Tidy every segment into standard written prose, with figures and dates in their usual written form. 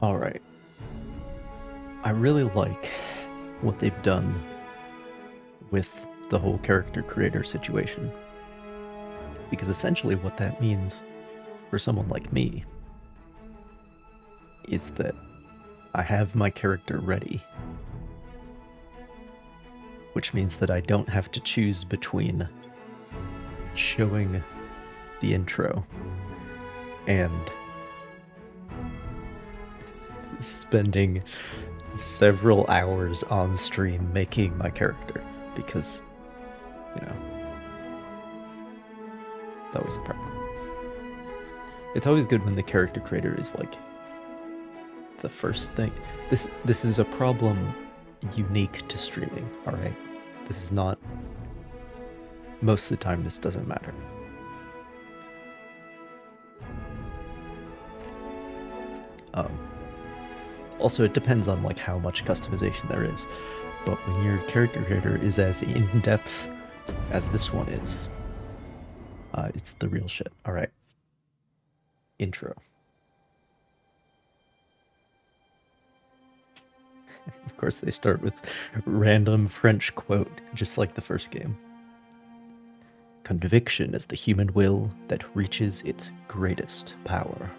Alright. I really like what they've done with the whole character creator situation. Because essentially what that means for someone like me is that I have my character ready. Which means that I don't have to choose between showing the intro and spending several hours on stream making my character, because, you know, it's always a problem. It's always good when the character creator is like the first thing. This is a problem unique to streaming, alright? This is not... Most of the time this doesn't matter. Also, it depends on like how much customization there is. But when your character creator is as in-depth as this one is, it's the real shit. Alright. Intro. Of course, they start with random French quote, just like the first game. Conviction is the human will that reaches its greatest power.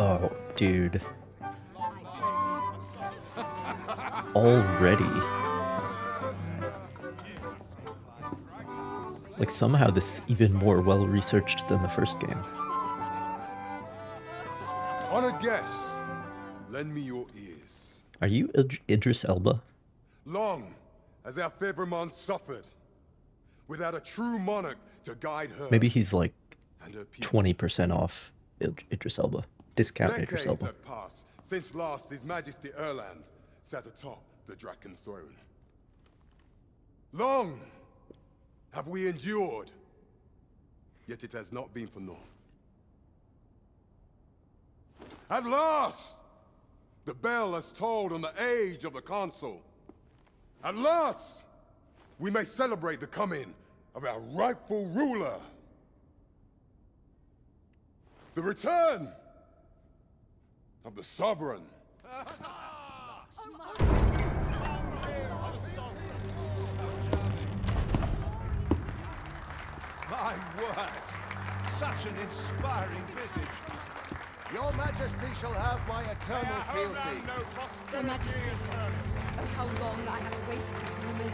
Oh, dude. Already. Like, somehow this is even more well-researched than the first game. On a guess, lend me your ears. Are you Idris Elba? Long as our Fevremont suffered, without a true monarch to guide her. Maybe he's like 20% off Idris Elba. Discount Idris Decades Elba. have passed since last His Majesty Erland sat atop the Draken throne. Long have we endured, yet it has not been for naught. At last, the bell has tolled on the age of the Consul. At last, we may celebrate the coming of our rightful ruler. The return of the Sovereign. My word! Such an inspiring visage. Your Majesty shall have my eternal fealty. Your Majesty, oh how long I have awaited this moment.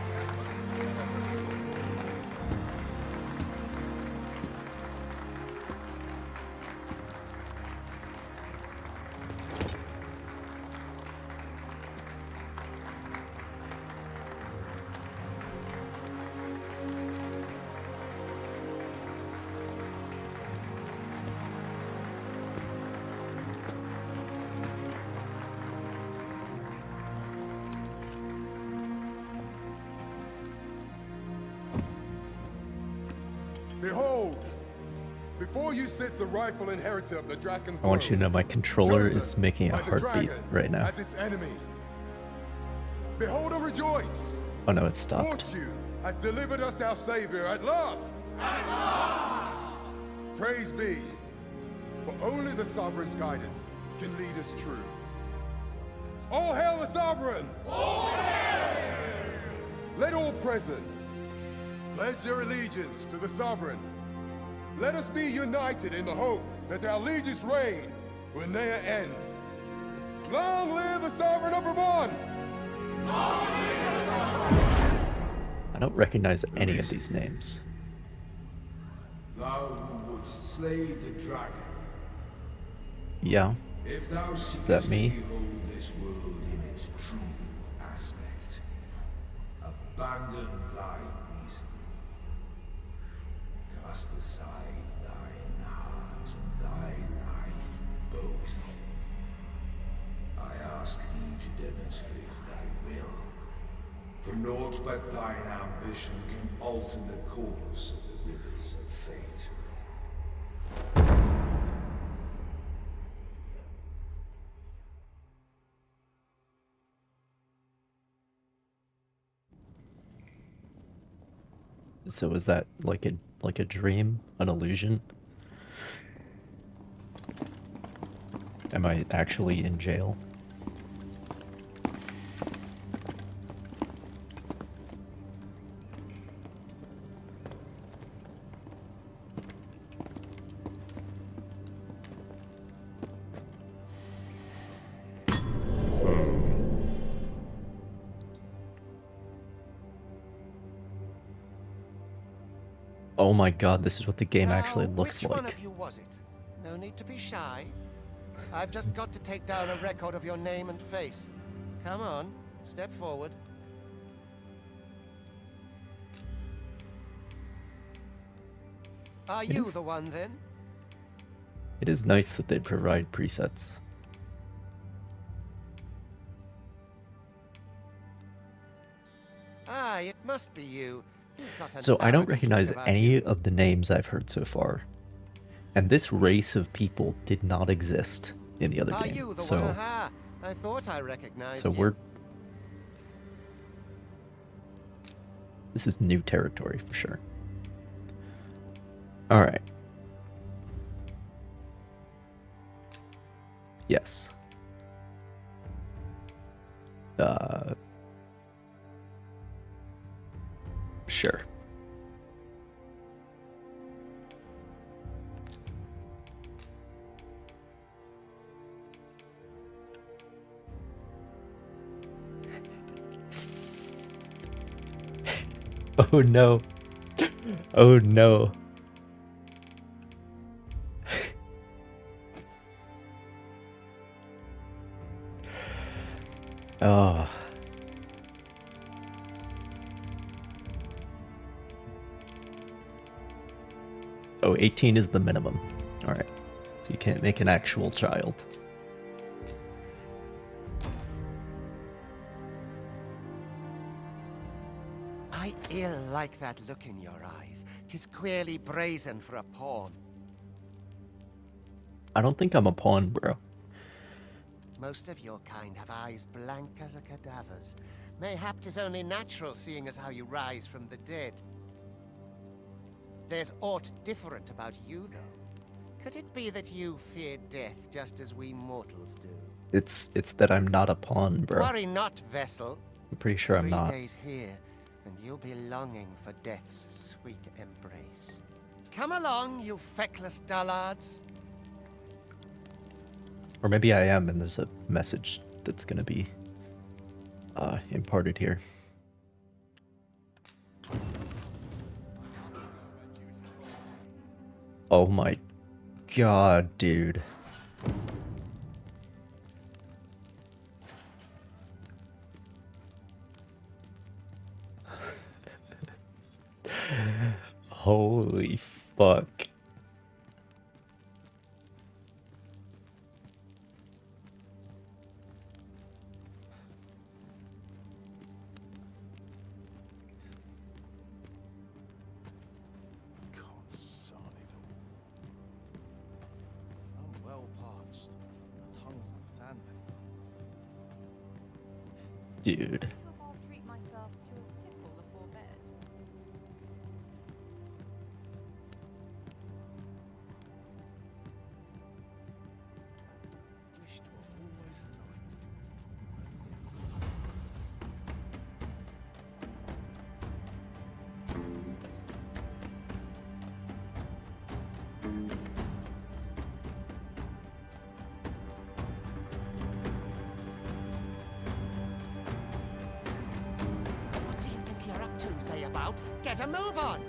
Behold, before you sits the rightful inheritor of the Draken I want you to know my controller chosen is making a by the heartbeat dragon right now. as its enemy. Behold and rejoice! Oh no, it stopped. Fortune has delivered us our savior at last! At last! Praise be, for only the Sovereign's guidance can lead us true. All hail the Sovereign! All hail! Let all present pledge their allegiance to the Sovereign. Let us be united in the hope that our liege's reign will ne'er end. Long live the Sovereign of Vermont! I don't recognize any of these names. Thou who wouldst slay the dragon, Yeah, if thou seekest that to me? behold this world in its true aspect, abandon thy reason. Cast aside thine heart and thy life both. I ask thee to demonstrate thy will, for naught but thine ambition can alter the course of the rivers of fate. So is that like a dream, an illusion? Am I actually in jail? Oh my god, this is what the game actually looks which one like. of you was it? No need to be shy. I've just got to take down a record of your name and face. Come on, step forward. Are you the one then? It is nice that they provide presets. Ah, it must be you. You've got an So I don't arrogant recognize look about any you. of the names I've heard so far. And this race of people did not exist in the other Are game. you the one? So Aha! I thought I recognized you. we're this is new territory for sure. All right. Yes. Sure. Oh no. Oh no. Oh. Oh, 18 is the minimum. All right. So you can't make an actual child. I ill like that look in your eyes. 'Tis queerly brazen for a pawn. I don't think I'm a pawn, bro. Most of your kind have eyes blank as a cadaver's. Mayhap 'tis only natural, seeing as how you rise from the dead. There's aught different about you, though. Could it be that you fear death just as we mortals do? It's that I'm not a pawn, bro. Worry not, vessel. I'm pretty sure I'm 3 not. days here, and you'll be longing for death's sweet embrace. Come along, you feckless dullards. Or maybe I am, and there's a message that's gonna be imparted here. Oh my god, dude. Holy fuck. I'm well parched. My tongue's like sandpaper. Dude. I'll treat myself to a tickle before bed. Wish 'twere always night. What do you think you're up to, layabout? Get a move on!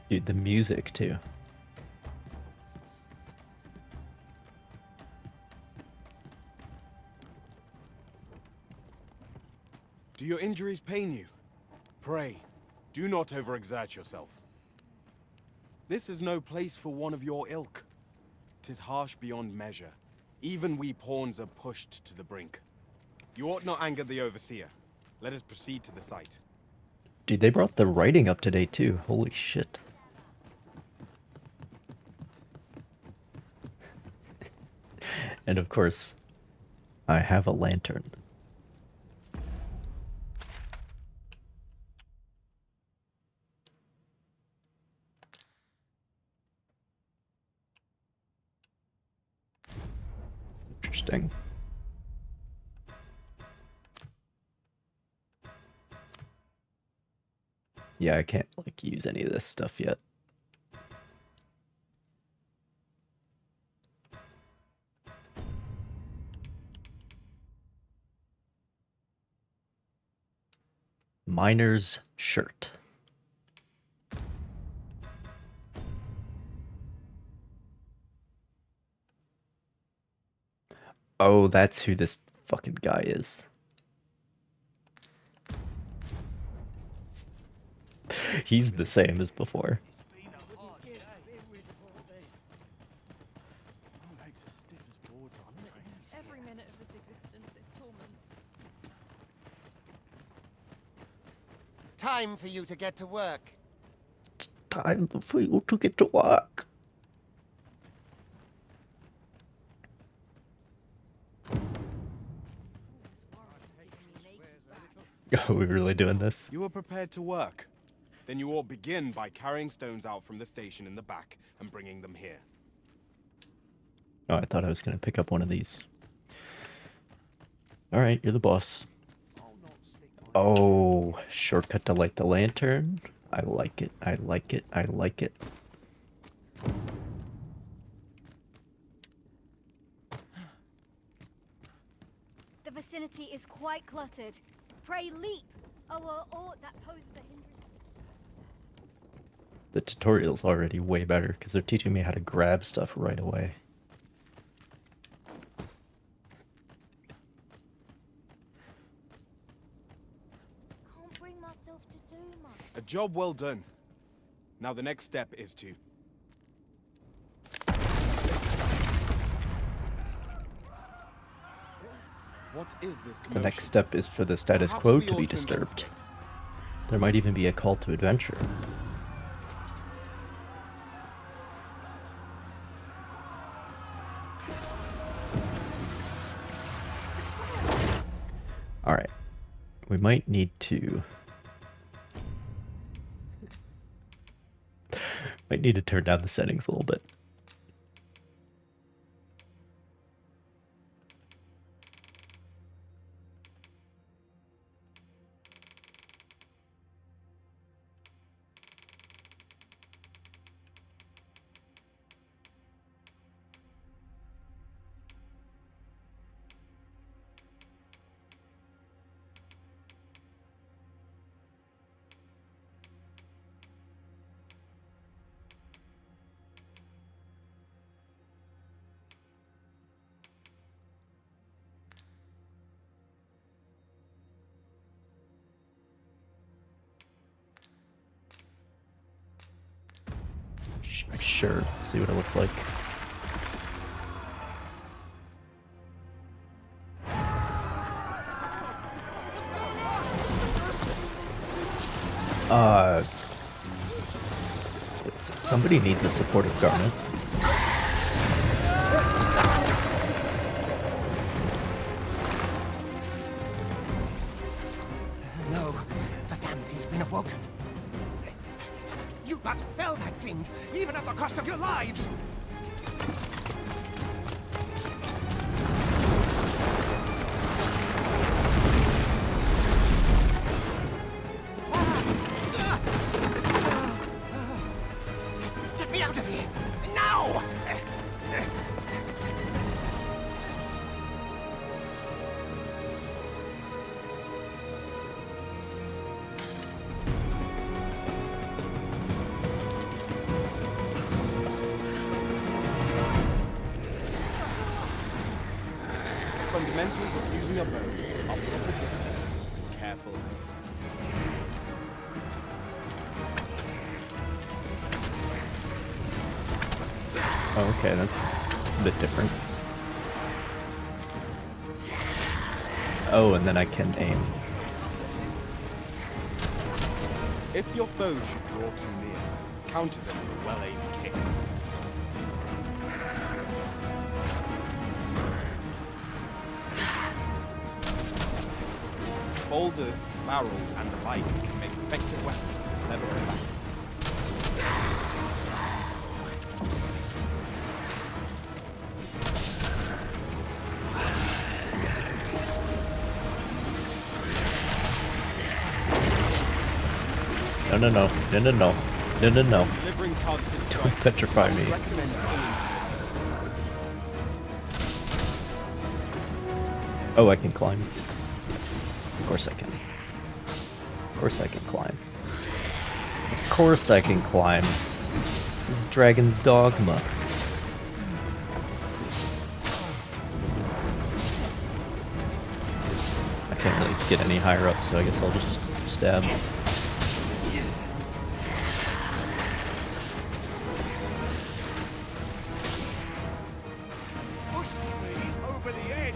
Dude, the music too. Do your injuries pain you? Pray, do not overexert yourself. This is no place for one of your ilk. 'Tis harsh beyond measure. Even we pawns are pushed to the brink. You ought not anger the overseer. Let us proceed to the site. Dude, they brought the writing up today too. Holy shit. And of course, I have a lantern. Interesting. Yeah, I can't like use any of this stuff yet. Miner's shirt. Oh, that's who this fucking guy is. He's the same as before. It's been a hard day. My legs are stiff as boards after training. Every minute of this existence is torment. Time for you to get to work. Time for you to get to work. Are we really doing this? You are prepared to work. Then you ought begin by carrying stones out from the station in the back and bringing them here. Oh, I thought I was going to pick up one of these. Alright, you're the boss. Oh, shortcut to light the lantern. I like it, I like it, I like it. The vicinity is quite cluttered. Pray leap, or aught that poses a hindrance. The tutorial's already way better because they're teaching me how to grab stuff right away. Can't bring myself to do much. A job well done. Now the next step is to... What is this commotion? The next step is for the status Perhaps quo we to be ought disturbed. investigate. There might even be a call to adventure. Alright. We might need to... might need to turn down the settings a little bit. Sure, see what it looks like. Somebody needs a supportive garment. No, the damn thing's been awoken. You but fell that fiend, even at the cost of your lives! Get me out of here! Now! Fundamentals of using a bow are proper distance. Careful. Oh, okay, that's a bit different. Oh, and then I can aim. If your foes should draw too near, counter them with a well-aimed kick. Boulders, barrels, and the like can make effective weapons with clever combatants. No, no, no. No, no, no. No, no, no. Delivering targeted Don't strikes. petrify me. Recommend aiming Oh, I can climb. Of course I can. Of course I can climb. Of course I can climb. This is Dragon's Dogma. I can't really get any higher up, so I guess I'll just stab. Pushed me over the edge.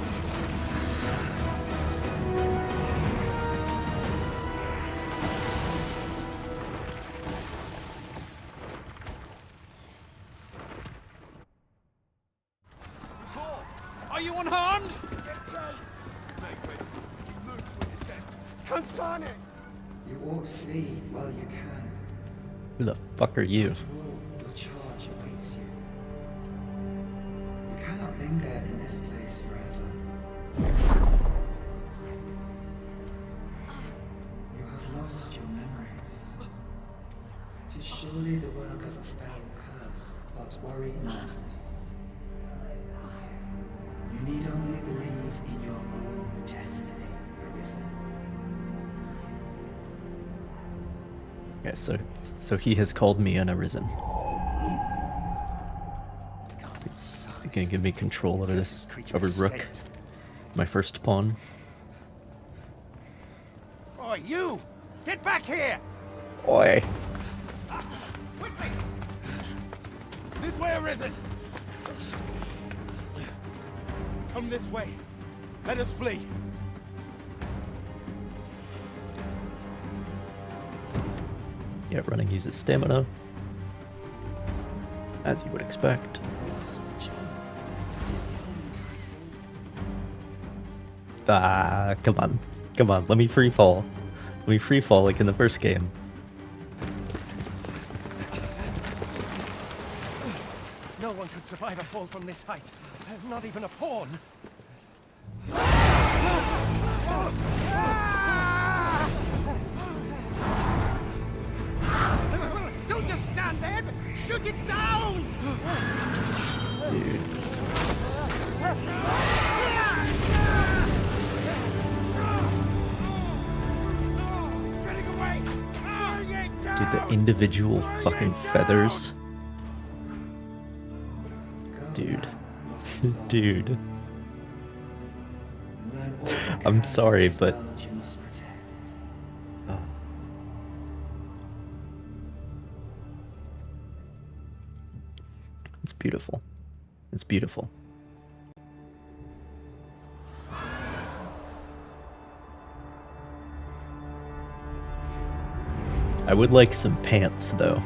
Are you unharmed? Get chase! Make ready. Move to intercept. Consarne it! You ought flee while you can. Who the fuck are you? After all, your charge awaits you. You cannot linger in this place forever. You have lost your memories. 'Tis surely the work of a fell curse, but worry not. You need only believe in your own destiny, Arisen. Yeah, so he has called me an Arisen. Is he gonna give me control over this, over Rook, my first pawn? Oh, you! Get back here! Oi! Quickly! This way, Arisen! Come this way. Let us flee. Yeah, running uses stamina. As you would expect. Lost John. It is the only path forward. Ah, come on. Come on, let me free fall. Let me free fall like in the first game. No one could survive a fall from this height. Not even a pawn. Don't just stand there! Shoot it down! Dude. It's getting away! Dude, the individual fucking feathers. Dude. Dude. Learn all you I'm can sorry, of this but- world you must protect. Oh. It's beautiful. It's beautiful. I would like some pants though,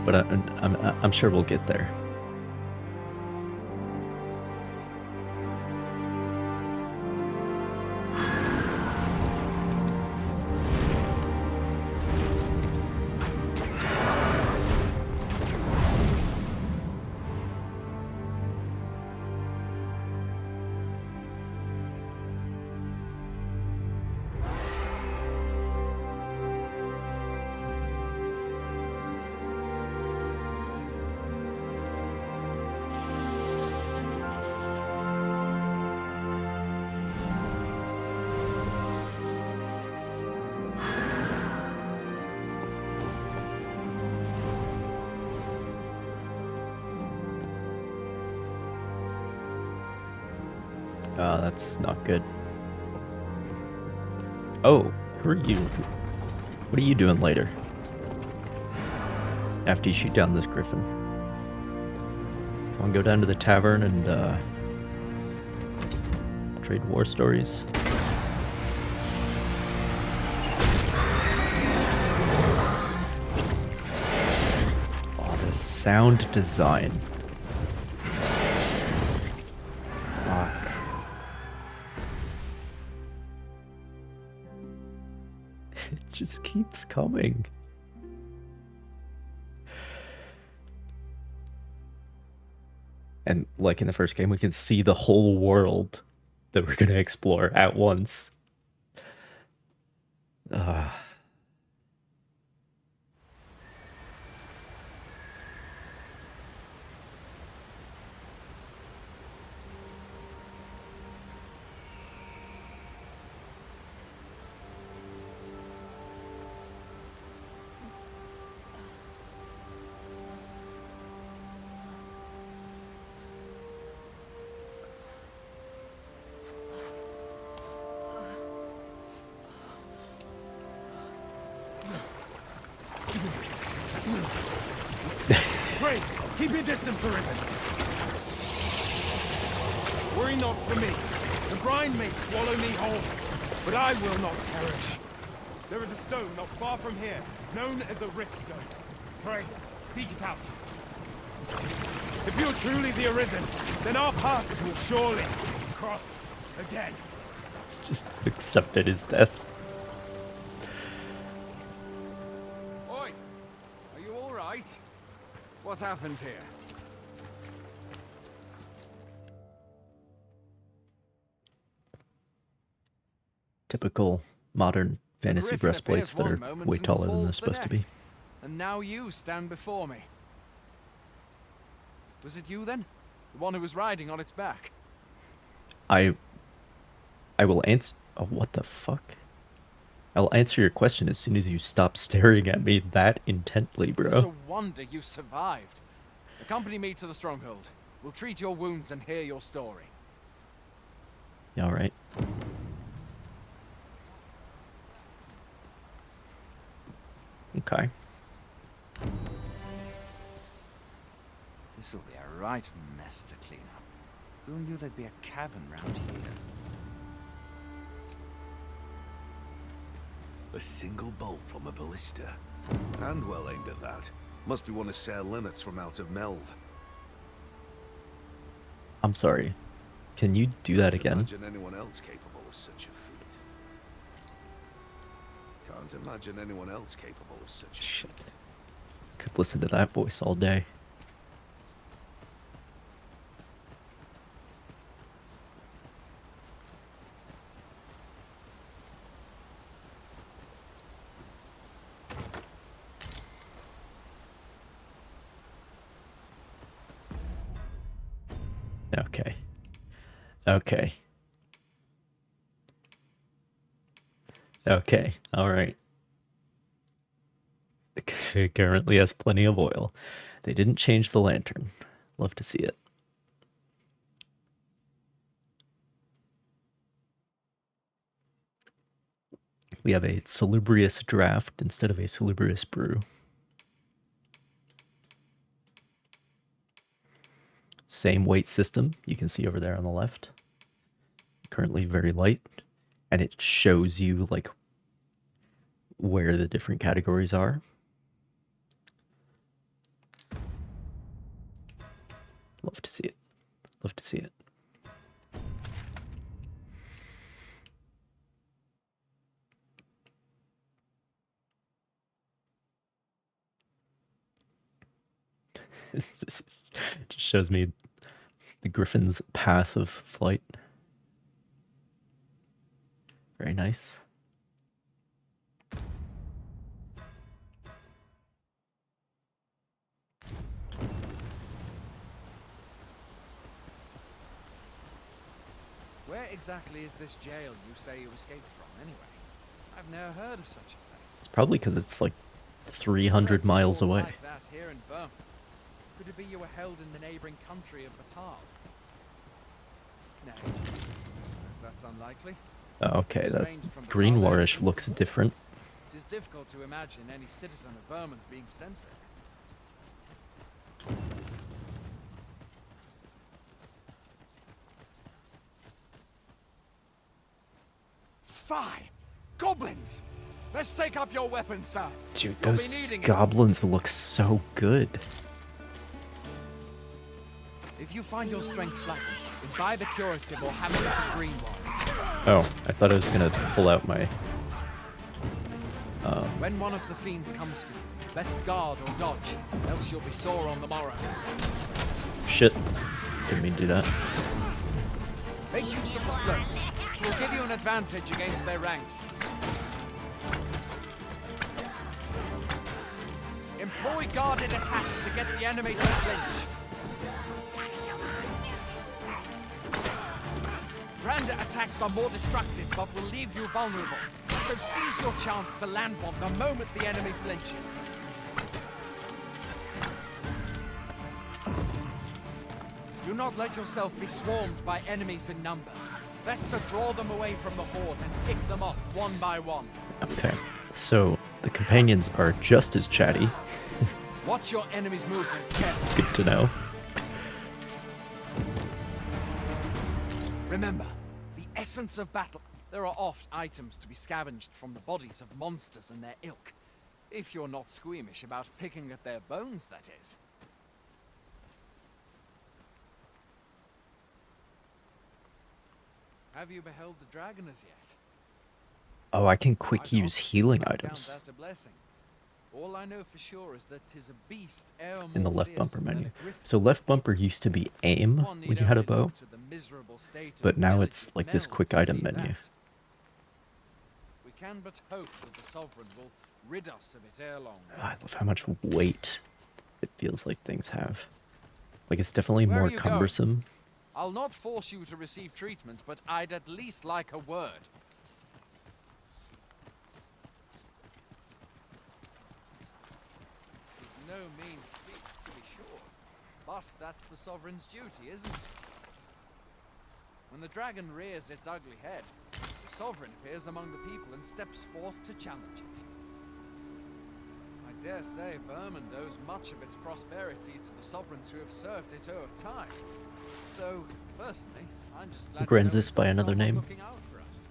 but I'm sure we'll get there. That's not good. Oh, who are you? What are you doing later? After you shoot down this griffin. Want to go down to the tavern and trade war stories? sound design. Fuck. It just keeps coming. And like in the first game, we can see the whole world that we're gonna explore at once. Pray, keep your distance, Arisen. Worry not for me. The brine may swallow me whole, but I will not perish. There is a stone not far from here, known as a rift stone. Pray, seek it out. If you're truly the Arisen, then our paths will surely cross again. It's just accepted his death. Oi! Are you alright? What happened here? Typical modern fantasy Griffin breastplates appears that one are moment way and taller than falls they're the supposed to be. next. And now you stand before me. Was it you then? The one who was riding on its back? I will answer. Oh, what the fuck? I'll answer your question as soon as you stop staring at me that intently, It's bro. a wonder you survived. Accompany me to the stronghold. We'll treat your wounds and hear your story. You alright? Okay. This'll be a right mess to clean up. Who knew there'd be a cavern round here? A single bolt from a ballista. And well aimed at that. Must be one of Sir Leonard's from out of Melve. I'm sorry. Can you do that Can't again? imagine anyone else capable of such a feat. Can't imagine anyone else capable of such a Shit. feat. Could listen to that voice all day. Okay. Okay. Okay. Alright. It currently has plenty of oil. They didn't change the lantern. Love to see it. We have a salubrious draft instead of a salubrious brew. Same weight system you can see over there on the left. Currently very light, and it shows you like where the different categories are. Love to see it. Love to see it. This just shows me the griffin's path of flight. Very nice. Where exactly is this jail you say you escaped from, anyway? I've never heard of such a place. It's probably because it's like 300 miles away. Like that here in Vermont. Could it be you were held in the neighboring country of Batal? No, I suppose that's unlikely. Oh, okay, that Strange from Batal green-warish since looks the war. different. It is difficult to imagine any citizen of Vermont being sent there. Fie! Goblins! Let's take up your weapons, sir. Dude, You'll be those needing it. goblins look so good. If you find your strength flagging, imbibe a curative or have a bit of green wine. Oh, I thought I was gonna pull out my... When one of the fiends comes for you, best guard or dodge, else you'll be sore on the morrow. Shit. Didn't mean to do that. Make use of the stone. It will give you an advantage against their ranks. Employ guarded attacks to get the enemy to flinch. Branded attacks are more destructive, but will leave you vulnerable. So seize your chance to land one the moment the enemy flinches. Do not let yourself be swarmed by enemies in number. Best to draw them away from the horde and pick them off one by one. Okay, so the companions are just as chatty. Watch your enemy's movements carefully. Good to know. Remember, the essence of battle. There are oft items to be scavenged from the bodies of monsters and their ilk. If you're not squeamish about picking at their bones, that is. Have you beheld the dragon as yet? Oh, I can quick use healing items That's a blessing. All I know for sure is that 'tis a beast in the left bumper menu. So left bumper used to be aim when you had a bow, but now it's like this quick item menu. We can but hope that the sovereign will rid us of it ere long. I love how much weight it feels like things have. Like it's definitely Where more are you cumbersome. I'll not force you to receive treatment, but I'd at least like a word. It's no mean feat, to be sure. But that's the sovereign's duty, isn't it? When the dragon rears its ugly head, the sovereign appears among the people and steps forth to challenge it. I dare say Vermund owes much of its prosperity to the sovereigns who have served it o'er time. Though, personally, I'm just glad Grensis to know by there's another someone name. looking out for us.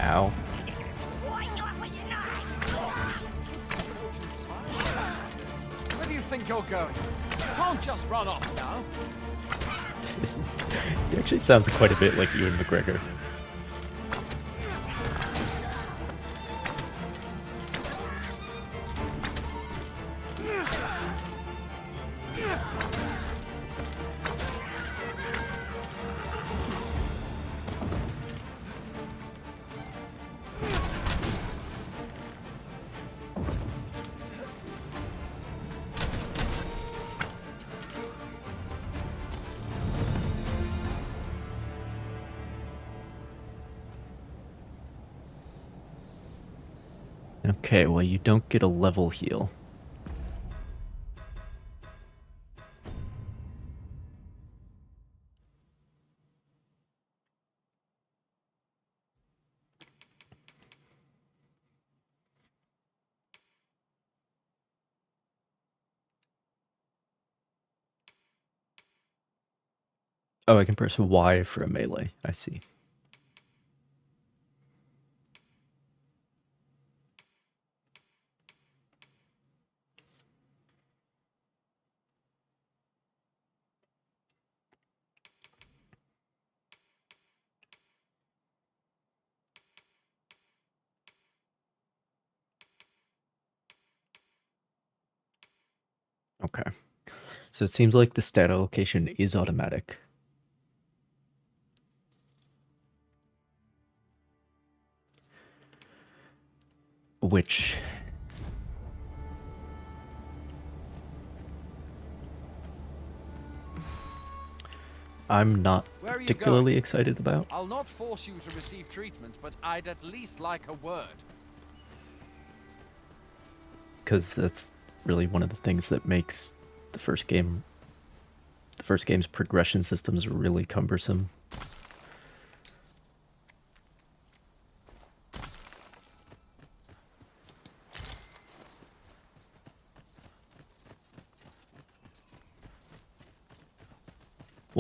Ow. Where do you think you're going? You can't just run off now. He actually sounds quite a bit like Ewan McGregor. Okay, well you don't get a level heal. Oh, I can press Y for a melee. I see. Okay. So it seems like the stat allocation is automatic. Which... I'm not particularly excited about. I'll not force you to receive treatment, but I'd at least like a word. Because that's really one of the things that makes the first game's progression systems really cumbersome.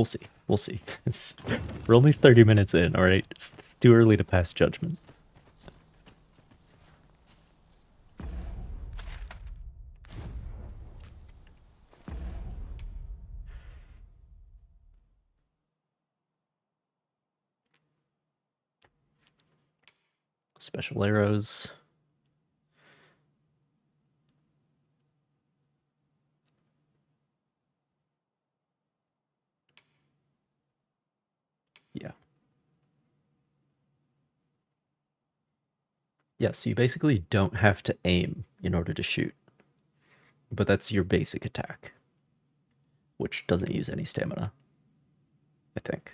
We'll see. We'll see. We're only 30 minutes in, alright? It's too early to pass judgment. Special arrows. Yeah. Yeah, so you basically don't have to aim in order to shoot. But that's your basic attack, which doesn't use any stamina, I think.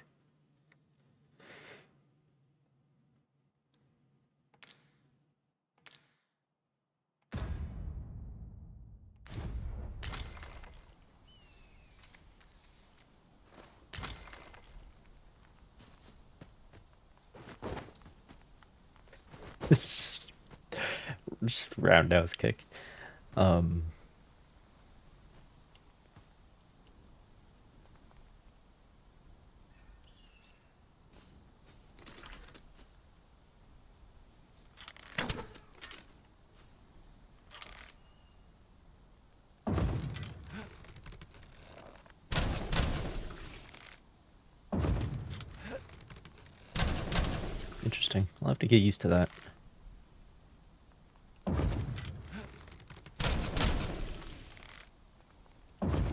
It's just roundhouse kick. Interesting. I'll have to get used to that.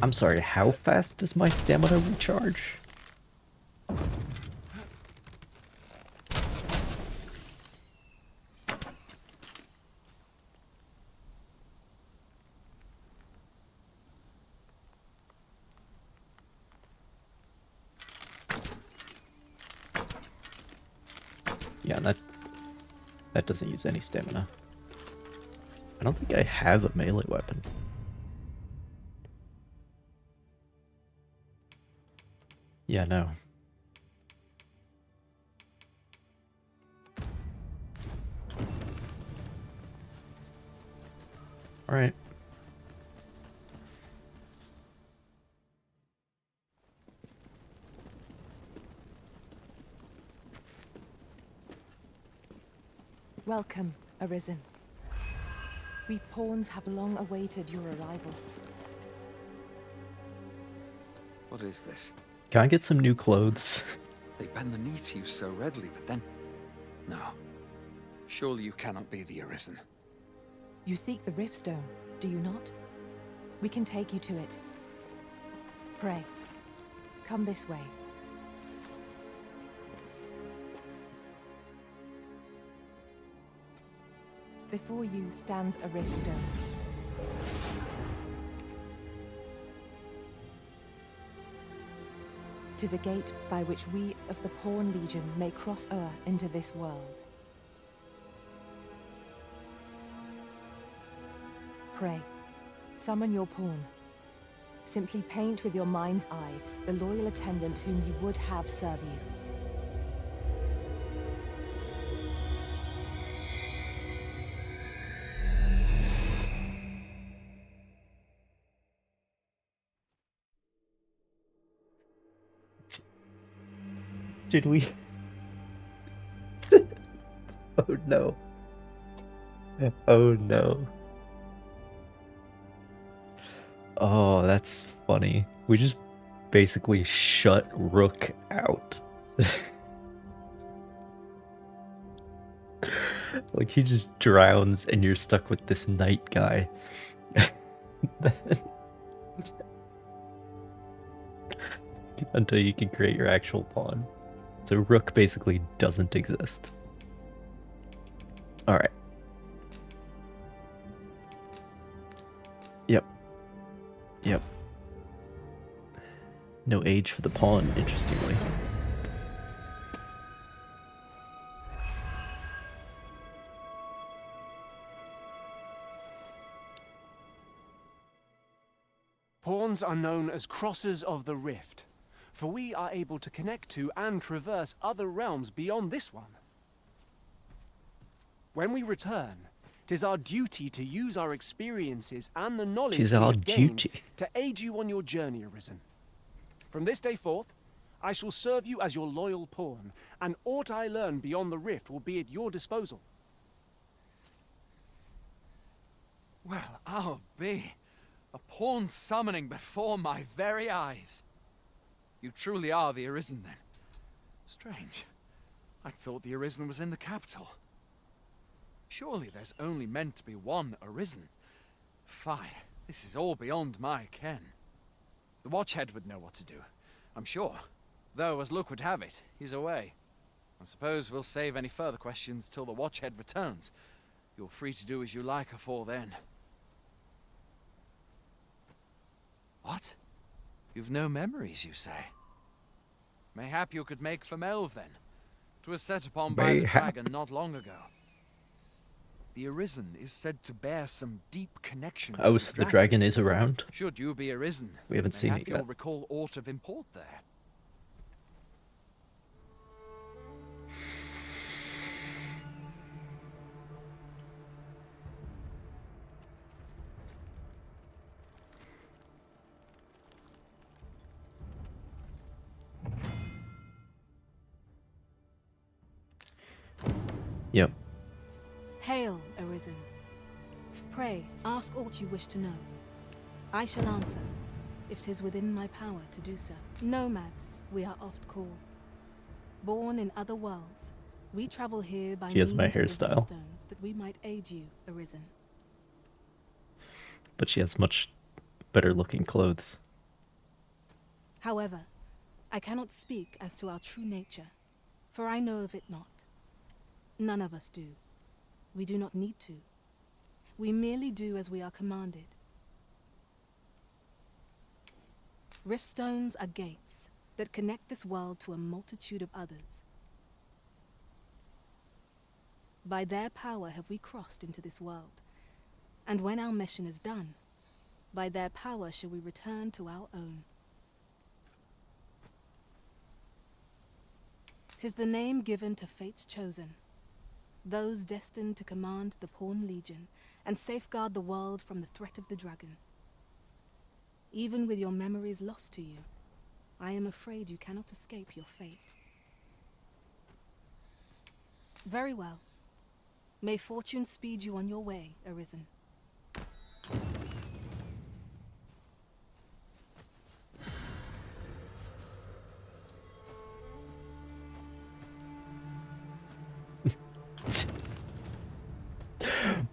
I'm sorry, how fast does my stamina recharge? Yeah, that doesn't use any stamina. I don't think I have a melee weapon. Yeah, no. Alright. Welcome, Arisen. We pawns have long awaited your arrival. What is this? Can I get some new clothes? They bend the knee to you so readily, but then... No. Surely you cannot be the Arisen. You seek the Riftstone, do you not? We can take you to it. Pray. Come this way. Before you stands a Riftstone. Tis a gate by which we of the Pawn Legion may cross o'er into this world. Pray, summon your pawn. Simply paint with your mind's eye the loyal attendant whom you would have serve you. Did we? Oh no. Oh no. Oh, that's funny. We just basically shut Rook out. Like, he just drowns and you're stuck with this knight guy. Until you can create your actual pawn. So Rook basically doesn't exist. Alright. Yep. Yep. No age for the pawn, interestingly. Pawns are known as Crossers of the Rift, for we are able to connect to and traverse other realms beyond this one. When we return, 'tis our duty to use our experiences and the knowledge we have gained to aid you on your journey, Arisen. From this day forth, I shall serve you as your loyal pawn, and aught I learn beyond the rift will be at your disposal. Well, I'll be. A pawn summoning before my very eyes. You truly are the Arisen, then. Strange. I thought the Arisen was in the capital. Surely there's only meant to be one Arisen. Fie, this is all beyond my ken. The Watchhead would know what to do, I'm sure. Though, as luck would have it, he's away. I suppose we'll save any further questions till the Watchhead returns. You're free to do as you like afore then. What? You've no memories, you say? Mayhap you could make for Melve, then. 'Twas set upon by the dragon not long ago. The Arisen is said to bear some deep connection Oh, to so the dragon is around? Should you be Arisen, We haven't seen it you'll yet. recall aught of import there. Yep. Hail, Arisen. Pray, ask aught you wish to know. I shall answer, if 'tis within my power to do so. Nomads, we are oft called. Born in other worlds, we travel here by She has my means of the hairstyle. stones that we might aid you, Arisen. But she has much better looking clothes. However, I cannot speak as to our true nature, for I know of it not. None of us do. We do not need to. We merely do as we are commanded. Riftstones are gates that connect this world to a multitude of others. By their power have we crossed into this world, and when our mission is done, by their power shall we return to our own. 'Tis the name given to fate's chosen, those destined to command the Pawn Legion and safeguard the world from the threat of the dragon. Even with your memories lost to you, I am afraid you cannot escape your fate. Very well. May fortune speed you on your way, Arisen.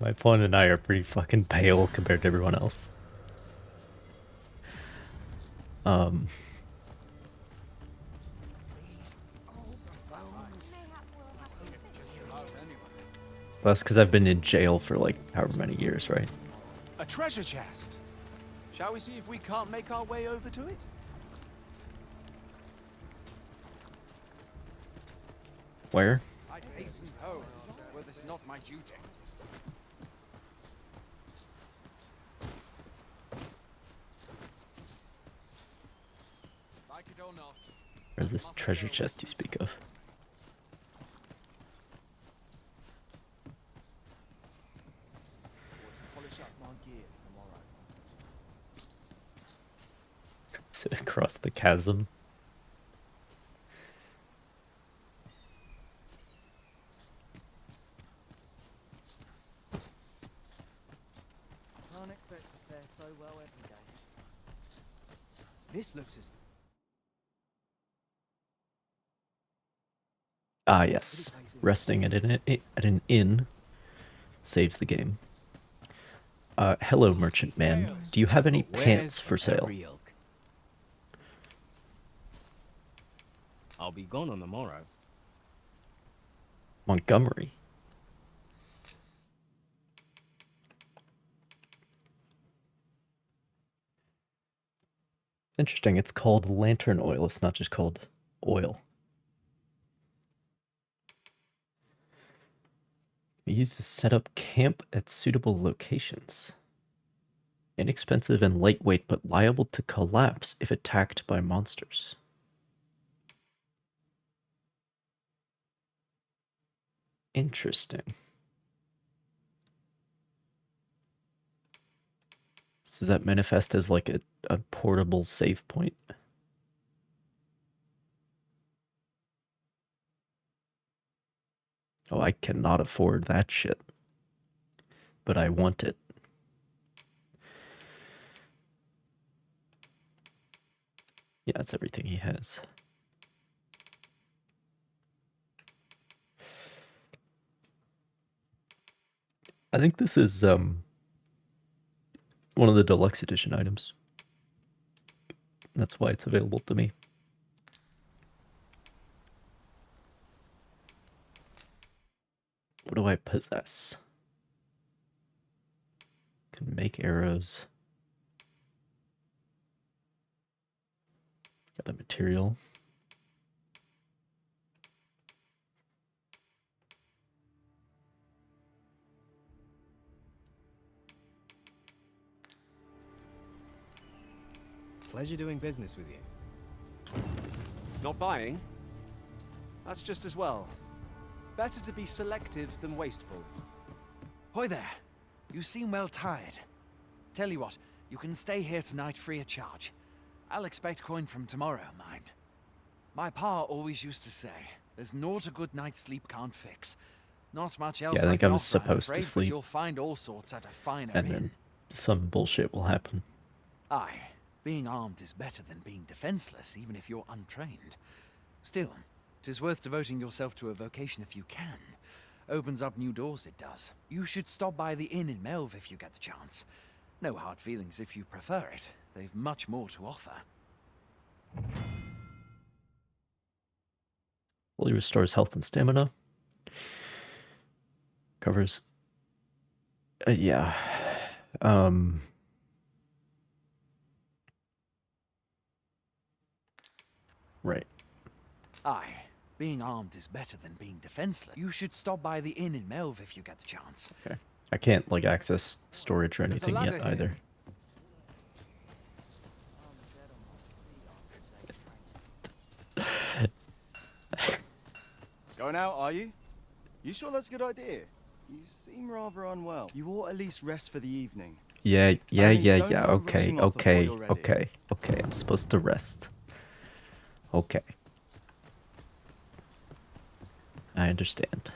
My pawn and I are pretty fucking pale compared to everyone else. Well, that's because I've been in jail for like however many years, right? A treasure chest. Shall we see if we can't make our way over to it? Where? I'd hasten home, were this not my duty. Like it or not. Where's this treasure chest you speak of? Polish up my gear tomorrow. Sit across the chasm. Can't expect to fare so well every day. This looks as Ah, yes. Resting at an inn saves the game. Hello, merchant man. Do you have any pants for sale? I'll be gone on the morrow. Montgomery. Interesting. It's called lantern oil. It's not just called oil. Used to set up camp at suitable locations. Inexpensive and lightweight, but liable to collapse if attacked by monsters. Interesting. Does that manifest as like a portable save point? Oh, I cannot afford that shit. But I want it. Yeah, that's everything he has. I think this is one of the deluxe edition items. That's why it's available to me. What do I possess? Can make arrows. Got a material. Pleasure doing business with you. Not buying? That's just as well. Better to be selective than wasteful. Hoy there. You seem well tired. Tell you what, you can stay here tonight free of charge. I'll expect coin from tomorrow, mind. My pa always used to say, there's naught a good night's sleep can't fix. Not much else Yeah, I think can I'm offer, supposed to afraid, sleep. But you'll find all sorts at a finer And inn. then some bullshit will happen. Aye, being armed is better than being defenseless, even if you're untrained. Still, 'tis worth devoting yourself to a vocation if you can. Opens up new doors, it does. You should stop by the inn in Melve if you get the chance. No hard feelings if you prefer it. They've much more to offer. Fully restores health and stamina. Covers... yeah. Right. Aye, being armed is better than being defenseless. You should stop by the inn in Melve if you get the chance. Okay. I can't, like, access storage or There's a anything ladder yet, here. either. Going out, are you? You sure that's a good idea? You seem rather unwell. You ought at least rest for the evening. Yeah, Don't go okay, rushing off before okay, you're ready. okay. I'm supposed to rest. Okay. I understand.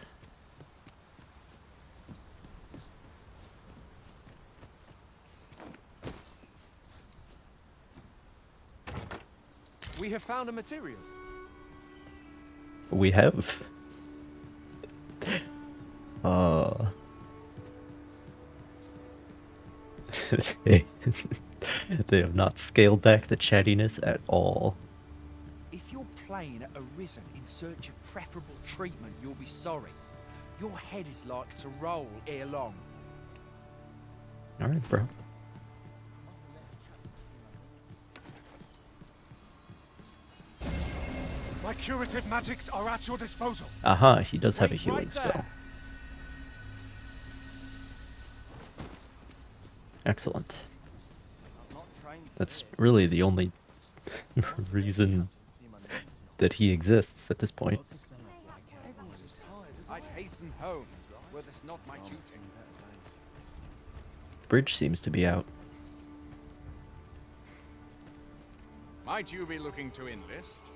We have found a material. We have. They have not scaled back the chattiness at all. If you're playing Arisen in search of preferable treatment, you'll be sorry. Your head is like to roll ere long. Alright, bro. My curative magics are at your disposal. Aha, he does have a Wait healing right spell. there. Excellent. That's really the only reason that he exists at this point. I'd hasten home, were this not my duty. Bridge seems to be out. Might you be looking to enlist?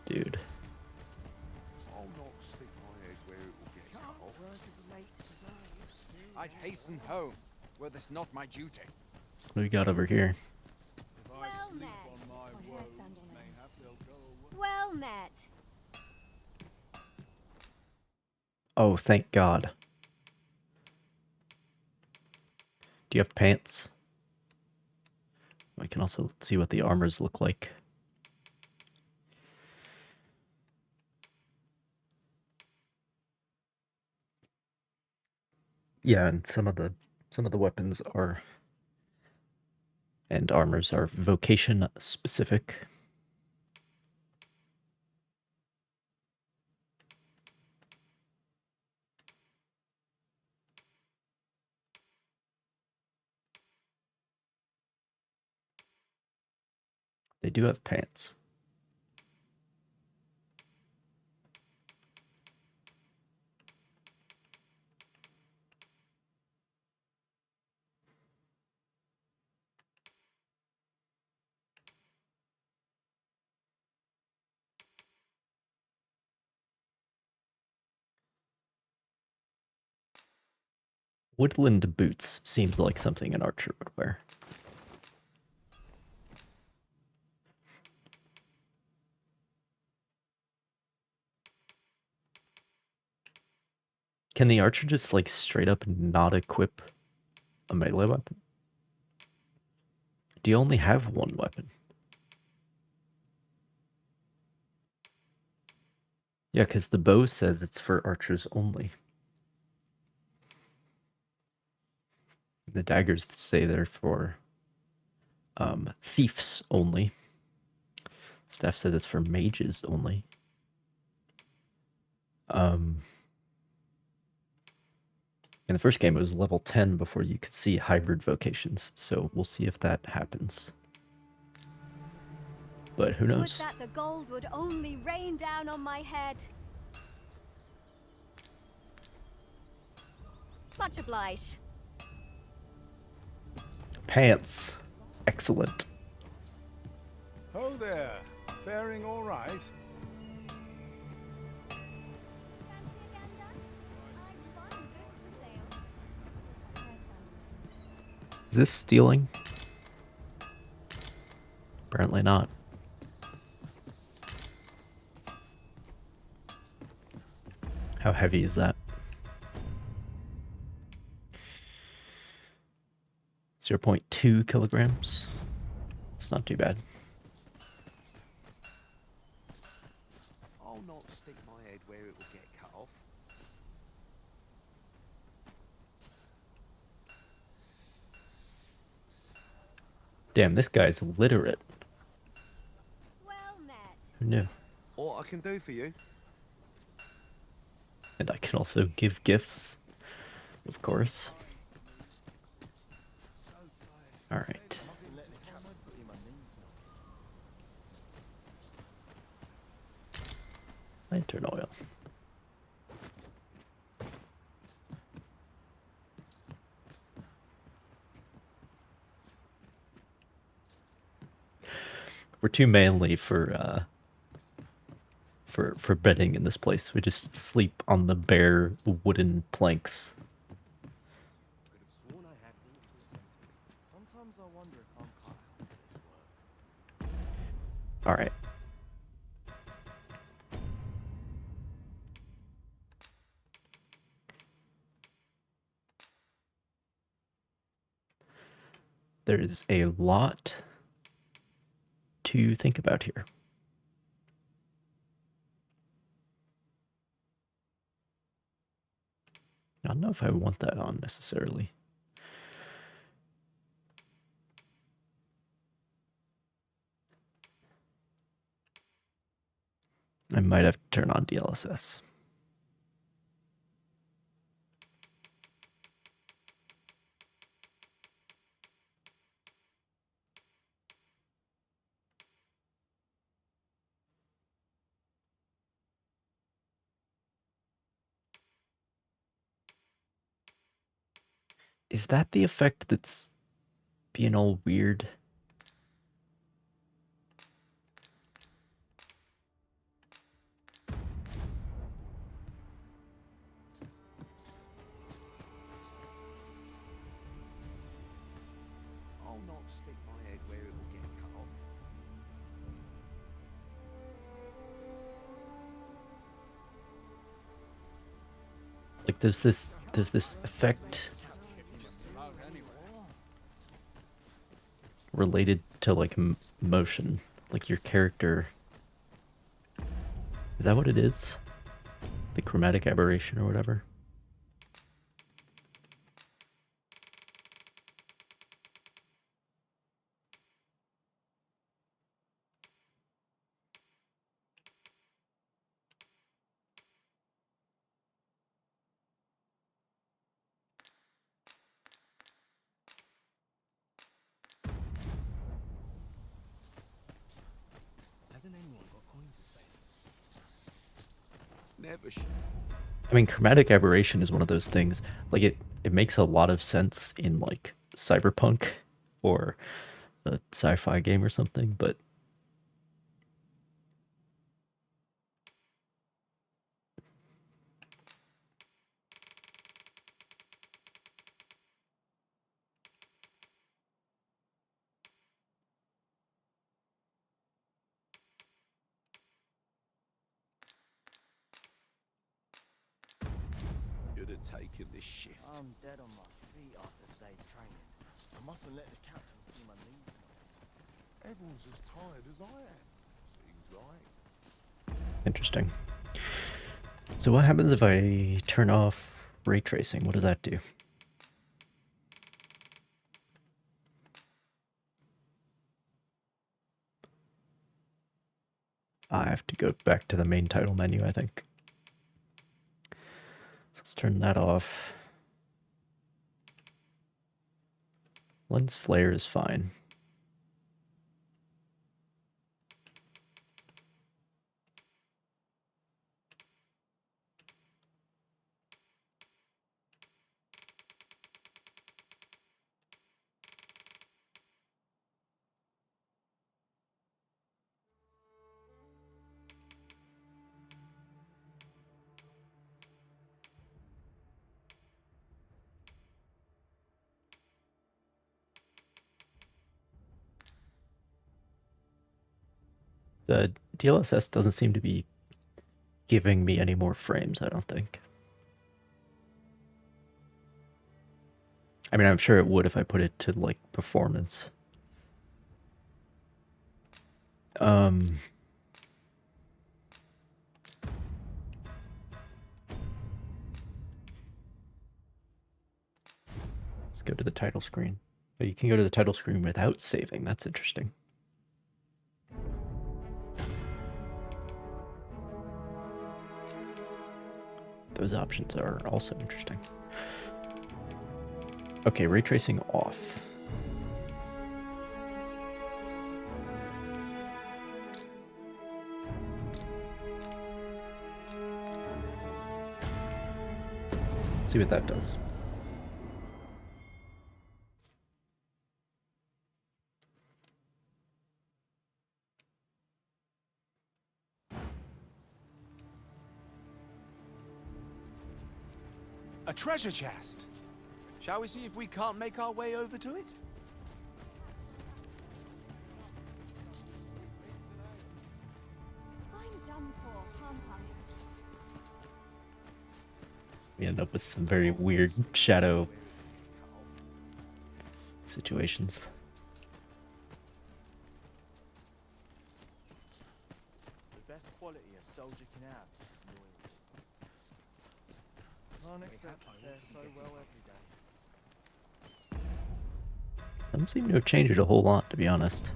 Dude. I'll not stick my head where it will get cold. I'd hasten home, were this not my duty. What do we got over here? Well met. Makes my hair stand on end. Well met. Oh, thank God. Do you have pants? We can also see what the armors look like. Yeah, and some of the weapons are and armors are vocation specific. They do have pants. Woodland boots seems like something an archer would wear. Can the archer just like straight up not equip a melee weapon? Do you only have one weapon? Yeah, because the bow says it's for archers only. The daggers say they're for thieves only. Staff says it's for mages only. In the first game, it was level 10 before you could see hybrid vocations, so we'll see if that happens. But who knows? Would that the gold would only rain down on my head. Much obliged. Pants. Excellent. Oh there. Faring all right? Is this stealing? Apparently not. How heavy is that? 0.2 kilograms. It's not too bad. I'll not stick my head where it will get cut off. Damn, this guy's literate. Well met. Who knew? What I can do for you? And I can also give gifts, of course. Alright. Lantern oil. We're too manly for bedding in this place. We just sleep on the bare wooden planks. Sometimes I wonder if I'm cut out for this work. All right. There is a lot to think about here. I don't know if I want that on necessarily. I might have to turn on DLSS. Is that the effect that's being all weird? I'll not stick my head where it will get cut off. Like there's this effect related to like motion, like your character. Is that what it is? The chromatic aberration or whatever? Hasn't anyone got coin to spare? Never. I mean, chromatic aberration is one of those things, like it makes a lot of sense in like cyberpunk or a sci-fi game or something, but should have taken this shift. I'm dead on my feet after today's training. I mustn't let the captain see my knees. Everyone's as tired as I am, seems like. Interesting. So what happens if I turn off ray tracing? What does that do? I have to go back to the main title menu, I think. So let's turn that off. Lens flare is fine. The DLSS doesn't seem to be giving me any more frames, I don't think. I mean, I'm sure it would if I put it to, like, performance. Let's go to the title screen. Oh, you can go to the title screen without saving. That's interesting. Those options are also interesting. Okay, ray tracing off. See what that does. A treasure chest. Shall we see if we can't make our way over to it? I'm done for, can't I? We end up with some very weird shadow situations. The best quality a soldier can have is loyalty. Can't expect to fare so well every day. Doesn't seem to have changed a whole lot, to be honest.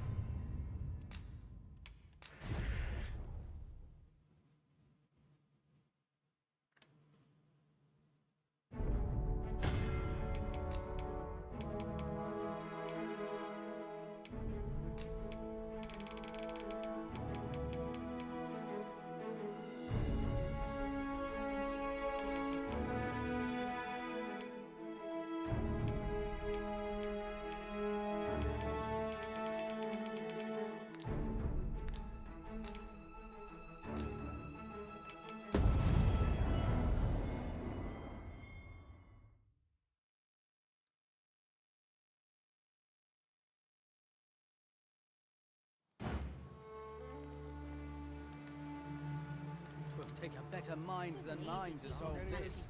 Take a better mind than mine to solve this.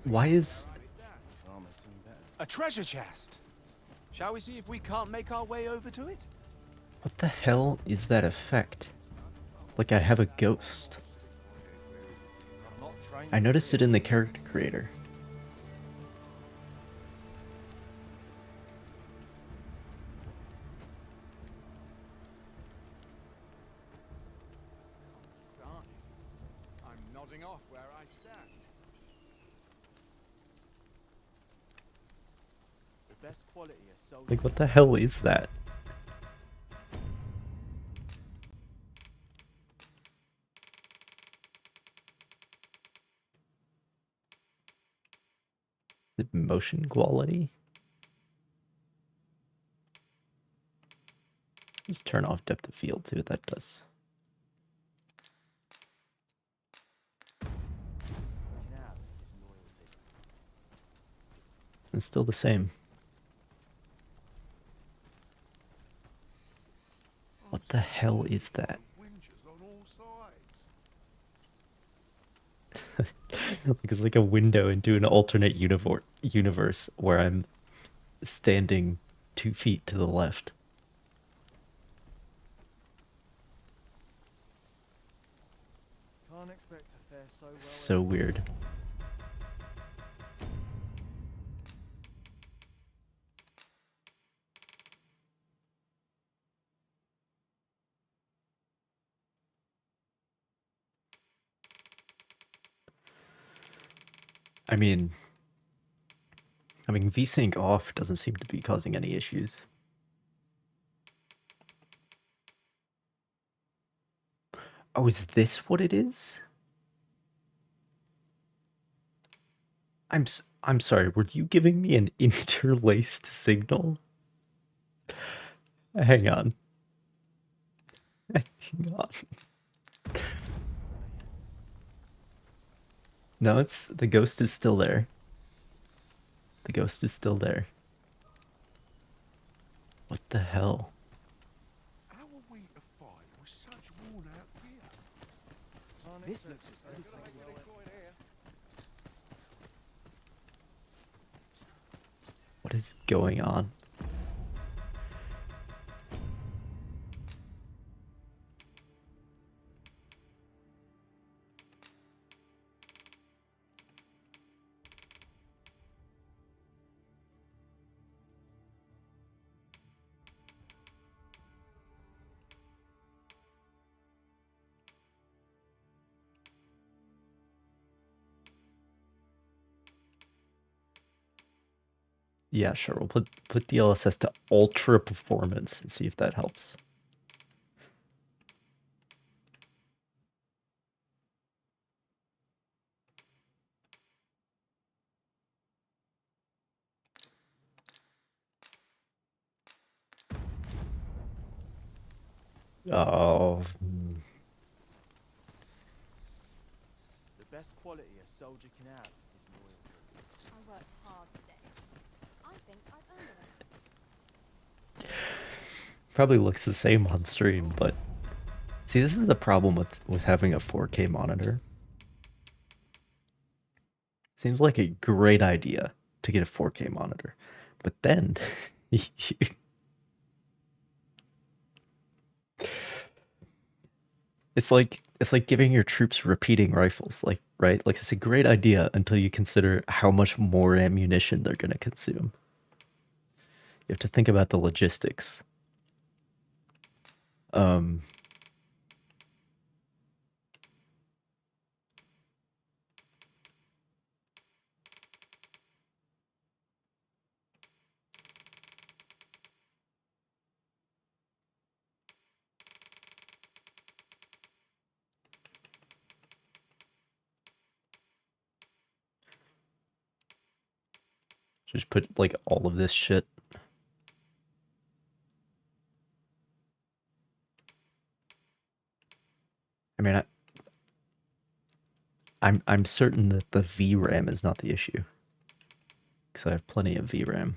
Why is... A treasure chest. Shall we see if we can't make our way over to it? What the hell is that effect? Like I have a ghost. I noticed it in the character creator. I'm nodding off where I stand. The best quality a soldier. Like, what the hell is that? Is it motion quality? Let's turn off depth of field, see what that does. It's still the same. What the hell is that? Like it's like a window into an alternate universe where I'm standing 2 feet to the left. Can't expect to fare so well. So weird. I mean, having VSync off doesn't seem to be causing any issues. Oh, is this what it is? I'm sorry, were you giving me an interlaced signal? Hang on. Hang on. No, it's the ghost is still there. The ghost is still there. What the hell? How are we to fight with such worn out gear? This looks as good as What is going on? Yeah, sure. We'll put DLSS to ultra performance and see if that helps. Oh. the best quality a soldier can have is loyalty. I worked hard today. I think I've earned the rest. Probably looks the same on stream, but see, this is the problem with having a 4K monitor. Seems like a great idea to get a 4K monitor, but then it's like giving your troops repeating rifles, like, right? Like it's a great idea until you consider how much more ammunition they're going to consume. You have to think about the logistics. Just put like all of this shit. I mean, I'm certain that the VRAM is not the issue, because I have plenty of VRAM.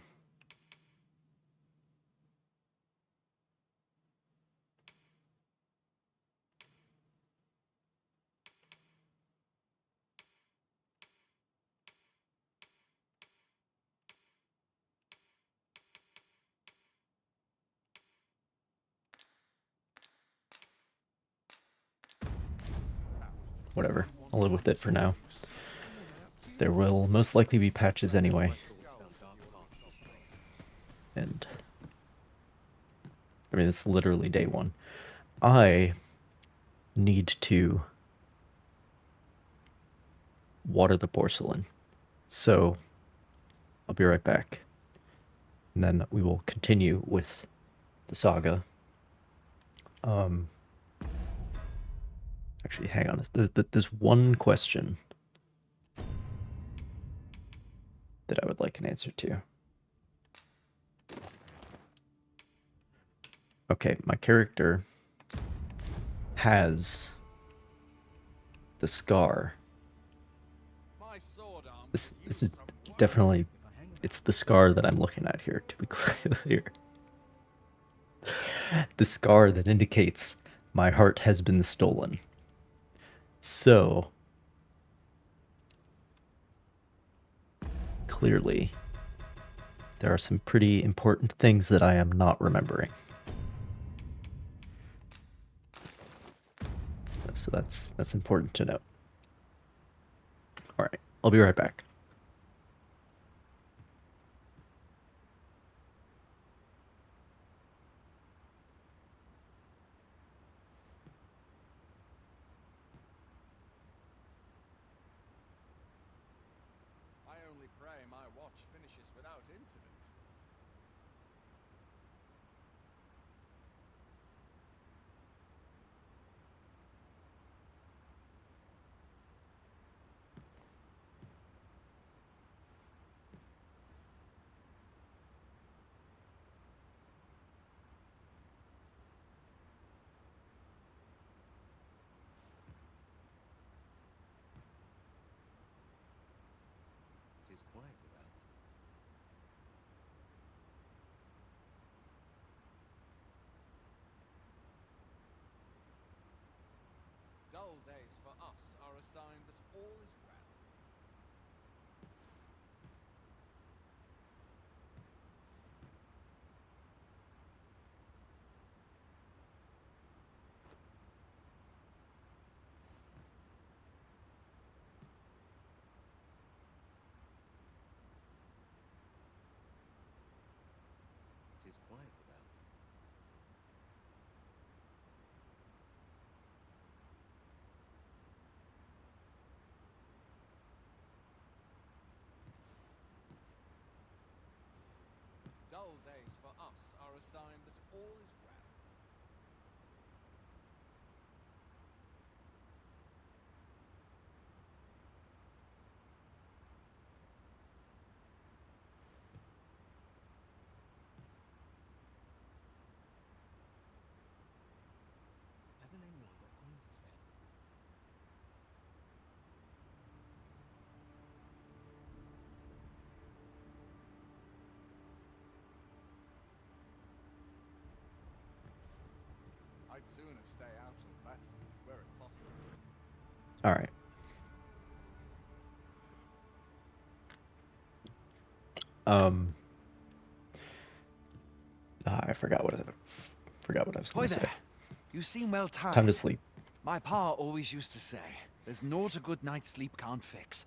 Whatever, I'll live with it for now. There will most likely be patches anyway. And I mean, it's literally day one. I need to water the porcelain. So I'll be right back. And then we will continue with the saga. Actually, hang on. There's one question that I would like an answer to. Okay, my character has the scar. This is definitely, it's the scar that I'm looking at here, to be clear. The scar that indicates my heart has been stolen. So, clearly, there are some pretty important things that I am not remembering. So that's important to note. All right, I'll be right back. I only pray my watch finishes without incident. It is quiet about. Dull days for us are a sign that all is well. It is quiet about. Dull days for us are a sign that all is well. Hasn't anyone got coin to spare? I'd sooner stay out of battle, were it possible. All right. I forgot what I was going to say. there. You seem well tired. Time to sleep. My pa always used to say, there's naught a good night's sleep can't fix.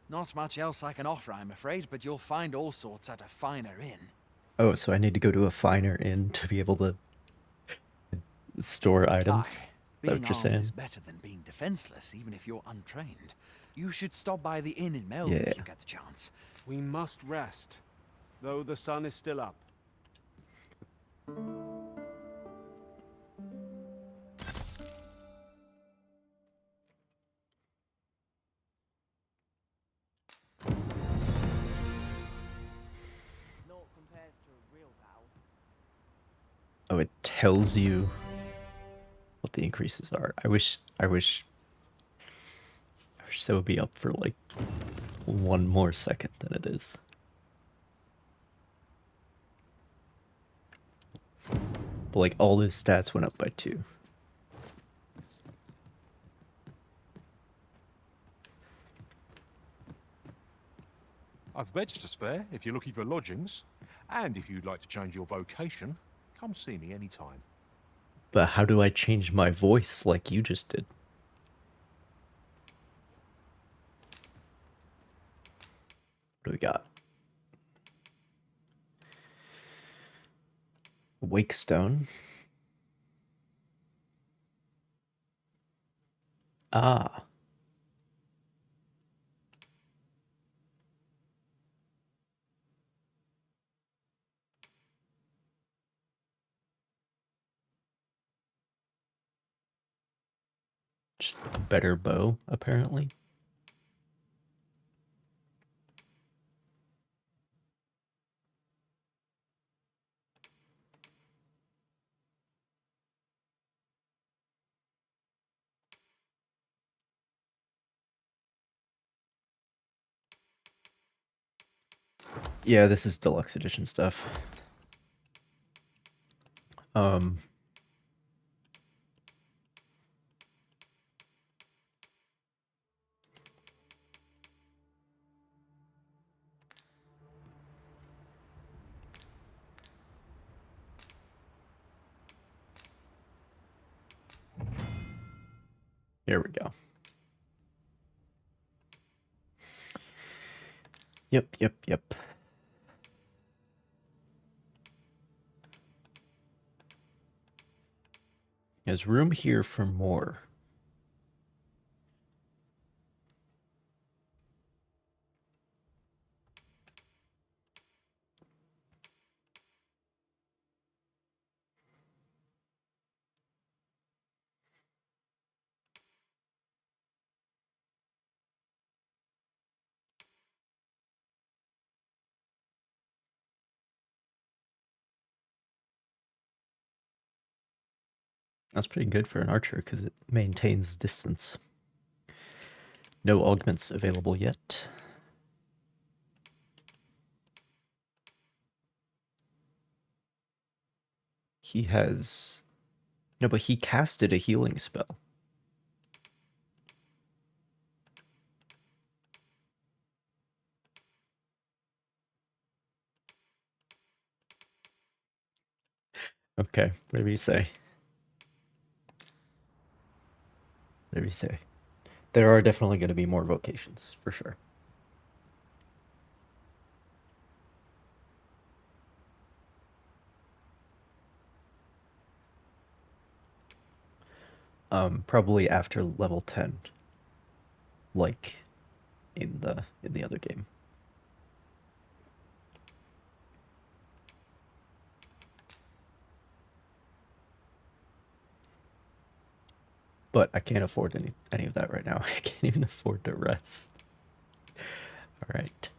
Not much else I can offer, I'm afraid, but you'll find all sorts at a finer inn. Oh, so I need to go to a finer inn to be able to store items? Is that Being what you're armed saying? is better than being defenseless, even if you're untrained. You should stop by the inn in Melv Yeah. if you get the chance. We must rest, though the sun is still up. Naught compares to a real battle. Oh, it tells you what the increases are. I wish that would be up for like one more second than it is. But like all his stats went up by 2. I've beds to spare if you're looking for lodgings. And if you'd like to change your vocation, come see me anytime. But how do I change my voice like you just did? What do we got? Wakestone. Ah. Just a better bow, apparently. Yeah, this is deluxe edition stuff. Here we go. Yep. There's room here for more. That's pretty good for an archer because it maintains distance. No augments available yet. He has... No, but he casted a healing spell. Okay, whatever you say. Whatever you say. There are definitely going to be more vocations, for sure. Probably after level 10. Like in the other game. But I can't afford any of that right now. I can't even afford to rest. All right.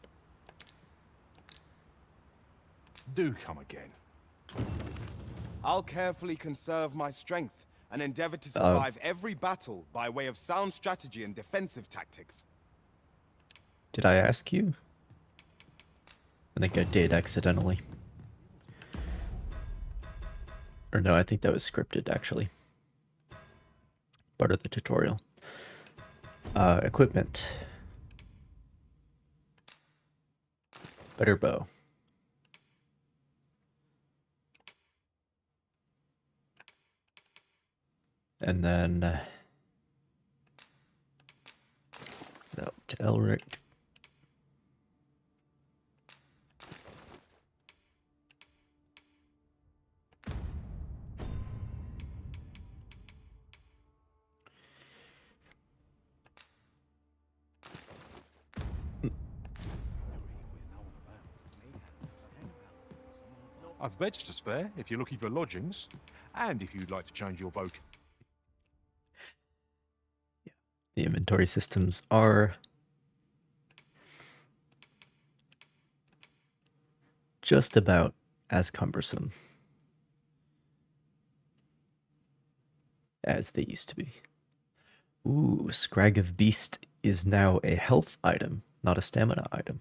Do come again. I'll carefully conserve my strength and endeavor to survive every battle by way of sound strategy and defensive tactics. Did I ask you? I think I did accidentally. Or no, I think that was scripted actually. Part of the tutorial. Equipment. Better bow. And then no, to Elric. I've beds to spare if you're looking for lodgings, and if you'd like to change your voc. The inventory systems are just about as cumbersome as they used to be. Ooh, Scrag of Beast is now a health item, not a stamina item.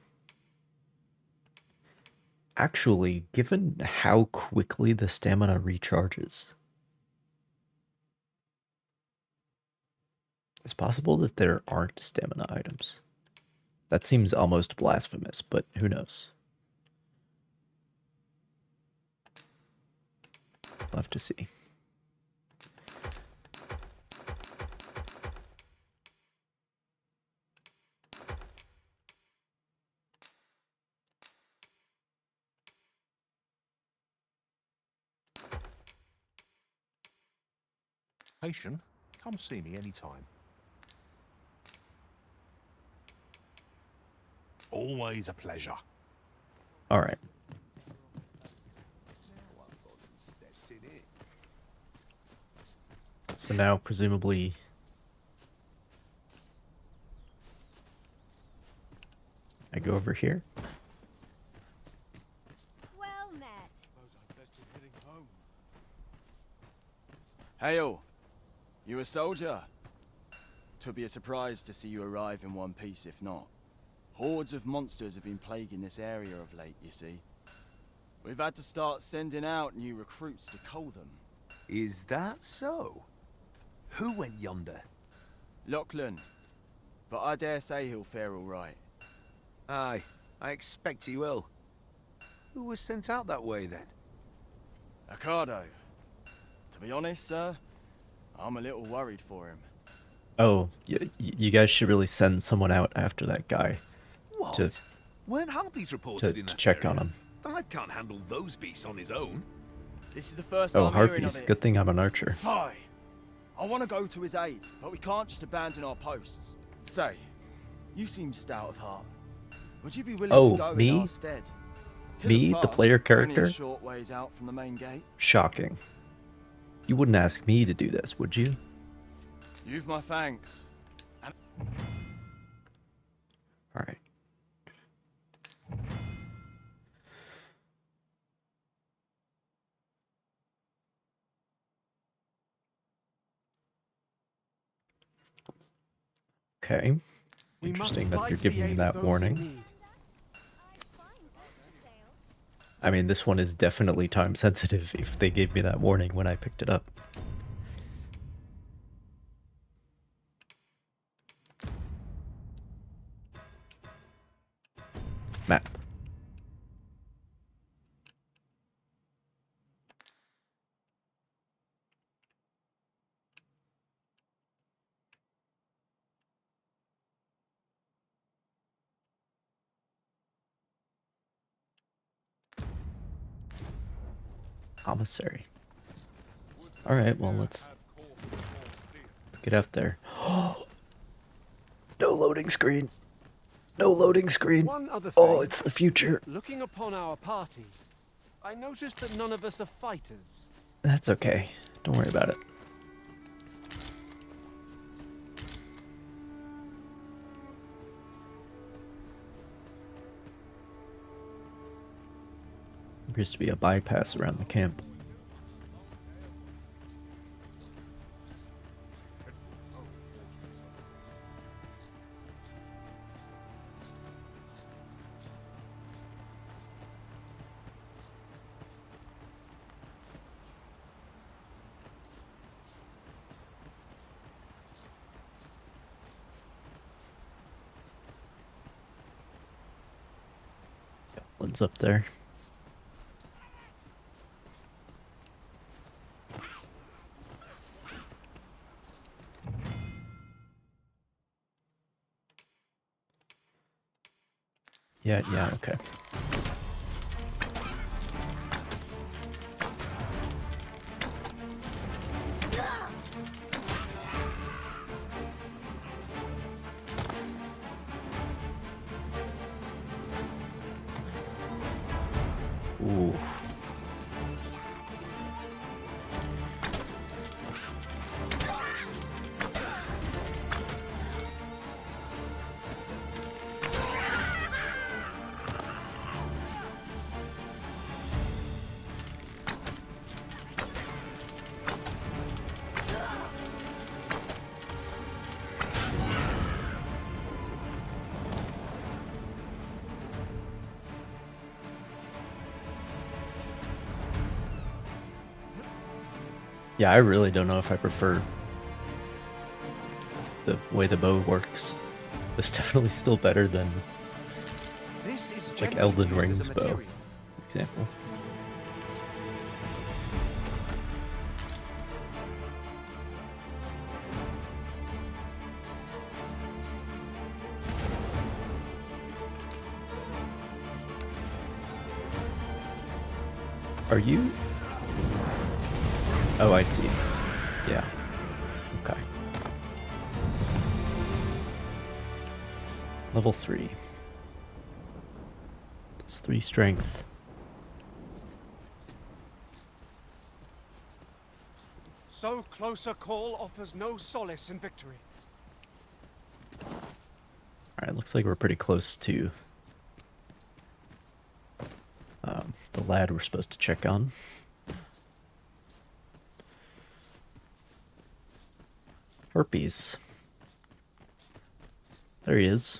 Actually, given how quickly the stamina recharges, it's possible that there aren't stamina items. That seems almost blasphemous, but who knows? We'll have to see. Come see me anytime. Always a pleasure. All right. So now, presumably, I go over here. Well met. Hail! You a soldier? 'Twould be a surprise to see you arrive in one piece if not. Hordes of monsters have been plaguing this area of late, you see. We've had to start sending out new recruits to cull them. Is that so? Who went yonder? Lachlan. But I dare say he'll fare all right. Aye, I expect he will. Who was sent out that way, then? Ocado. To be honest, sir, I'm a little worried for him. Oh, you guys should really send someone out after that guy. What? To, Weren't harpies reported in to that check area? on him. Thyde can't handle those beasts on his own. This is the first Oh, I'm hearing of harpies. it. Good thing I'm an archer. Fie. I want to go to his aid, but we can't just abandon our posts. Say, you seem stout of heart. Would you be willing to go in our stead? Me, the player character? Only a short ways out from the main gate. Shocking. You wouldn't ask me to do this, would you? You've my thanks. And all right. Okay. Interesting that they're giving me that warning. I mean, this one is definitely time sensitive if they gave me that warning when I picked it up. Map. Commissary. Alright, well, let's get out there. No loading screen. No loading screen. One other Oh, thing. it's the future. Looking upon our party, I noticed that none of us are fighters. That's okay. Don't worry about it. There appears to be a bypass around the camp. What's up there? Yeah, okay. Ooh. Yeah, I really don't know if I prefer the way the bow works. It's definitely still better than This is like generally Elden used as Ring's a bow, material. for example. Are you? Oh, I see. Yeah. Okay. Level 3. Plus 3 strength. So close a call offers no solace in victory. Alright, looks like we're pretty close to the lad we're supposed to check on. Herpes. There he is.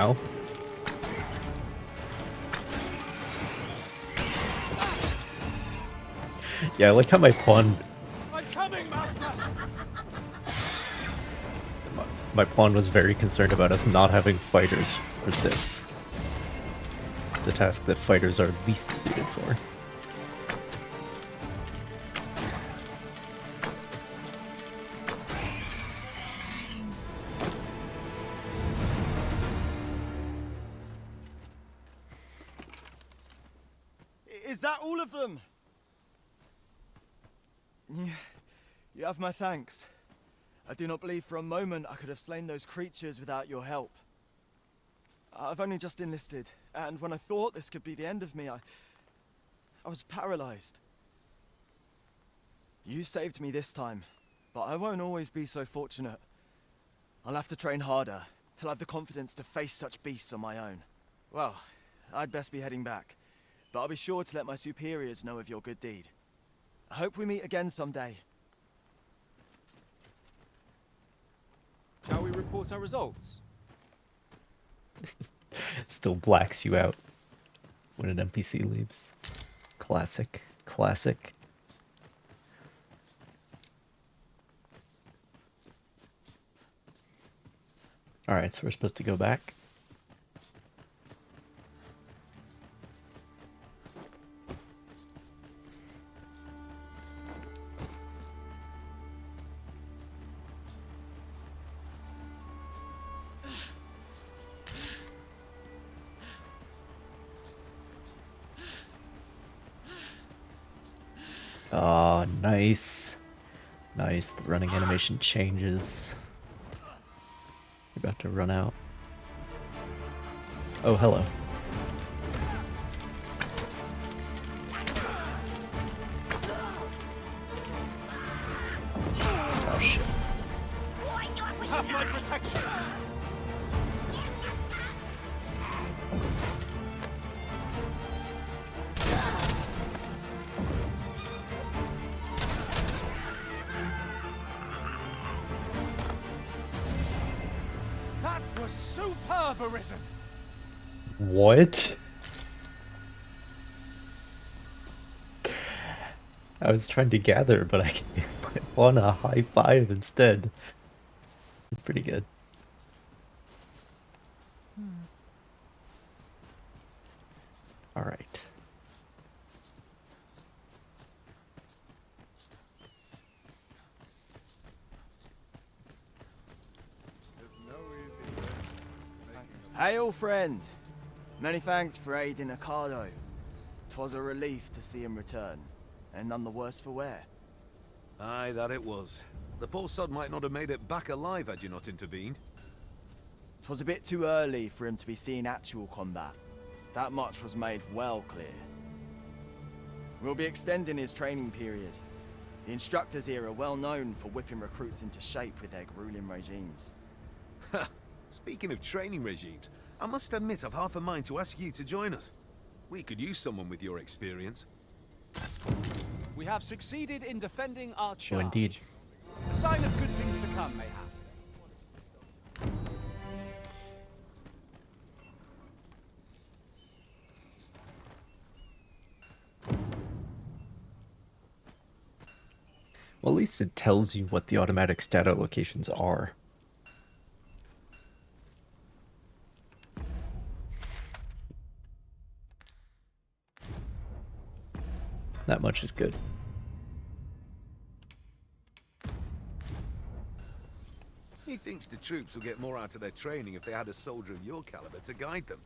Ow. Yeah, I like how my pawn... I'm coming, master! My pawn was very concerned about us not having fighters for this. The task that fighters are least suited for. Is that all of them? You have my thanks. I do not believe for a moment I could have slain those creatures without your help. I've only just enlisted, and when I thought this could be the end of me, I was paralyzed. You saved me this time, but I won't always be so fortunate. I'll have to train harder, till I have the confidence to face such beasts on my own. Well, I'd best be heading back, but I'll be sure to let my superiors know of your good deed. I hope we meet again someday. Shall we report our results? Still blacks you out when an NPC leaves. Classic. Classic. Alright, so we're supposed to go back. Oh, nice. Nice. The running animation changes. You're about to run out. Oh, hello. Oh, shit. Have my protection! That was superb, Arisen! What? I was trying to gather, but I won a high five instead. It's pretty good. All right. Hail, friend! Many thanks for aiding Ocado. 'Twas a relief to see him return, and none the worse for wear. Aye, that it was. The poor sod might not have made it back alive had you not intervened. 'Twas a bit too early for him to be seeing actual combat. That much was made well clear. We'll be extending his training period. The instructors here are well known for whipping recruits into shape with their grueling regimes. Ha! Speaking of training regimes, I must admit I've half a mind to ask you to join us. We could use someone with your experience. We have succeeded in defending our charge. Oh, indeed. A sign of good things to come, mayhap. Well, at least it tells you what the automatic stat locations are. That much is good. He thinks the troops will get more out of their training if they had a soldier of your caliber to guide them.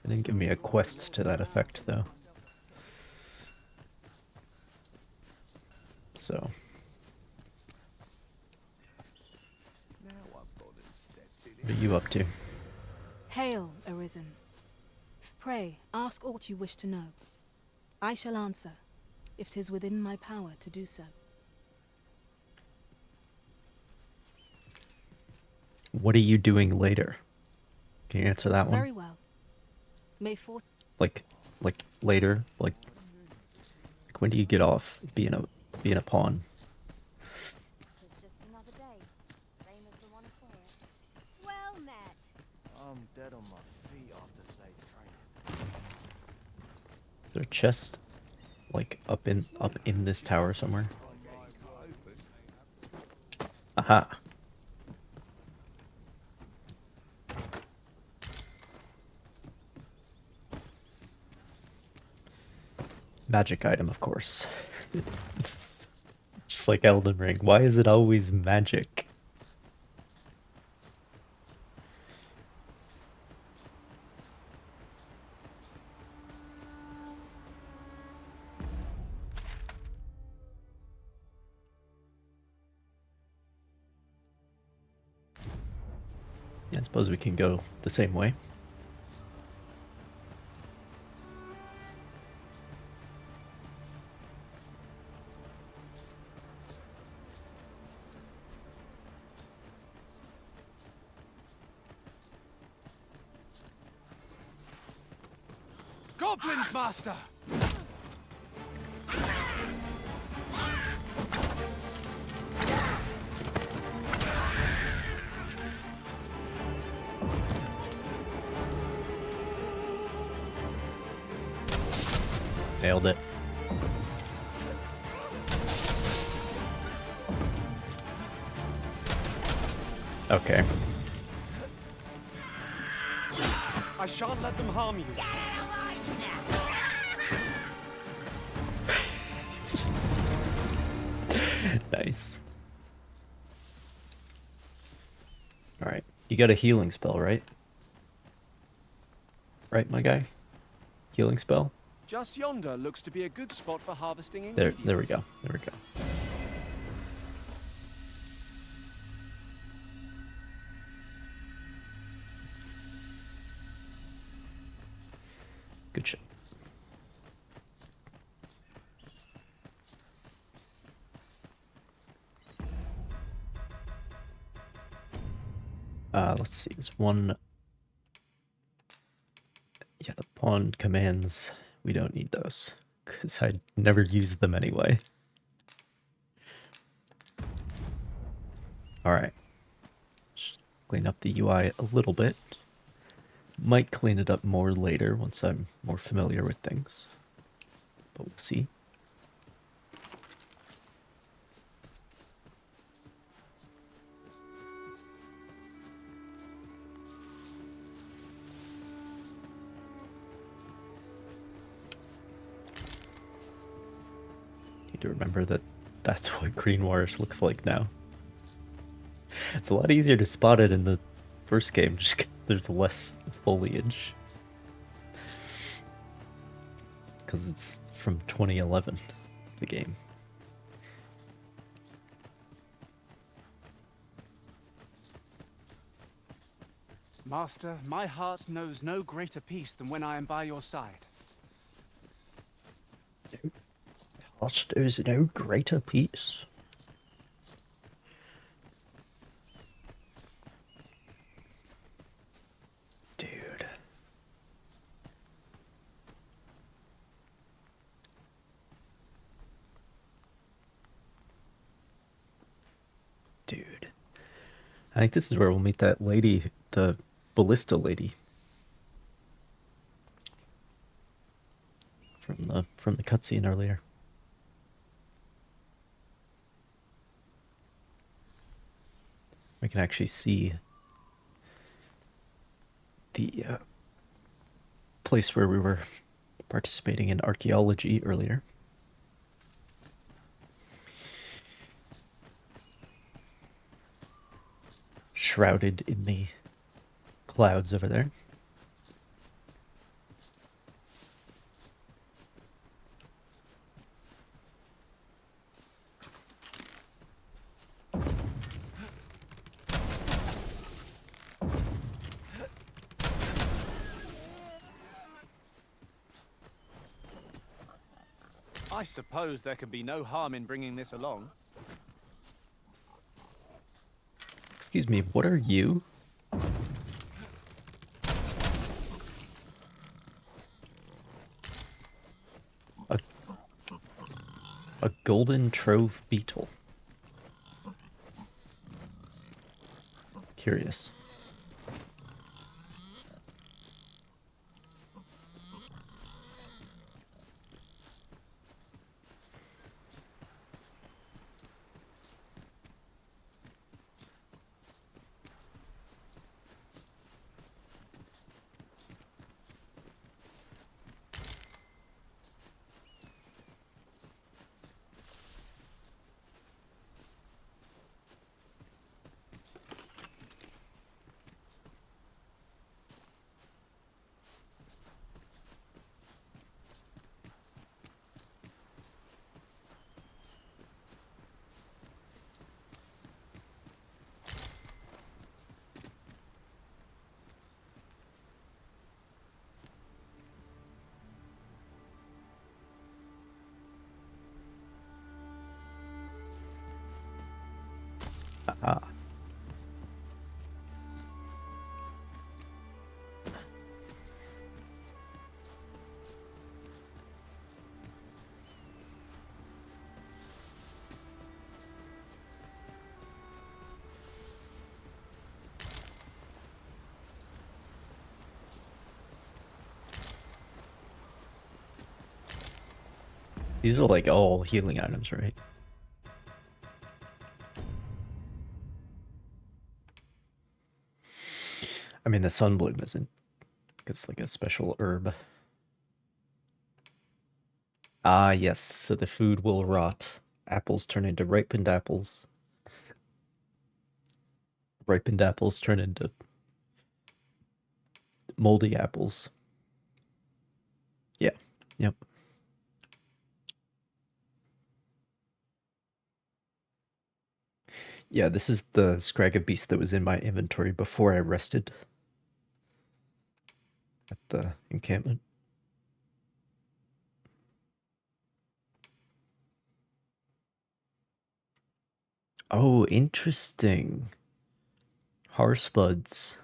They didn't give me a quest to that effect, though. So. What are you up to? Hail, Arisen. Pray, ask aught you wish to know. I shall answer, if 'tis within my power to do so. What are you doing later? Can you answer that one? Very well. May Like later? Like when do you get off being a pawn? Is there a chest like up in this tower somewhere? Aha. Magic item, of course. It's just like Elden Ring. Why is it always magic? Yeah, I suppose we can go the same way. Goblins, Master! Nailed it. Okay. I shan't let them harm you. Nice. Alright. You got a healing spell, right? Right, my guy? Healing spell? Just yonder looks to be a good spot for harvesting There ingredients. we go. There we go. Good shit. Let's see. There's one. Yeah, the pawn commands. We don't need those because I never use them anyway. All right. Just clean up the UI a little bit. Might clean it up more later once I'm more familiar with things. But we'll see. Need to remember that that's what green warish looks like now. It's a lot easier to spot it in the first game just because there's less foliage. Because it's from 2011, the game. Master, my heart knows no greater peace than when I am by your side. There's no greater peace. Dude. Dude. I think this is where we'll meet that lady, the ballista lady. From the cutscene earlier. We can actually see the place where we were participating in archaeology earlier. Shrouded in the clouds over there. I suppose there can be no harm in bringing this along. Excuse me, what are you? A golden trove beetle. Curious. Ah. These are like all healing items, right? I mean, the sunbloom isn't. It's like a special herb. Ah, yes. So the food will rot. Apples turn into ripened apples. Ripened apples turn into moldy apples. Yeah. Yep. Yeah, this is the Scrag of Beast that was in my inventory before I rested at the encampment. Oh, interesting. Harspuds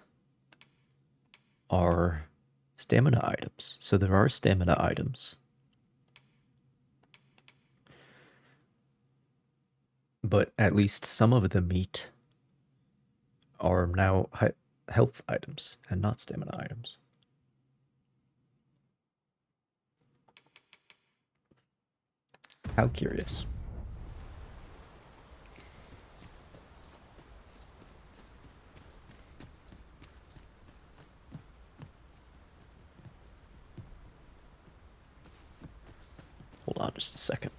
are stamina items. So there are stamina items. But at least some of the meat are now health items and not stamina items. How curious. Hold on just a second.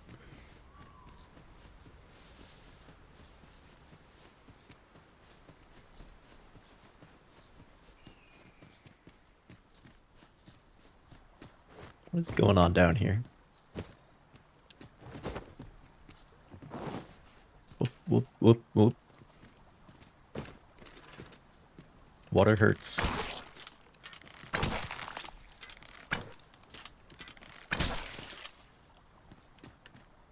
What's going on down here? Whoop, whoop, whoop, whoop. Water hurts.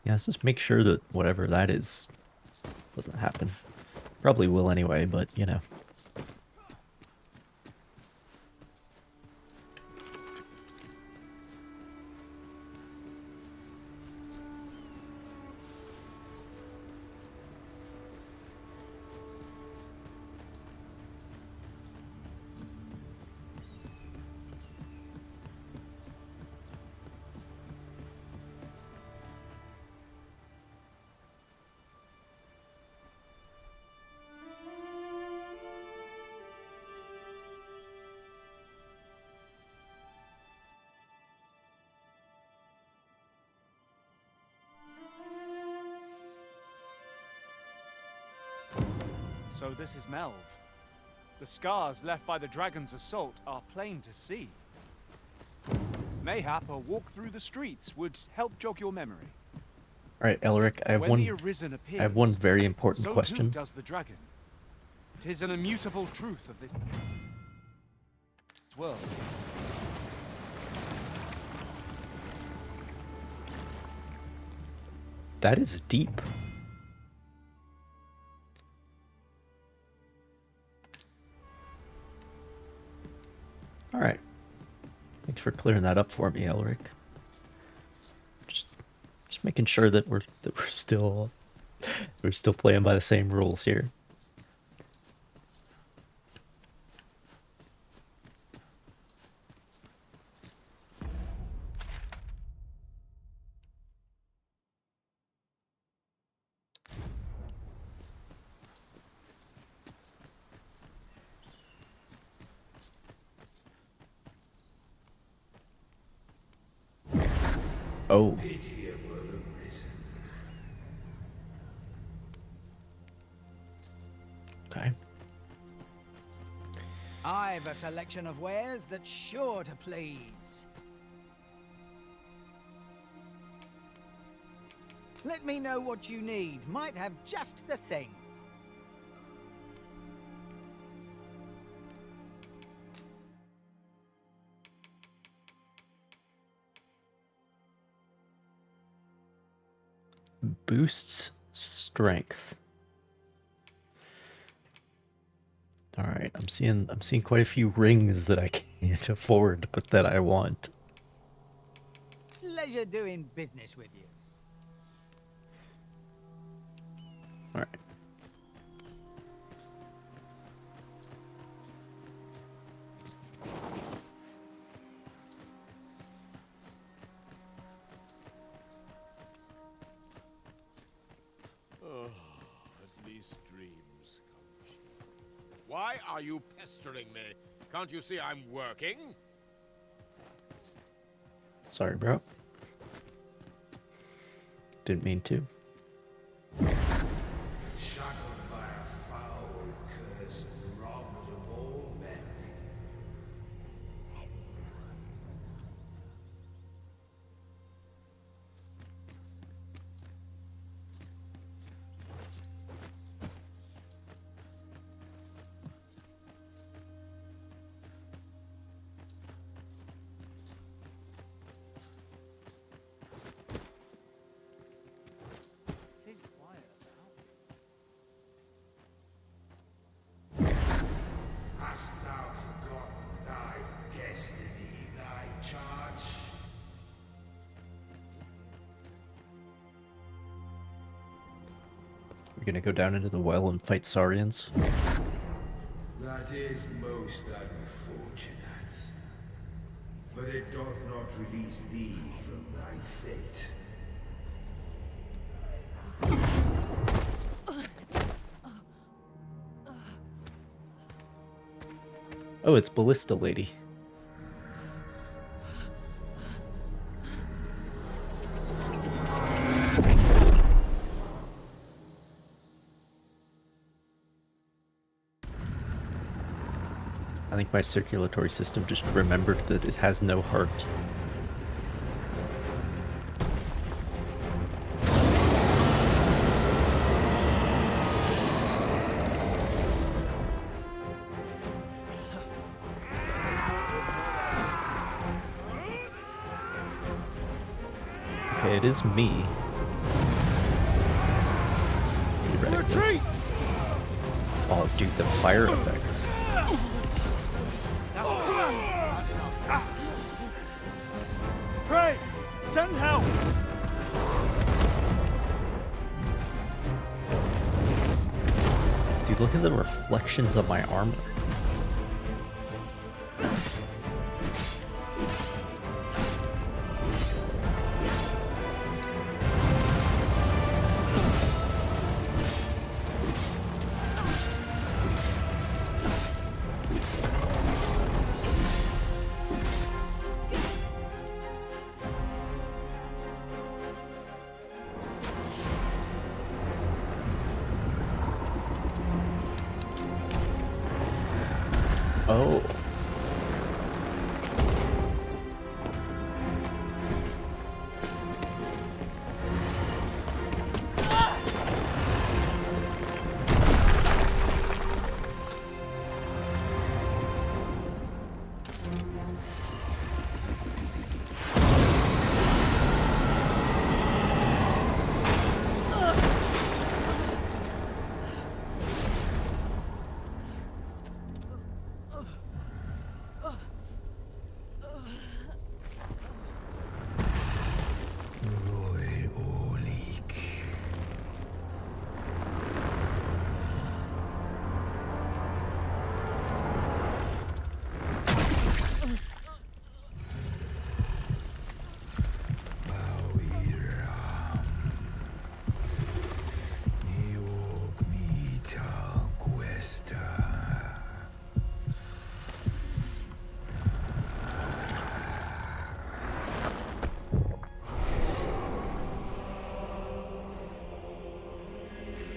Yeah, let's just make sure that whatever that is doesn't happen. Probably will anyway, but you know. So this is Melv. The scars left by the dragon's assault are plain to see. Mayhap a walk through the streets would help jog your memory. Alright, Elric, I have one very important so question. Too does the dragon. 'Tis an immutable truth of this world. That is deep. Alright. Thanks for clearing that up for me, Elric. Just making sure that we're still playing by the same rules here. Oh. Okay. I've a selection of wares that's sure to please. Let me know what you need. Might have just the thing. Boosts strength. Alright, I'm seeing quite a few rings that I can't afford, but that I want. Pleasure doing business with you. Alright. Oh, at least dreams come cheap. Why are you pestering me? Can't you see I'm working? Sorry, bro. Didn't mean to. Shackled by a foul curse and robbed of all memory. It is quiet about. Hast thou forgotten thy destiny, thy charge? We're gonna go down into the well and fight Saurians. That is most unfortunate. But it doth not release thee from thy fate. Oh, it's Ballista Lady. I think my circulatory system just remembered that it has no heart. Okay, it is me. Retreat! Oh, dude, the fire effects. Pray! Send help! Dude, look at the reflections of my armor. Oh.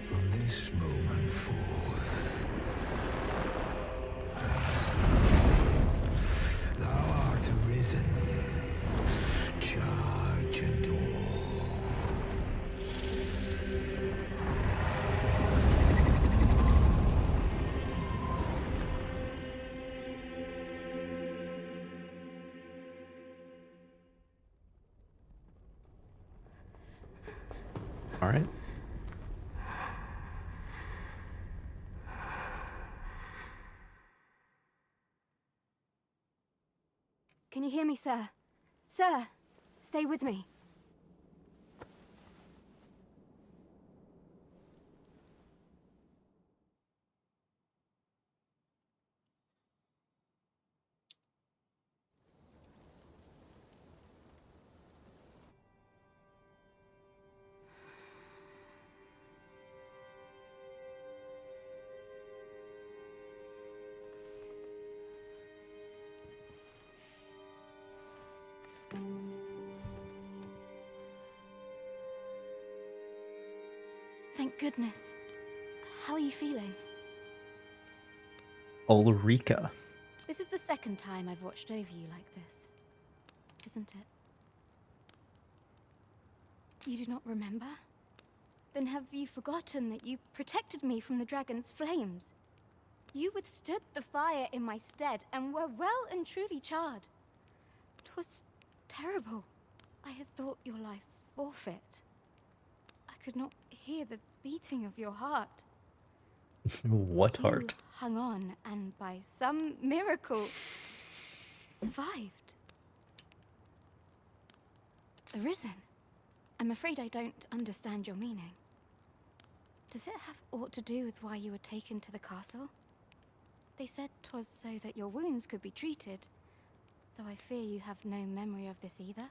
From this moment forth, thou art arisen, charge and all. All right. Can you hear me, sir? Sir, stay with me. Thank goodness. How are you feeling? Ulrika. This is the second time I've watched over you like this, isn't it? You do not remember? Then have you forgotten that you protected me from the dragon's flames? You withstood the fire in my stead and were well and truly charred. 'Twas terrible. I had thought your life forfeit. I could not hear the beating of your heart. What heart? You hung on and by some miracle survived. Arisen? I'm afraid I don't understand your meaning. Does it have aught to do with why you were taken to the castle? They said 'twas so that your wounds could be treated, though I fear you have no memory of this either.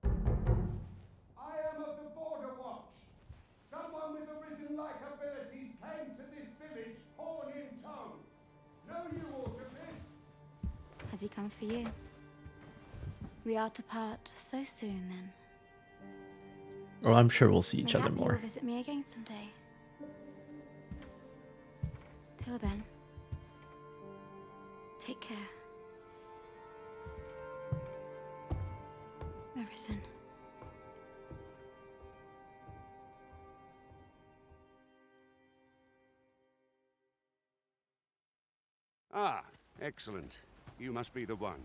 I am of the Border Watch. Someone with Arisen-like abilities came to this village, horn in tow. Know you aught of this? Has he come for you? We are to part so soon, then. Well, I'm sure we'll see each other Mayhap you more. will visit me again someday. Till then, take care. Arisen. Ah, excellent. You must be the one.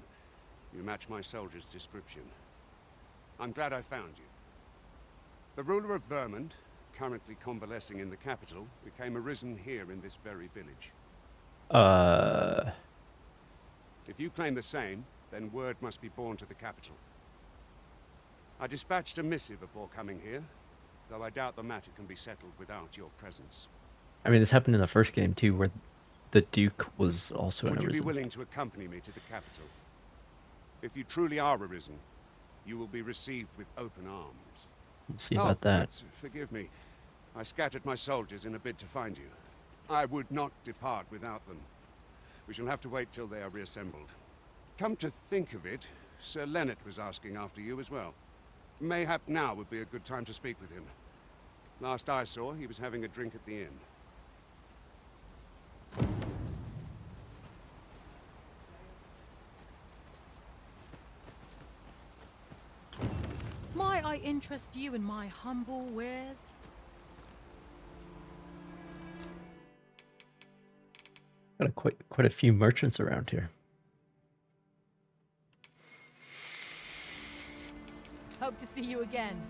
You match my soldier's description. I'm glad I found you. The ruler of Vermont, currently convalescing in the capital, became arisen here in this very village. If you claim the same, then word must be borne to the capital. I dispatched a missive before coming here, though I doubt the matter can be settled without your presence. I mean, this happened in the first game too, where the Duke was also an Would you be Arisen. willing to accompany me to the capital? If you truly are arisen, you will be received with open arms. We'll see about that. But forgive me. I scattered my soldiers in a bid to find you. I would not depart without them. We shall have to wait till they are reassembled. Come to think of it, Sir Leonard was asking after you as well. Mayhap now would be a good time to speak with him. Last I saw, he was having a drink at the inn. Might I interest you in my humble wares? Got quite a few merchants around here. Hope to see you again.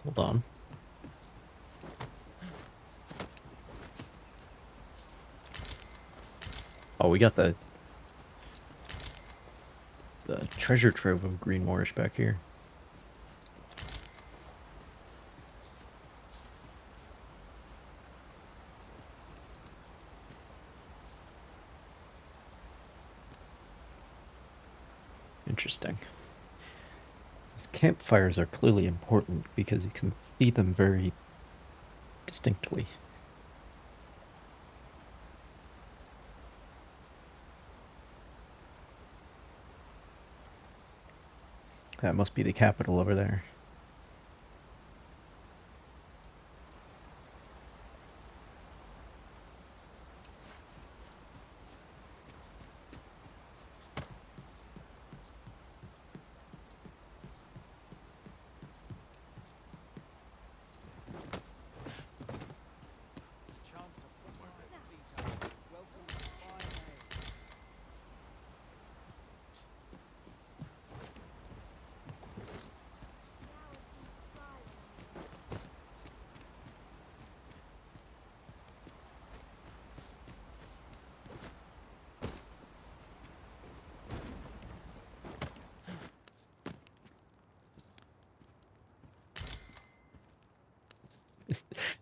Hold on. Oh, we got the treasure trove of Green Moorish back here. Interesting. These campfires are clearly important because you can see them very distinctly. That must be the capital over there.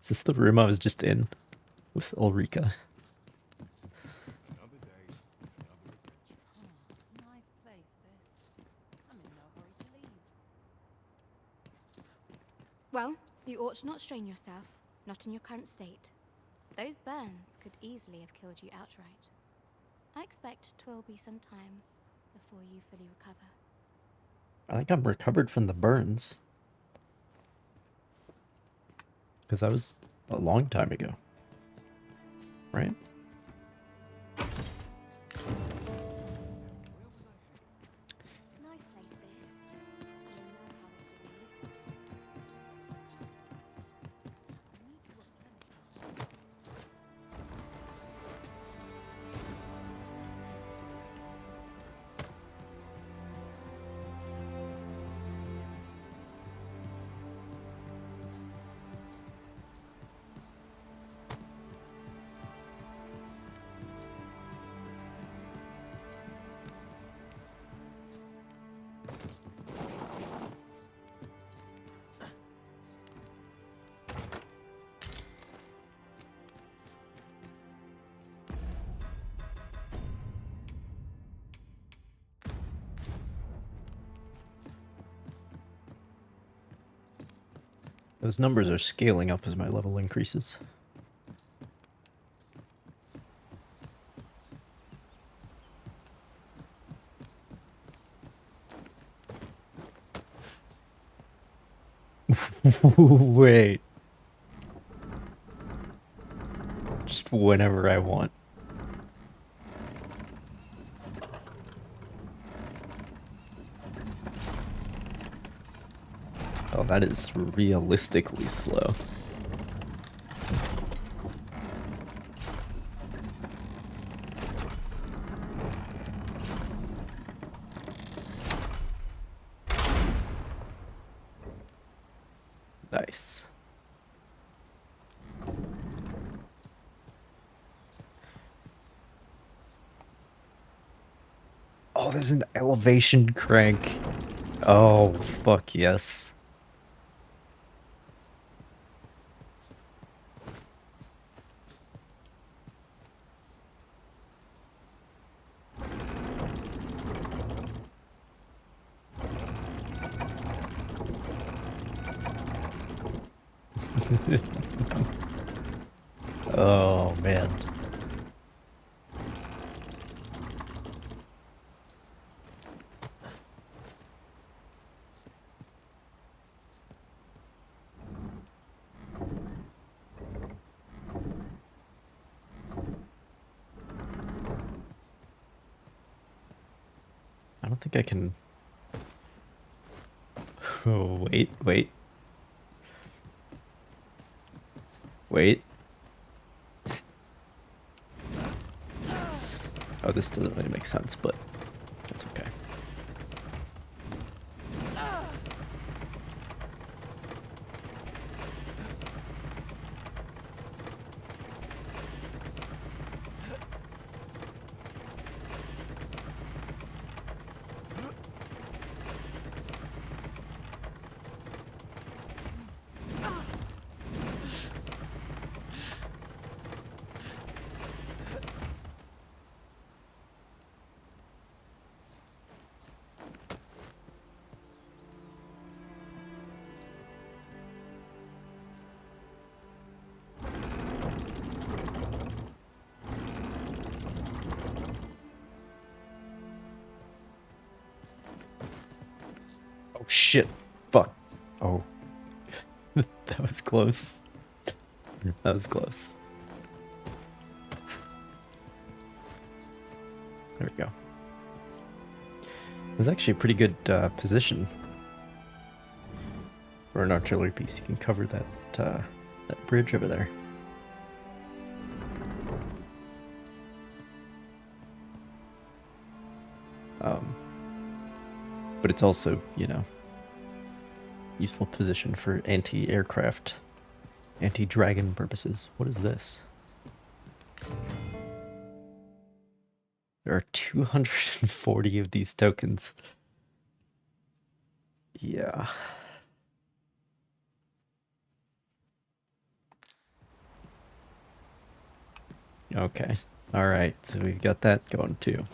Is this the room I was just in with Ulrika? Nice place, this. I'm in no hurry to leave. Well, you ought not strain yourself, not in your current state. Those burns could easily have killed you outright. I expect 'twill be some time before you fully recover. I think I'm recovered from the burns. Because that was a long time ago. Right? Nice place, this. I'm in no hurry to leave. I need to replenish Those numbers are scaling up as my level increases. Wait. Just whenever I want. Oh, that is realistically slow. Nice. Oh, there's an elevation crank. Oh, fuck yes. Oh, man. I don't think I can... Oh, wait. Oh, this doesn't really make sense, but that's okay. shit. Fuck. Oh. That was close. That was close. There we go. It's actually a pretty good position for an artillery piece. You can cover that bridge over there. But it's also, you know, useful position for anti-aircraft, anti-dragon purposes. What is this? There are 240 of these tokens. Yeah. Okay. Alright, so we've got that going too.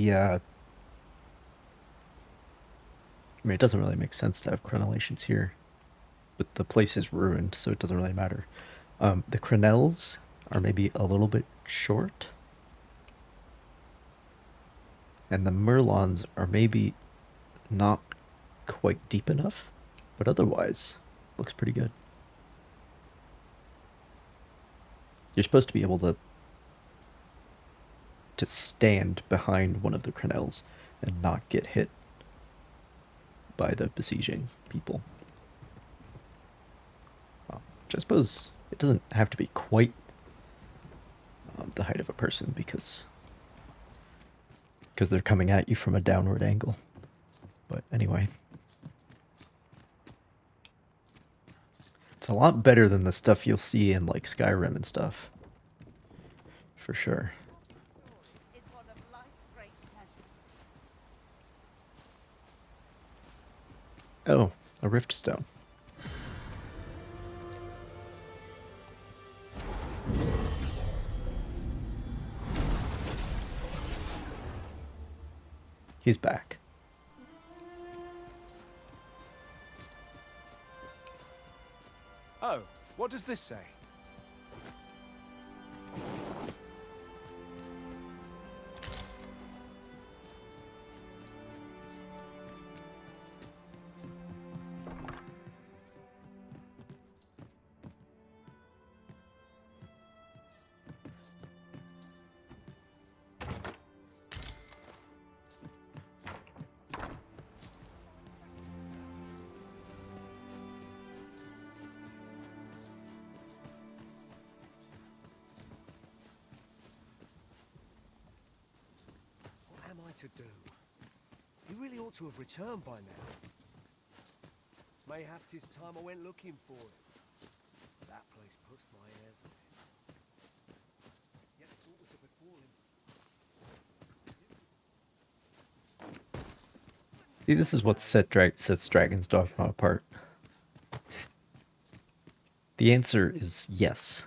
I mean, it doesn't really make sense to have crenellations here, but the place is ruined, so it doesn't really matter. The crenelles are maybe a little bit short, and the merlons are maybe not quite deep enough, but otherwise, looks pretty good. You're supposed to be able to stand behind one of the crenelles and not get hit by the besieging people. Which I suppose it doesn't have to be quite the height of a person because they're coming at you from a downward angle. But anyway. It's a lot better than the stuff you'll see in like Skyrim and stuff. For sure. Oh, a rift stone. He's back. Oh, what does this say? What am I to do? You really ought to have returned by now. Mayhap 'tis time I went looking for him. That place puts my ears on it. Yet thought was to befall him. See, this is what sets Dragon's Dogma apart. The answer is yes.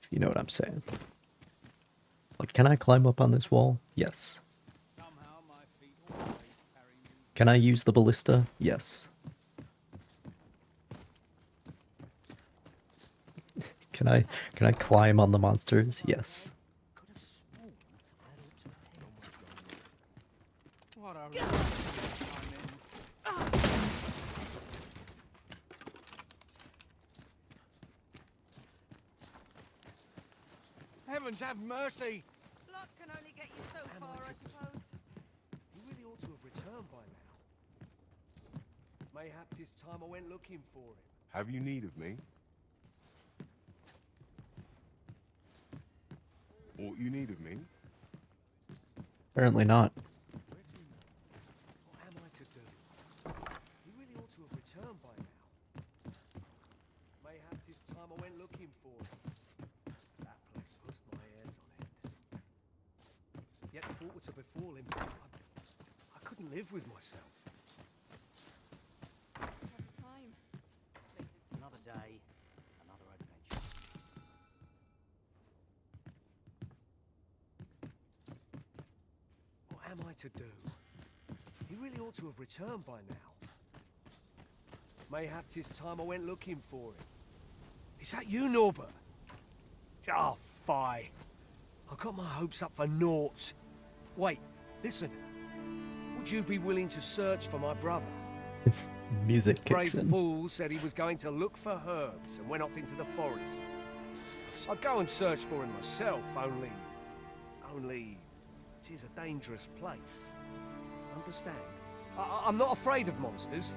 If you know what I'm saying. Like, can I climb up on this wall? Yes. Can I use the ballista? Yes. Can I climb on the monsters? Yes. What a Heavens have mercy! Luck can only get you so far, I suppose. You really ought to have returned by now. Mayhap 'tis time I went looking for him. Have you need of me? Aught you need of me? Apparently not. What am I to do? You really ought to have returned by now. thought were to befall him, I couldn't live with myself. Time. Another day, another adventure. What am I to do? He really ought to have returned by now. Mayhap 'tis time I went looking for him. Is that you, Norbert? Oh, fie. I got my hopes up for naught. Wait, listen. Would you be willing to search for my brother? Music Brave kicks in. fool said he was going to look for herbs and went off into the forest. I'd go and search for him myself, only, it is a dangerous place. Understand? I'm not afraid of monsters,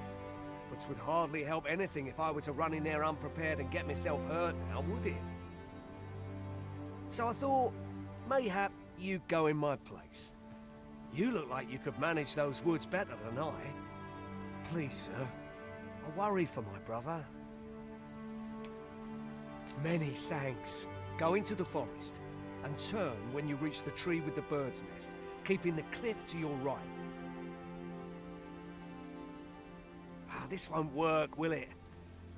but it would hardly help anything if I were to run in there unprepared and get myself hurt now, would it? So I thought, mayhap you'd go in my place. You look like you could manage those woods better than I. Please, sir, I worry for my brother. Many thanks. Go into the forest and turn when you reach the tree with the bird's nest, keeping the cliff to your right. Ah, this won't work, will it?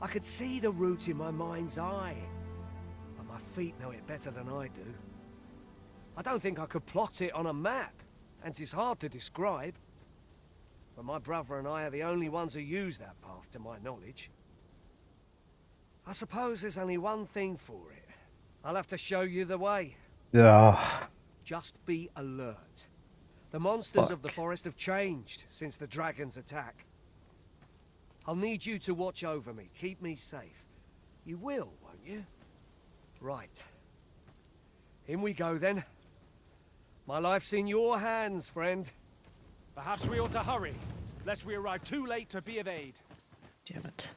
I could see the route in my mind's eye, but my feet know it better than I do. I don't think I could plot it on a map, and it's hard to describe. But my brother and I are the only ones who use that path, to my knowledge. I suppose there's only one thing for it. I'll have to show you the way. Ugh. Just be alert. The monsters of the forest have changed since the dragon's attack. I'll need you to watch over me, keep me safe. You will, won't you? Right. In we go, then. My life's in your hands, friend. Perhaps we ought to hurry, lest we arrive too late to be of aid. Damn it.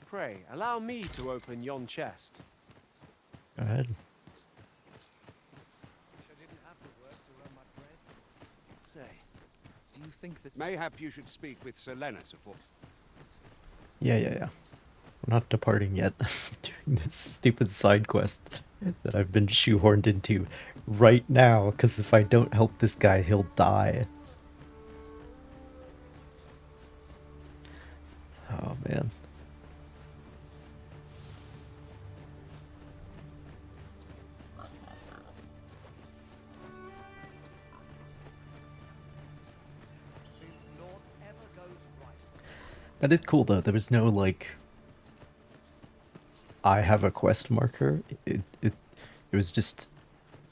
Pray, allow me to open yon chest. Go ahead. Say, do you think that... Mayhap you should speak with Sir Leonard before... Yeah. I'm not departing yet. I'm doing this stupid side quest that I've been shoehorned into right now, because if I don't help this guy, he'll die. Oh, man. That is cool, though. There was no, like, I have a quest marker. It was just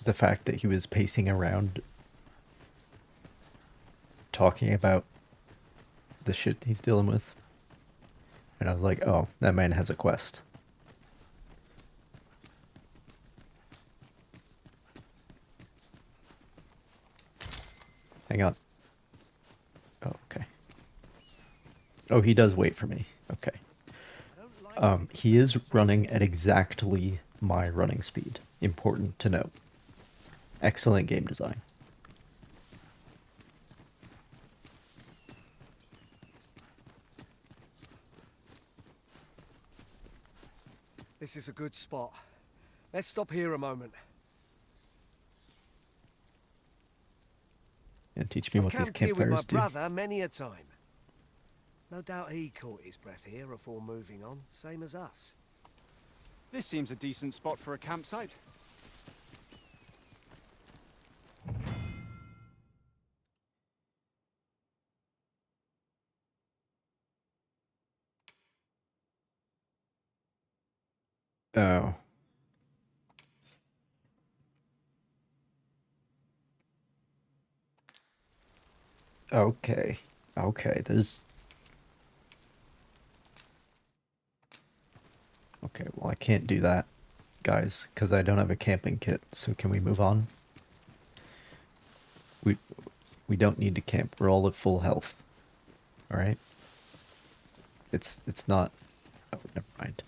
the fact that he was pacing around talking about the shit he's dealing with. And I was like, oh, that man has a quest. Hang on. Oh, okay. Oh, he does wait for me. Okay. He is running at exactly my running speed. Important to note. Excellent game design. This is a good spot. Let's stop here a moment. And teach me what these I've camped here with my campfires do. brother many a time. No doubt he caught his breath here before moving on, same as us. This seems a decent spot for a campsite. Oh. Okay. Okay, there's... Okay, well I can't do that, guys, because I don't have a camping kit, so can we move on? We don't need to camp, we're all at full health. Alright? It's not... Oh, never mind.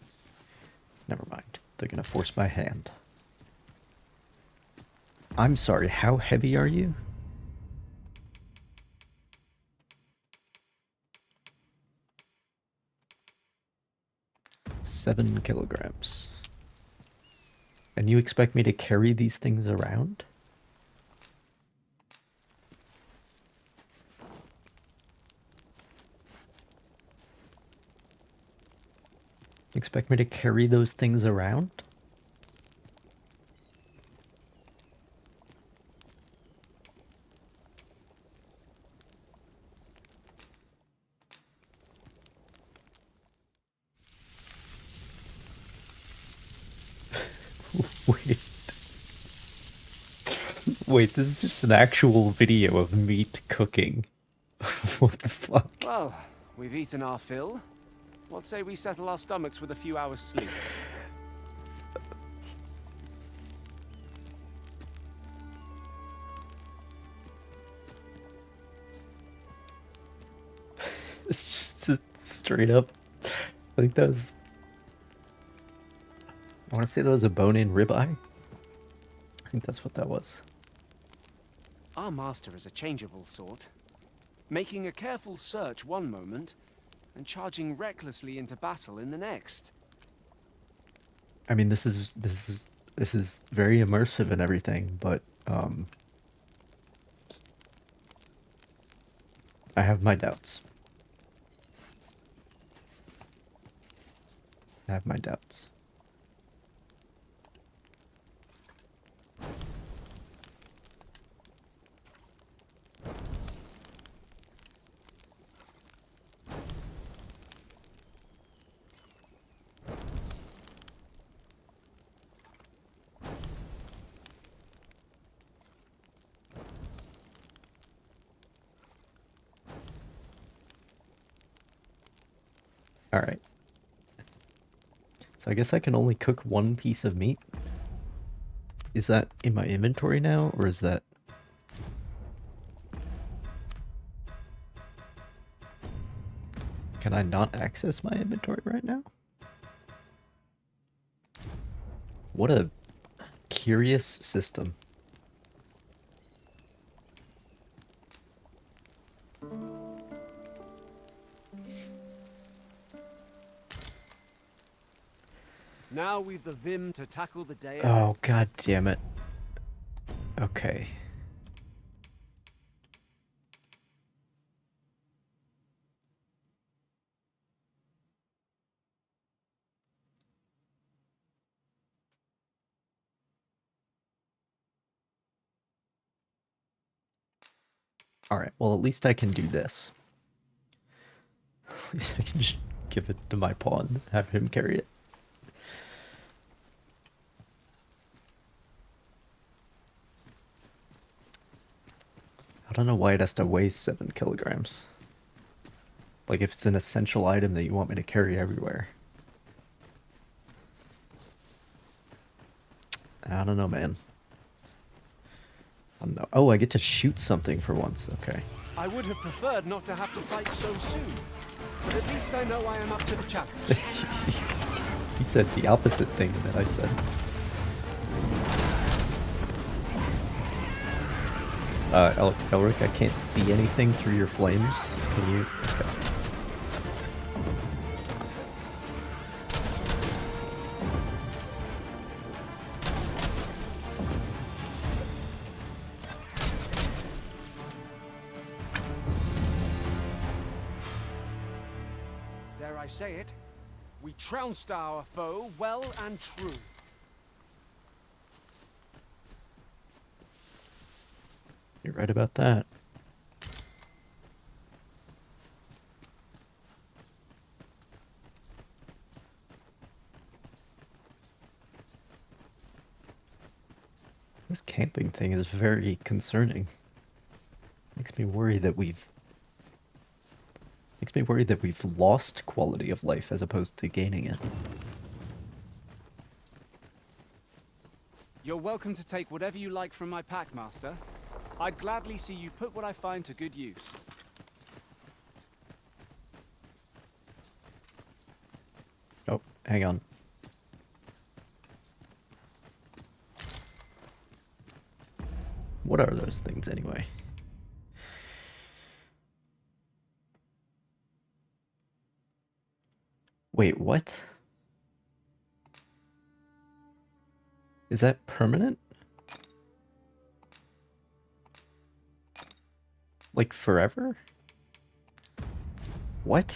Never mind. They're gonna force my hand. I'm sorry, how heavy are you? 7 kilograms. And you expect me to carry these things around? Expect me to carry those things around? Wait. Wait, this is just an actual video of meat cooking. What the fuck? Well, we've eaten our fill. What say we settle our stomachs with a few hours sleep? It's just straight up. I think that was... I want to say that was a bone-in ribeye. I think that's what that was. Our master is a changeable sort, making a careful search one moment and charging recklessly into battle in the next. I mean, this is very immersive and everything, but I have my doubts. I have my doubts. Alright. So I guess I can only cook one piece of meat. Is that in my inventory now, or is that... Can I not access my inventory right now? What a curious system. Now we've the vim to tackle the day ahead. Oh, god damn it. Okay. Alright, well at least I can do this. At least I can just give it to my pawn, have him carry it. I don't know why it has to weigh 7 kilograms. Like, if it's an essential item that you want me to carry everywhere. I don't know, man. I don't know. Oh, I get to shoot something for once. Okay. I would have preferred not to have to fight so soon, but at least I know I am up to the challenge. He said the opposite thing that I said. Elric, I can't see anything through your flames. Can you? Okay. Dare I say it? We trounced our foe well and true. You're right about that. This camping thing is very concerning. Makes me worry that we've lost quality of life as opposed to gaining it. You're welcome to take whatever you like from my pack, Master. I'd gladly see you put what I find to good use. Oh, hang on. What are those things anyway? Wait, what? Is that permanent? Like forever? What?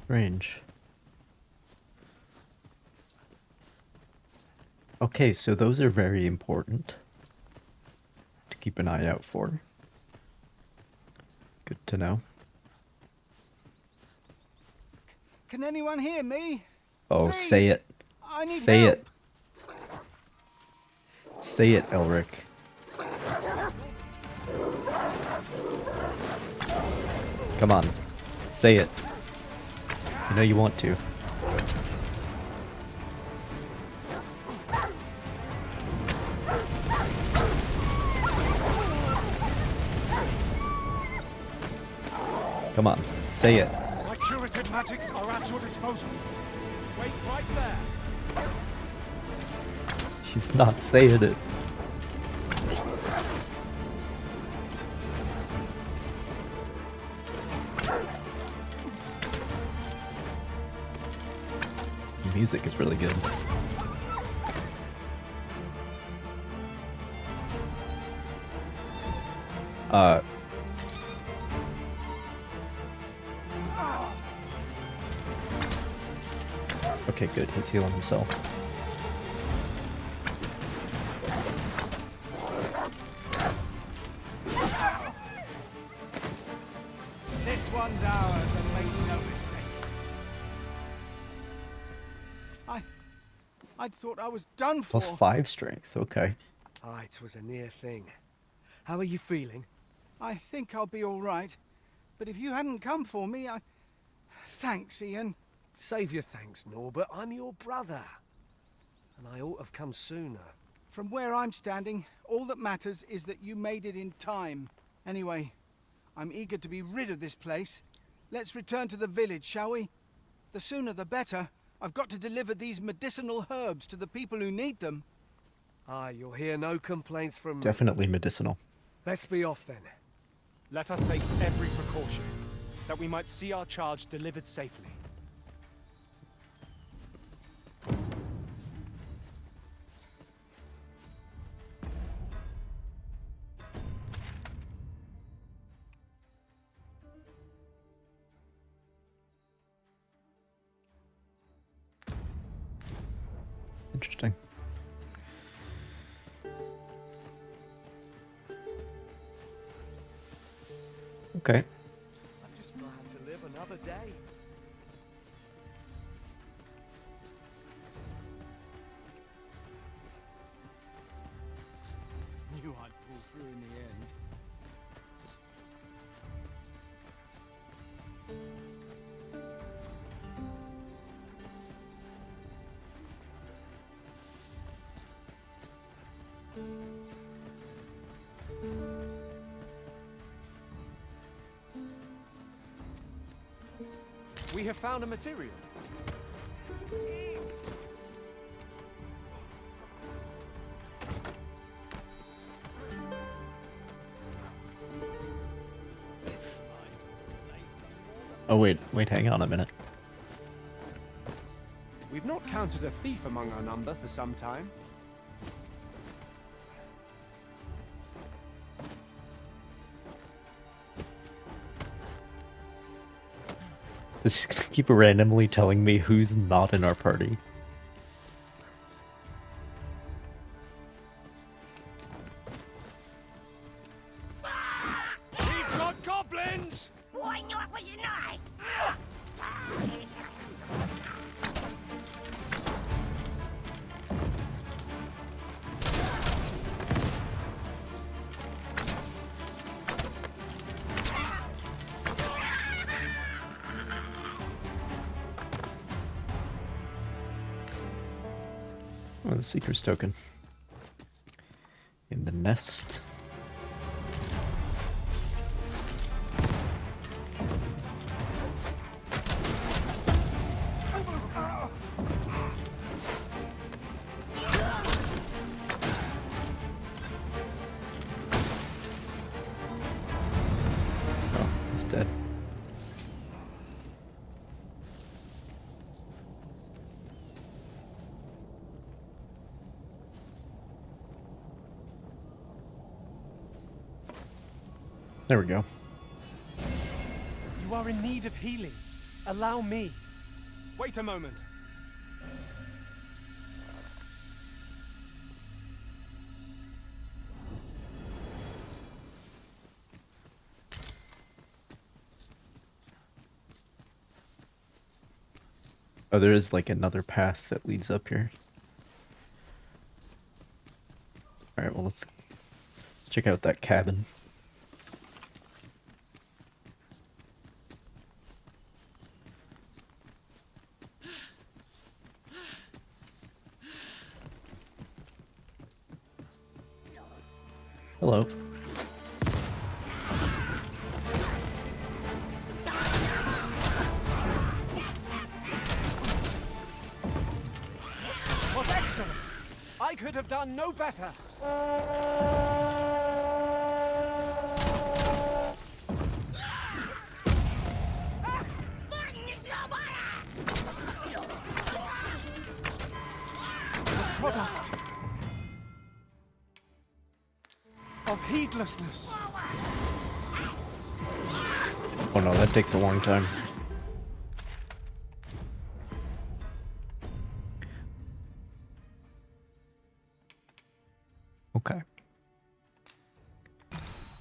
Strange. Okay, so those are very important to keep an eye out for. Good to know. Can anyone hear me? Oh, Please. say it. I need Say help. it. Say it, Elric. Come on. Say it. I know you want to. Come on. Say it. My curative magics are at your disposal. Wait right there. He's not saying it. The music is really good. Okay, good. He's healing himself. This one's ours, and make no mistake. I'd thought I was done for. Plus 5 strength. Okay. Ah, it was a near thing. How are you feeling? I think I'll be all right. But if you hadn't come for me, Thanks, Ian. Save your thanks, Norbert. I'm your brother. And I ought to have come sooner. From where I'm standing, all that matters is that you made it in time. Anyway, I'm eager to be rid of this place. Let's return to the village, shall we? The sooner the better. I've got to deliver these medicinal herbs to the people who need them. Aye, you'll hear no complaints from me. Definitely medicinal. Let's be off then. Let us take every precaution, that we might see our charge delivered safely. Interesting. Okay. I'm just glad to live another day. Knew I'd pull through in the end. We have found a material. Oh wait, hang on a minute. We've not counted a thief among our number for some time. Just keep randomly telling me who's not in our party. We've got goblins! Why not was I? Oh, the Seeker's token. In the nest. There we go. You are in need of healing. Allow me. Wait a moment. Oh, there is like another path that leads up here. Alright, well let's check out that cabin. Hello. Was excellent. I could have done no better. The product of heedlessness. Oh no, that takes a long time. Okay.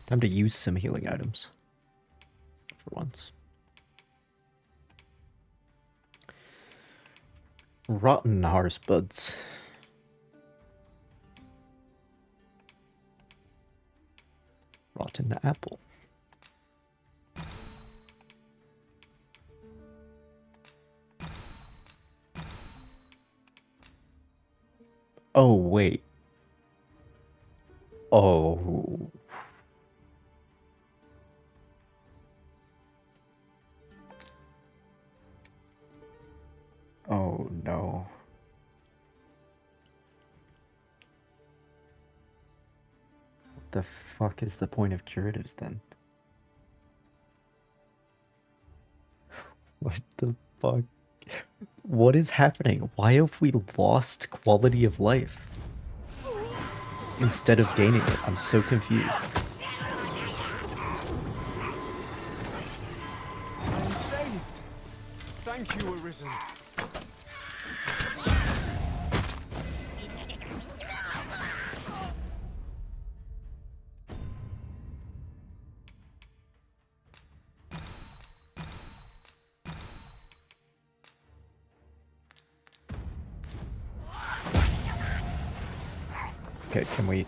Time to use some healing items. For once. Rotten horse buds. Rotten apple. Oh, wait. Oh. Oh, no. What the fuck is the point of curatives then? What the fuck? What is happening? Why have we lost quality of life instead of gaining it? I'm so confused. I'm saved. Thank you, Arisen. Okay, can we...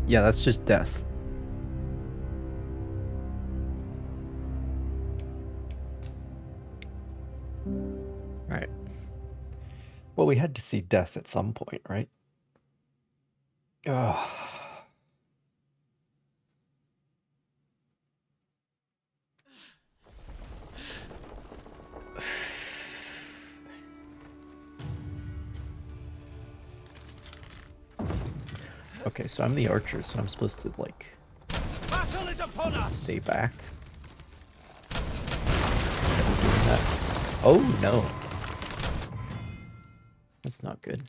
Yeah, that's just death. Alright. Well, we had to see death at some point, right? Ugh. Okay, so I'm the archer, so I'm supposed to, like, Battle is upon us. stay back. Oh, no. That's not good.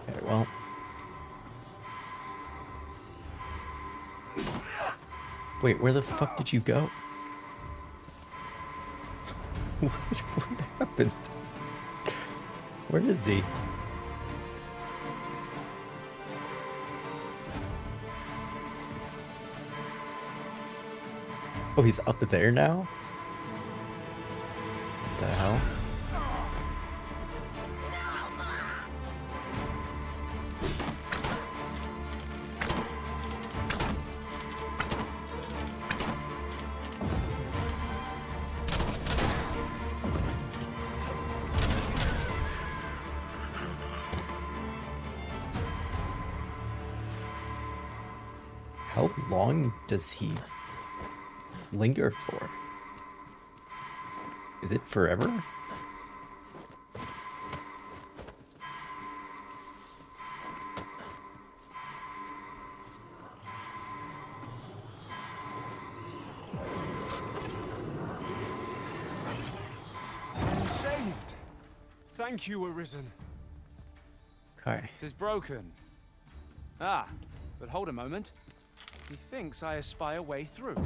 Okay, well. Wait, where the fuck did you go? What happened? Where is he? Oh, he's up there now? What the hell? How long does he linger for? Is it forever? I'm saved. Thank you, Arisen. Okay. Tis broken. Ah, but hold a moment. He thinks I espy a way through.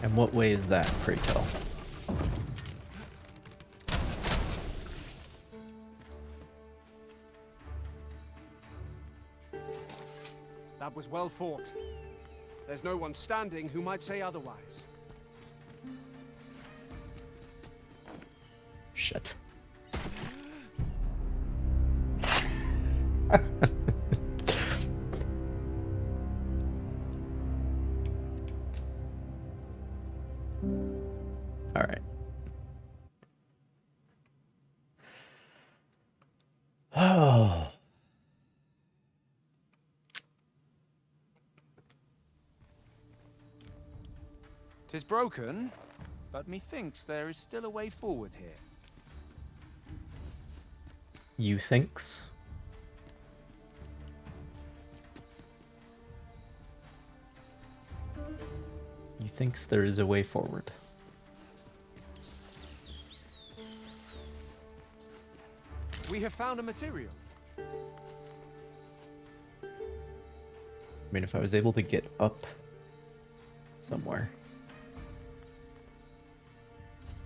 And what way is that, pray tell? That was well fought. There's no one standing who might say otherwise. Shit. All right. Oh. Tis broken, but methinks there is still a way forward here. You thinks? You thinks there is a way forward. We have found a material. I mean, if I was able to get up somewhere,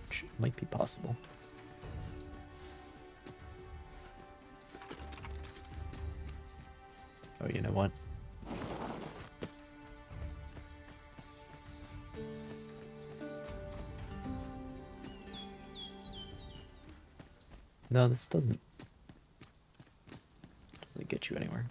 which might be possible. Oh, you know what? No, this doesn't get you anywhere.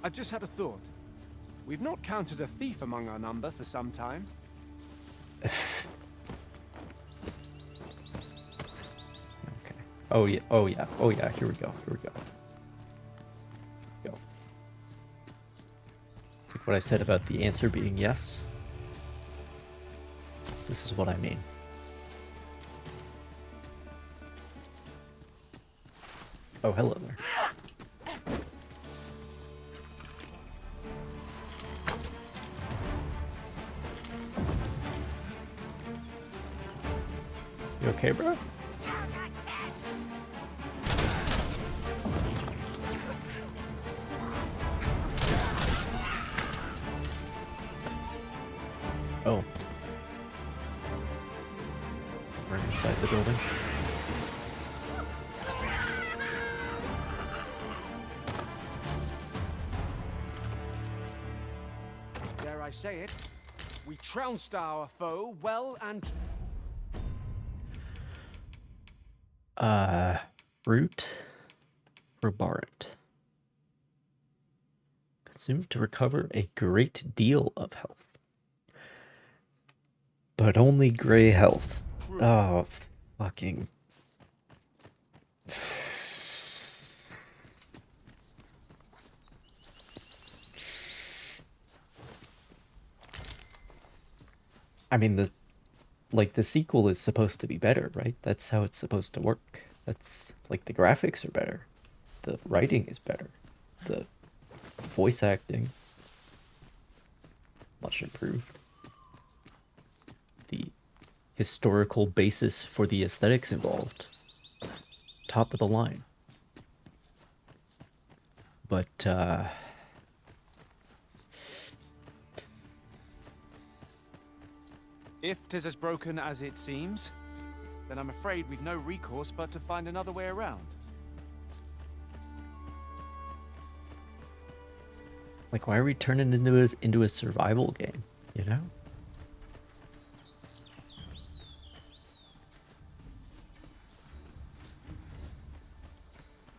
I've just had a thought. We've not counted a thief among our number for some time. Oh yeah, oh yeah, oh yeah, here we go, here we go. Go. It's like what I said about the answer being yes. This is what I mean. Oh, hello there. You okay, bro? Oh. We're inside the building. Dare I say it? We trounced our foe well and... Root Rebarant. Consumed to recover a great deal of health. But only gray health. Oh, fucking... I mean, the sequel is supposed to be better, right? That's how it's supposed to work. That's, like, the graphics are better. The writing is better. The voice acting, much improved. The historical basis for the aesthetics involved, top of the line. But, If 'tis as broken as it seems, then I'm afraid we've no recourse but to find another way around. like, why are we turning into a survival game, you know?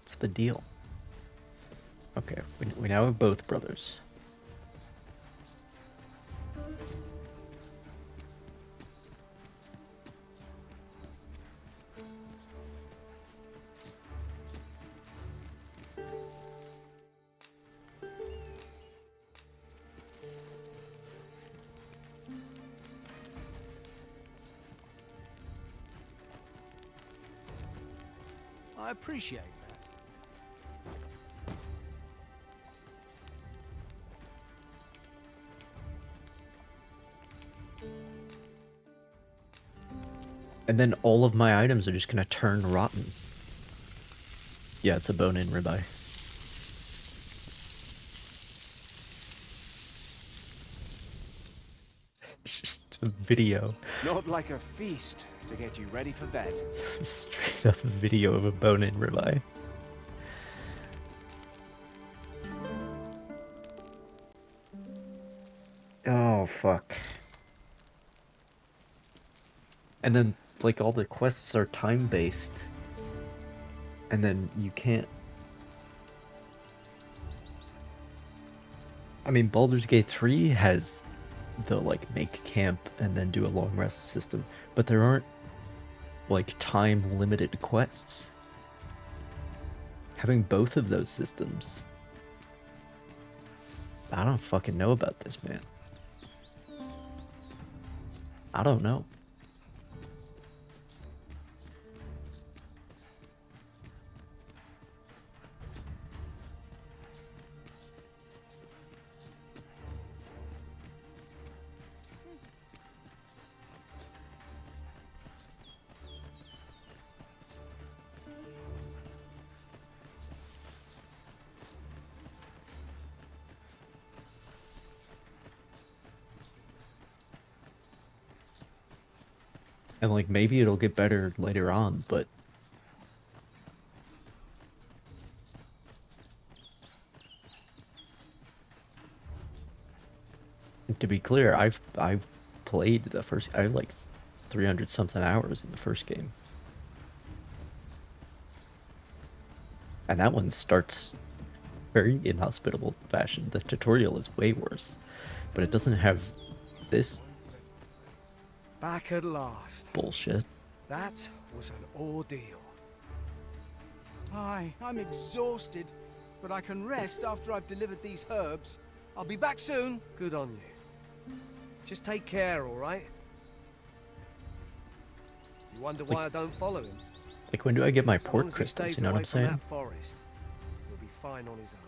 What's the deal? Okay, we now have both brothers. I appreciate that. And then all of my items are just gonna turn rotten. Yeah, it's a bone-in ribeye. It's just a video. Not like a feast to get you ready for bed. Straight up a video of a bone-in ribeye. Oh, fuck. And then, like, all the quests are time-based. And then you can't... I mean, Baldur's Gate 3 has the, like, make camp and then do a long rest system. But there aren't, like, time-limited quests. Having both of those systems... I don't fucking know about this, man. I don't know. And, like, maybe it'll get better later on, but... to be clear, I've played the first... I have, like, 300-something hours in the first game. And that one starts very inhospitable fashion. The tutorial is way worse. But it doesn't have this... Back at last. bullshit. That was an ordeal. Aye, I'm exhausted, but I can rest after I've delivered these herbs. I'll be back soon. Good on you. Just take care, all right? You wonder why I don't follow him? Like, when do I get my As long port as he crystals, stays you know what away I'm from saying? that forest, he'll be fine on his own.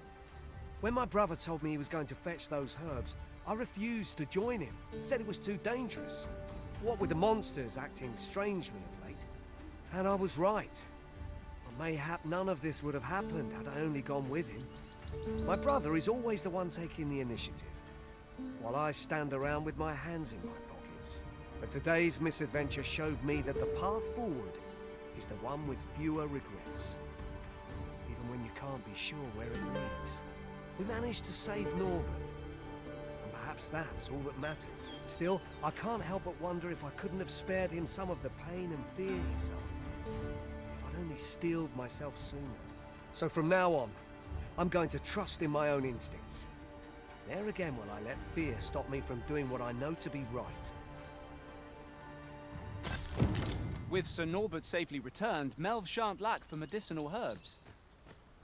When my brother told me he was going to fetch those herbs, I refused to join him. Said it was too dangerous. What with the monsters acting strangely of late. And I was right. But mayhap none of this would have happened had I only gone with him. My brother is always the one taking the initiative, while I stand around with my hands in my pockets. But today's misadventure showed me that the path forward is the one with fewer regrets. Even when you can't be sure where it leads. We managed to save Norbert. Perhaps that's all that matters. Still, I can't help but wonder if I couldn't have spared him some of the pain and fear he suffered. If I'd only steeled myself sooner. So from now on, I'm going to trust in my own instincts. There again will I let fear stop me from doing what I know to be right. With Sir Norbert safely returned, Melv shan't lack for medicinal herbs.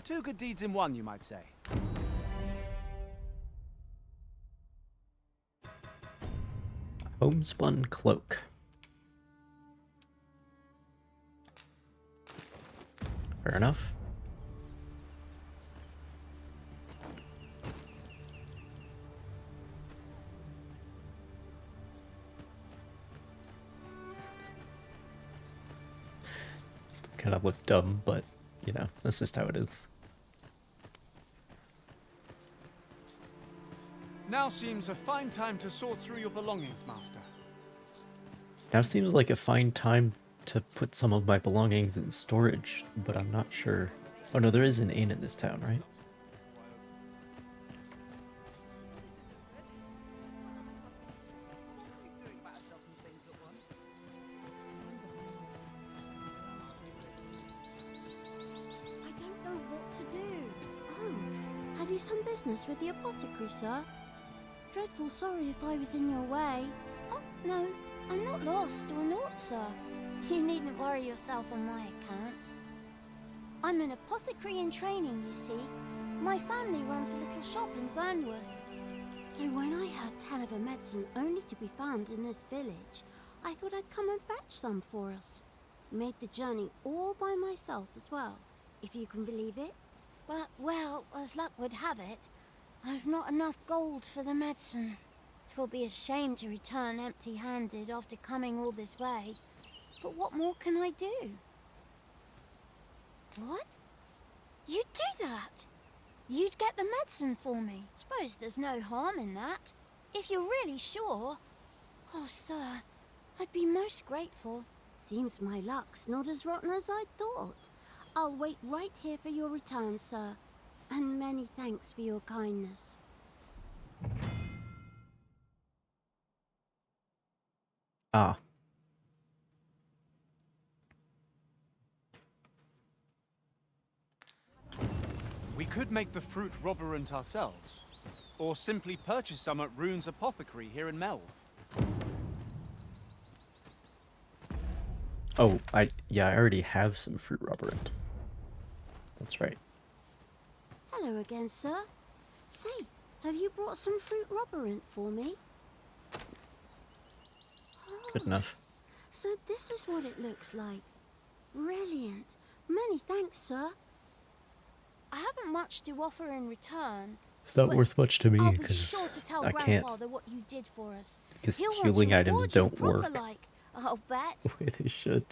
Two good deeds in one, you might say. Homespun cloak. Fair enough. Still kind of look dumb, but, you know, that's just how it is. Now seems a fine time to sort through your belongings, Master. Now seems like a fine time to put some of my belongings in storage, but I'm not sure. Oh no, there is an inn in this town, right? I don't know what to do. Oh, you some business with the apothecary, sir? Dreadful sorry if I was in your way. Oh, no, I'm not lost or naught, sir. You needn't worry yourself on my account. I'm an apothecary in training, you see. My family runs a little shop in Vernworth. So when I heard tell of a medicine only to be found in this village, I thought I'd come and fetch some for us. Made the journey all by myself as well, if you can believe it. But, well, as luck would have it, I've not enough gold for the medicine. 'Twill be a shame to return empty-handed after coming all this way. But what more can I do? What? You'd do that? You'd get the medicine for me? Suppose there's no harm in that. If you're really sure. Oh, sir, I'd be most grateful. Seems my luck's not as rotten as I thought. I'll wait right here for your return, sir. And many thanks for your kindness. Ah. We could make the fruit robberant ourselves, or simply purchase some at Rune's apothecary here in Melve. Oh, I already have some fruit rubberant. That's right. Hello again, sir. Say, have you brought some fruit robberant for me? Good enough. So this is what it looks like. Brilliant. Many thanks, sir. I haven't much to offer in return. It's not worth much to me I'll be because sure to tell I can't. Grandfather what you did for us. Because He'll want healing to items reward you don't proper work like, I'll bet. the way they should.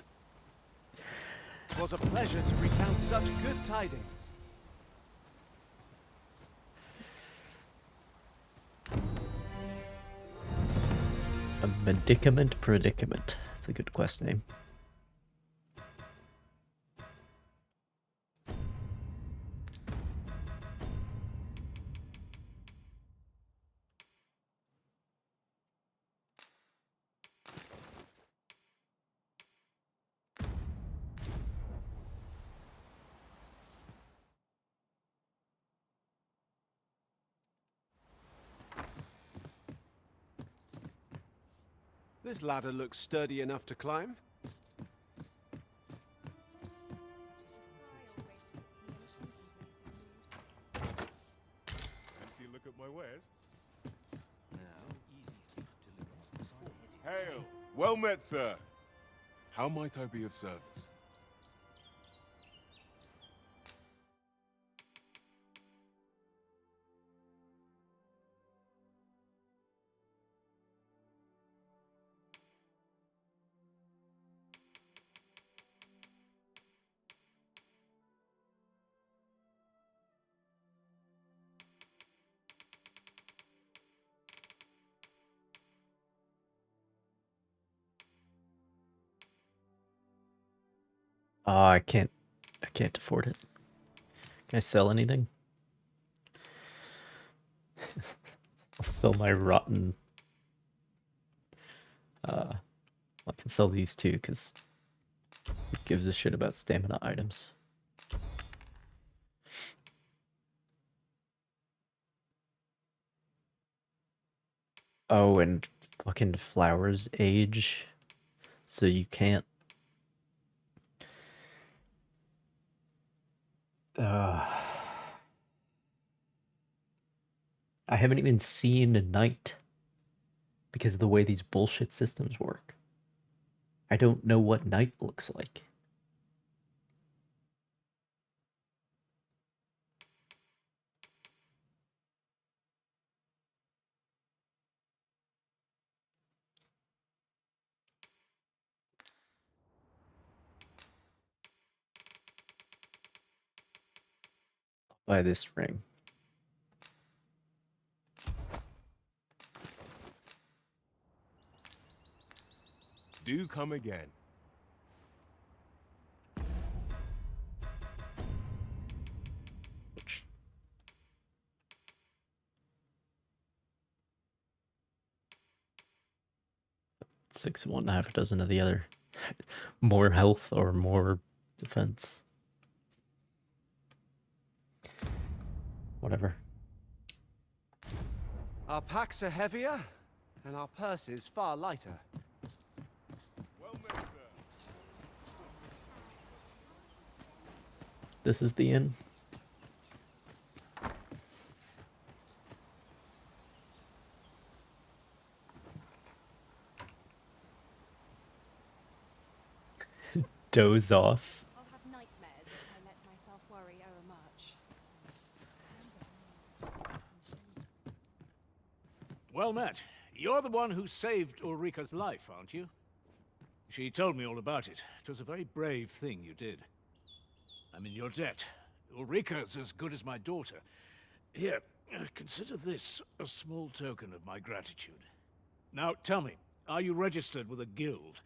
It was a pleasure to recount such good tidings. A medicament predicament. That's a good quest name. This ladder looks sturdy enough to climb. Fancy a look at my wares? Now, easy feat to live on the side. Hail! Well met, sir. How might I be of service? I can't afford it. Can I sell anything? I'll sell my rotten. I can sell these too because who gives a shit about stamina items? Oh, and fucking flowers age, so you can't. I haven't even seen a night because of the way these bullshit systems work. I don't know what night looks like. I'll buy this ring. Do come again. Six of one, half a dozen of the other. More health or more defense. Whatever. Our packs are heavier, and our purses far lighter. Well met, sir. This is the inn. Doze off. I'll have nightmares if I let myself worry overmuch. Well met. You're the one who saved Ulrika's life, aren't you? She told me all about it. It was a very brave thing you did. I'm in your debt. Ulrika's as good as my daughter. Here, consider this a small token of my gratitude. Now, tell me, are you registered with a guild?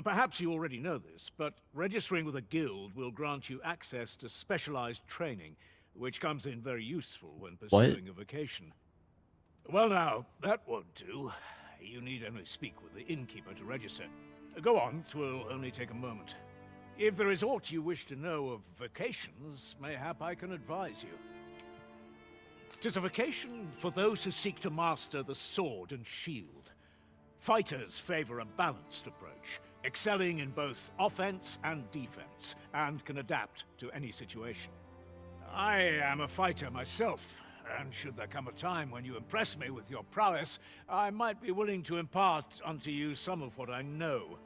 Perhaps you already know this, but registering with a guild will grant you access to specialized training, which comes in very useful when pursuing a vocation. Well now, that won't do. You need only speak with the innkeeper to register. Go on, 'twill only take a moment. If there is aught you wish to know of vocations, mayhap I can advise you. 'Tis a vocation for those who seek to master the sword and shield. Fighters favor a balanced approach, excelling in both offense and defense, and can adapt to any situation. I am a fighter myself, and should there come a time when you impress me with your prowess, I might be willing to impart unto you some of what I know.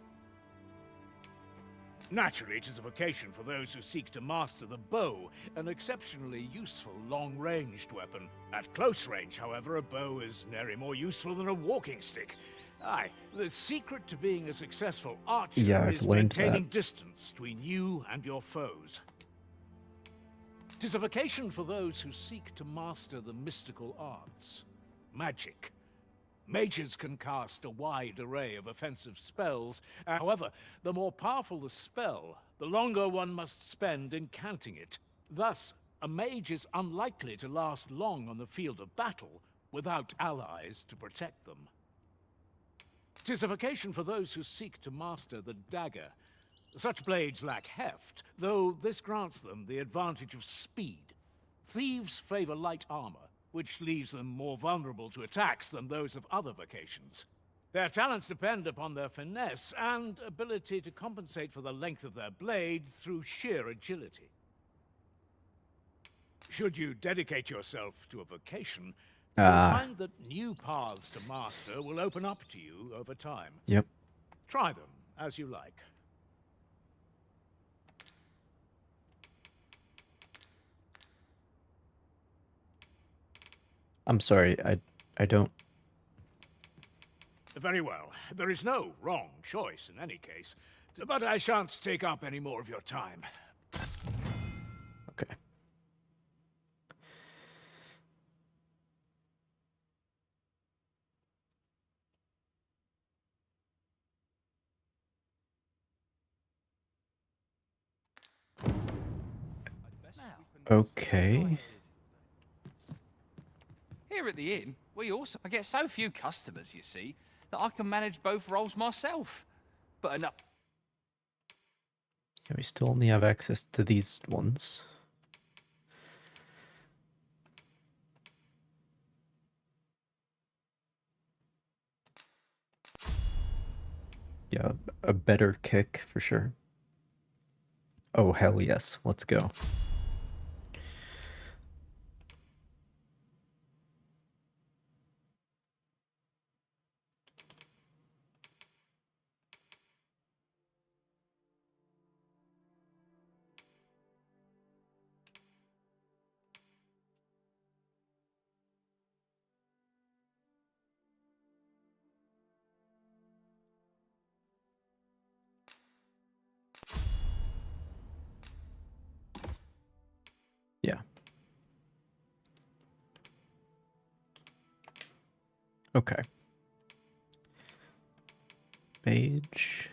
Naturally, it is a vocation for those who seek to master the bow, an exceptionally useful long-ranged weapon. At close range, however, a bow is nary more useful than a walking stick. Aye, the secret to being a successful archer I've is learned maintaining that. distance between you and your foes. 'Tis a vocation for those who seek to master the mystical arts. Magic. Mages can cast a wide array of offensive spells. However, the more powerful the spell, the longer one must spend incanting it. Thus, a mage is unlikely to last long on the field of battle without allies to protect them. 'Tis a vocation for those who seek to master the dagger. Such blades lack heft, though this grants them the advantage of speed. Thieves favor light armor, which leaves them more vulnerable to attacks than those of other vocations. Their talents depend upon their finesse and ability to compensate for the length of their blade through sheer agility. Should you dedicate yourself to a vocation, you'll find that new paths to master will open up to you over time. Yep. Try them as you like. I'm sorry, I don't... Very well. There is no wrong choice in any case, but I shan't take up any more of your time. Okay. Okay. Here at the inn, I get so few customers, you see, that I can manage both roles myself. But enough. Yeah, we still only have access to these ones. Yeah, a better kick for sure. Oh, hell yes. Let's go. Yeah. Okay. Mage.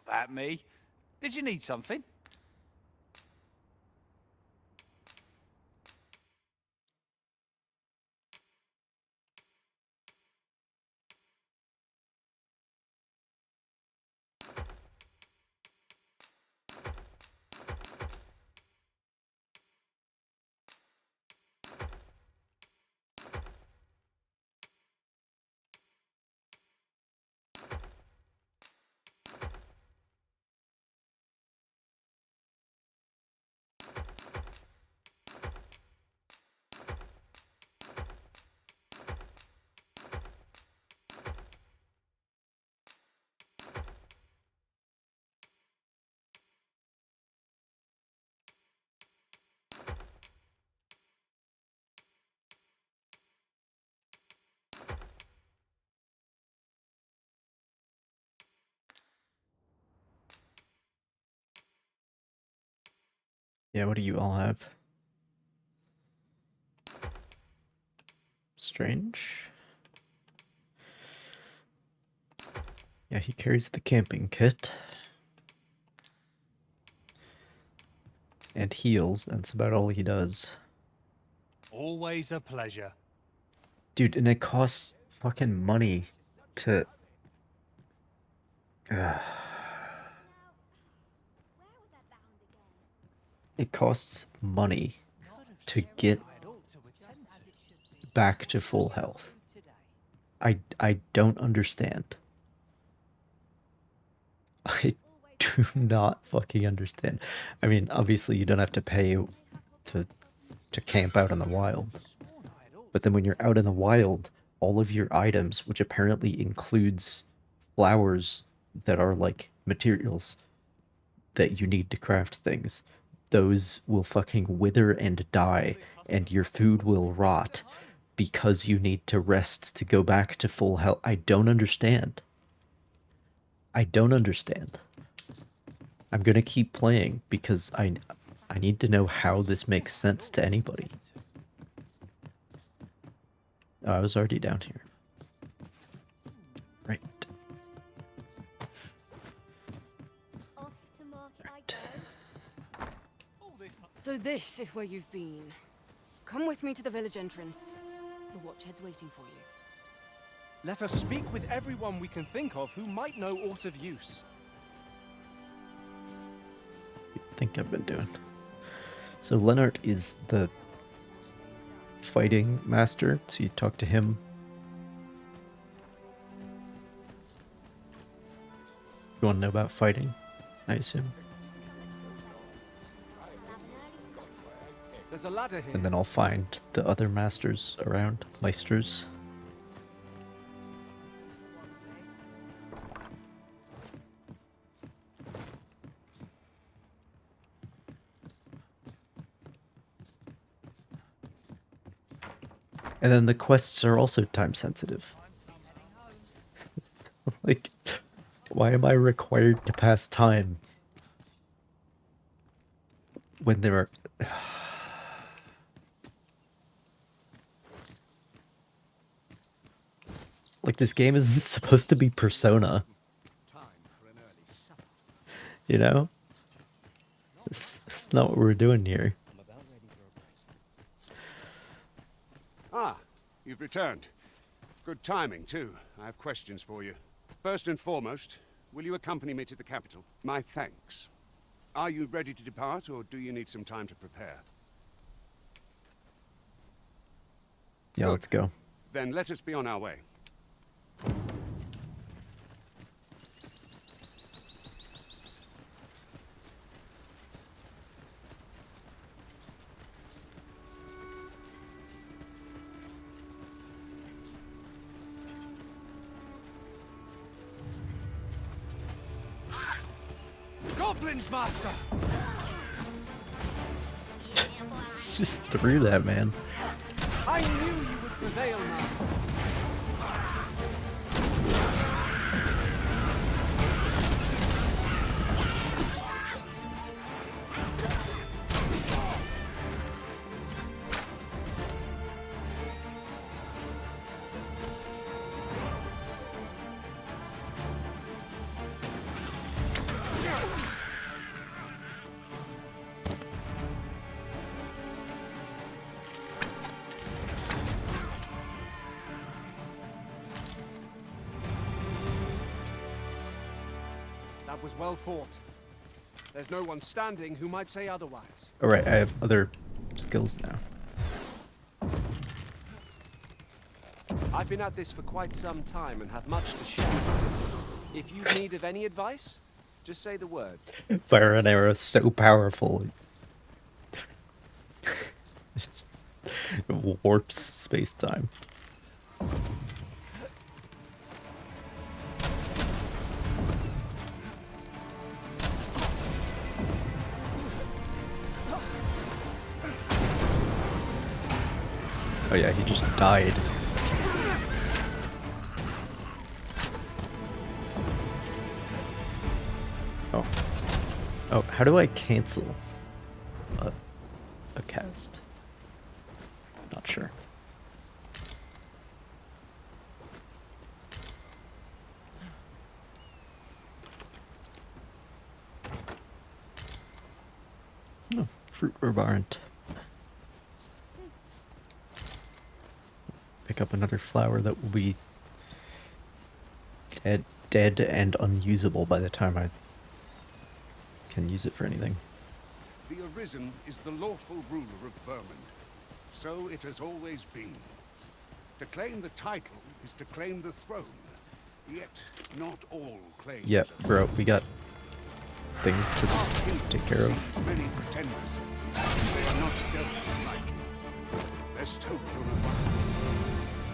About me. Did you need something? Yeah, what do you all have? Strange. Yeah, he carries the camping kit. And heals, that's about all he does. Always a pleasure. Dude, and it costs fucking money to... It costs money to get back to full health. I don't understand. I do not fucking understand. I mean, obviously you don't have to pay to camp out in the wild. But then when you're out in the wild, all of your items, which apparently includes flowers that are like materials that you need to craft things, those will fucking wither and die, and your food will rot because you need to rest to go back to full health. I don't understand. I don't understand. I'm gonna keep playing because I need to know how this makes sense to anybody. Oh, I was already down here. Right. So this is where you've been. Come with me to the village entrance. The Watchhead's waiting for you. Let us speak with everyone we can think of who might know aught of use. I think I've been doing. So Leonard is the fighting master, so you talk to him. You want to know about fighting, I assume? There's a ladder here. And then I'll find the other masters around, Meisters. And then the quests are also time sensitive. Like, why am I required to pass time when there are... Like, this game isn't supposed to be Persona. You know? It's not what we're doing here. Ah, you've returned. Good timing, too. I have questions for you. First and foremost, will you accompany me to the capital? My thanks. Are you ready to depart, or do you need some time to prepare? Yeah, let's go. Then let us be on our way. Goblins, master! Just through that, man. I knew you would prevail, master. was well fought. There's no one standing who might say otherwise. Alright, I have other skills now. I've been at this for quite some time and have much to share. If you need of any advice, just say the word. Fire and arrow is so powerful. It warps space-time. Oh yeah, he just died. Oh. Oh, how do I cancel a cast? Not sure. Oh, fruit herb aren't. Pick up another flower that will be dead and unusable by the time I can use it for anything. The Arisen is the lawful ruler of Vermund. So it has always been. To claim the title is to claim the throne. Yet, not all claims. Yep, bro, we got things to take care of. Many pretenders. They are not dealt lightly. Their stoke on a while.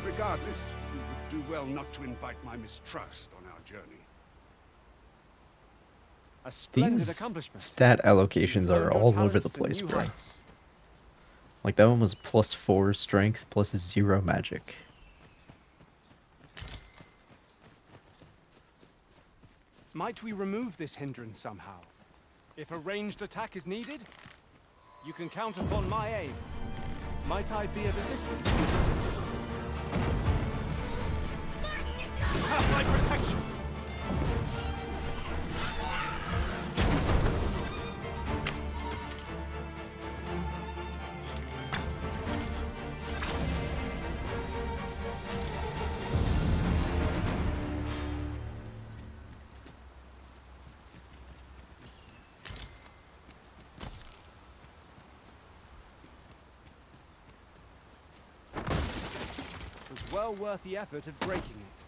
Regardless, we would do well not to invite my mistrust on our journey. A splendid These accomplishment. stat allocations are Honed your all over talents the to place, new bro. heights. Like that one was +4 strength, +0 magic. Might we remove this hindrance somehow? If a ranged attack is needed, you can count upon my aim. Might I be of assistance? Half-life protection! Was well worth the effort of breaking it.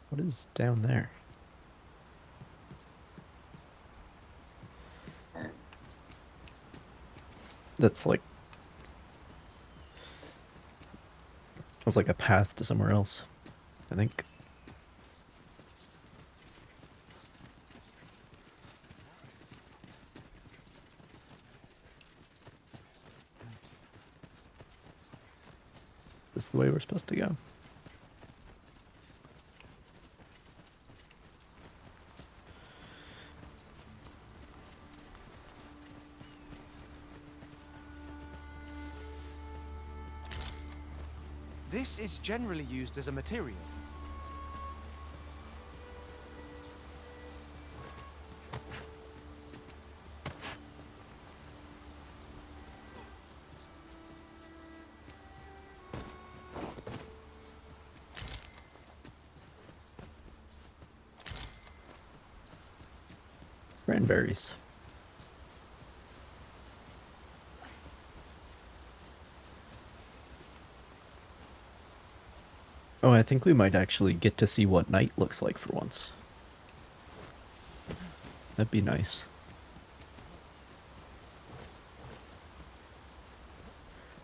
What is down there? That's like... Feels like a path to somewhere else, I think. This is the way we're supposed to go. This is generally used as a material. Cranberries. Oh, I think we might actually get to see what night looks like for once. That'd be nice.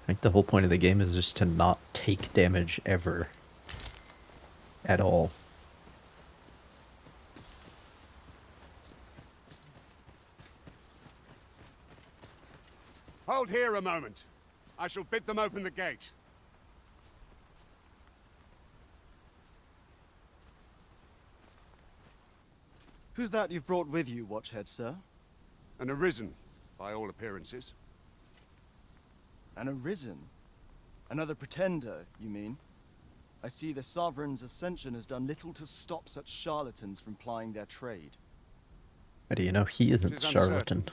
I think the whole point of the game is just to not take damage ever. At all. Hold here a moment. I shall bid them open the gate. Who's that you've brought with you, Watchhead, sir? An Arisen, by all appearances. An Arisen? Another pretender, you mean? I see the Sovereign's ascension has done little to stop such charlatans from plying their trade. How do you know he It isn't is charlatan? uncertain.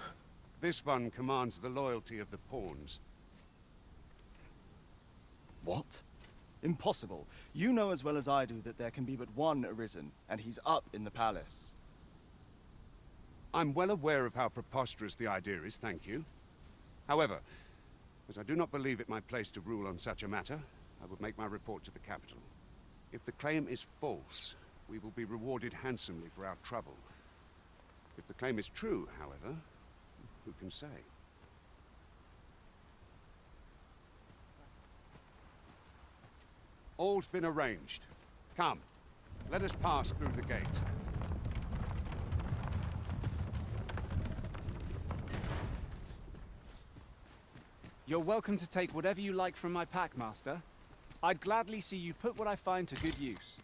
This one commands the loyalty of the pawns. What? Impossible. You know as well as I do that there can be but one Arisen, and he's up in the palace. I'm well aware of how preposterous the idea is, thank you. However, as I do not believe it my place to rule on such a matter, I would make my report to the capital. If the claim is false, we will be rewarded handsomely for our trouble. If the claim is true, however, who can say? All's been arranged. Come, let us pass through the gate. You're welcome to take whatever you like from my pack, Master. I'd gladly see you put what I find to good use.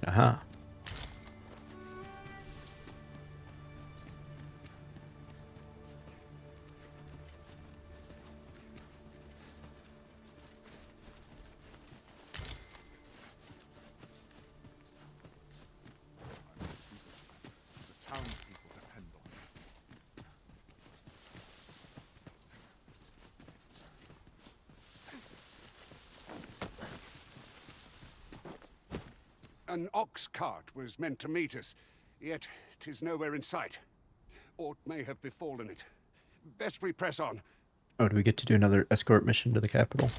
Aha. The townspeople depend on it. An ox cart was meant to meet us, yet 'tis nowhere in sight. Aught may have befallen it. Best we press on. Oh, do we get to do another escort mission to the capital?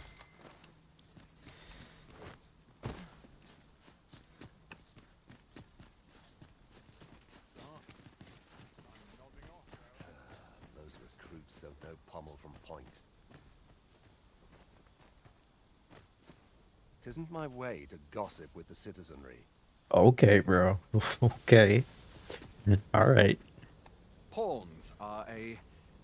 Those recruits don't know pommel from point. Tisn't my way to gossip with the citizenry. Okay, bro. Okay. Alright. Pawns are a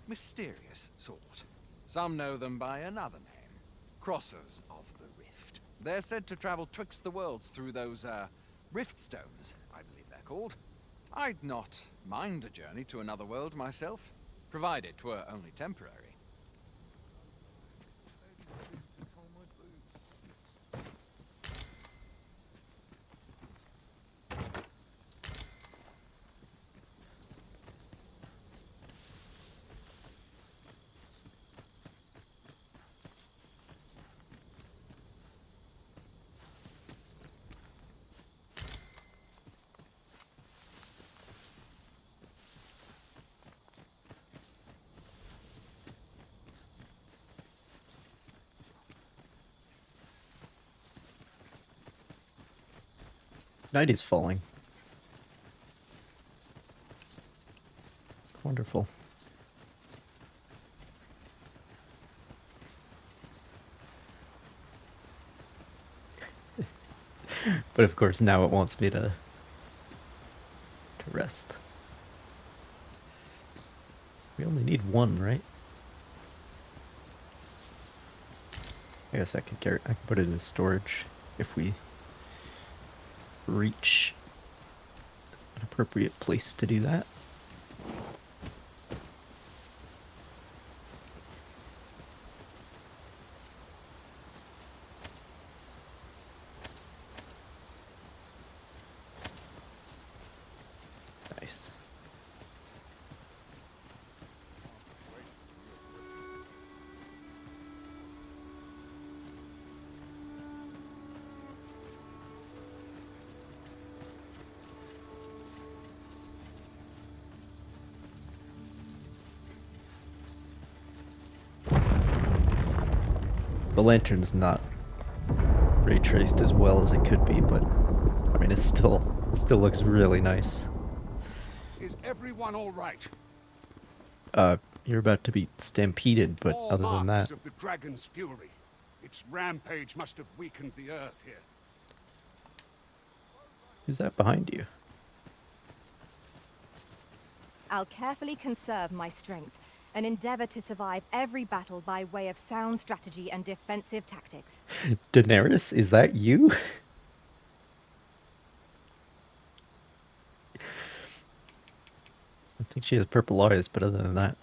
mysterious sort. Some know them by another name. Crossers of the Rift. They're said to travel twixt the worlds through those, rift stones, I believe they're called. I'd not mind a journey to another world myself, provided 'twere only temporary. Night is falling. Wonderful. But of course now it wants me to rest. We only need one, right? I guess I could carry. I can put it in storage if we reach an appropriate place to do that. Nice. The lantern's not ray traced as well as it could be, but I mean it still looks really nice. Is everyone all right? You're about to be stampeded, but All other than marks that, of the dragon's fury. Its rampage must have weakened the earth here. Who's that behind you? I'll carefully conserve my strength and endeavor to survive every battle by way of sound strategy and defensive tactics. Daenerys, is that you? I think she has purple eyes, but other than that.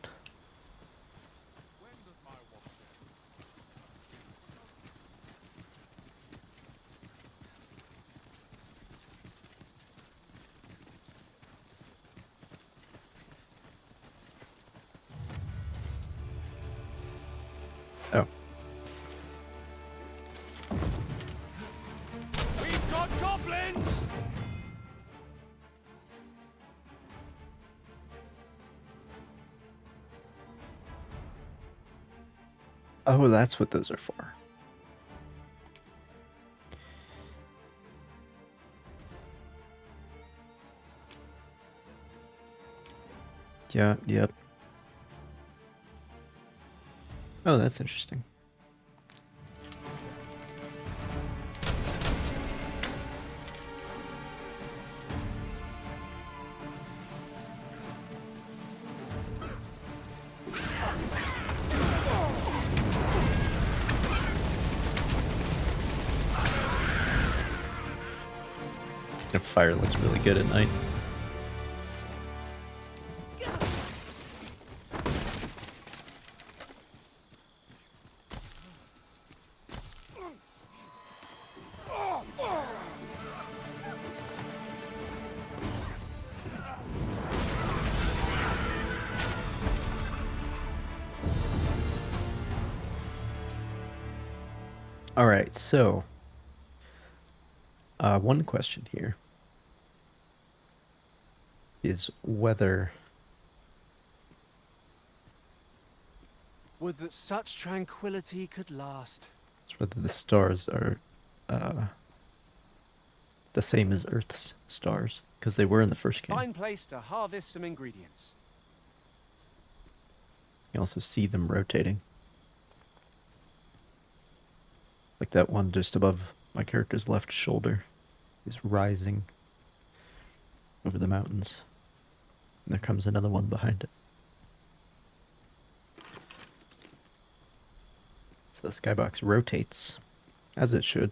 Oh. We've got goblins! Oh, that's what those are for. Yeah, yep. Oh, that's interesting. The fire looks really good at night. All right, so one question here is whether Would that such tranquility could last. it's whether the stars are the same as Earth's stars, because they were in the first game. Fine place to harvest some ingredients. You can also see them rotating. Like that one just above my character's left shoulder is rising over the mountains. And there comes another one behind it. So the skybox rotates, as it should.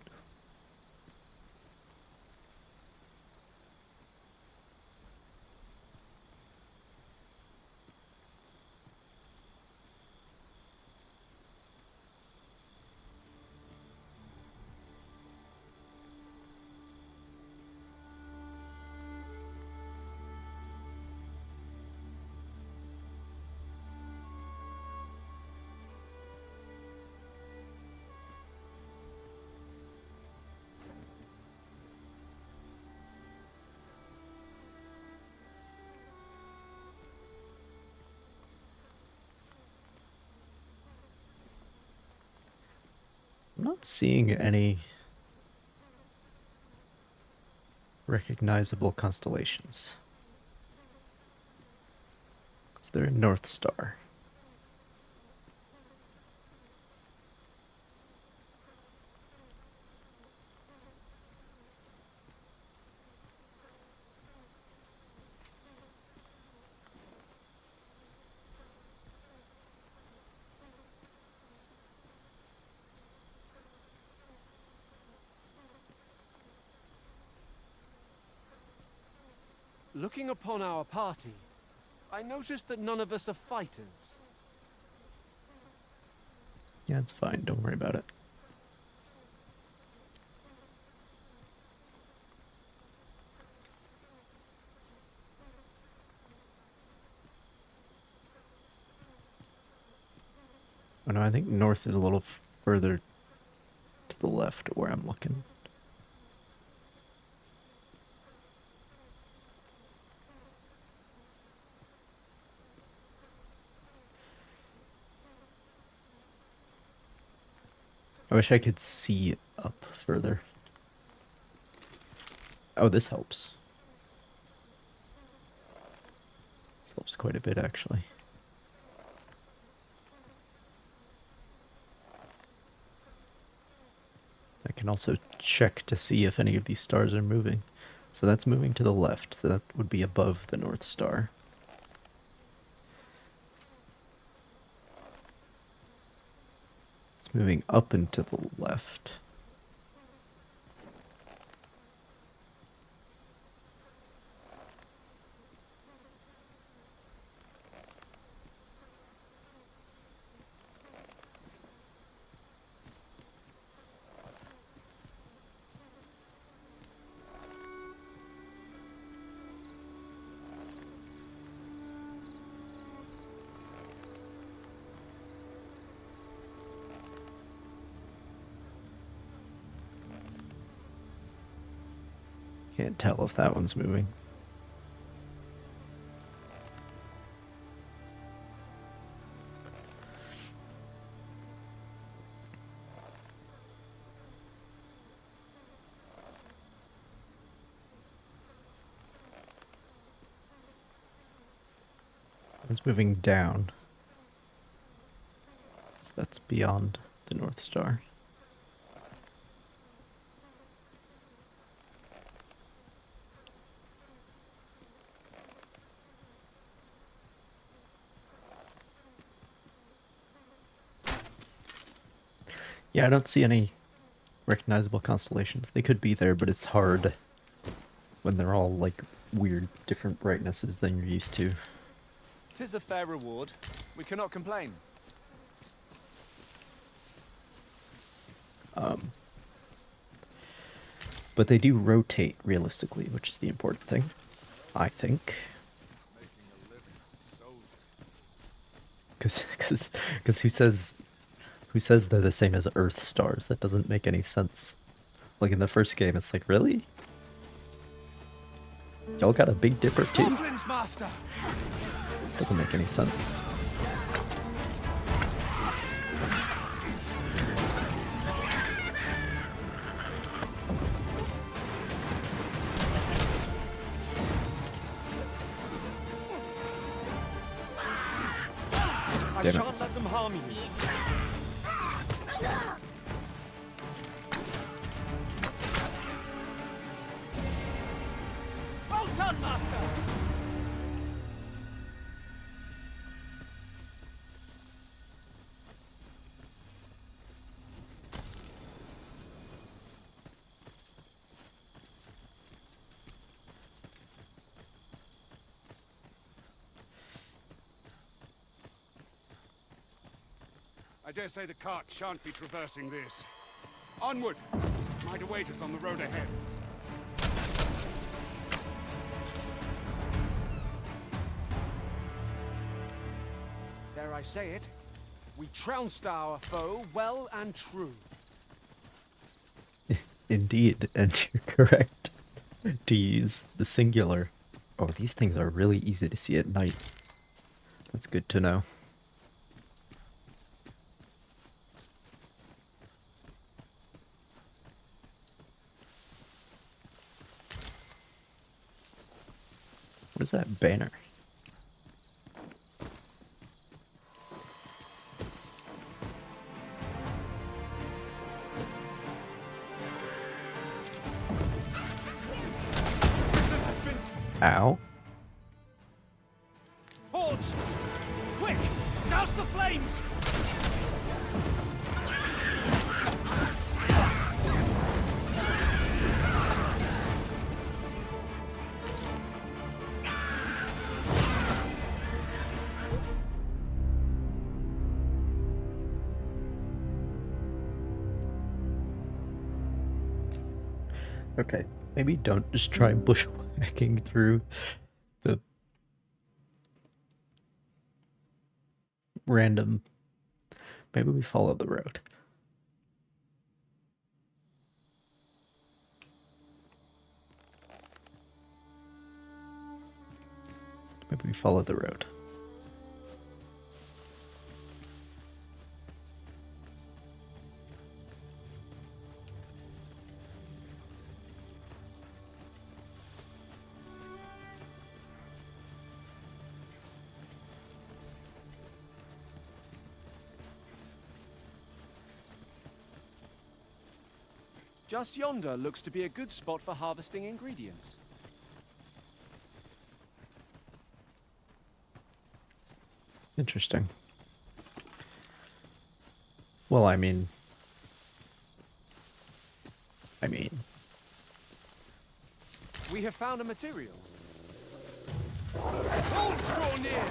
I'm not seeing any recognizable constellations. Is there a North Star? Looking upon our party, I noticed that none of us are fighters. Yeah, it's fine. Don't worry about it. Oh no, I think north is a little further to the left where I'm looking. I wish I could see up further. Oh, this helps. This helps quite a bit, actually. I can also check to see if any of these stars are moving. So that's moving to the left, so that would be above the North Star. It's moving up and to the left. Can't tell if that one's moving. It's moving down. So that's beyond the North Star. Yeah, I don't see any recognizable constellations. They could be there, but it's hard when they're all like weird different brightnesses than you're used to. 'Tis a fair reward. We cannot complain. But they do rotate realistically, which is the important thing, I think. Because who says they're the same as Earth stars? That doesn't make any sense. Like in the first game, it's like, really? Y'all got a Big Dipper too? Goblins, Master! Doesn't make any sense. I Damn it. shan't let them harm you. Well done, Master! I dare say the cart shan't be traversing this. Onward! Might await us on the road ahead. Dare I say it? We trounced our foe well and true. Indeed, and you're correct to use the singular. Oh, these things are really easy to see at night. That's good to know. What is that banner? Ow. Forged! Quick! Douse the flames! Okay, maybe don't just try bushwhacking through the random. Maybe we follow the road. Maybe we follow the road. Just yonder looks to be a good spot for harvesting ingredients. Interesting. Well, I mean... We have found a material. Wolves draw near!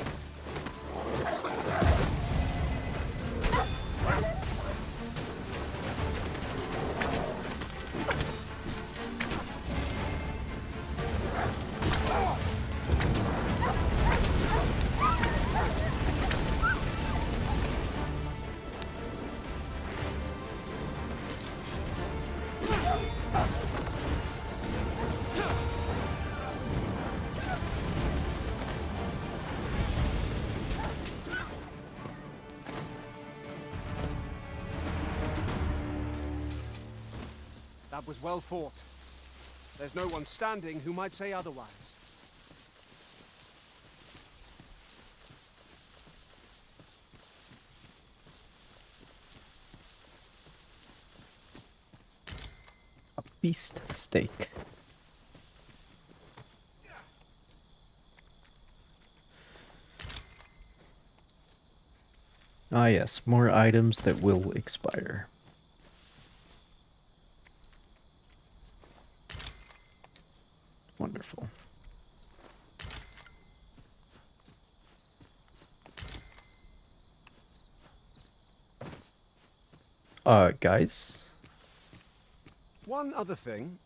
That was well fought. There's no one standing who might say otherwise. A beast steak. Ah yes, more items that will expire. Wonderful. Guys? One other thing.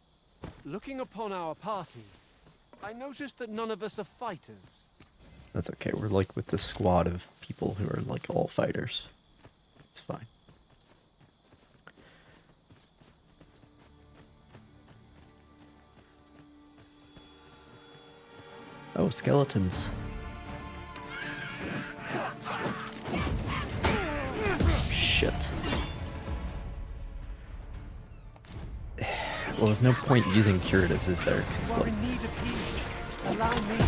Looking upon our party, I noticed that none of us are fighters. That's okay, we're like with the squad of people who are like all fighters. It's fine. Oh, skeletons. Shit. Well, there's no point using curatives, is there? 'Cause, We're like, in need of healing. Allow me.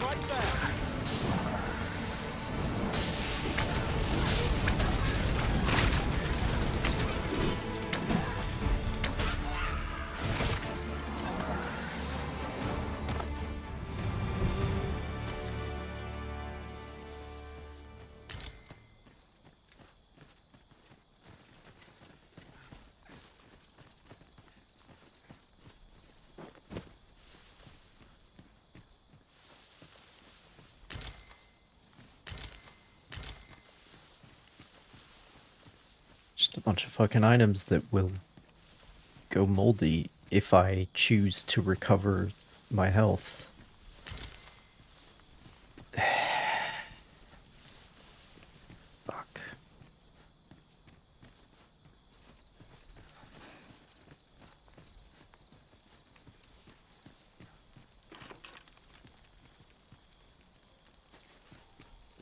Right there. just a bunch of fucking items that will go moldy if I choose to recover my health. Fuck.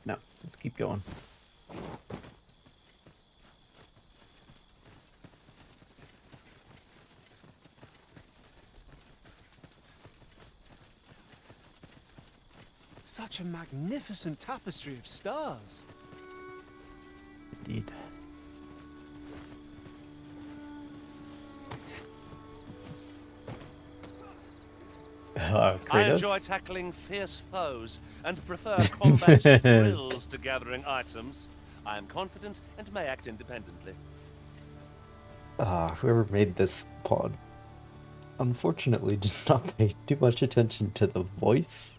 No, let's keep going. Such a magnificent tapestry of stars. Indeed. I enjoy tackling fierce foes and prefer combat's thrills to gathering items. I am confident and may act independently. Whoever made this pod unfortunately did not pay too much attention to the voice.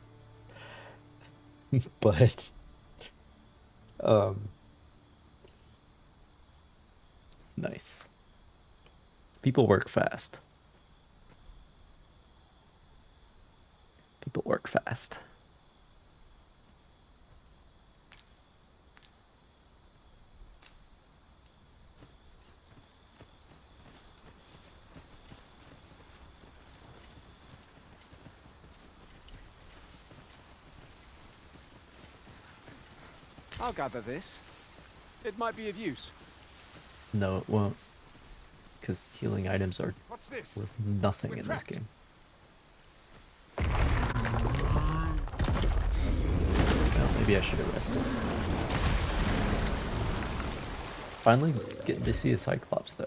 But nice. People work fast. People work fast. I'll gather this. It might be of use. No, it won't. Because healing items are What's this? worth nothing in this game. Well, maybe I should have rested. Finally getting to see a Cyclops, though.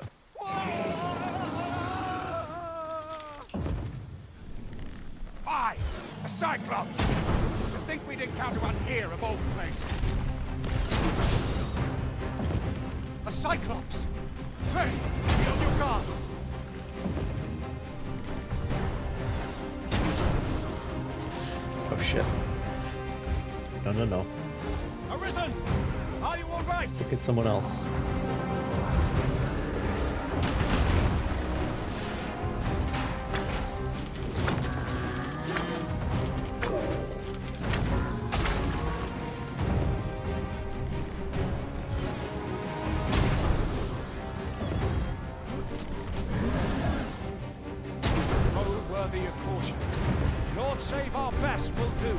Cyclops! To think we'd encounter one here of all places. A Cyclops! Hey, be on your guard! Oh shit. No, no, no. Arisen! Are you alright? Look at someone else. Oh, worthy of caution. Lord save our best will do.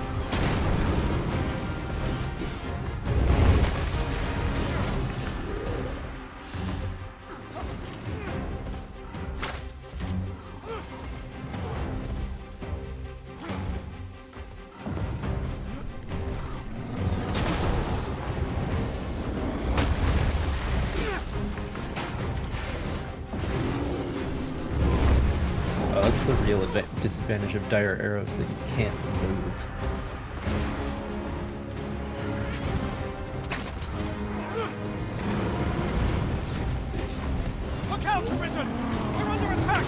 Oh, that's the real disadvantage of dire arrows, that you can't move. Look out, Arisen! We're under attack!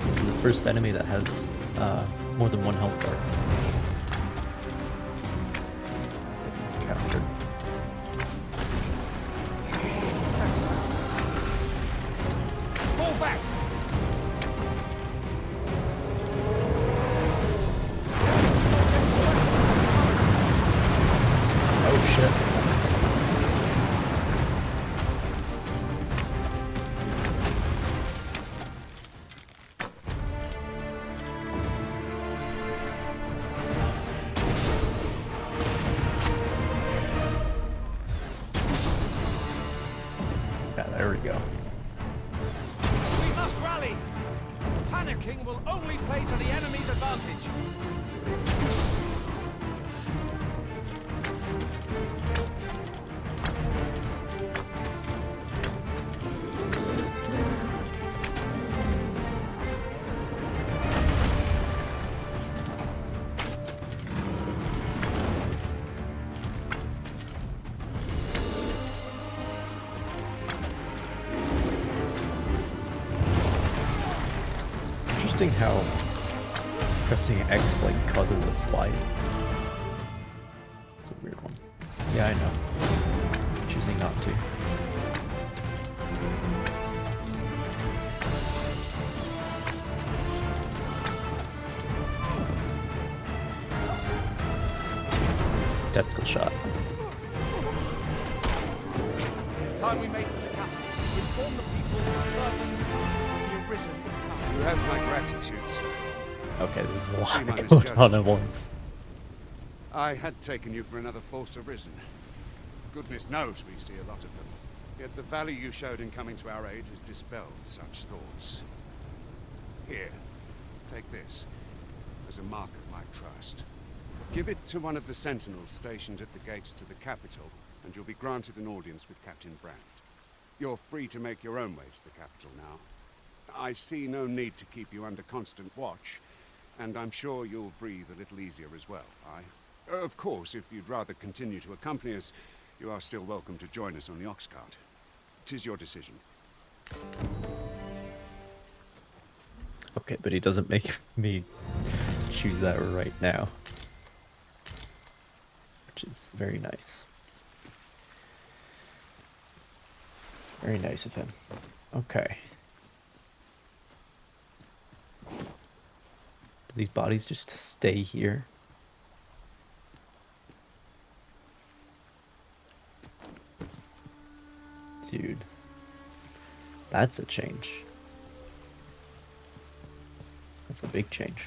This is the first enemy that has more than one health bar. Captured. Fall back! Oh shit. Yeah, there we go. We must rally! Panicking will only play to the enemy's advantage. Interesting how pressing X like causes a slide. It's a weird one. Yeah, I know. Choosing not to. Testicle shot. It's time we made for the capital. Inform the people the Arisen is coming. You have my gratitude, sir. Okay, this is a See, lot my going misjudged on at you. once. I had taken you for another false Arisen. Goodness knows we see a lot of them. Yet the value you showed in coming to our aid has dispelled such thoughts. Here, take this as a mark of my trust. Give it to one of the sentinels stationed at the gates to the capital, and you'll be granted an audience with Captain Brandt. You're free to make your own way to the capital now. I see no need to keep you under constant watch, and I'm sure you'll breathe a little easier as well, aye? Of course, if you'd rather continue to accompany us, you are still welcome to join us on the ox cart. 'Tis your decision. Okay, but he doesn't make me choose that right now. Which is very nice. Very nice of him. Okay. Do these bodies just stay here? Dude. That's a change. That's a big change.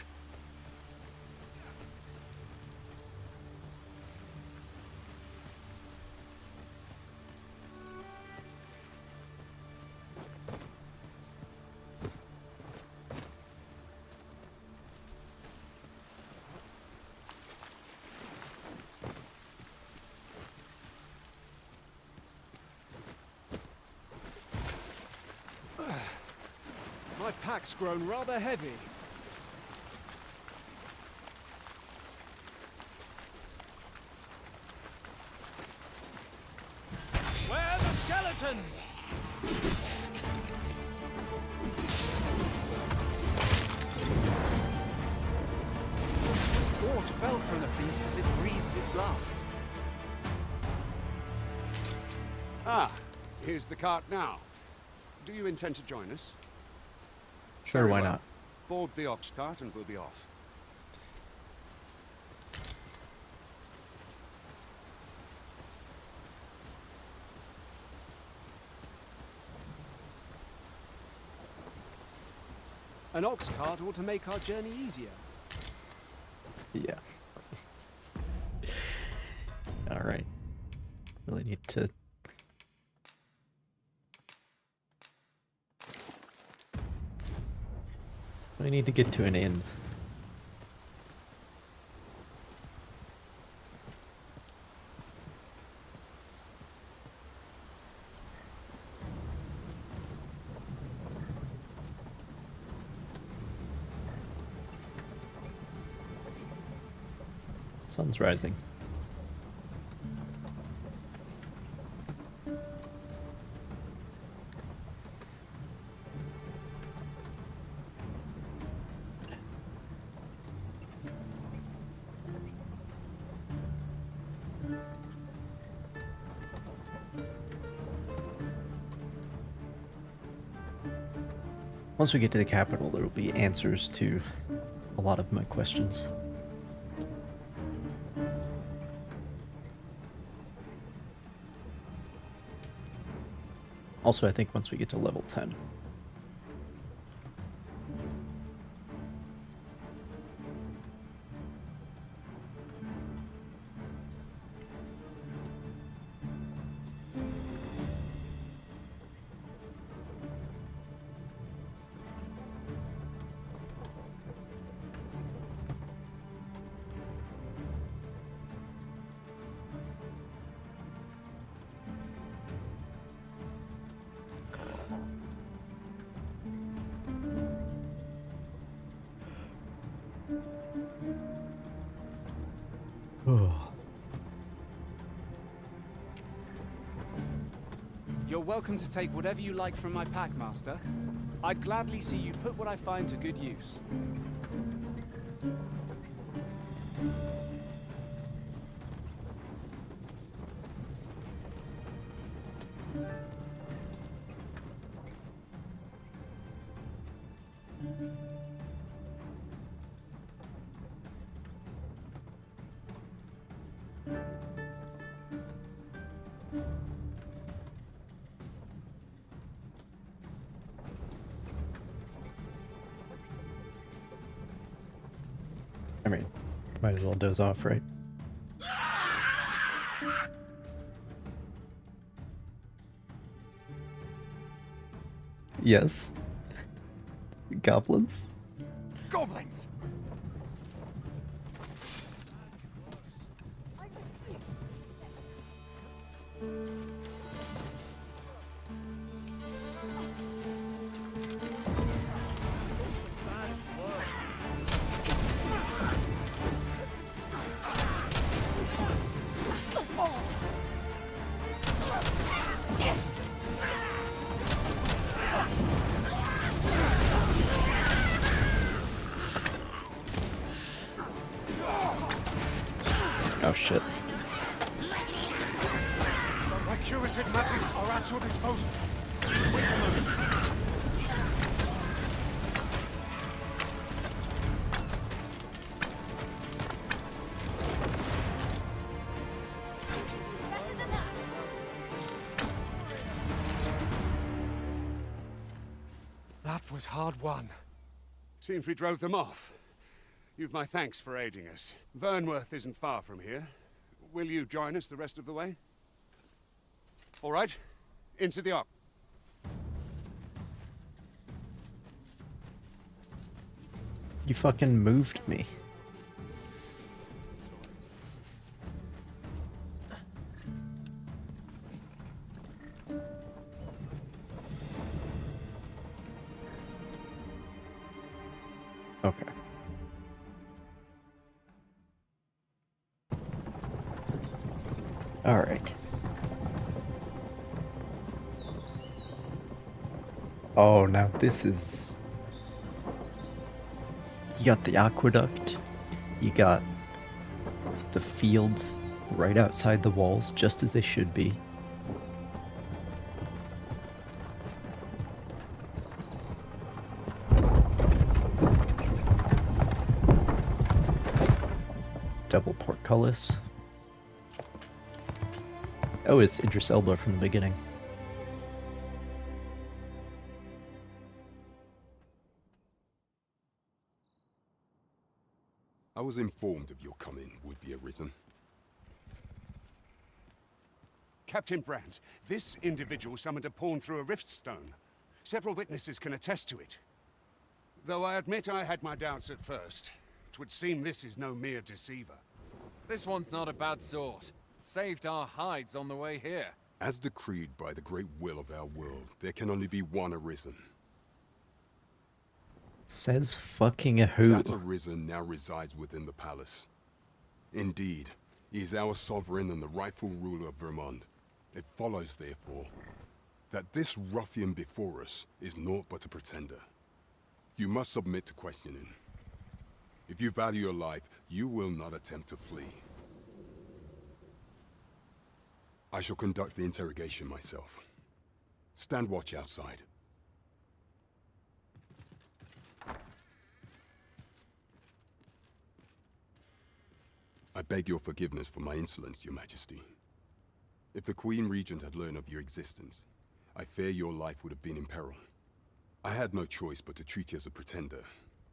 pack's grown rather heavy. Where are the skeletons? Gort fell from the beast as it breathed its last. Ah, here's the cart now. Do you intend to join us? Sure, Very why well. not? Board the ox cart and we'll be off. An ox cart ought to make our journey easier. Yeah. Alright. Really need to... I need to get to an inn. Sun's rising. Once we get to the capital, there will be answers to a lot of my questions. Also, I think once we get to level 10. You're welcome to take whatever you like from my pack, Master. I'd gladly see you put what I find to good use. I mean, might as well doze off, right? Yes. Goblins? Goblins! Oh shit. My curative magics are at your disposal. Wait a moment. That was hard won. Seems we drove them off. You've my thanks for aiding us. Vernworth isn't far from here. Will you join us the rest of the way? All right. Into the op. You fucking moved me. Alright. Oh, now this is... You got the aqueduct. You got the fields right outside the walls, just as they should be. Double portcullis. Oh, it's Idris Elba from the beginning. I was informed of your coming, would-be Arisen. Captain Brandt, this individual summoned a pawn through a rift stone. Several witnesses can attest to it. Though I admit I had my doubts at first. 'Twould seem this is no mere deceiver. This one's not a bad sort. Saved our hides on the way here. As decreed by the great will of our world, there can only be one Arisen. Says fucking a who. That Arisen now resides within the palace. Indeed, he is our sovereign and the rightful ruler of Vermont. It follows, therefore, that this ruffian before us is naught but a pretender. You must submit to questioning. If you value your life, you will not attempt to flee. I shall conduct the interrogation myself. Stand watch outside. I beg your forgiveness for my insolence, Your Majesty. If the Queen Regent had learned of your existence, I fear your life would have been in peril. I had no choice but to treat you as a pretender,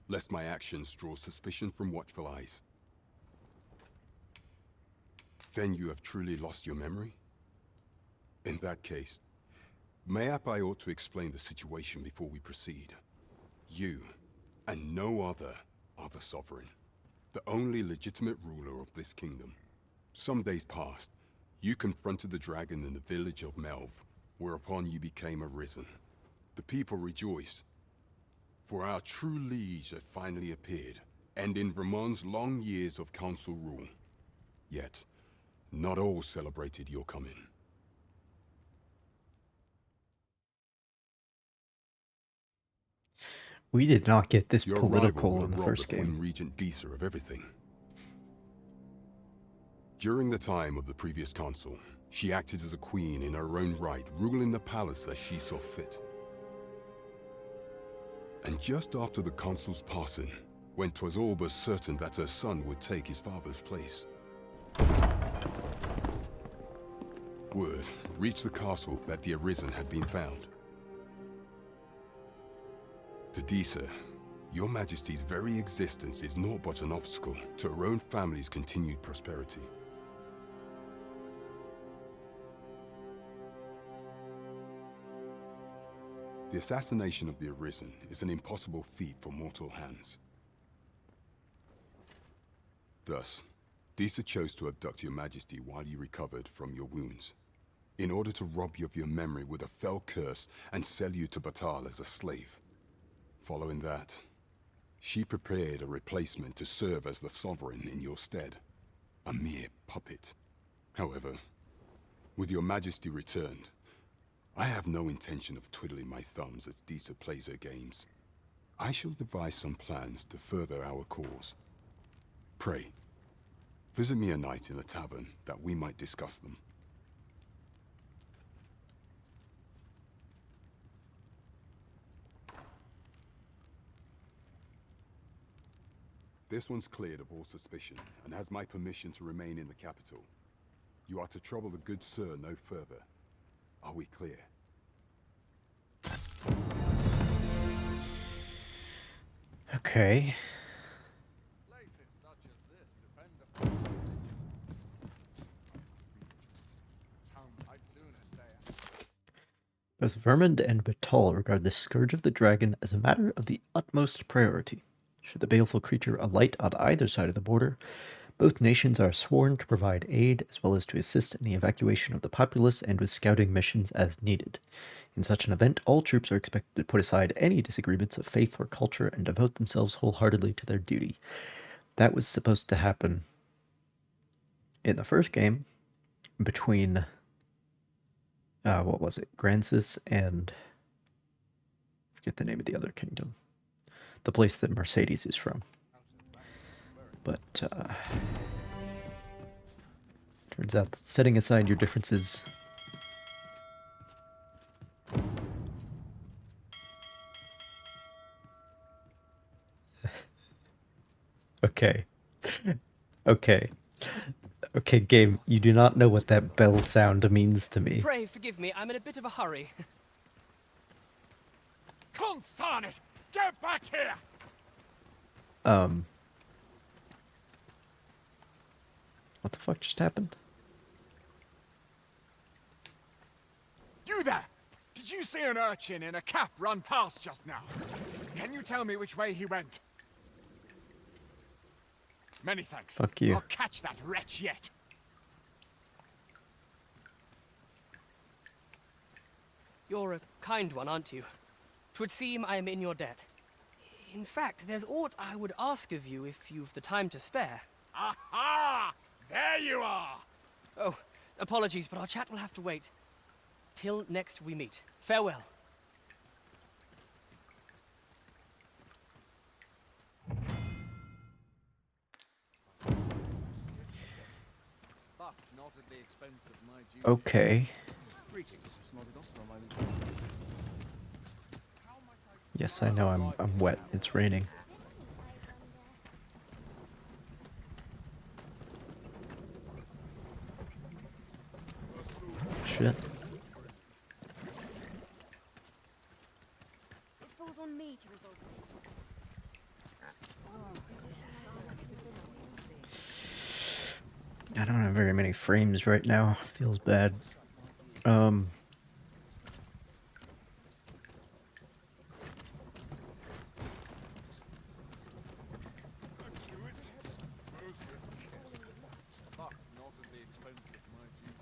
lest my actions draw suspicion from watchful eyes. Then you have truly lost your memory? In that case, mayhap I ought to explain the situation before we proceed. You, and no other, are the sovereign, the only legitimate ruler of this kingdom. Some days past, you confronted the dragon in the village of Melv, whereupon you became Arisen. The people rejoiced, for our true liege had finally appeared, ending Vermont's long years of council rule. Yet, not all celebrated your coming. We did not get this Your political rival in the would have first robbed the game. Queen Regent Disa of everything. During the time of the previous council, she acted as a queen in her own right, ruling the palace as she saw fit. And just after the consul's passing, when 'twas all but certain that her son would take his father's place, word reached the castle that the Arisen had been found. To Disa, your Majesty's very existence is naught but an obstacle to her own family's continued prosperity. The assassination of the Arisen is an impossible feat for mortal hands. Thus, Disa chose to abduct your Majesty while you recovered from your wounds, in order to rob you of your memory with a fell curse and sell you to Batal as a slave. Following that, she prepared a replacement to serve as the sovereign in your stead, a mere puppet. However, with your Majesty returned, I have no intention of twiddling my thumbs as Disa plays her games. I shall devise some plans to further our cause. Pray, visit me a night in the tavern that we might discuss them. This one's cleared of all suspicion and has my permission to remain in the capital. You are to trouble the good sir no further. Are we clear? Okay. Both Vermund and Batal regard the Scourge of the Dragon as a matter of the utmost priority. Should the baleful creature alight on either side of the border, both nations are sworn to provide aid as well as to assist in the evacuation of the populace and with scouting missions as needed. In such an event, all troops are expected to put aside any disagreements of faith or culture and devote themselves wholeheartedly to their duty. That was supposed to happen in the first game, between what was it, Grancis and forget the name of the other kingdom, the place that Mercedes is from. But turns out that setting aside your differences okay. Okay. Okay, game, you do not know what that bell sound means to me. Pray forgive me, I'm in a bit of a hurry. Consign it! Get back here! What the fuck just happened? You there! Did you see an urchin in a cap run past just now? Can you tell me which way he went? Many thanks. Fuck you. I'll catch that wretch yet. You're a kind one, aren't you? 'Twould seem I am in your debt. In fact, there's aught I would ask of you if you've the time to spare. Aha! There you are! Oh, apologies, but our chat will have to wait. Till next we meet. Farewell. But not at the expense of my duty. Okay. Greetings. Just nodded off for a moment. Yes, I know I'm wet. It's raining. Shit. It falls on me to resolve this. I don't have very many frames right now. Feels bad. But not at the expense of my duty.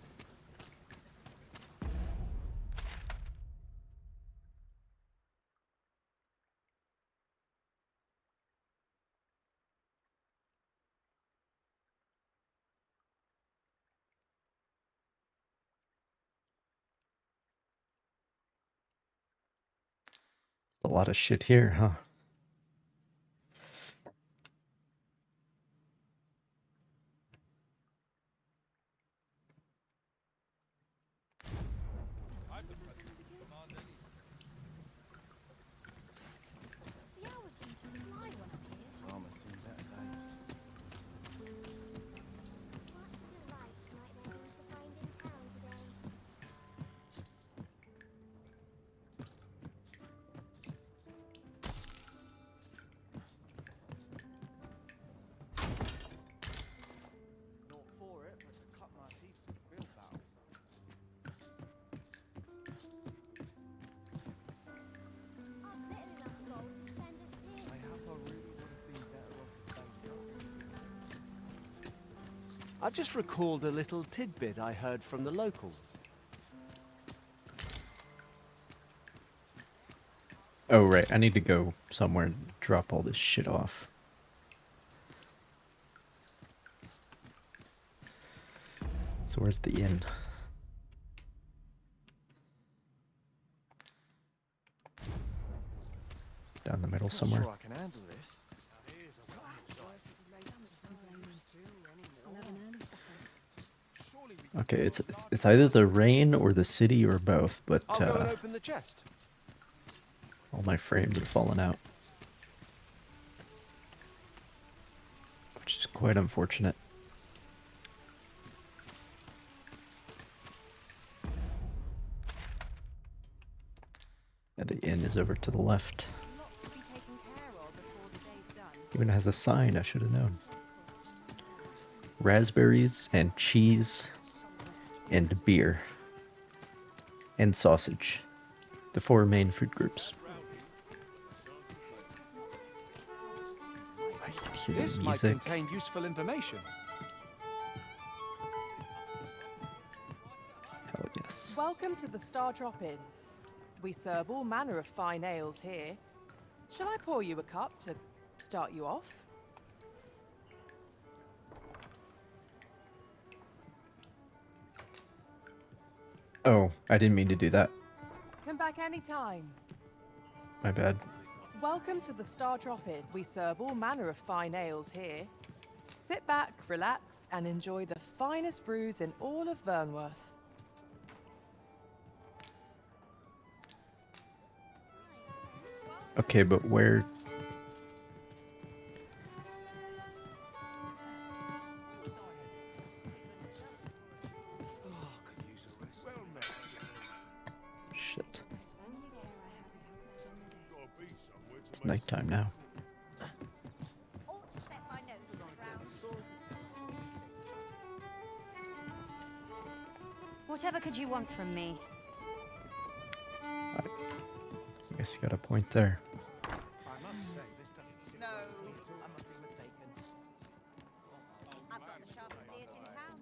A lot of shit here, huh? The hours seem to fly when I'm here. Summer's seen better days. Not for it, but to cut my teeth with real battle. I've just recalled a little tidbit I heard from the locals. Oh, right. I need to go somewhere and drop all this shit off. So where's the inn? Down the middle somewhere. Sure I can handle this. Okay, it's either the rain or the city or both, but I'll go and open the chest. all my frames are falling out. Which is quite unfortunate. And the inn is over to the left. Even has a sign, I should have known. Raspberries and cheese and beer and sausage. The four main food groups. I can hear This might music. contain useful information. Hell yes. Welcome to the Star Drop Inn. We serve all manner of fine ales here. Shall I pour you a cup to start you off? Oh, I didn't mean to do that. Come back anytime. My bad. Welcome to the Star Drop Inn. We serve all manner of fine ales here. Sit back, relax, and enjoy the finest brews in all of Vernworth. Okay, but where... Shit. It's nighttime now. Whatever could you want from me? I guess you got a point there. No, I must be mistaken. I've got the sharpest ears in town.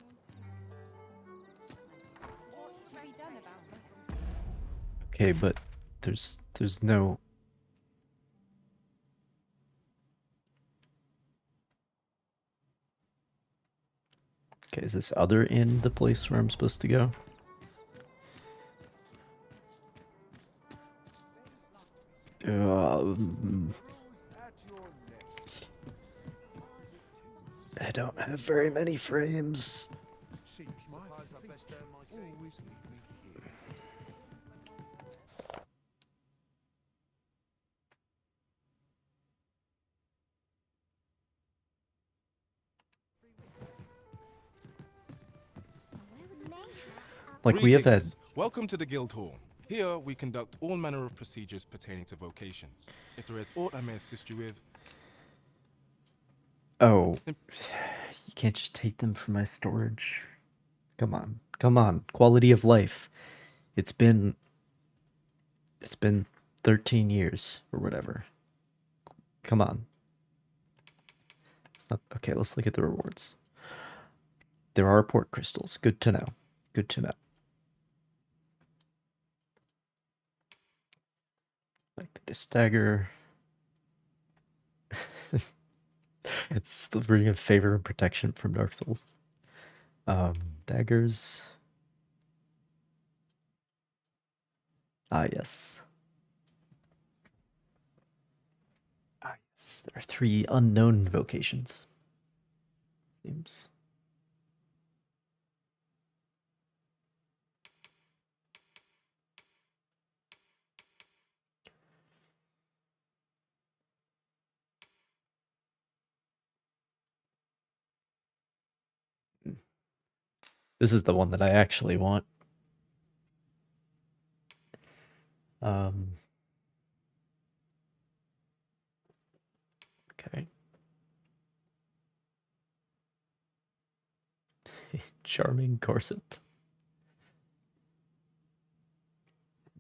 What's to be done about this? Okay, but there's no... Okay, is this other inn the place where I'm supposed to go? I don't have very many frames. Like we have had... Greetings. Welcome to the Guild Hall. Here we conduct all manner of procedures pertaining to vocations. If there is aught I may assist you with... Oh, you can't just take them from my storage. Come on, come on. Quality of life. It's been 13 years or whatever. Come on. It's not okay. Let's look at the rewards. There are port crystals. Good to know. Good to know. Like the stagger. It's the bring of favor and protection from Dark Souls. Daggers. Ah, yes. Ah, yes. There are 3 unknown vocations. Seems. This is the one that I actually want. Okay. Charming corset.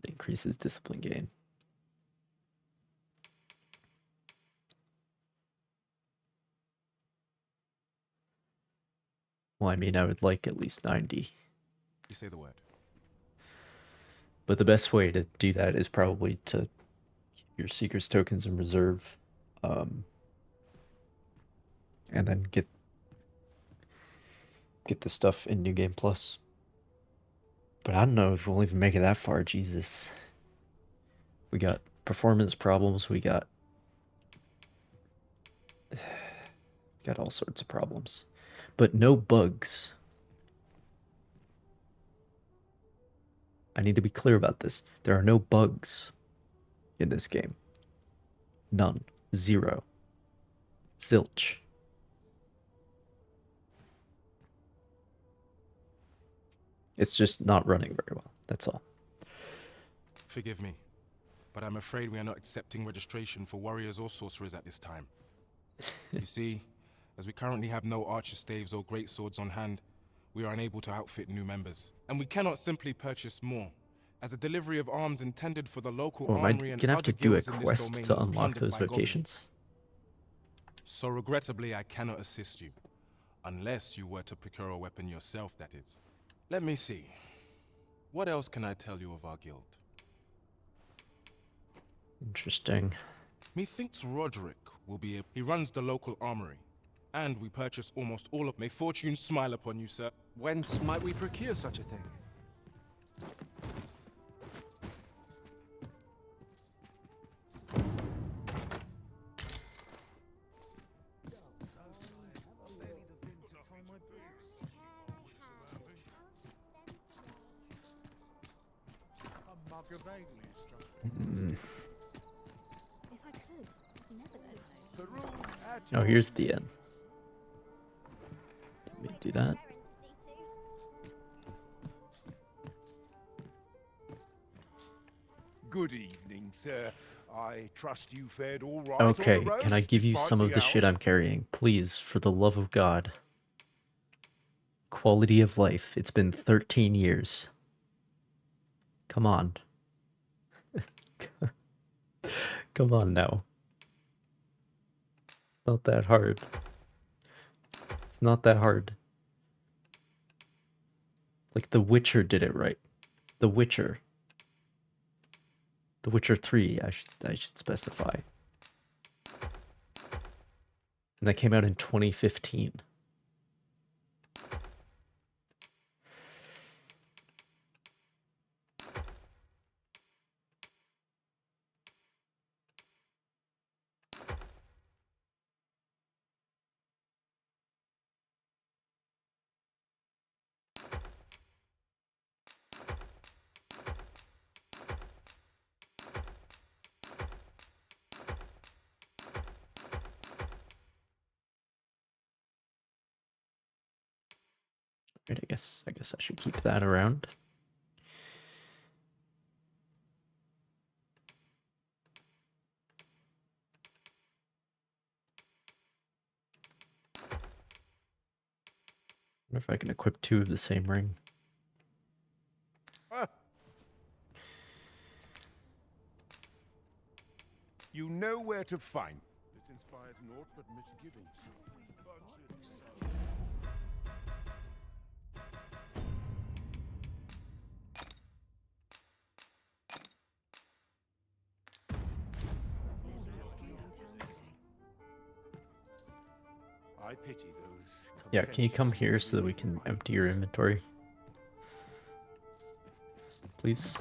Increases discipline gain. Well, I mean, I would like at least 90. You say the word. But the best way to do that is probably to keep your Seeker's tokens in reserve. And then get the stuff in New Game Plus. But I don't know if we'll even make it that far. Jesus. We got performance problems. We got all sorts of problems. But no bugs. I need to be clear about this. There are no bugs in this game. None. 0. Zilch. It's just not running very well. That's all. Forgive me, but I'm afraid we are not accepting registration for warriors or sorcerers at this time. You see, as we currently have no archer staves or great swords on hand, we are unable to outfit new members. And we cannot simply purchase more, as the delivery of arms intended for the local armory and gonna have other to do a guilds in this quest domain to was unlock plundered those by goblins. vocations? So regrettably, I cannot assist you. Unless you were to procure a weapon yourself, that is. Let me see. What else can I tell you of our guild? Interesting. Methinks Roderick will be he runs the local armory. And we purchase almost all of... May fortune smile upon you, sir. Whence might we procure such a thing? If I could, I'd never let The rules at Oh, here's the end. Let me do that. Good evening, sir. I trust you fared all right Okay, on the roads, can I give you despite some of the shit I'm carrying? Please, for the love of God. Quality of life. It's been 13 years. Come on. Come on now. It's not that hard. It's not that hard. Like, The Witcher did it right. The Witcher. The Witcher 3, I should specify. And that came out in 2015. Right, I guess I should keep that around. I wonder if I can equip 2 of the same ring. You know where to find. This inspires naught but misgivings. I pity those. Yeah, can you come here so that we can empty your inventory? Please?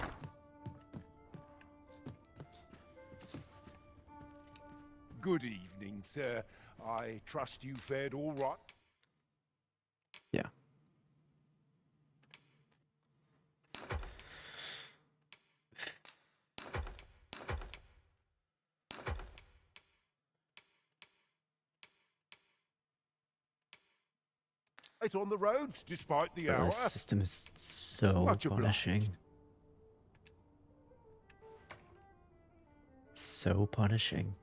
Good evening, sir. I trust you fared all right. Yeah. Right on the roads, despite the Bro, hour. this system is so Much punishing. So punishing.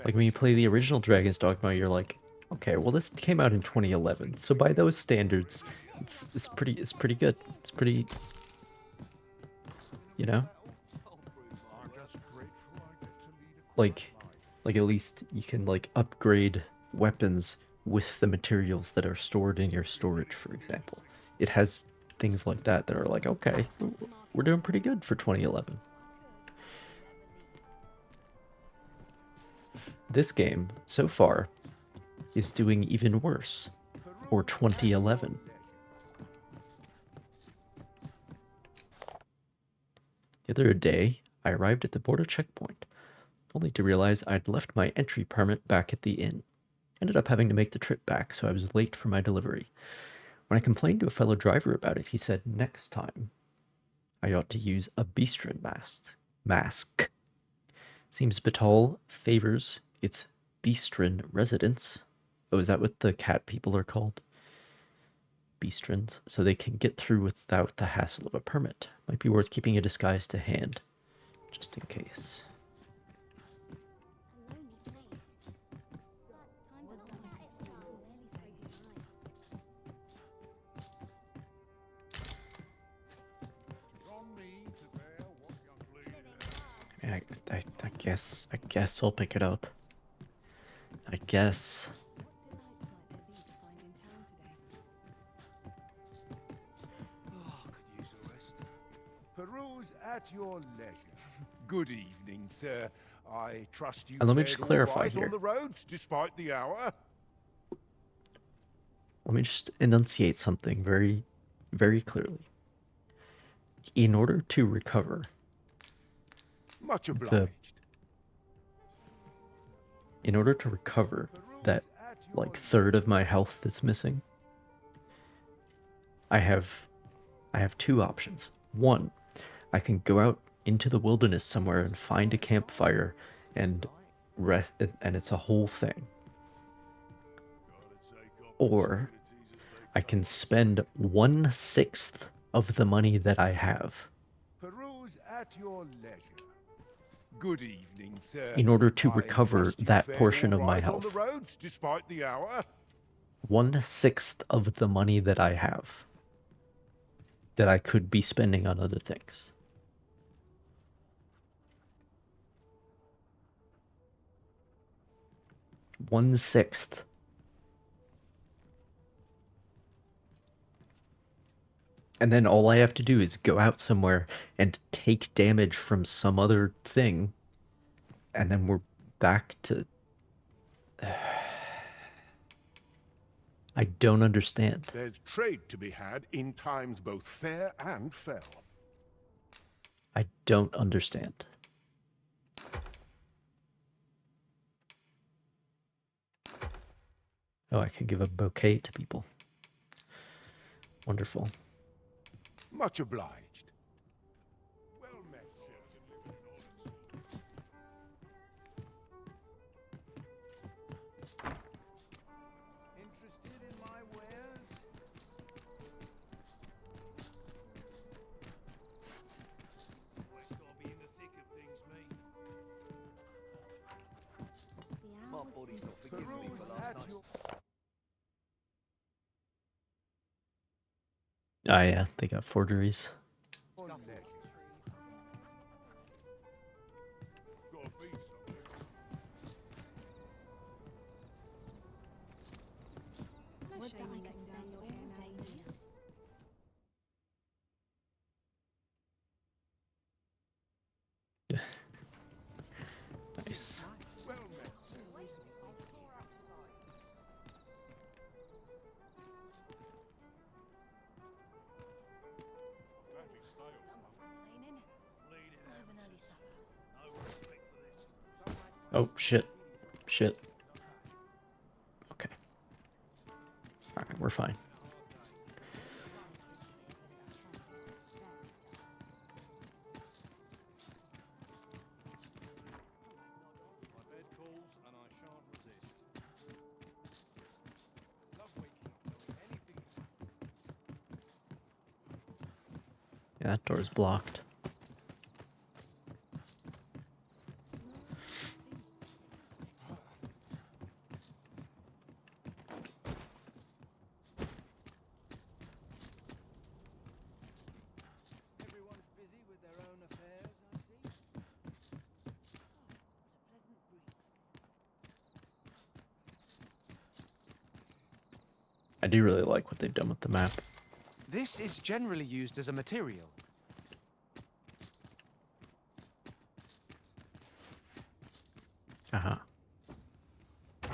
Like when you play the original Dragon's Dogma, you're like, okay, well this came out in 2011, so by those standards, it's pretty good. It's pretty, you know, like at least you can like upgrade weapons with the materials that are stored in your storage, for example. It has things like that that are like, okay, we're doing pretty good for 2011. This game, so far, is doing even worse. Or 2011. The other day, I arrived at the border checkpoint, only to realize I'd left my entry permit back at the inn. Ended up having to make the trip back, so I was late for my delivery. When I complained to a fellow driver about it, he said next time I ought to use a bistron mask. Seems Batal favors its bistron residents. Oh, is that what the cat people are called? Bistrons, so they can get through without the hassle of a permit. Might be worth keeping a disguise to hand, just in case. I guess I'll pick it up. I guess. Peruse at your leisure. Good evening, sir. I trust you And let me fared just all clarify right here. on the roads, despite the hour. Let me just enunciate something very, very clearly. In order to recover Much obliged. In order to recover that, like, third of my health that's missing, I have I have two options. One, I can go out into the wilderness somewhere and find a campfire and rest, and it's a whole thing. Or I can spend 1/6 of the money that I have Peruse at your leisure. Good evening, sir. in order to I recover trust you that fared portion all of my right on the health. roads, despite the hour. 1/6 of the money that I have that I could be spending on other things. One-sixth. And then all I have to do is go out somewhere and take damage from some other thing, and then we're back to... I don't understand. There's trade to be had in times both fair and fell. I don't understand. Oh, I can give a bouquet to people. Wonderful. Much obliged. Well met, sir. Interested in my wares? Always gotta be in the thick of things, mate. My body's not forgiving me for last night. Ah, yeah, they got forgeries. No shame I could spend all day here. Nice. Oh, shit. Shit. Okay. Alright, we're fine. My bed calls and I shan't resist. Love waking up knowing anything. Yeah, that door's blocked. Everyone's busy with their own affairs, I see. I do really like what they've done with the map. This is generally used as a material. Uh-huh. A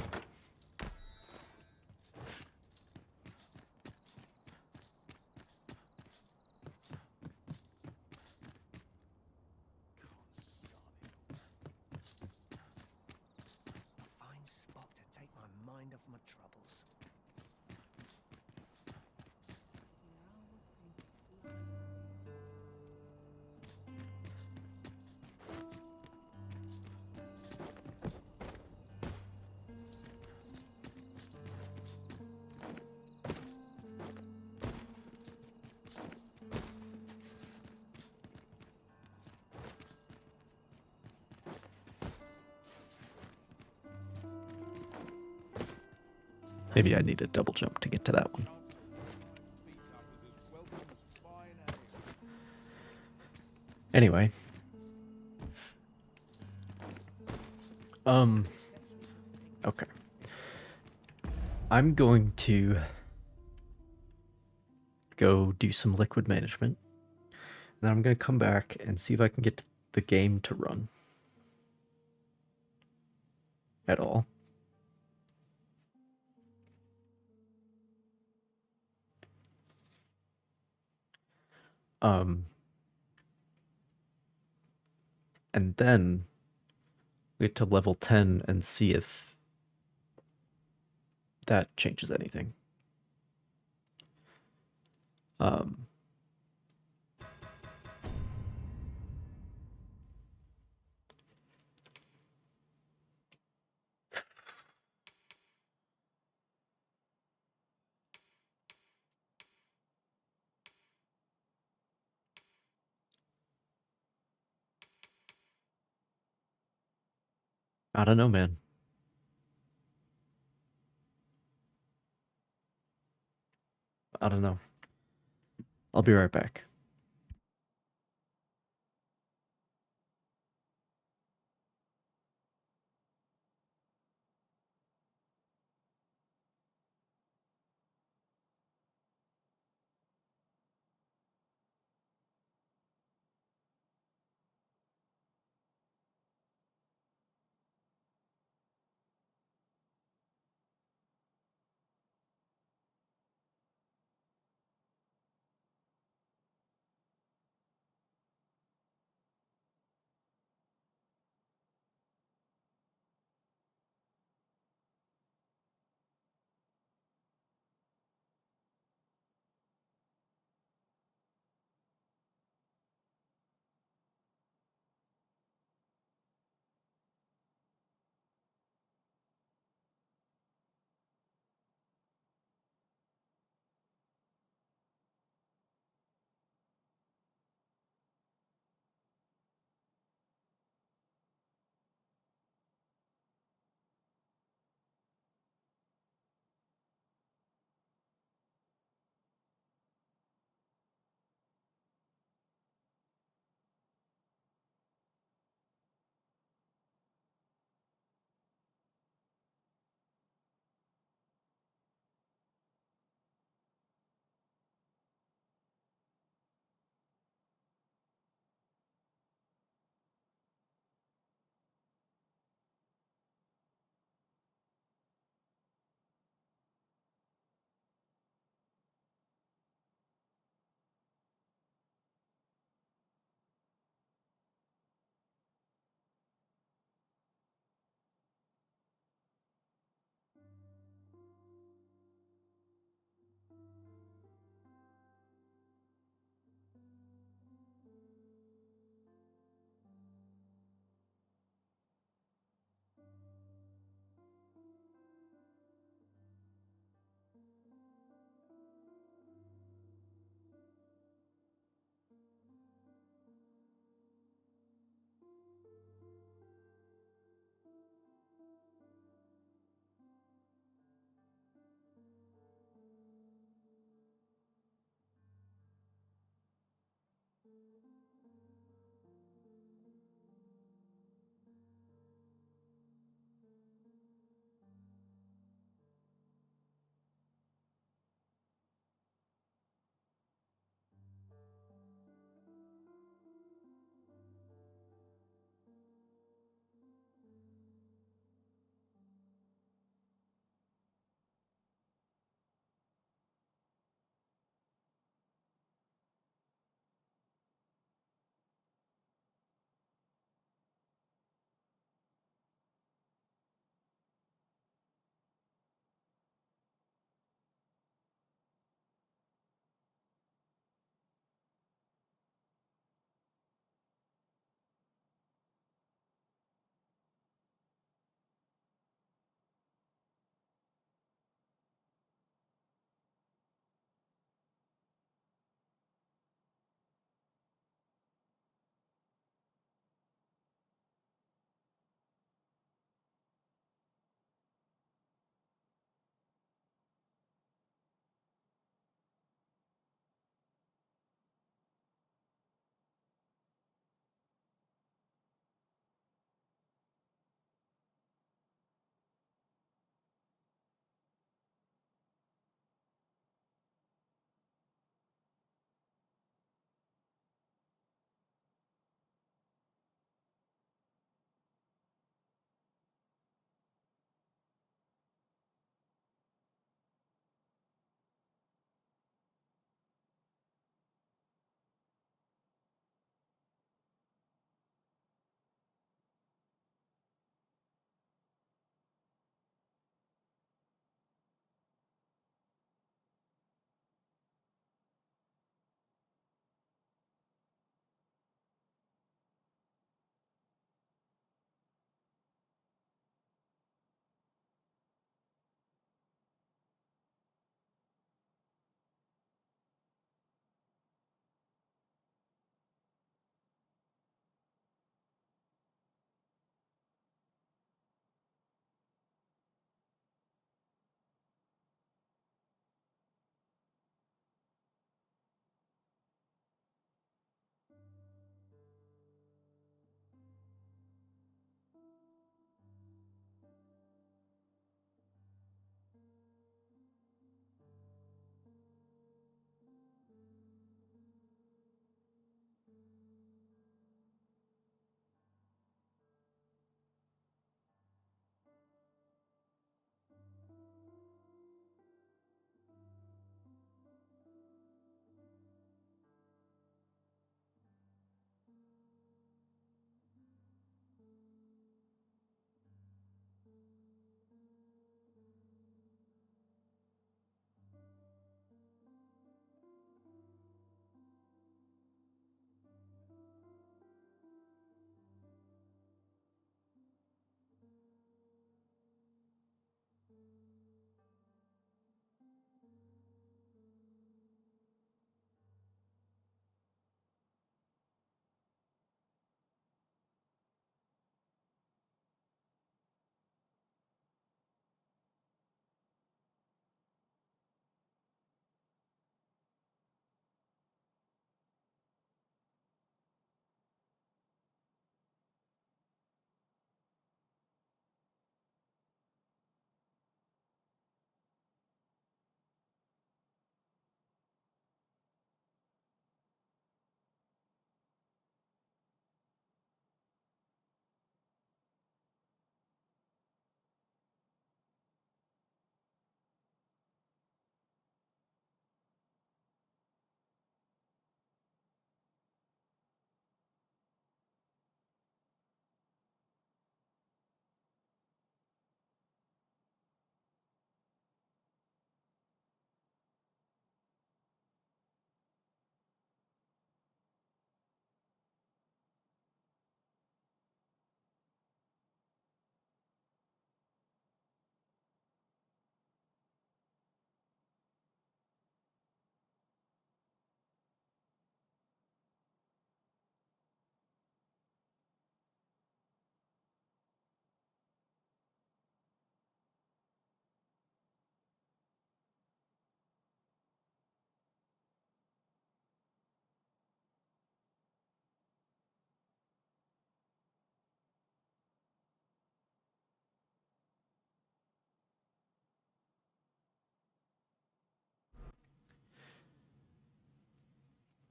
fine spot to take my mind off my troubles. Maybe I need a double jump to get to that one. Anyway. Okay. I'm going to go do some liquid management. Then I'm going to come back and see if I can get the game to run at all. And then get to level 10 and see if that changes anything. I don't know, man. I don't know. I'll be right back.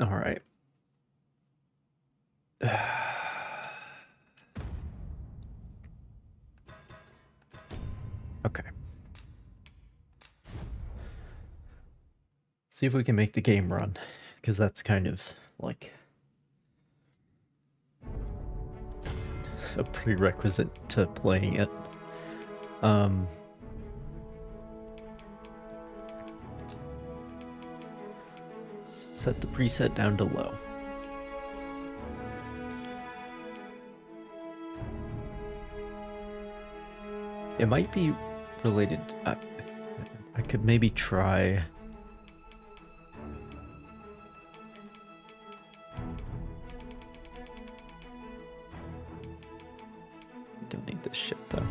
All right. Okay. See if we can make the game run, because that's kind of like a prerequisite to playing it. Set the preset down to low. It might be related. I could maybe try. Don't need this shit though.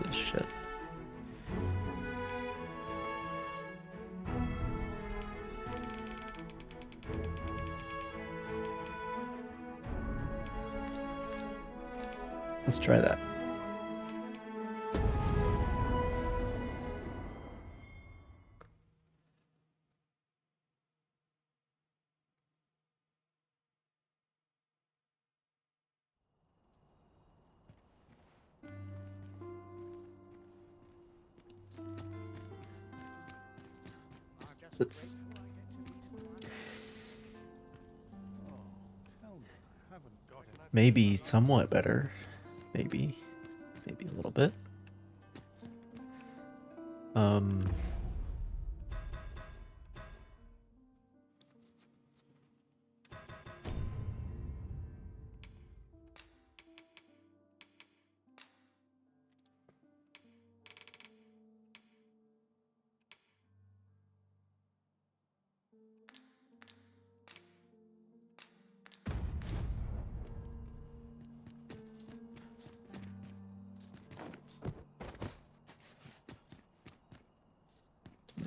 This shit. Let's try that. It's maybe somewhat better. Maybe a little bit.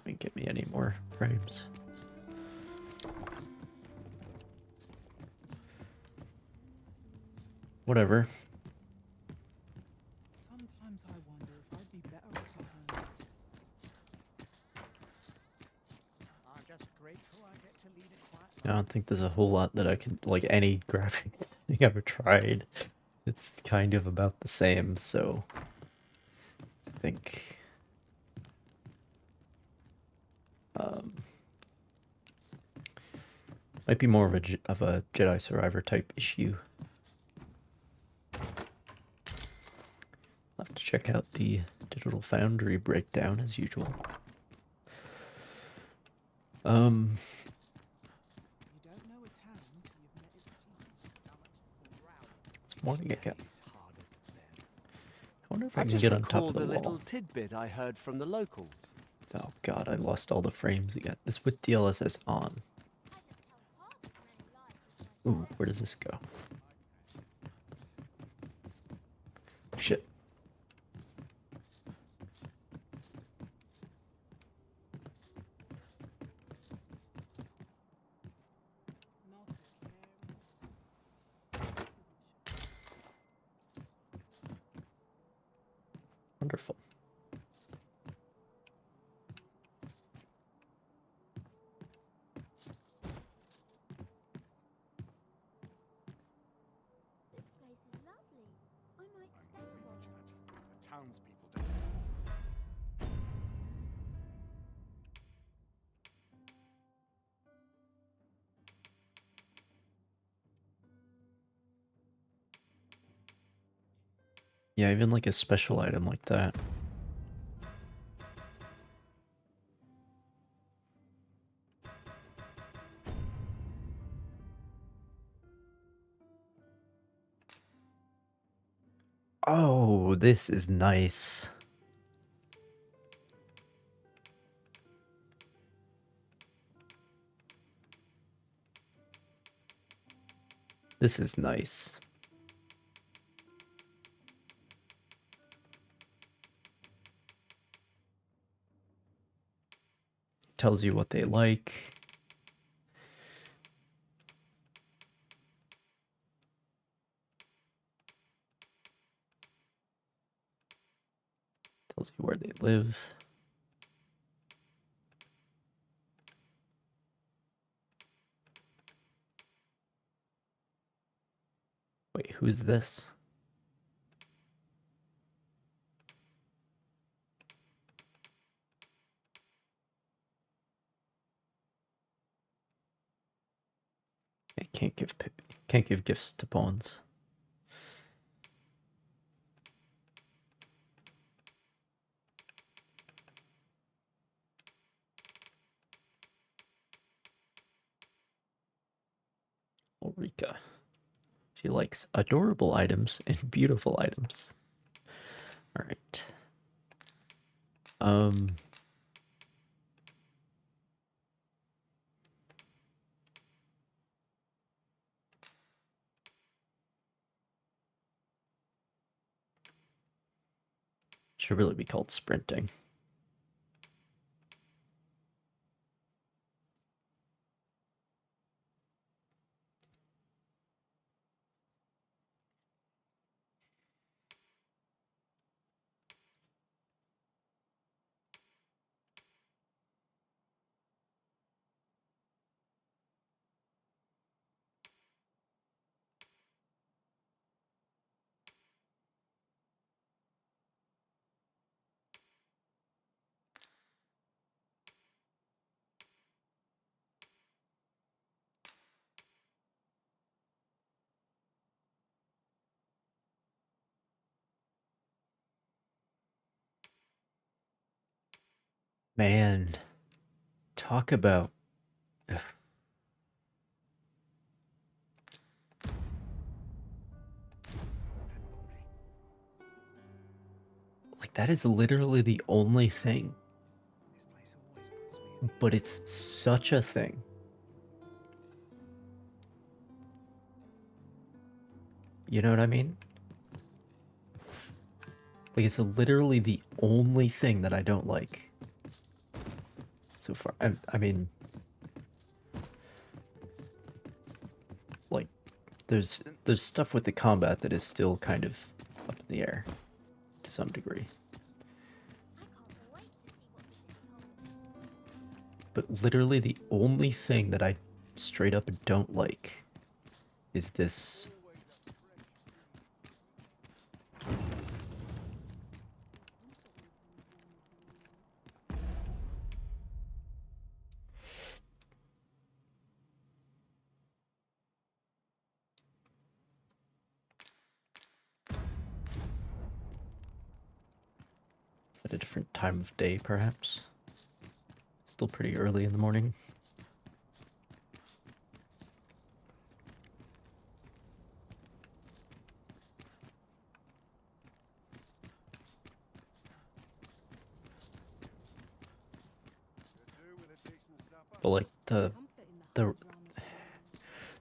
Didn't give me any more frames. Whatever. Sometimes I wonder if I'd be better off a hermit. I'm just grateful I get to lead a quiet I don't think there's a whole lot that I can, like, any graphic thing I've ever tried. It's kind of about the same, so I think might be more of a Jedi Survivor type issue. I'll have to check out the Digital Foundry breakdown as usual. It's morning again. I wonder if I can get on top of the wall. A little tidbit I heard from the locals. Oh god, I lost all the frames again. This with DLSS on. Ooh, where does this go? Shit. Wonderful. This place is lovely. I might stay a while. The townspeople don't. Yeah, even like a special item like that. Oh, this is nice. This is nice. Tells you what they like. Tells you where they live. Wait, who's this? I can't give gifts to pawns. Ulrika. She likes adorable items and beautiful items. All right. Should really be called sprinting. Man, talk about... Like, that is literally the only thing. But it's such a thing. You know what I mean? Like, it's literally the only thing that I don't like. So far, I mean... Like, there's stuff with the combat that is still kind of up in the air. To some degree. But literally the only thing that I straight up don't like is this. At a different time of day, perhaps. Still pretty early in the morning. But like the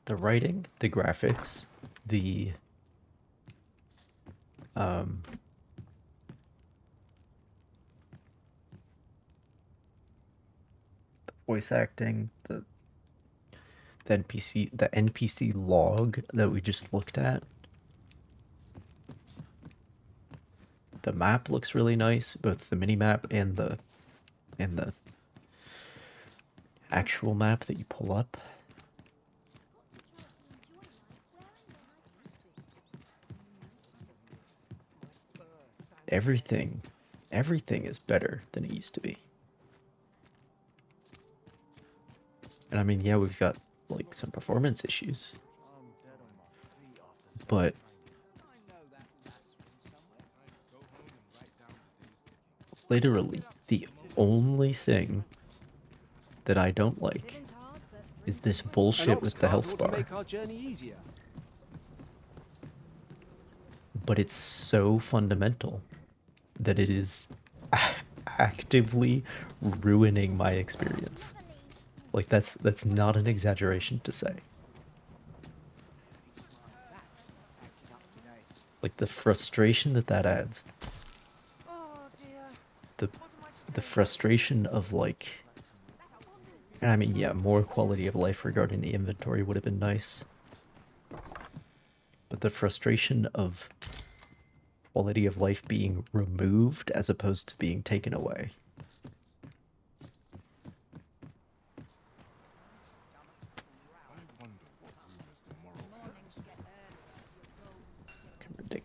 writing, the graphics, the voice acting, the NPC log that we just looked at. The map looks really nice, both the mini map and the actual map that you pull up. Everything is better than it used to be. And I mean, yeah, we've got like some performance issues, but literally the only thing that I don't like is this bullshit with the health bar. Make our journey easier. But it's so fundamental that it is actively ruining my experience. Like that's not an exaggeration to say. Like the frustration that adds. The frustration of like, and I mean, yeah, more quality of life regarding the inventory would have been nice. But the frustration of quality of life being removed as opposed to being taken away.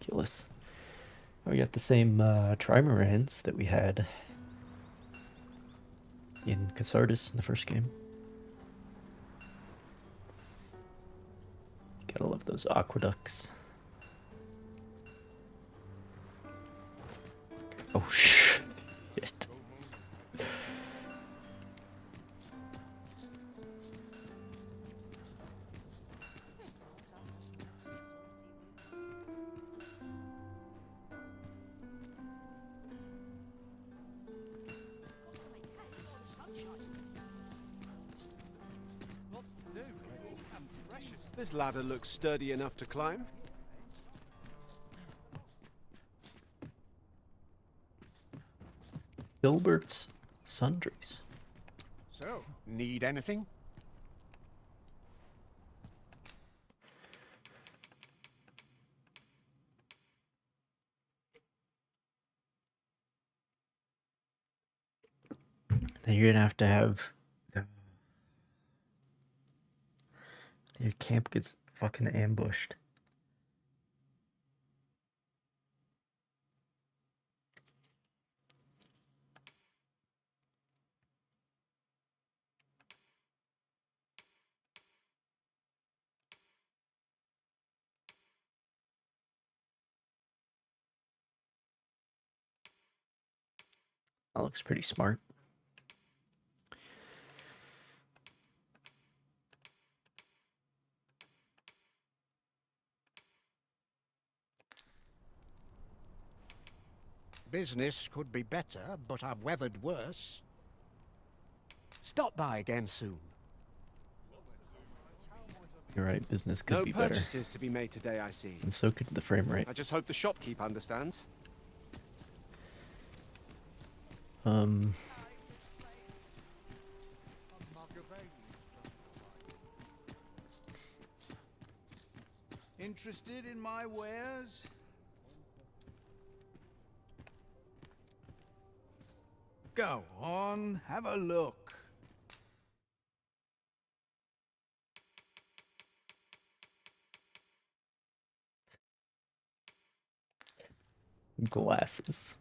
ridiculous. We got the same trimarans that we had in Casardis in the first game. Gotta love those aqueducts. Oh shit. Lots to do. And precious. This ladder looks sturdy enough to climb. Gilbert's Sundries. So, need anything? Then you're gonna have to have your camp gets fucking ambushed. That looks pretty smart. Business could be better, but I've weathered worse. Stop by again soon. You're right, business could be better. No purchases to be made today, I see. And so could the frame rate. I just hope the shopkeep understands. Interested in my wares? Go on, have a look. Glasses.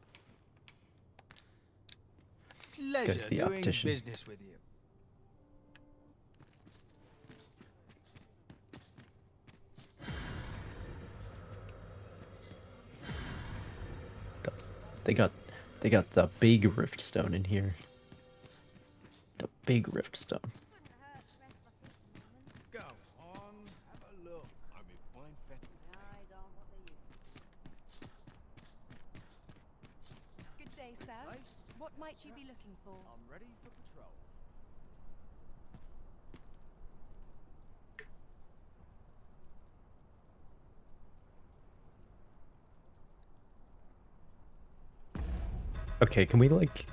Pleasure the doing optician. business with you. They got the big rift stone in here. The big rift stone. Go on, have a look. I'm in fine fettle. Eyes on what they used to. Good day, sir. What might you be looking for? I'm ready for patrol. Okay, can we like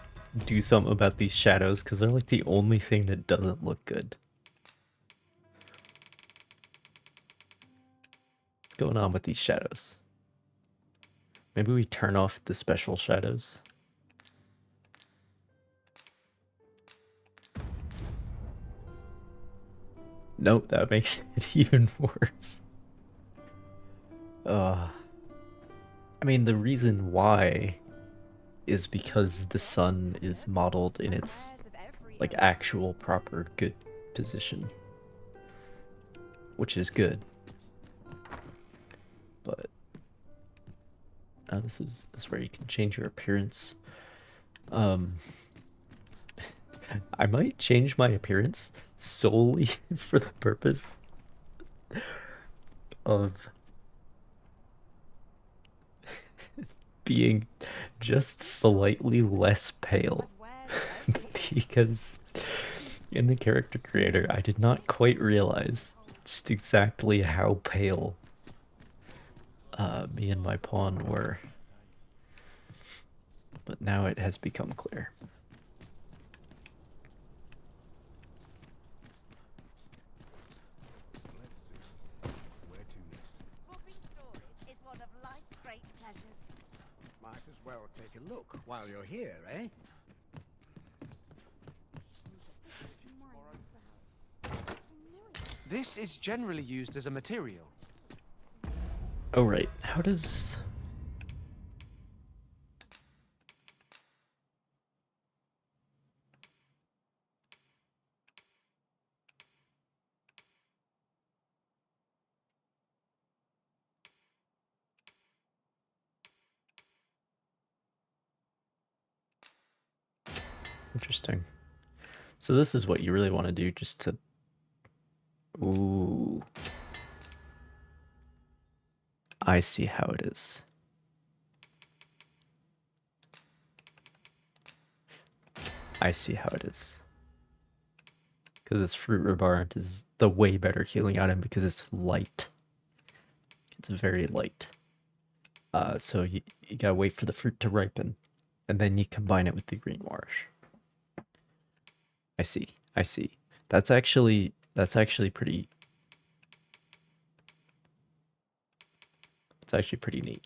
do something about these shadows? Because they're like the only thing that doesn't look good. What's going on with these shadows? Maybe we turn off the special shadows. Nope, that makes it even worse. I mean, the reason why is because the sun is modeled in its like actual proper good position, which is good. But this is where you can change your appearance. I might change my appearance solely for the purpose of being just slightly less pale. Because in the character creator, I did not quite realize just exactly how pale me and my pawn were. But now it has become clear. Let's see. Where to next? Swapping stories is one of life's great pleasures. Might as well take a look while you're here, eh? This is generally used as a material. Oh, right. How does... Interesting. So this is what you really want to do, just to... Ooh. I see how it is. I see how it is. Because this fruit rebarant is the way better healing item because it's light. It's very light. So you gotta wait for the fruit to ripen, and then you combine it with the green warish. I see. I see. That's actually pretty... It's actually pretty neat.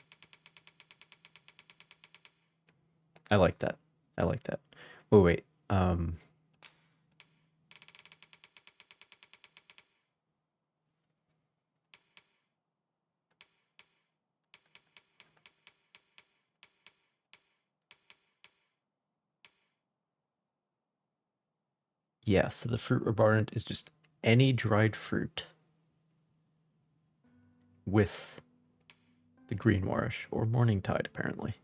I like that. I like that. Oh, wait. Yeah, so the fruit rebarant is just any dried fruit with the green warish, or morning tide, apparently.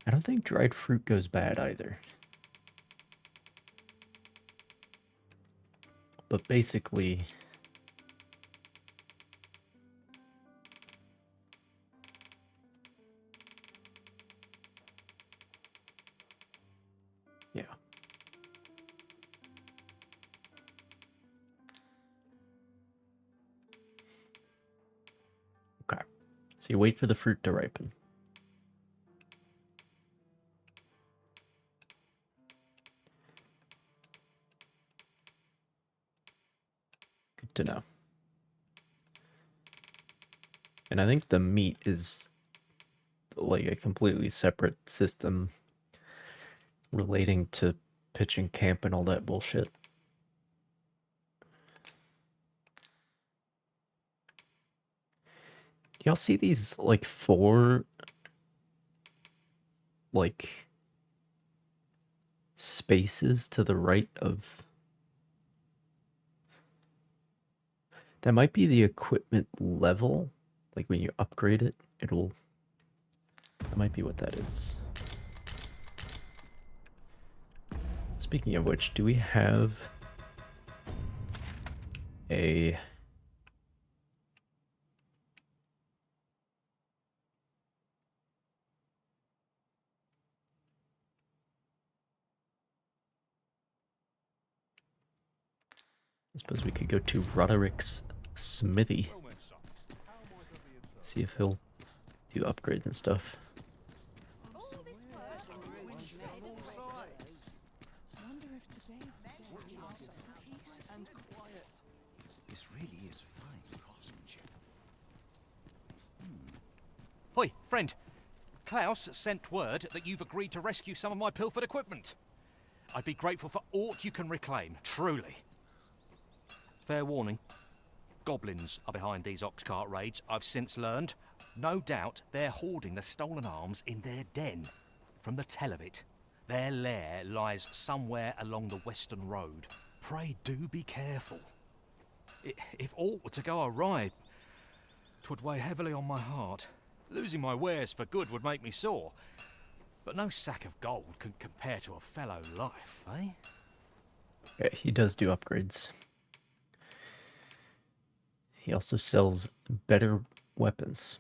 I don't think dried fruit goes bad either. But basically... Yeah. Okay. So you wait for the fruit to ripen. Good to know. And I think the meat is like a completely separate system relating to pitching camp and all that bullshit. Y'all see these like 4 like spaces to the right of... That might be the equipment level. Like when you upgrade it, it'll... That might be what that is. Speaking of which, do we have a... I suppose we could go to Roderick's smithy. See if he'll do upgrades and stuff. This really is fine craftsmanship. Hoi, friend. Klaus sent word that you've agreed to rescue some of my pilfered equipment. I'd be grateful for aught you can reclaim, truly. Fair warning. Goblins are behind these ox cart raids, I've since learned. No doubt they're hoarding the stolen arms in their den. From the tell of it, their lair lies somewhere along the western road. Pray do be careful. If aught were to go awry, 'twould weigh heavily on my heart. Losing my wares for good would make me sore. But no sack of gold can compare to a fellow life, eh? Yeah, he does do upgrades. He also sells better weapons.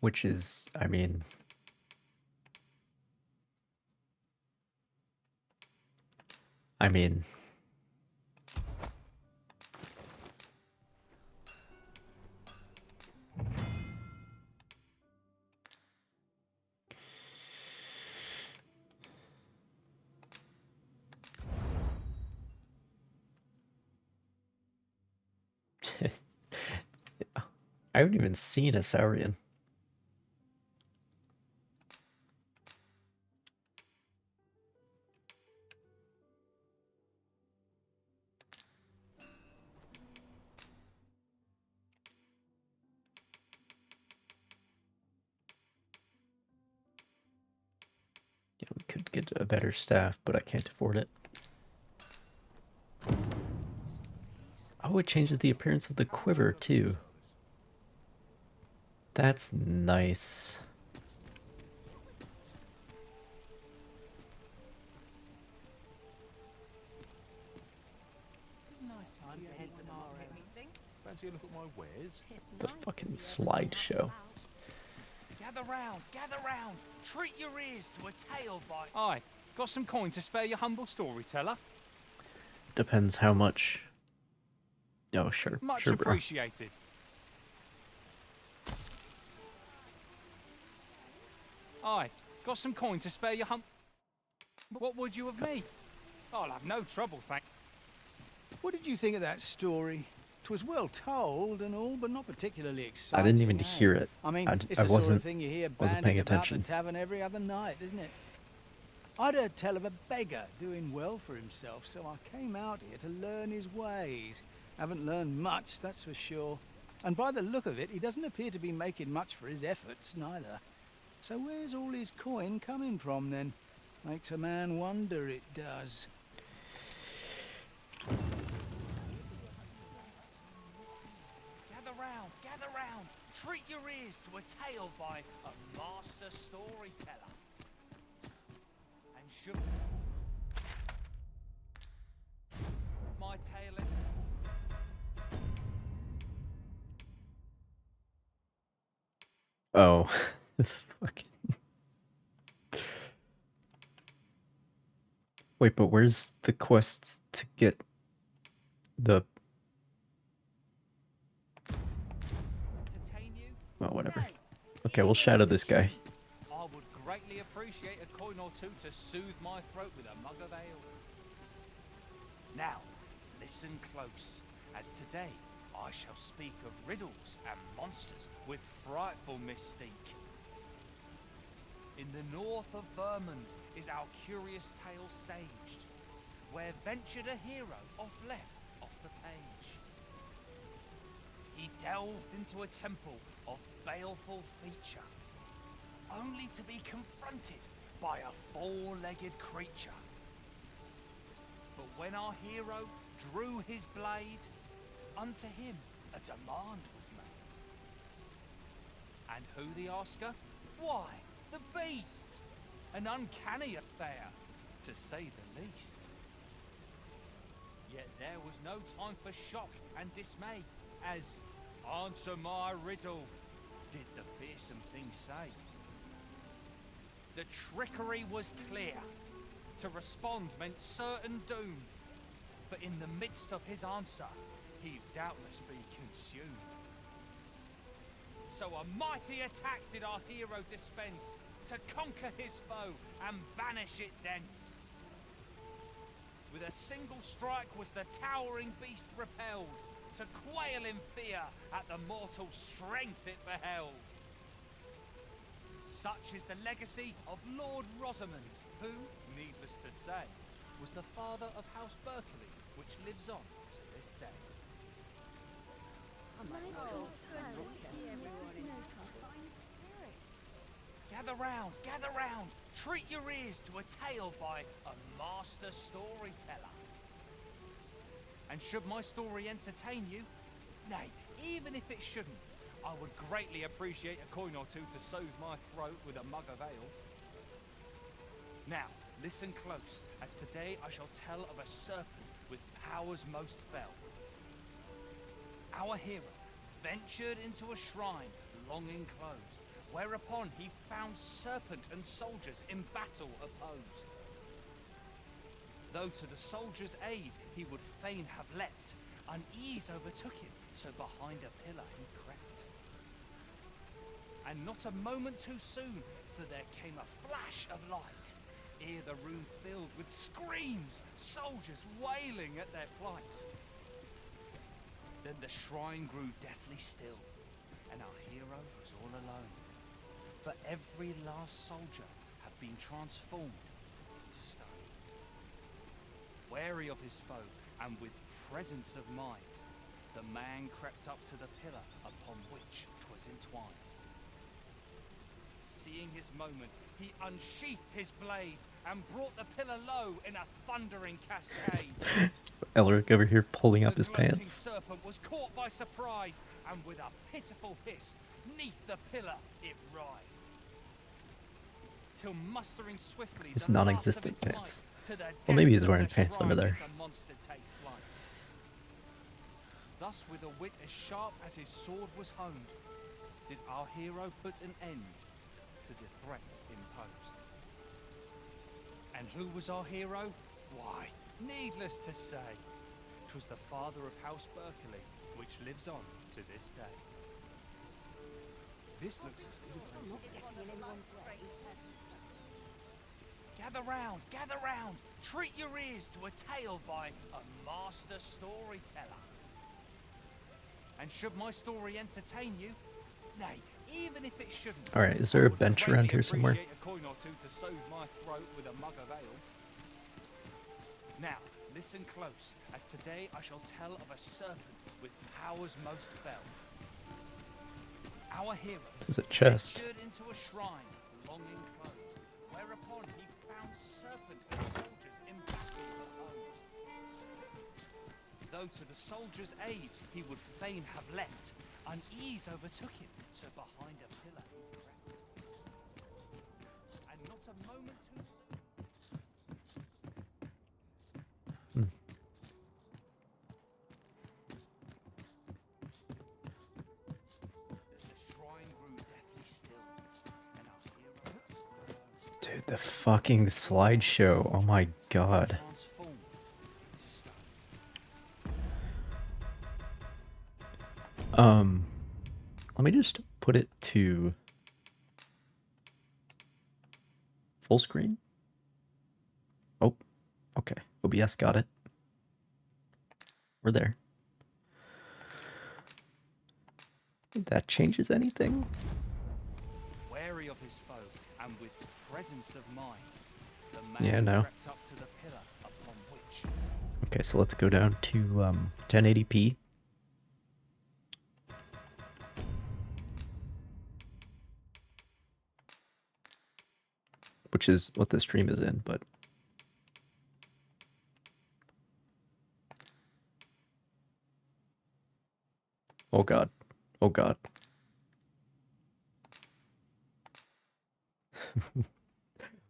Which is, I mean... I haven't even seen a Saurian. could get a better staff, but I can't afford it. Oh, it changes the appearance of the quiver, too. That's nice. Fancy a look at my wares? The fucking slideshow. Gather round, treat your ears to a tale by... Aye, got some coin to spare your humble storyteller? Depends how much. Oh, sure. Much sure, bro. appreciated. Aye, got some coin to spare your What would you of me? I'll have no trouble, thank... What did you think of that story? 'Twas well told and all, but not particularly exciting. I didn't even hear it. I mean, it's I the sort of wasn't thing you hear paying banding about attention. the tavern every other night, isn't it? I'd heard tell of a beggar doing well for himself, so I came out here to learn his ways. Haven't learned much, that's for sure. And by the look of it, he doesn't appear to be making much for his efforts, neither. So where's all his coin coming from, then? Makes a man wonder, it does. Gather round, treat your ears to a tale by a master storyteller. And should my tale in... Oh. Fucking. Wait, but where's the quest to get the... Well, whatever. Okay, we'll shadow this guy. I would greatly appreciate a coin or two to soothe my throat with a mug of ale. Now, listen close, as today I shall speak of riddles and monsters with frightful mystique. In the north of Vermont is our curious tale staged, where ventured a hero off the page. He delved into a temple of baleful feature, only to be confronted by a four-legged creature. But when our hero drew his blade, unto him a demand was made. And who the asker? Why, the beast! An uncanny affair, to say the least. Yet there was no time for shock and dismay, as answer my riddle, did the fearsome thing say. The trickery was clear. To respond meant certain doom. For in the midst of his answer, he'd doubtless be consumed. So a mighty attack did our hero dispense, to conquer his foe and banish it thence. With a single strike was the towering beast repelled, to quail in fear at the mortal strength it beheld. Such is the legacy of Lord Rosamond, who, needless to say, was the father of House Berkeley, which lives on to this day. Gather round, treat your ears to a tale by a master storyteller. And should my story entertain you, nay, even if it shouldn't, I would greatly appreciate a coin or two to soothe my throat with a mug of ale. Now, listen close, as today I shall tell of a serpent with powers most fell. Our hero ventured into a shrine long enclosed, whereupon he found serpent and soldiers in battle opposed. Though to the soldiers' aid he would fain have leapt, unease overtook him, so behind a pillar he crept. And not a moment too soon, for there came a flash of light, ere the room filled with screams, soldiers wailing at their plight. Then the shrine grew deathly still, and our hero was all alone, for every last soldier had been transformed into stone. Wary of his foe, and with presence of mind, the man crept up to the pillar upon which 'twas entwined. Seeing his moment, he unsheathed his blade and brought the pillar low in a thundering cascade. Elric over here pulling up his The gloating pants. serpent was caught by surprise, and with a pitiful hiss, 'neath the pillar it writhed. Till mustering swiftly His the last of non-existent its pants. might, to the Well, maybe depths he's of wearing the pants under shrine there. did the monster take flight. Thus, with a wit as sharp as his sword was honed, did our hero put an end to the threat imposed. And who was our hero? Why, needless to say, 'twas the father of House Berkeley, which lives on to this day. This looks as good as Gather round, gather round, treat your ears to a tale by a master storyteller. And should my story entertain you, nay, even if it shouldn't, Alright, is there a bench around here somewhere? appreciate a coin or two to soothe my throat with a mug of ale. Now, listen close, as today I shall tell of a serpent with powers most fell. Our hero There's a chest. ventured into a shrine, long enclosed, whereupon he found serpent and soldiers in battle opposed. Though to the soldiers' aid he would fain have leapt, unease overtook him, so behind a pillar he crept. And not a moment too soon. The shrine grew deathly still, and our hero Dude, the fucking slideshow. Oh my god. transformed into stone. Let me just put it to full screen. Oh, okay. OBS got it. We're there. That changes anything? Wary of his foe, and with presence of mind, the man Yeah, no. crept up to the pillar upon which Okay, so let's go down to 1080p. Which is what the stream is in, but oh god. Oh god.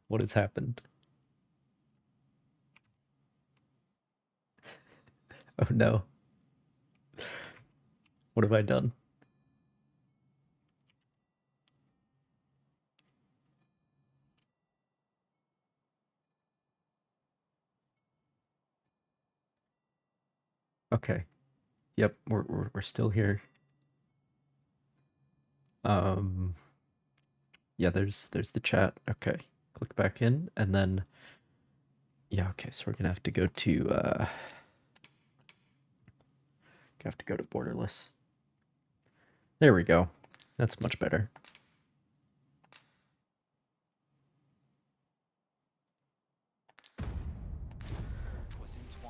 What has happened? Oh no. What have I done? Okay. Yep, we're still here. Yeah, there's the chat. Okay. Click back in and then yeah, okay, so we're gonna have to go to borderless. There we go. That's much better.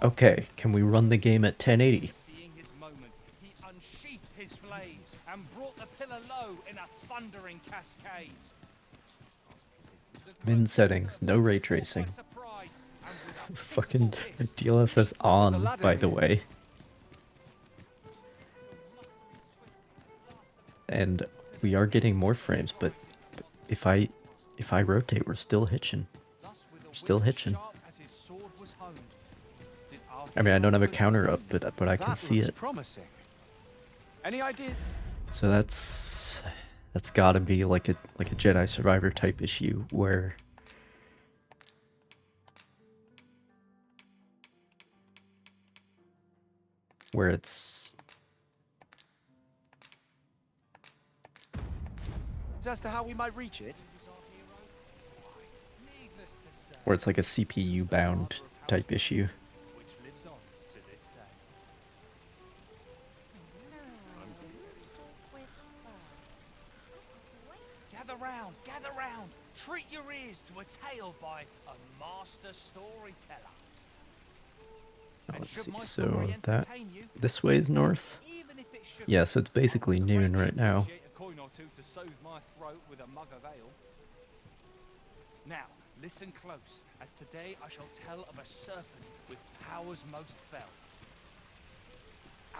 Okay, can we run the game at 1080? seeing his moment, he unsheathed his blades and brought the pillar low in a thundering cascade. Min settings, no ray tracing. Fucking DLSS on, by the way. And we are getting more frames, but if I rotate, we're still hitching. We're still hitching. I mean, I don't have a counter up, but I can see it. Promising. Any idea? So that's gotta be like a Jedi Survivor type issue where it's As to how we might reach it? where it's like a CPU bound type issue. Which lives on to this day. Gather round, treat your ears to a tale by a master storyteller. Let's see, so that this way is north. Yeah, so it's basically noon right now. coin or two to soothe my throat with a mug of ale. Now, listen close, as today I shall tell of a serpent with powers most fell.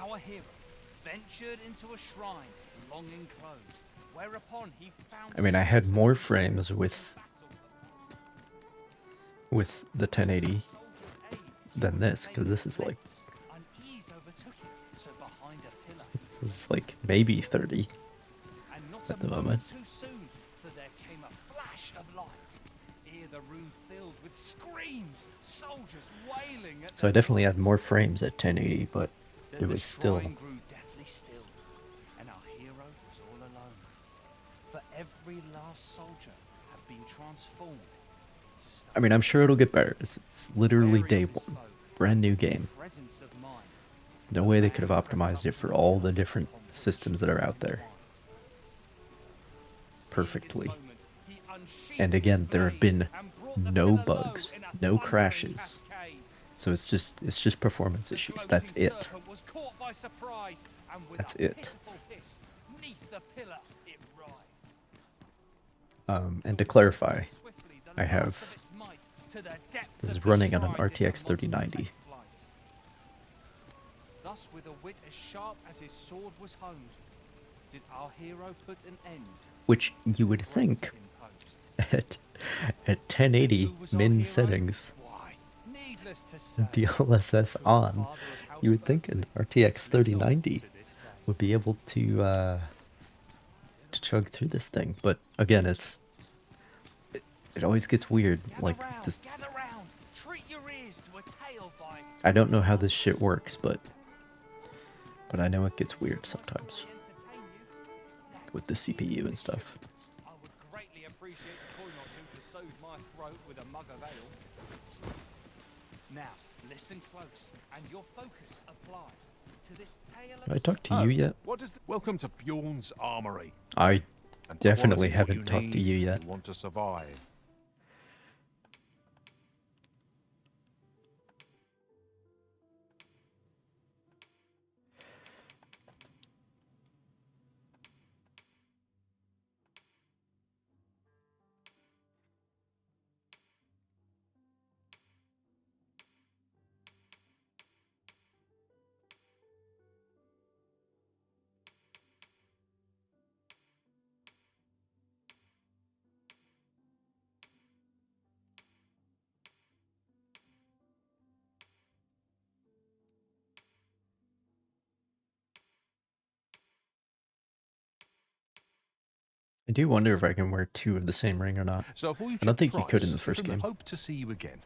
Our hero ventured into a shrine long enclosed, whereupon he found... I mean, I had more frames with the 1080 than this, because this is like... This is like maybe 30 at the moment. Too soon, for there came a flash of light. Ere the room filled with screams, soldiers wailing at... So I definitely had more frames at 1080, but it was still... grew deathly still, and our hero was all alone. For every last soldier had been transformed into stone. I mean, I'm sure it'll get better. It's literally day one. Brand new game. There's no way they could have optimized it for all the different systems that are out there perfectly. And again, there have been no bugs, no crashes. So it's just performance issues. That's it. That's it. And to clarify, I have... This is running on an RTX 3090. Thus, with a wit as sharp as his sword was honed, did our hero put an end. Which you would think at 1080 min settings, DLSS on, you would think an RTX 3090 would be able to chug through this thing. But again, it always gets weird. Like this. I don't know how this shit works, but I know it gets weird sometimes with the CPU and stuff. I would greatly appreciate a coin or two to soothe my throat with a mug of ale. Now, listen close, and your focus applied to this tale of... Have I talked to you yet? What is Welcome to Bjorn's Armory. I And definitely quality haven't what talked to need you if yet. You want to survive. I do wonder if I can wear two of the same ring or not. So if all you I don't think you price, could in the first we game. Hope to see you again.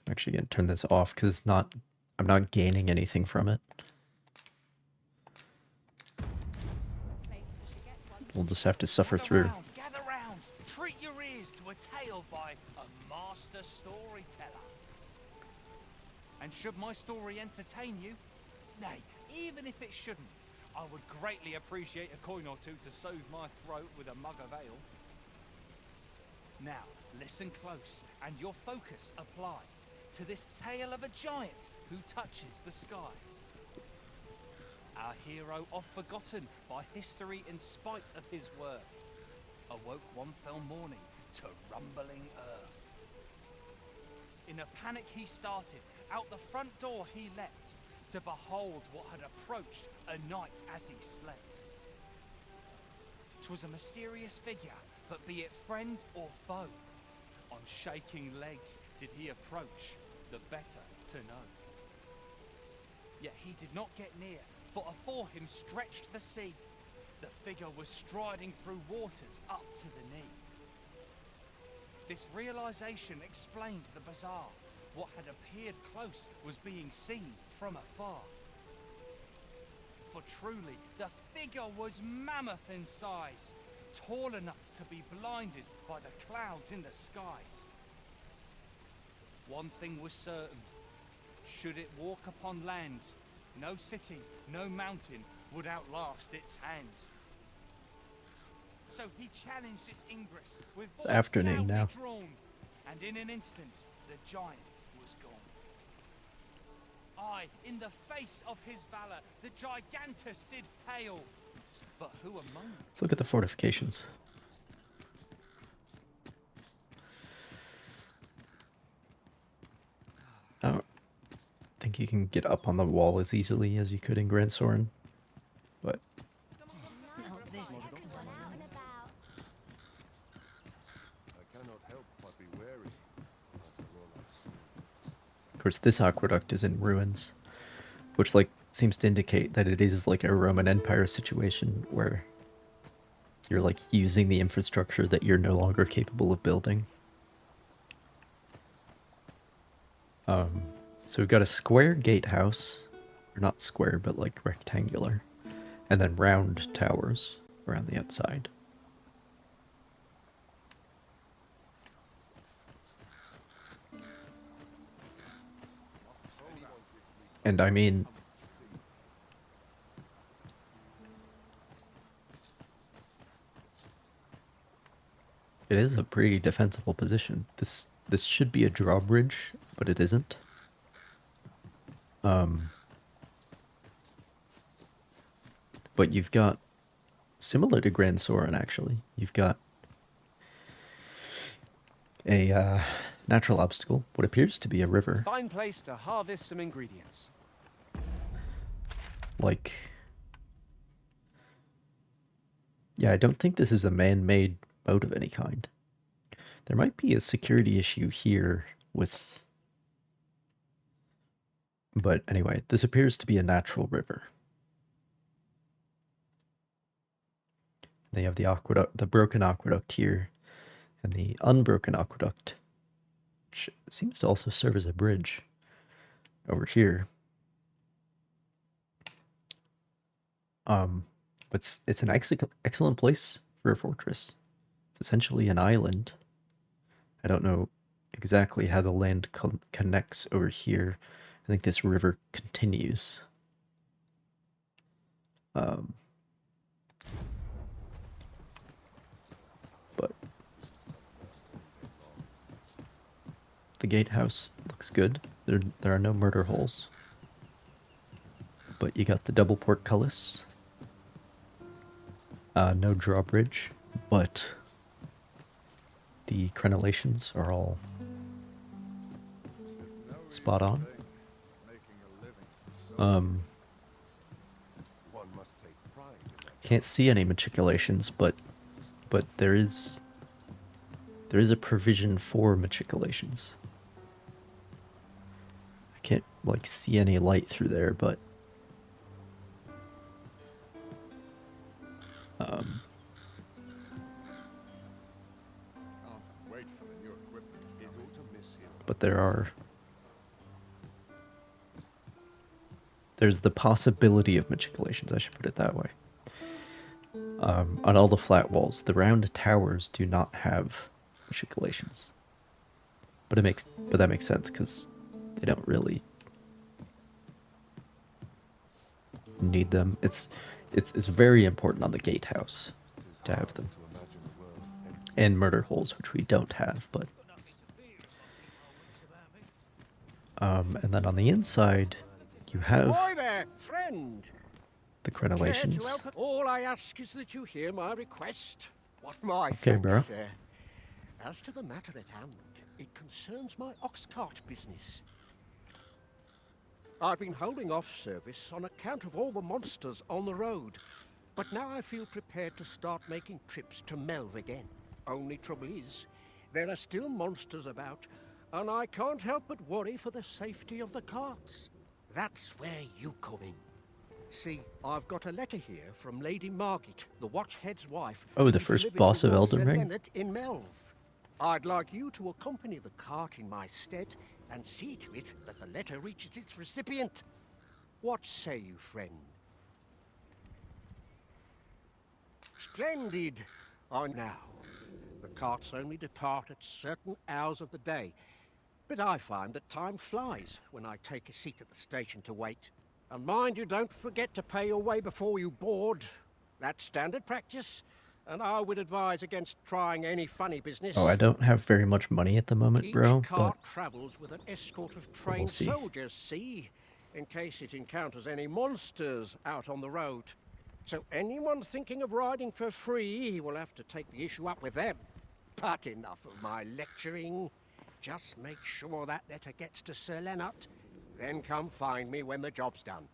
I'm actually going to turn this off because I'm not gaining anything from it. We'll just have to suffer through. Gather round, treat your ears to a tale by a master storyteller. And should my story entertain you, nay, even if it shouldn't, I would greatly appreciate a coin or two to soothe my throat with a mug of ale. Now, listen close, and your focus apply to this tale of a giant who touches the sky. Our hero, oft forgotten by history in spite of his worth, awoke one fell morning to rumbling earth. In a panic he started, out the front door he leapt, to behold what had approached a night as he slept. 'Twas a mysterious figure, but be it friend or foe, on shaking legs did he approach, the better to know. Yet he did not get near, for afore him stretched the sea. The figure was striding through waters up to the knee. This realization explained the bizarre. What had appeared close was being seen from afar. For truly, the figure was mammoth in size, tall enough to be blinded by the clouds in the skies. One thing was certain, should it walk upon land, no city, no mountain would outlast its hand. So he challenged its ingress with It's afternoon now. drawn, and in an instant, the giant was gone. Aye, in the face of his valor, the gigantus did pale. But who among them? Let's look at the fortifications. I don't think you can get up on the wall as easily as you could in Grand Soren, but I cannot help but be wary after all I've seen. of course this aqueduct is in ruins, which like seems to indicate that it is like a Roman Empire situation where you're like using the infrastructure that you're no longer capable of building. So we've got a square gatehouse, or not square, but like rectangular, and then round towers around the outside. And I mean, it is a pretty defensible position. This should be a drawbridge, but it isn't. But you've got, similar to Grand Soren actually, you've got a natural obstacle, what appears to be a river. Fine place to harvest some ingredients. Like, yeah, I don't think this is a man-made moat of any kind. There might be a security issue here with... But anyway, this appears to be a natural river. They have the aqueduct, the broken aqueduct here, and the unbroken aqueduct, which seems to also serve as a bridge over here. But it's an excellent place for a fortress. It's essentially an island. I don't know exactly how the land connects over here. I think this river continues. But the gatehouse looks good. There are no murder holes. But you got the double portcullis. No drawbridge, but the crenellations are all spot on. Can't see any matriculations, but there is a provision for matriculations. I can't like see any light through there, but there's the possibility of matriculations, I should put it that way. On all the flat walls, the round towers do not have matriculations. But that makes sense because they don't really need them. It's very important on the gatehouse to have them. And murder holes, which we don't have, but and then on the inside you have Hi there, friend. the crenellations. All I ask is that you hear my request. What my Okay, thanks, bro. sir. As to the matter at hand, it concerns my ox cart business. I've been holding off service on account of all the monsters on the road, but now I feel prepared to start making trips to Melve again. Only trouble is, there are still monsters about, and I can't help but worry for the safety of the carts. That's where you come in. See, I've got a letter here from Lady Margit, the Watchhead's wife. Oh, to the be first delivered boss to of Lord Elden Sir Ring? Leonard in Melve. I'd like you to accompany the cart in my stead and see to it that the letter reaches its recipient. What say you, friend? Splendid! I now. The carts only depart at certain hours of the day, but I find that time flies when I take a seat at the station to wait. And mind you don't forget to pay your way before you board. That's standard practice. and I would advise against trying any funny business. Oh, I don't have very much money at the moment, bro, Each cart but travels with an escort of we'll trained see. soldiers, see, in case it encounters any monsters out on the road. So anyone thinking of riding for free will have to take the issue up with them. But enough of my lecturing. Just make sure that letter gets to Sir Leonard, then come find me when the job's done.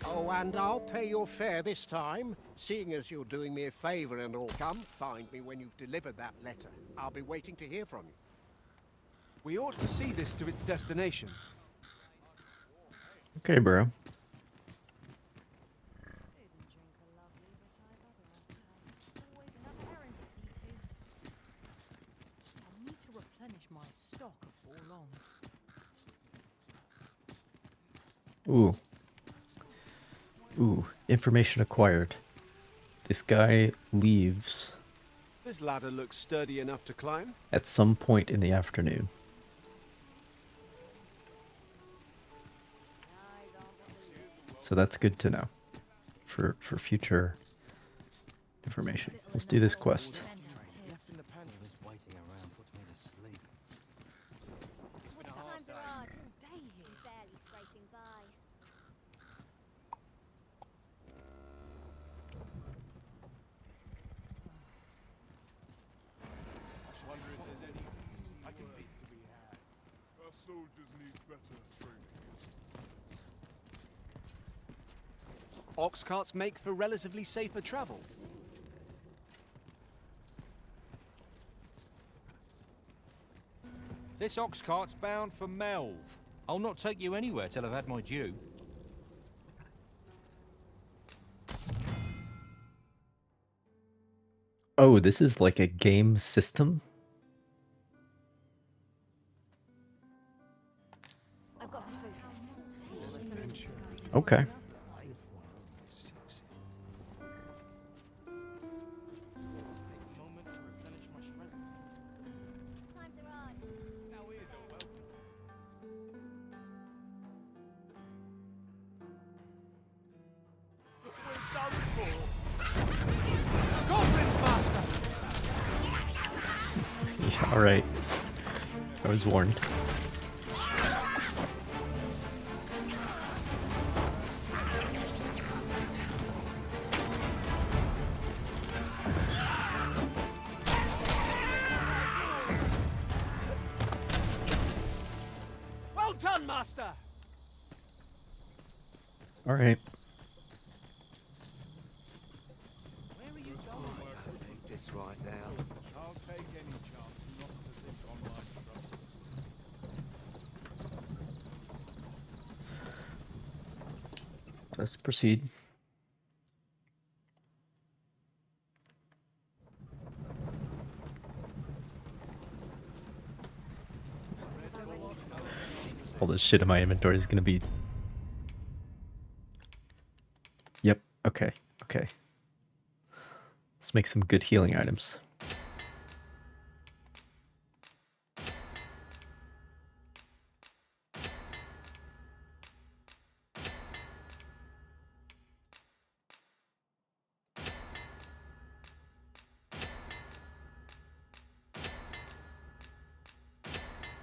Oh, and I'll pay your fare this time, seeing as you're doing me a favour and all. Come find me when you've delivered that letter. I'll be waiting to hear from you. We ought to see this to its destination. Okay, bro. I need to replenish my stock before long. Ooh. Ooh, information acquired. This guy leaves This ladder looks sturdy enough to climb. at some point in the afternoon. So that's good to know for future information. Let's do this quest. Times are hard. Barely scraping by. I wonder if there's any I can fit to be had. Our soldiers need better training. Ox carts make for relatively safer travel. This ox cart's bound for Melv. I'll not take you anywhere till I've had my due. Oh, this is like a game system? I've got to focus. Okay. Times are hard. Now here's a welcome. We're done for. Goblins, Master! Yeah, alright. I was warned. Well done, Master! Alright. Where are you going? I don't need this right now. I'll take any chance not to think on my troubles. Let's proceed. All this shit in my inventory is gonna be... Yep, okay, okay. Let's make some good healing items.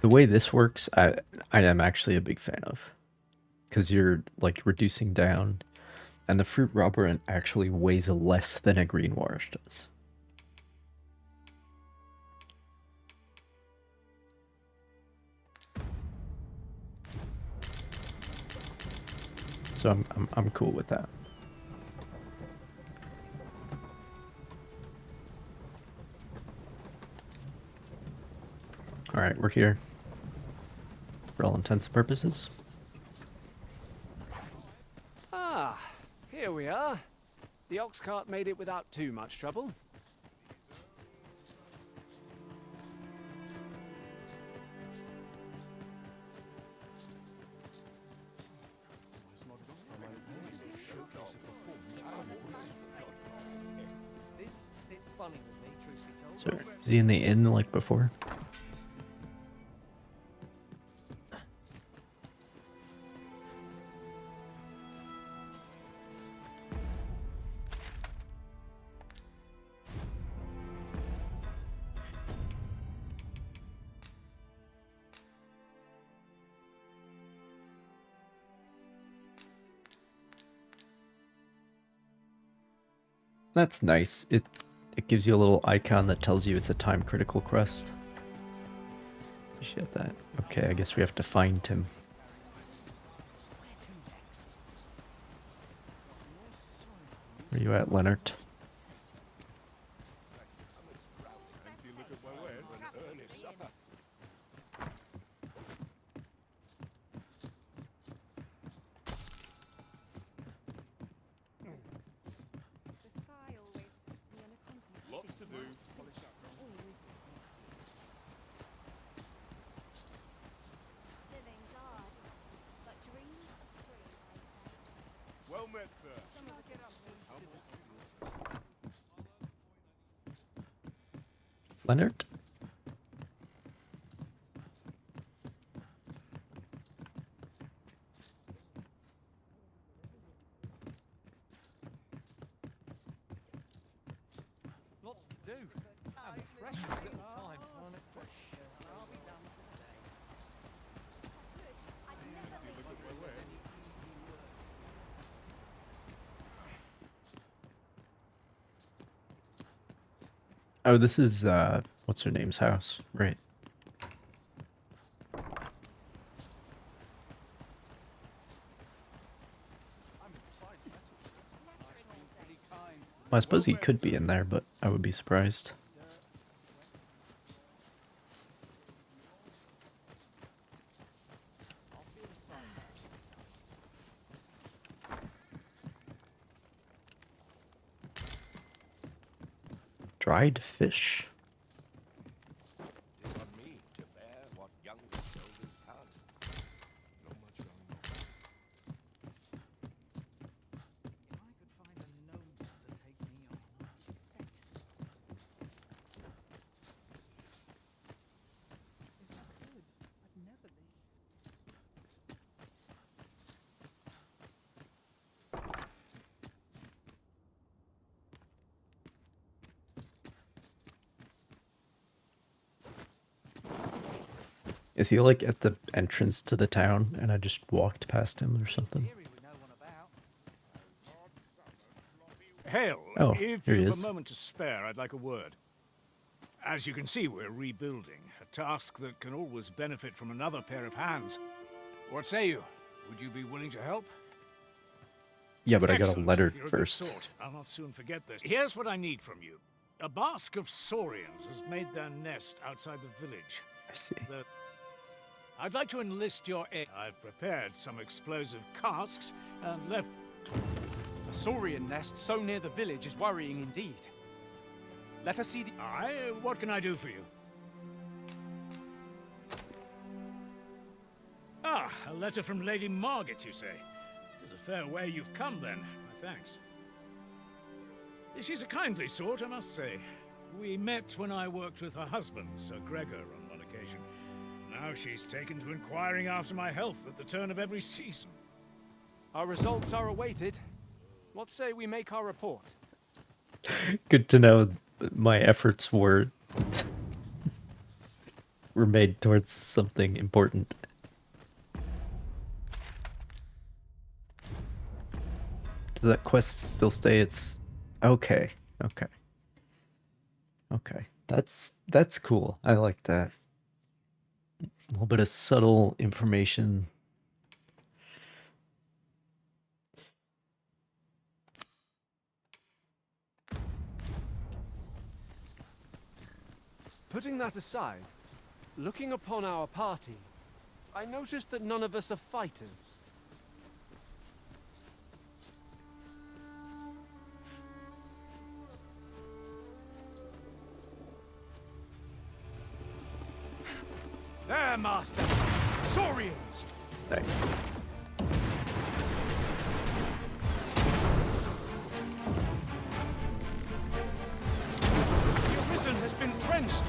The way this works, I am actually a big fan of, because you're like reducing down, and the fruit robber actually weighs less than a green warish does. So I'm cool with that. All right, we're here. For all intents and purposes. Ah, here we are. The ox cart made it without too much trouble. This sits funny with me, truth be told. So, is he in the inn like before? That's nice. It gives you a little icon that tells you it's a time critical quest. Appreciate that. Okay, I guess we have to find him. Where you at, Leonard? Lots to do. Living's hard, but dreams are free, I say. Well met, sir. Leonard? Lots to do. Have a precious little time. I'll be done for the day. Oh, this is, what's her name's house, right? Well, I suppose he could be in there, but I would be surprised. Dried fish. On me to bear what younger shoulders can. Not much going on. Is he like at the entrance to the town and I just walked past him or something? Hail, Oh, if here he you've is. a moment to spare, I'd like a word. As you can see, we're rebuilding, a task that can always benefit from another pair of hands. What say you? Would you be willing to help? Yeah, but I got a Excellent. letter You're a first. good sort. I'll not soon forget this. Here's what I need from you. A bask of saurians has made their nest outside the village. I see. I'd like to enlist your aid. I've prepared some explosive casks and left... A saurian nest so near the village is worrying indeed. Let us see the... Aye, what can I do for you? Ah, a letter from Lady Margaret, you say? It is a fair way you've come, then. My thanks. She's a kindly sort, I must say. We met when I worked with her husband, Sir Gregor, on one occasion. Now she's taken to inquiring after my health at the turn of every season. Our results are awaited. What say we make our report? Good to know my efforts were made towards something important. Does that quest still stay? It's okay. Okay. Okay. That's cool. I like that. A little bit of subtle information. Putting that aside, looking upon our party, I noticed that none of us are fighters. There, Master! Saurians! Nice. The Arisen has been drenched!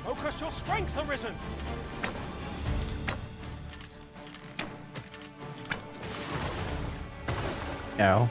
Focus your strength, Arisen! Ow.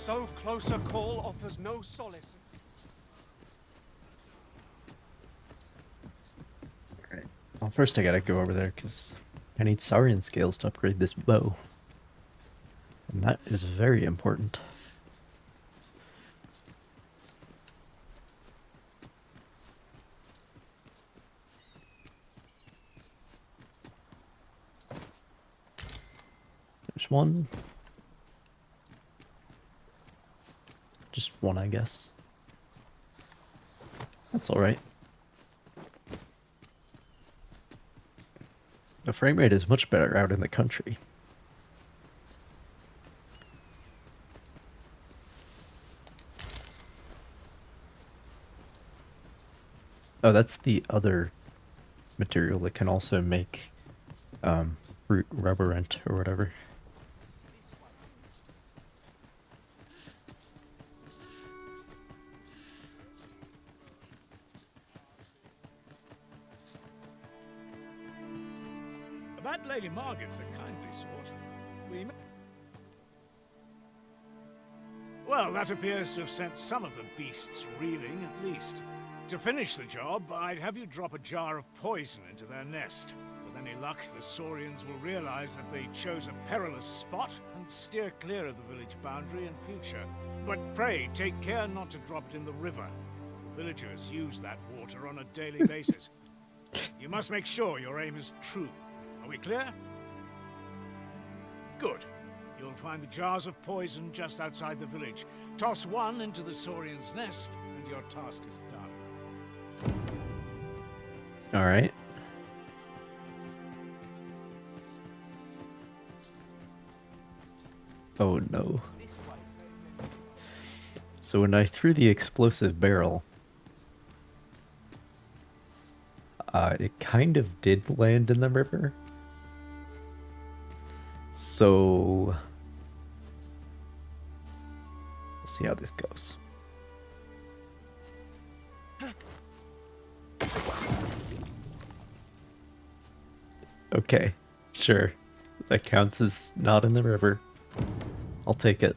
So close a call offers no solace. Alright. Well, first I gotta go over there, because I need Saurian scales to upgrade this bow. And that is very important. There's one. Just one, I guess. That's alright. The frame rate is much better out in the country. Oh, that's the other material that can also make root rubberant or whatever. That Lady Margaret's a kindly sort. Well, that appears to have sent some of the beasts reeling, at least. To finish the job, I'd have you drop a jar of poison into their nest. With any luck, the Saurians will realize that they chose a perilous spot and steer clear of the village boundary in future. But pray, take care not to drop it in the river. The villagers use that water on a daily basis. You must make sure your aim is true. Are we clear? Good. You'll find the jars of poison just outside the village. Toss one into the Saurian's nest, and your task is done. Alright. Oh no. So when I threw the explosive barrel, it kind of did land in the river. So we'll see how this goes. Okay, sure. That counts as not in the river. I'll take it.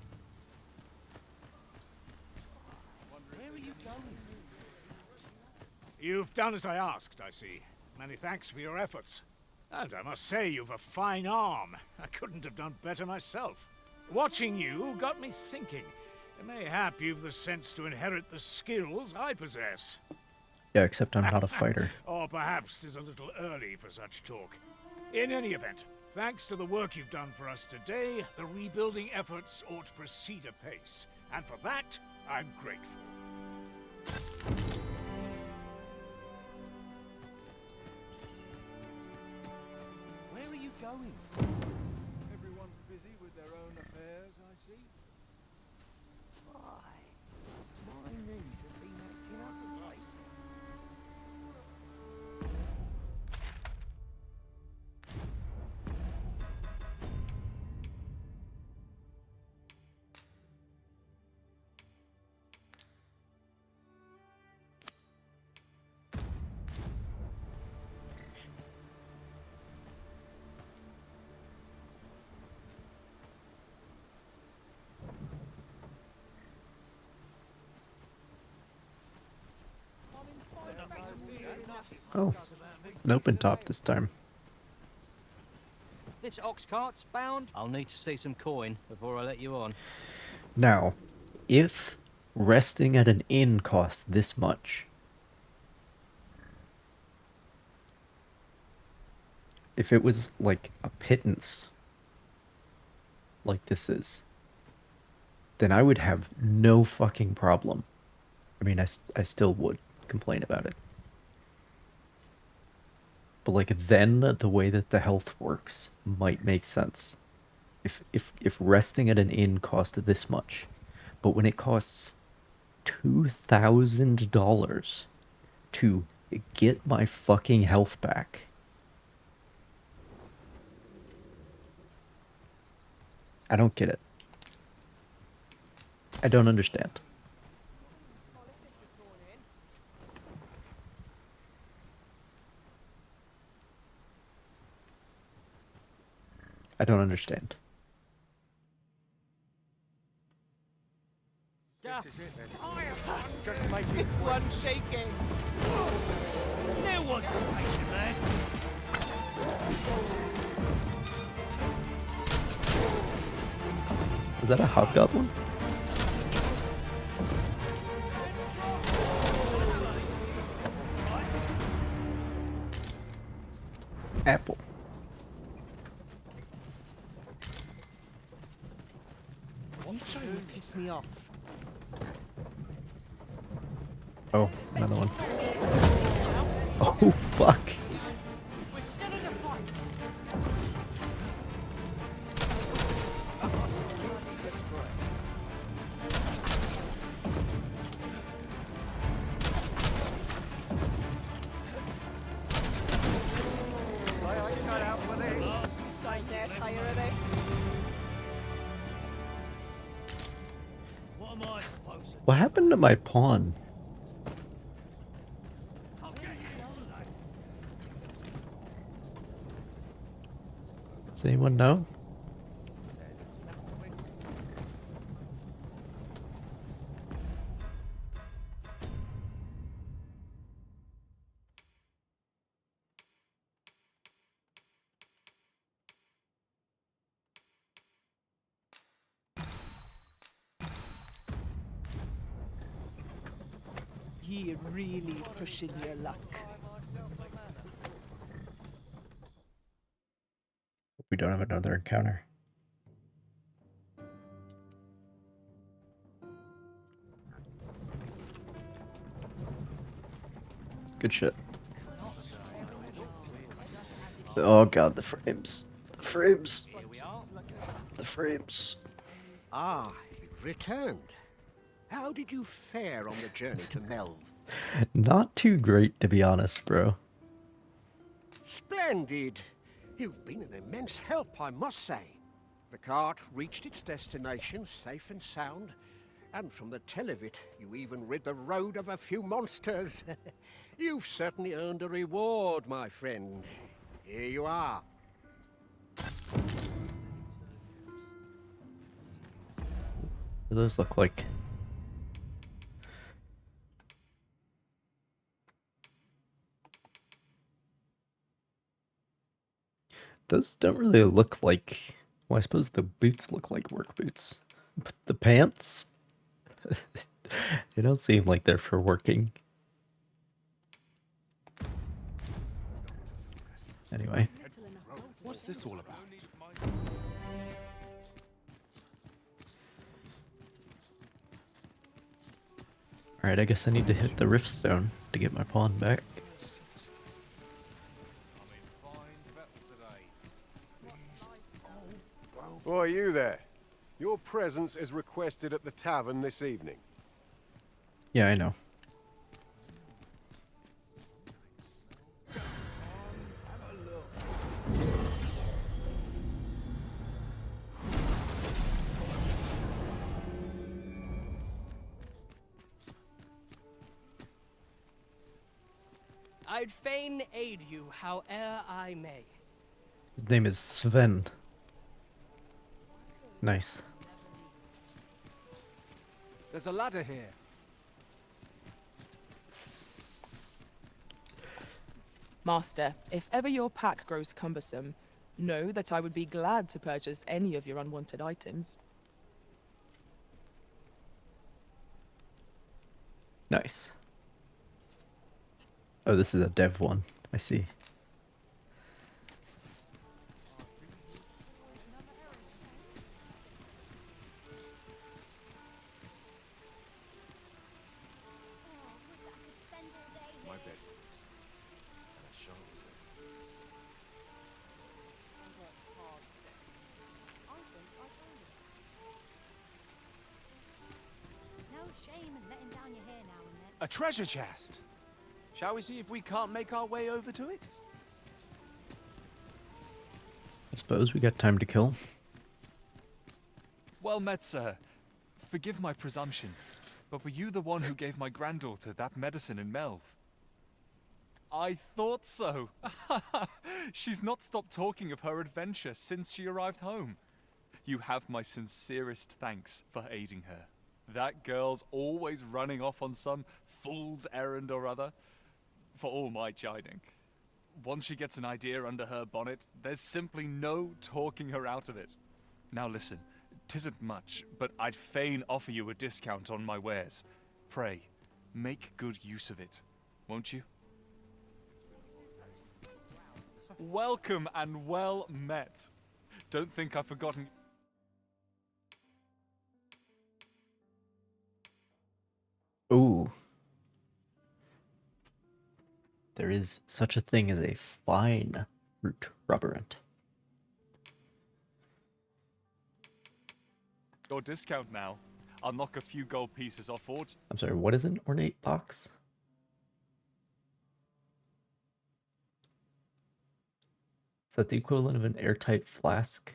You've done as I asked, I see. Many thanks for your efforts. And I must say, you've a fine arm. I couldn't have done better myself. Watching you got me thinking. Mayhap you've the sense to inherit the skills I possess. Yeah, except I'm not a fighter. Or perhaps 'tis a little early for such talk. In any event, thanks to the work you've done for us today, the rebuilding efforts ought to proceed apace. And for that, I'm grateful. Where are you going? Everyone's busy with their own affairs, I see. Why? My knees have been acting up of late. Oh, an open top this time. This ox cart's bound. I'll need to see some coin before I let you on. Now, if resting at an inn costs this much, if it was like a pittance, like this is, then I would have no fucking problem. I mean, I still would complain about it. But like then the way that the health works might make sense. If resting at an inn cost this much, but when it costs $2,000 to get my fucking health back, I don't get it. I don't understand. I don't understand. This is it then. Just make it This quick. one's shaking. There was a patient there. Is that a hobgoblin? Apple. One thing pissed me off. Oh, another one. Oh, fuck. We're still in a fight. Don't dare tire of this. What am I supposed to do? What happened to my pawn? I'll get you. Does anyone know? You're really pushing your luck. We don't have another encounter. Good shit. Oh god, the frames. The frames. The frames. Ah, you've returned. How did you fare on the journey to Melv? Not too great, to be honest, bro. Splendid. You've been an immense help, I must say. The cart reached its destination safe and sound, and from the tell of it, you even rid the road of a few monsters. You've certainly earned a reward, my friend. Here you are. What do those look like? Those don't really look like... Well, I suppose the boots look like work boots. But the pants? They don't seem like they're for working. Anyway. What's this all about? Alright, I guess I need to hit the rift stone to get my pawn back. Why, you there? Your presence is requested at the tavern this evening. Yeah, I know. I'd fain aid you, howe'er I may. His name is Sven. Nice. There's a ladder here. Master, if ever your pack grows cumbersome, know that I would be glad to purchase any of your unwanted items. Nice. Oh, this is a dev one. I see. My bed was, and as sharp as this. No shame in letting down your hair now and then. A treasure chest. Shall we see if we can't make our way over to it? I suppose we got time to kill. Well met, sir. Forgive my presumption, but were you the one who gave my granddaughter that medicine in Melv? I thought so. She's not stopped talking of her adventure since she arrived home. You have my sincerest thanks for aiding her. That girl's always running off on some fool's errand or other, for all my chiding. Once she gets an idea under her bonnet, there's simply no talking her out of it. Now listen, 'tisn't much, but I'd fain offer you a discount on my wares. Pray, make good use of it, won't you? Welcome and well met. Don't think I've forgotten. Ooh. There is such a thing as a fine fruit rubberant. Your discount now. I'll knock a few gold pieces off for. I'm sorry, what is an ornate box? Is that the equivalent of an airtight flask?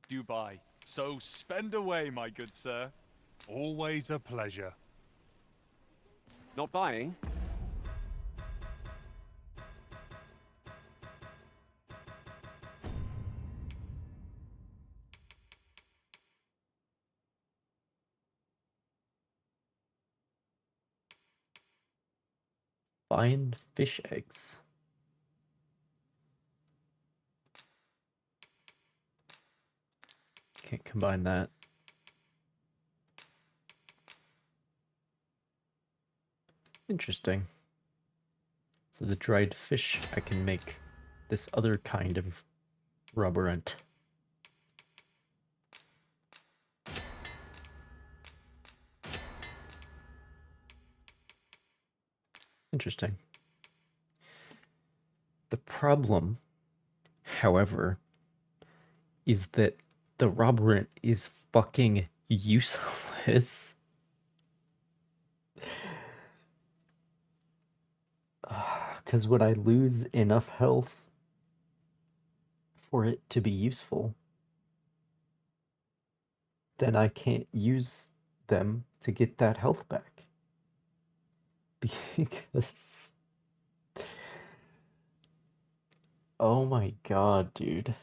You buy. So spend away, my good sir. Always a pleasure. Not buying? Fine fish eggs. Can't combine that. Interesting. So the dried fish, I can make this other kind of rubberant. Interesting. The problem, however, is that the rubberant is fucking useless. Because when I lose enough health for it to be useful, then I can't use them to get that health back. Because... oh my god, dude.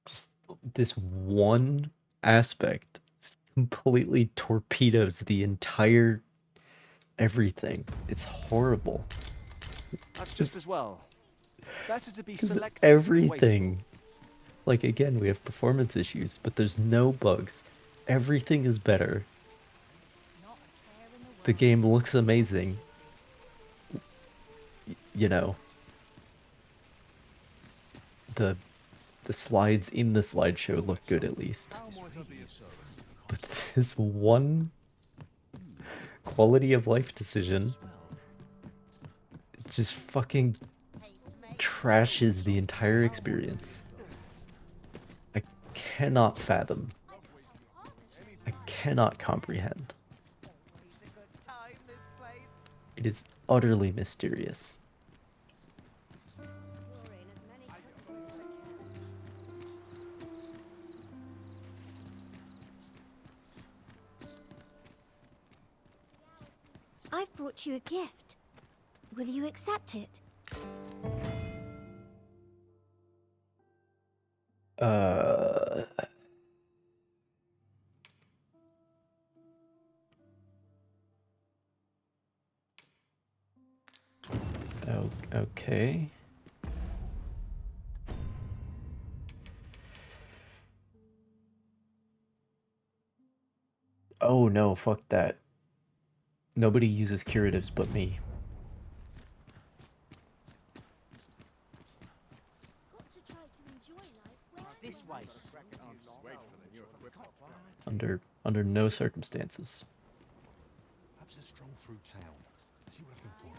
Just this one aspect completely torpedoes the entire everything. It's horrible. That's just as well. Better to be selective. Everything. Like, again, we have performance issues, but there's no bugs. Everything is better. The game looks amazing. You know, the slides in the slideshow look good at least. But this one quality of life decision just fucking trashes the entire experience. I cannot fathom. I cannot comprehend. It is utterly mysterious. I've brought you a gift. Will you accept it? Okay. Oh no, fuck that. Nobody uses curatives but me. This way. Under no circumstances. Perhaps a stroll through town. See what I can find.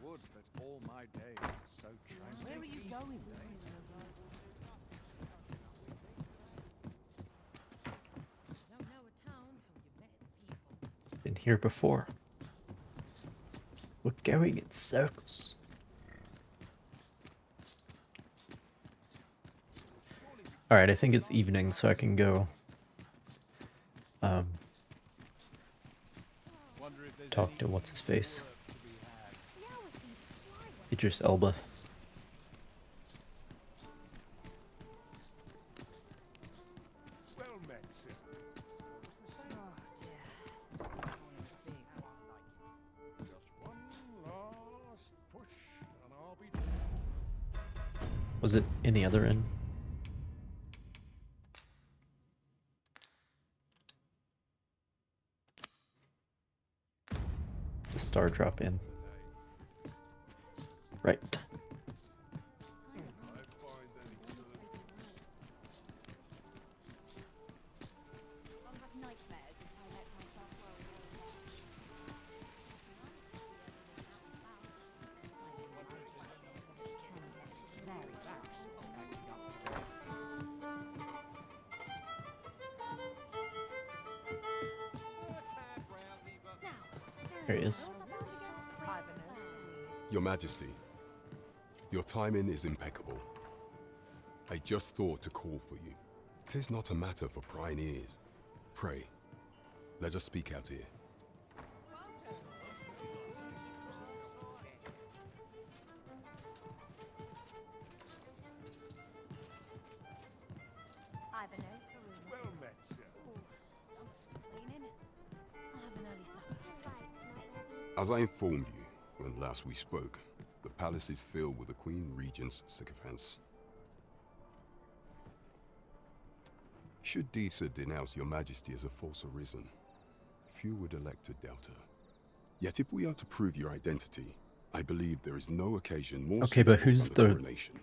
Would that all my days were so tranquil. Where are you going, Been here before. We're going in circles. Alright, I think it's evening, so I can go talk to what's his face. Idris Elba. Well met, sir. Just one last push, and I'll be. Was it in the other end? The star drop in. Right. There he is. Your Majesty, your timing is impeccable. I just thought to call for you. 'Tis not a matter for prying ears. Pray, let us speak out here. Well met, sir. As I informed you when last we spoke, the palace is filled with the Queen Regent's sycophants. Should Disa denounce your Majesty as a false arisen, few would elect to doubt her. Yet if we are to prove your identity, I believe there is no occasion more Okay, but suitable who's than the coronation.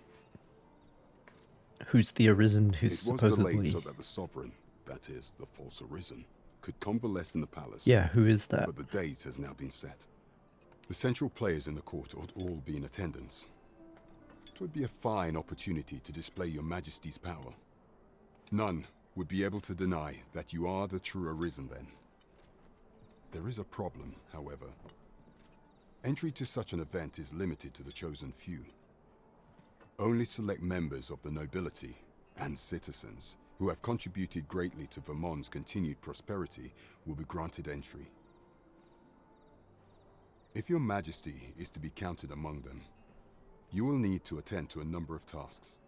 Who's the arisen who's It was supposedly... delayed so that the sovereign, that is, the false arisen, could convalesce in the palace. Yeah, who is that? But the date has now been set. The central players in the court ought all be in attendance. It would be a fine opportunity to display your Majesty's power. None would be able to deny that you are the true arisen then. There is a problem, however. Entry to such an event is limited to the chosen few. Only select members of the nobility and citizens who have contributed greatly to Vermont's continued prosperity will be granted entry. If your Majesty is to be counted among them, you will need to attend to a number of tasks.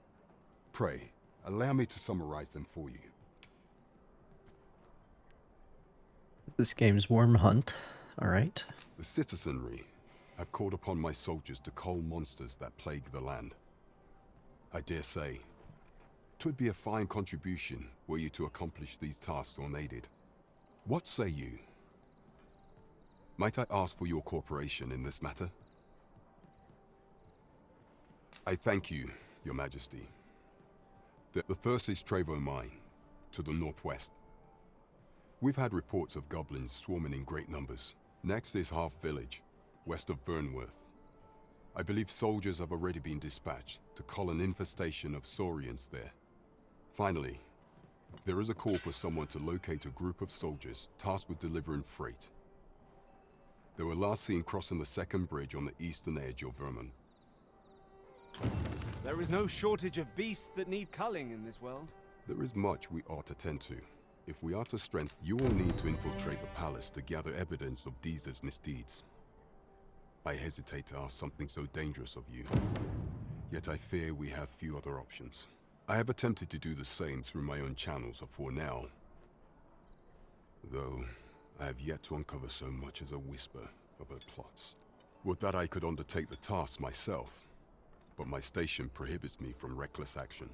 Pray, allow me to summarize them for you. This game's Worm Hunt. Alright. The citizenry have called upon my soldiers to cull monsters that plague the land. I dare say, 'twould be a fine contribution were you to accomplish these tasks unaided. What say you? Might I ask for your cooperation in this matter? I thank you, Your Majesty. The first is Trevo Mine, to the northwest. We've had reports of goblins swarming in great numbers. Next is Half Village, west of Burnworth. I believe soldiers have already been dispatched to cull an infestation of saurians there. Finally, there is a call for someone to locate a group of soldiers tasked with delivering freight. They were last seen crossing the second bridge on the eastern edge of Vermont. There is no shortage of beasts that need culling in this world. There is much we ought to tend to. If we are to strengthen, you will need to infiltrate the palace to gather evidence of Disa's misdeeds. I hesitate to ask something so dangerous of you, yet I fear we have few other options. I have attempted to do the same through my own channels for now, though I have yet to uncover so much as a whisper of her plots. Would that I could undertake the task myself, but my station prohibits me from reckless action.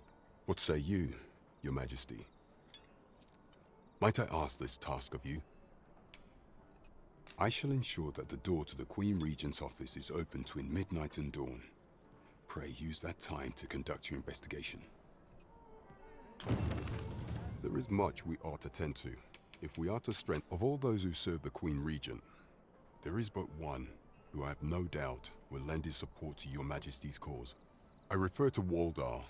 What say you, Your Majesty? Might I ask this task of you? I shall ensure that the door to the Queen Regent's office is open between midnight and dawn. Pray use that time to conduct your investigation. There is much we ought to tend to. If we are to strengthen of all those who serve the Queen Regent, there is but one who I have no doubt will lend his support to your Majesty's cause. I refer to Waldar,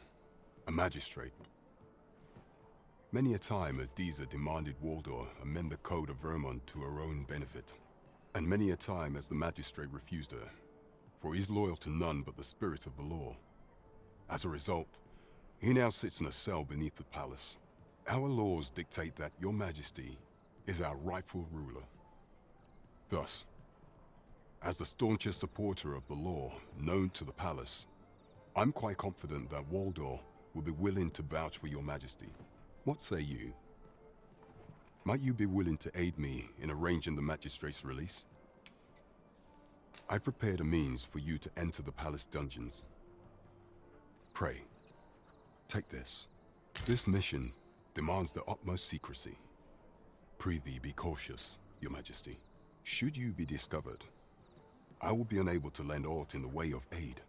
a magistrate. Many a time has Disa demanded Waldar amend the code of Vermont to her own benefit. And many a time has the magistrate refused her, for he is loyal to none but the spirit of the law. As a result, He now sits in a cell beneath the palace. Our laws dictate that Your Majesty is our rightful ruler. Thus, as the staunchest supporter of the law known to the palace, I'm quite confident that Waldor will be willing to vouch for Your Majesty. What say you? Might you be willing to aid me in arranging the magistrate's release? I've prepared a means for you to enter the palace dungeons. Pray, take this. This mission demands the utmost secrecy. Prithee be cautious, Your Majesty. Should you be discovered, I will be unable to lend aught in the way of aid.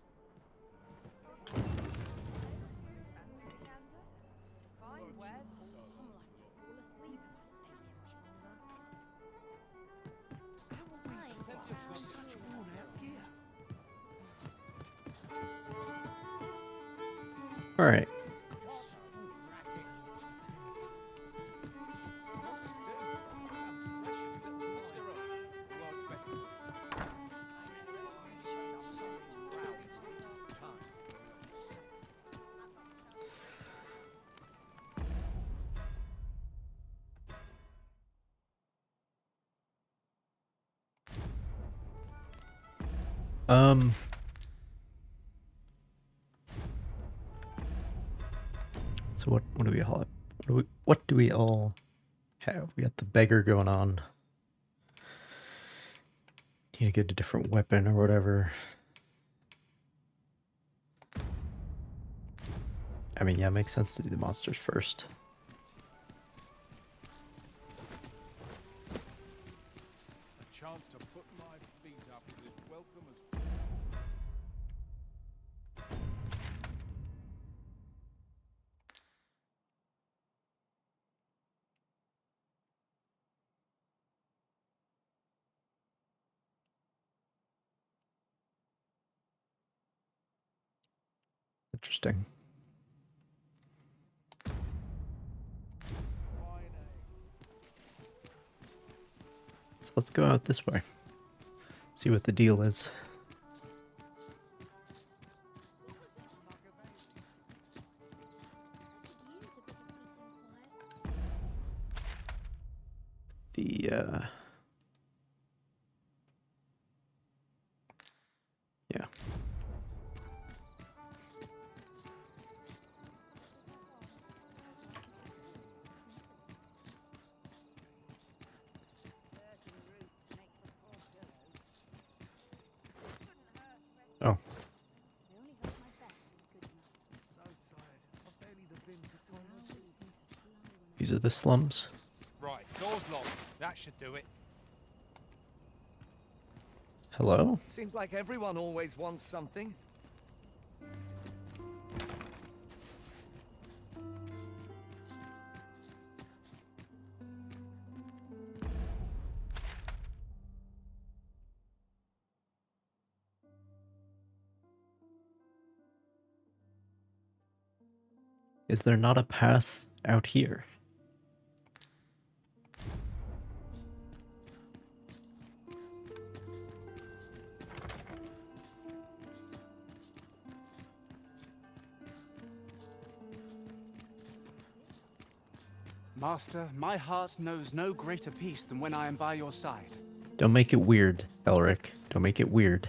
All right. So what do we all have? What do we all have? We got the beggar going on. Need to get a different weapon or whatever. I mean, yeah, it makes sense to do the monsters first. A chance to put my feet up is as welcome as... Interesting. So let's go out this way. See what the deal is. Yeah. Oh. These are the slums. Right, door's locked. That should do it. Hello? Seems like everyone always wants something. Is there not a path out here? Master, my heart knows no greater peace than when I am by your side. Don't make it weird, Elric. Don't make it weird.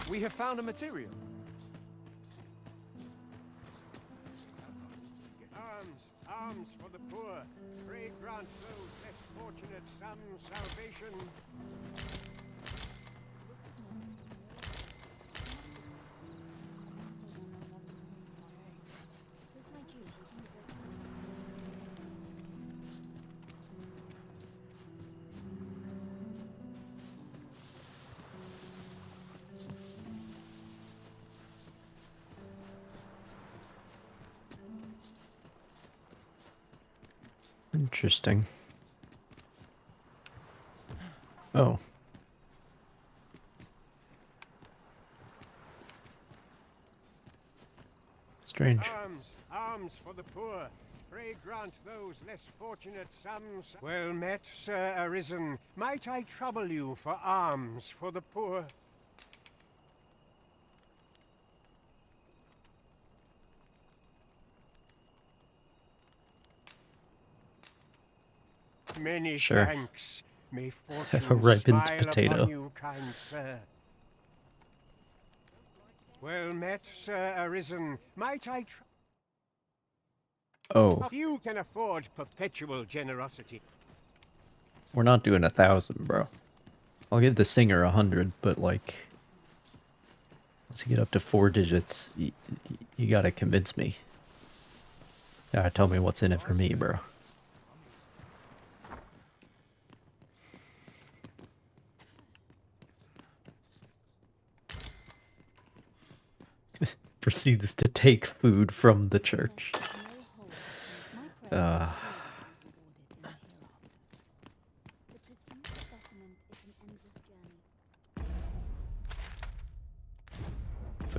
We have found a material. Arms for the poor. Pray grant those less fortunate some salvation. Interesting. Oh. Strange. Arms, Alms for the poor. Pray grant those less fortunate some... Well met, Sir Arisen. Might I trouble you for alms for the poor? Many Sure. thanks. May Have a fortune ripened smile potato. upon you, kind sir. Well met, Sir Arisen. Might I Oh, If you can afford perpetual generosity. we're not doing 1,000, bro. I'll give the singer 100, but like, once you get up to 4 digits, you gotta convince me. Gotta tell me what's in it for me, bro. Proceeds to take food from the church. So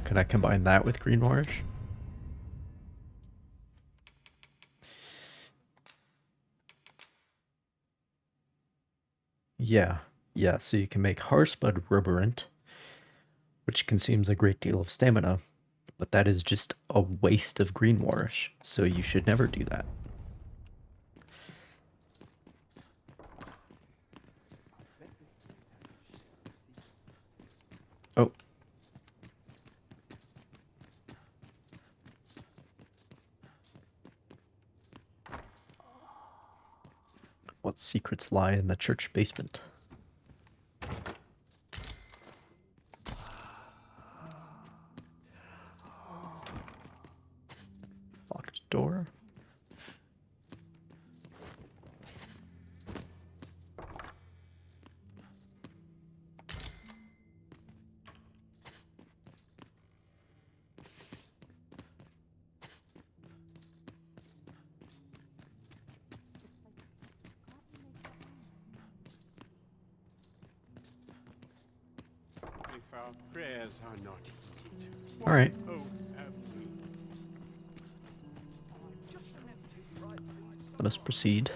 can I combine that with Greenwarish? Yeah, so you can make Harspud Ruberant, which consumes a great deal of stamina, but that is just a waste of Greenwarish, so you should never do that. Oh. What secrets lie in the church basement? Locked door. If our prayers are not heeded. All right. Let us proceed.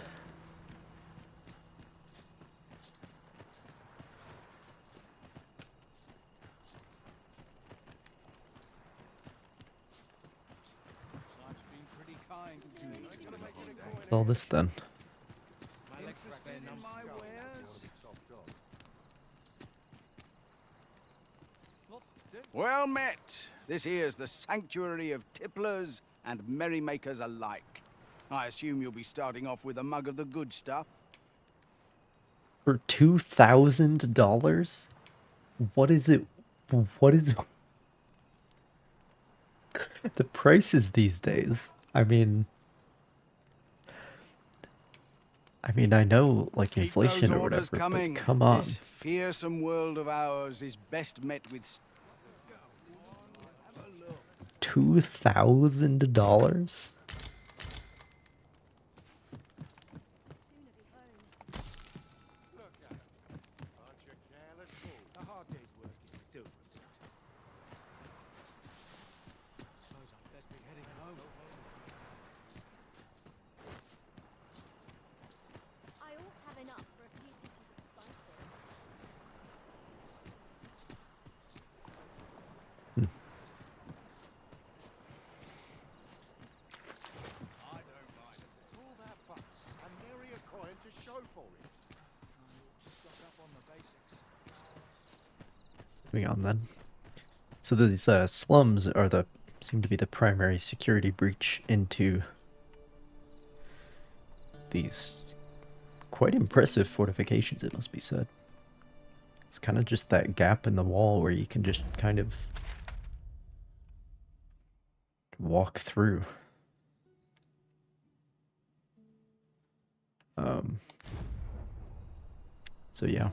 What's all this then? Well met! This here's the sanctuary of tipplers and merrymakers alike. I assume you'll be starting off with a mug of the good stuff. For $2,000? What is it? What is the prices these days? I mean, I know like inflation or whatever, but come on. This fearsome world of ours is best met with... $2,000? Moving on then. So these slums are seem to be the primary security breach into these quite impressive fortifications, it must be said. It's kind of just that gap in the wall where you can just kind of walk through. So yeah.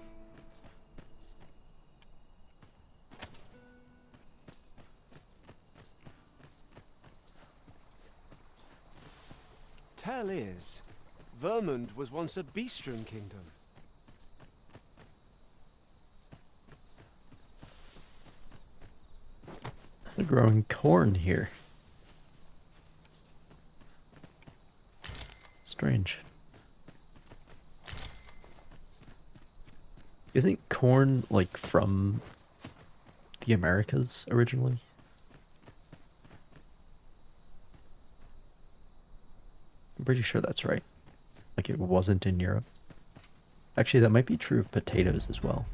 Tell is, Vermund was once a Beastren kingdom. They're growing corn here. Strange. Isn't corn, like, from the Americas originally? I'm pretty sure that's right. Like, it wasn't in Europe. Actually, that might be true of potatoes as well.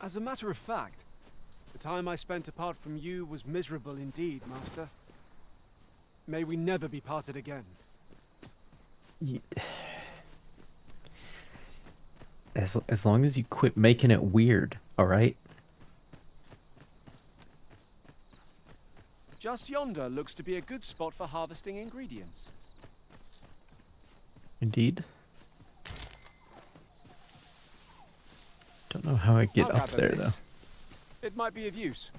As a matter of fact, the time I spent apart from you was miserable indeed, Master. May we never be parted again. As long as you quit making it weird, alright? Just yonder looks to be a good spot for harvesting ingredients. Indeed. Don't know how I get I'll up gather there, this. though. It might be of use.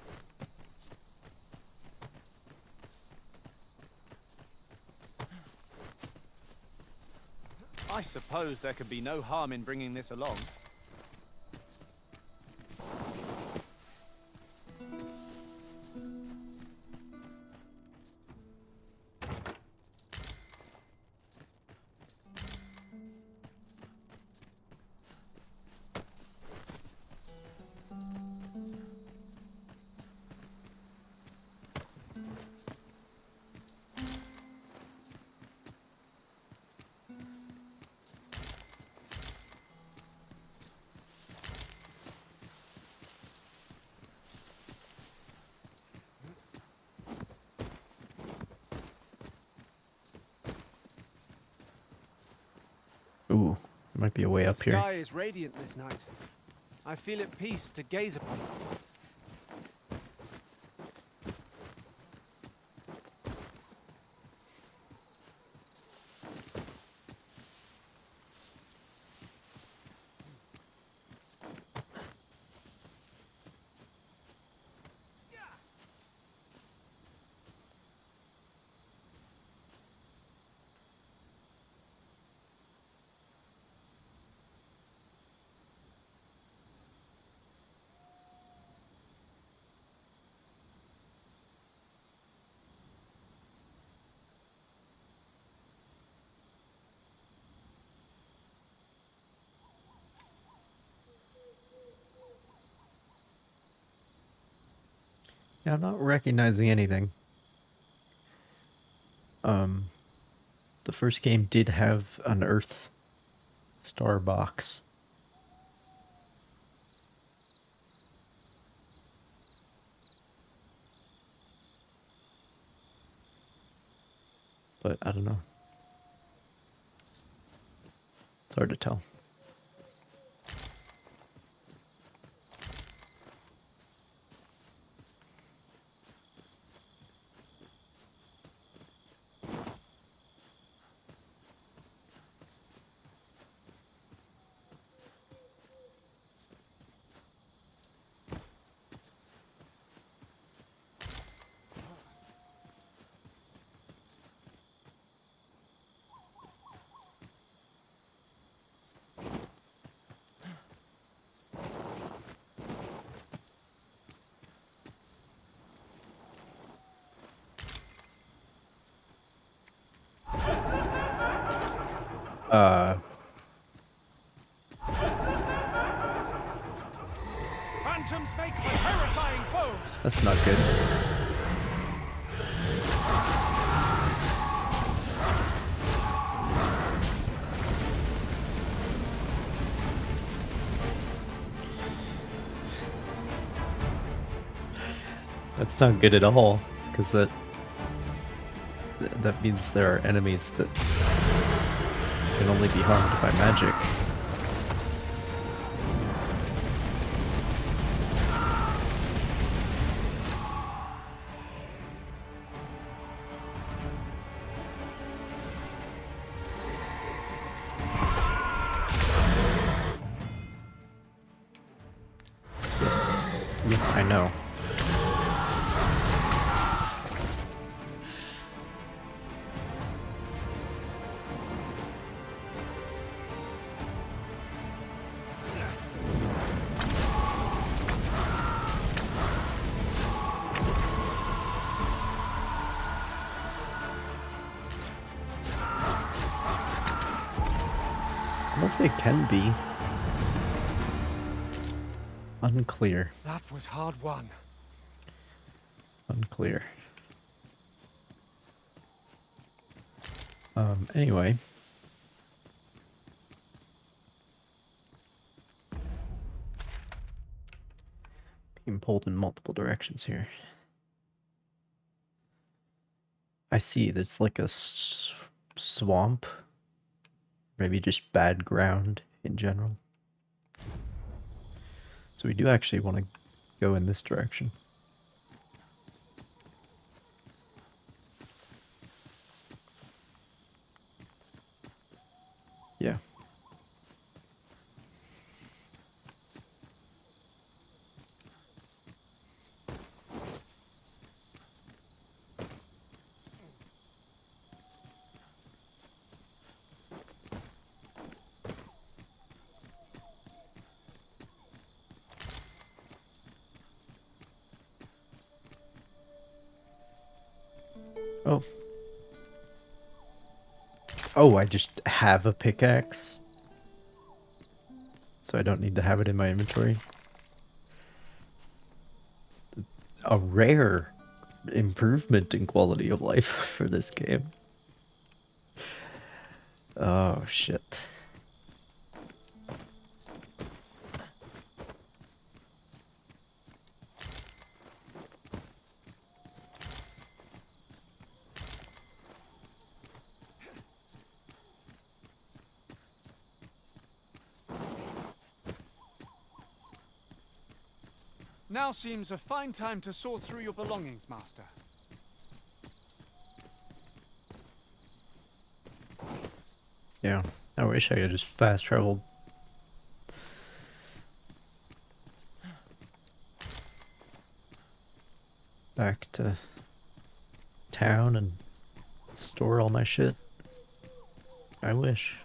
I suppose there could be no harm in bringing this along. Ooh, there might be a way up The here. sky is radiant this night. I feel at peace to gaze upon it. Yeah, I'm not recognizing anything. The first game did have an Earth star box. But I don't know. It's hard to tell. Phantoms make for terrifying foes. That's not good. That's not good at all, because that means there are enemies that can only be harmed by magic. Yes, I know. Unless they can be. Unclear. That was hard won. Unclear. Anyway. Being pulled in multiple directions here. I see, there's like a swamp. Maybe just bad ground in general. So we do actually want to go in this direction. Yeah. Oh. Oh, I just have a pickaxe. So I don't need to have it in my inventory. A rare improvement in quality of life for this game. Oh, shit. Now seems a fine time to sort through your belongings, Master. Yeah, I wish I could just fast traveled. Back to town and store all my shit. I wish.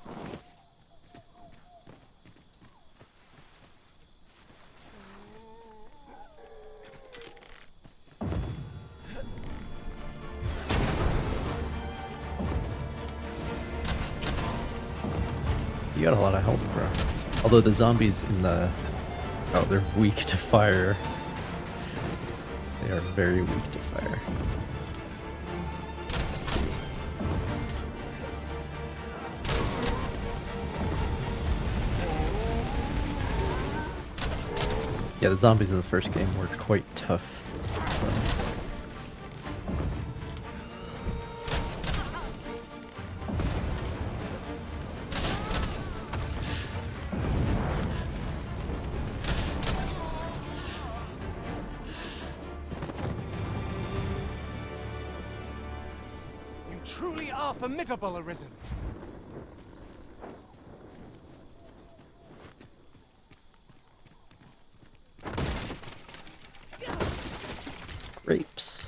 You got a lot of health, bro. Although the zombies in the... Oh, they're weak to fire. They are very weak to fire. Yeah, the zombies in the first game were quite tough for us. You truly are formidable, Arisen. Rapes.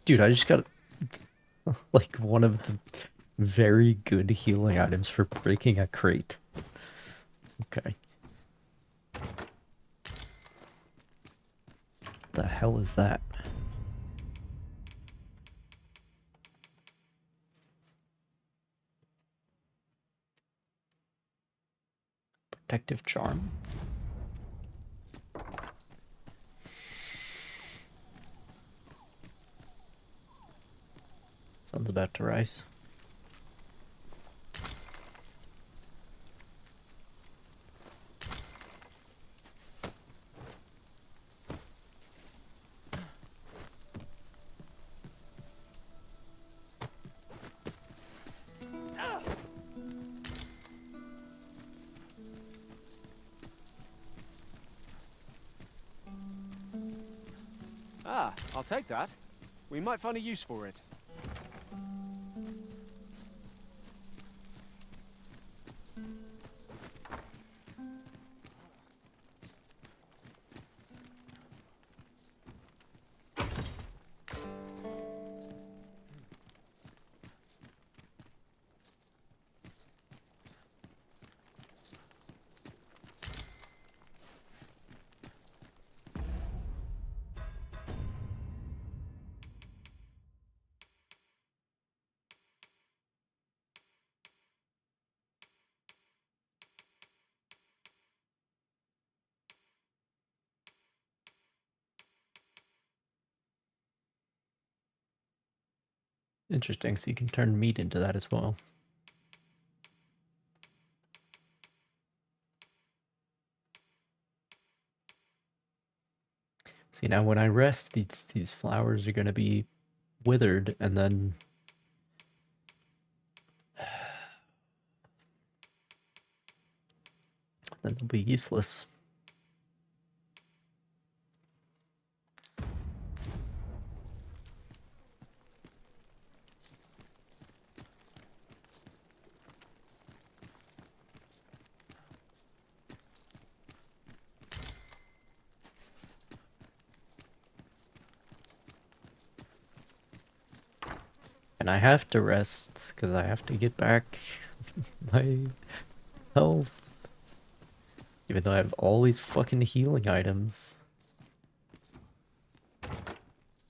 Dude, I just got like one of the very good healing items for breaking a crate. Okay. The hell is that? Protective charm? Sun's about to rise. Ah, I'll take that. We might find a use for it. Interesting, so you can turn meat into that as well. See, now when I rest, these flowers are going to be withered, and then they'll be useless. And I have to rest, because I have to get back my health. Even though I have all these fucking healing items.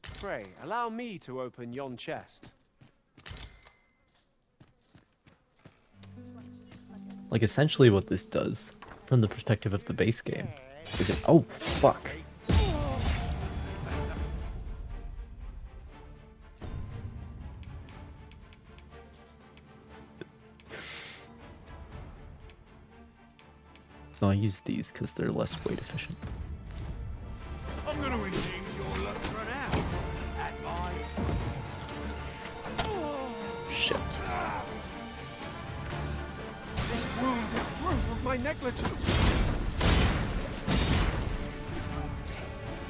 Pray, allow me to open yon chest. Like, essentially what this does, from the perspective of the base game, is it— oh, fuck. So I'll use these because they're less weight efficient. I'm going to indeed your luck run out. At mine. Shit. This wound is proof of my negligence.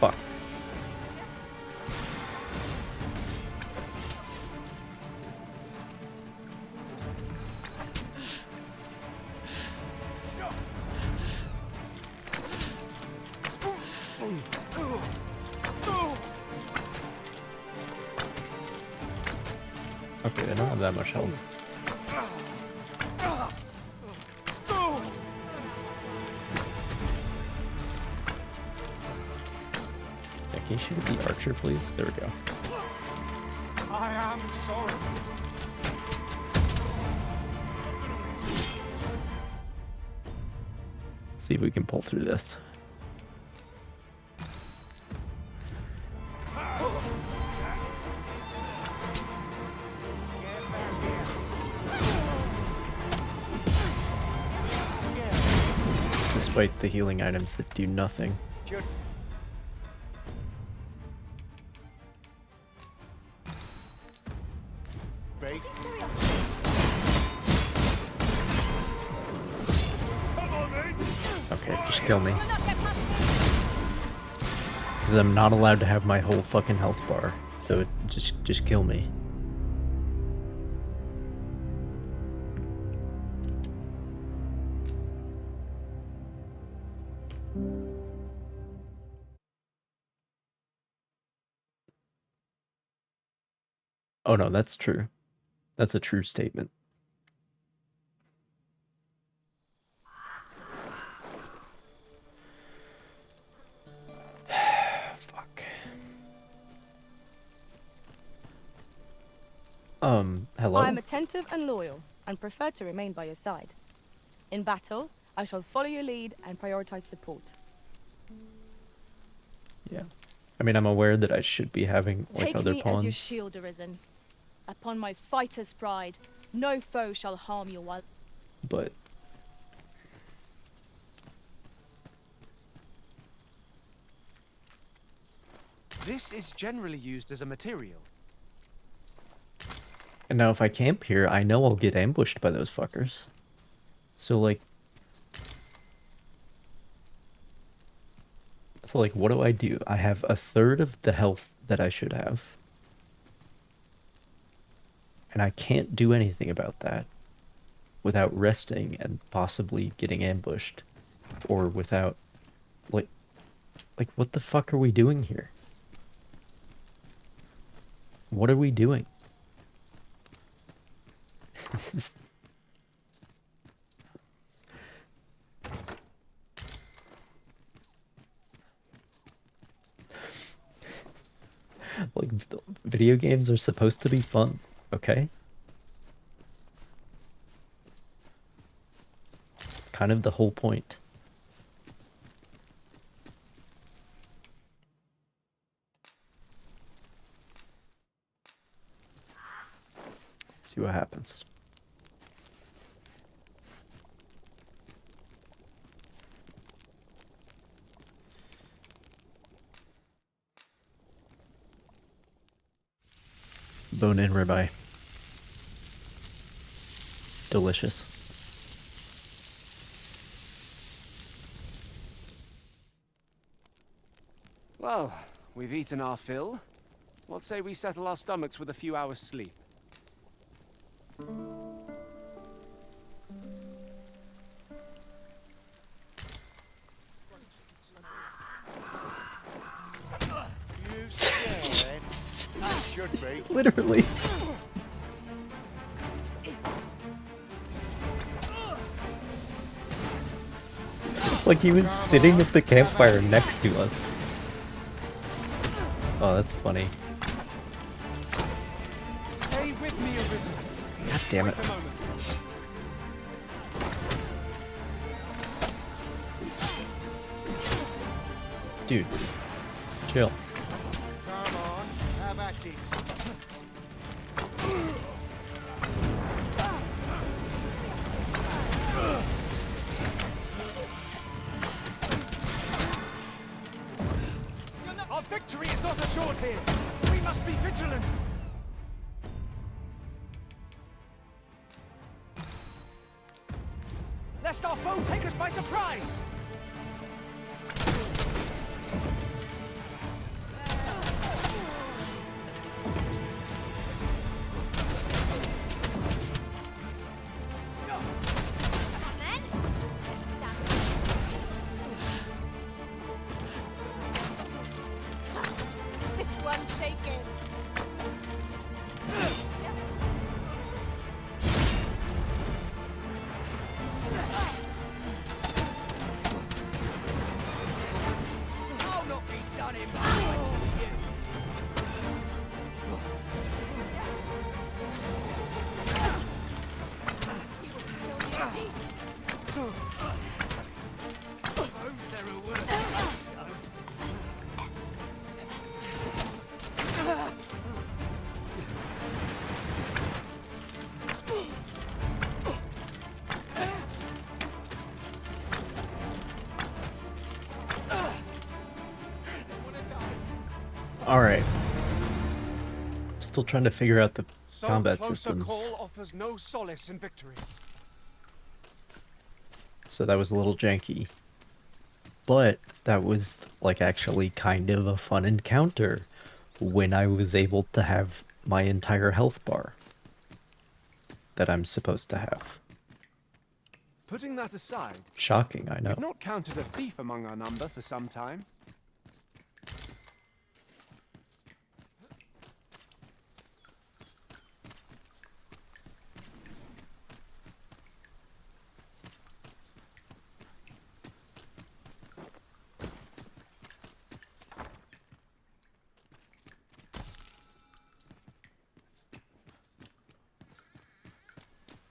Fuck. Okay, I don't have that much health. Yeah, can you shoot at the archer, please? There we go. I am sorry. See if we can pull through this. Despite the healing items that do nothing. Okay, just kill me. Because I'm not allowed to have my whole fucking health bar. So just kill me. Oh no, that's true. That's a true statement. Fuck. Hello? I am attentive and loyal, and prefer to remain by your side. In battle, I shall follow your lead and prioritize support. Yeah. I mean, I'm aware that I should be having, like, Take other me pawns. as your shield, Arisen. Upon my fighter's pride, no foe shall harm you while... But... This is generally used as a material. And now if I camp here, I know I'll get ambushed by those fuckers. So, like... So, like, what do? I have a third of the health that I should have. And I can't do anything about that without resting and possibly getting ambushed. Or without... Like, what the fuck are we doing here? What are we doing? Like, video games are supposed to be fun, okay? It's kind of the whole point. See what happens. Bone-in ribeye. Delicious. Well, we've eaten our fill. What say we settle our stomachs with a few hours' sleep? You scared? You should be. Literally. Like he was sitting at the campfire next to us. Oh, that's funny. Stay with me, Arisen. God damn it. Dude, chill. Come on, have at it. Our victory is not assured here. We must be vigilant. Lest our foe take us by surprise. This one's shaking. I'll not be done in by Alright. Still trying to figure out the So combat closer systems. call offers no solace in victory. So that was a little janky. But that was like actually kind of a fun encounter when I was able to have my entire health bar that I'm supposed to have. Putting that aside, Shocking, I know. we've not counted a thief among our number for some time.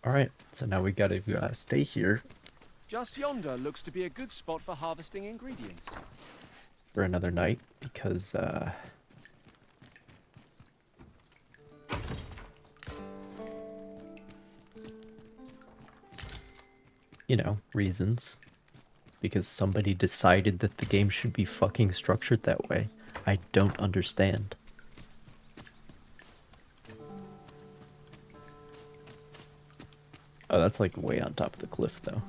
Alright, so now we gotta stay here Just yonder looks to be a good spot for harvesting ingredients. for another night because, you know, reasons. Because somebody decided that the game should be fucking structured that way. I don't understand. Oh, that's like way on top of the cliff, though.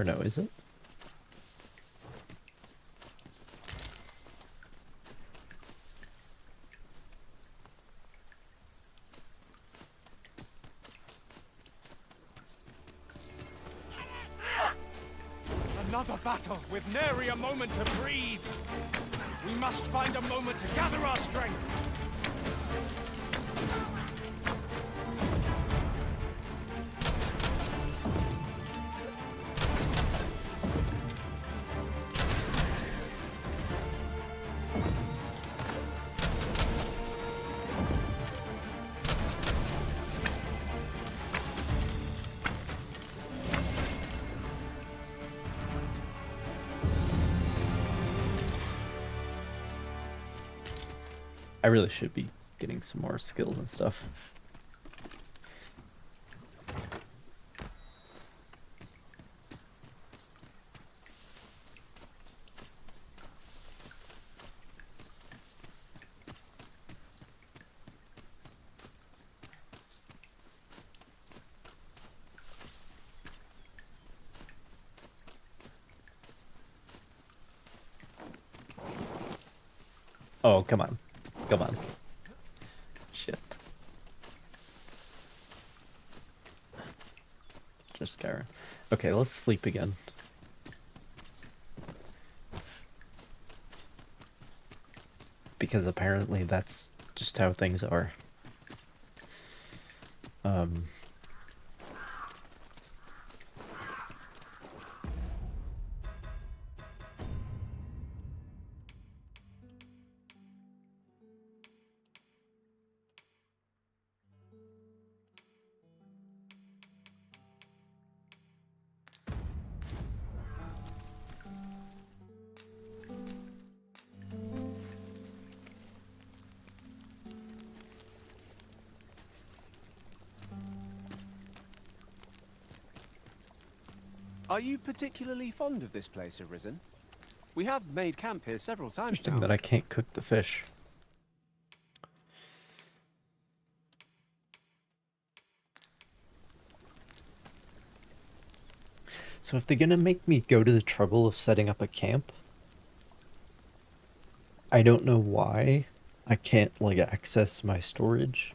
Or no, is it? Another battle with nary a moment to breathe. We must find a moment to gather our strength. I really should be getting some more skills and stuff. Oh, come on. Come on. Shit. Just Skyrim. Okay, let's sleep again. Because apparently that's just how things are. Are you particularly fond of this place, Arisen? We have made camp here several times Interesting now. that I can't cook the fish. So if they're gonna make me go to the trouble of setting up a camp, I don't know why I can't, like, access my storage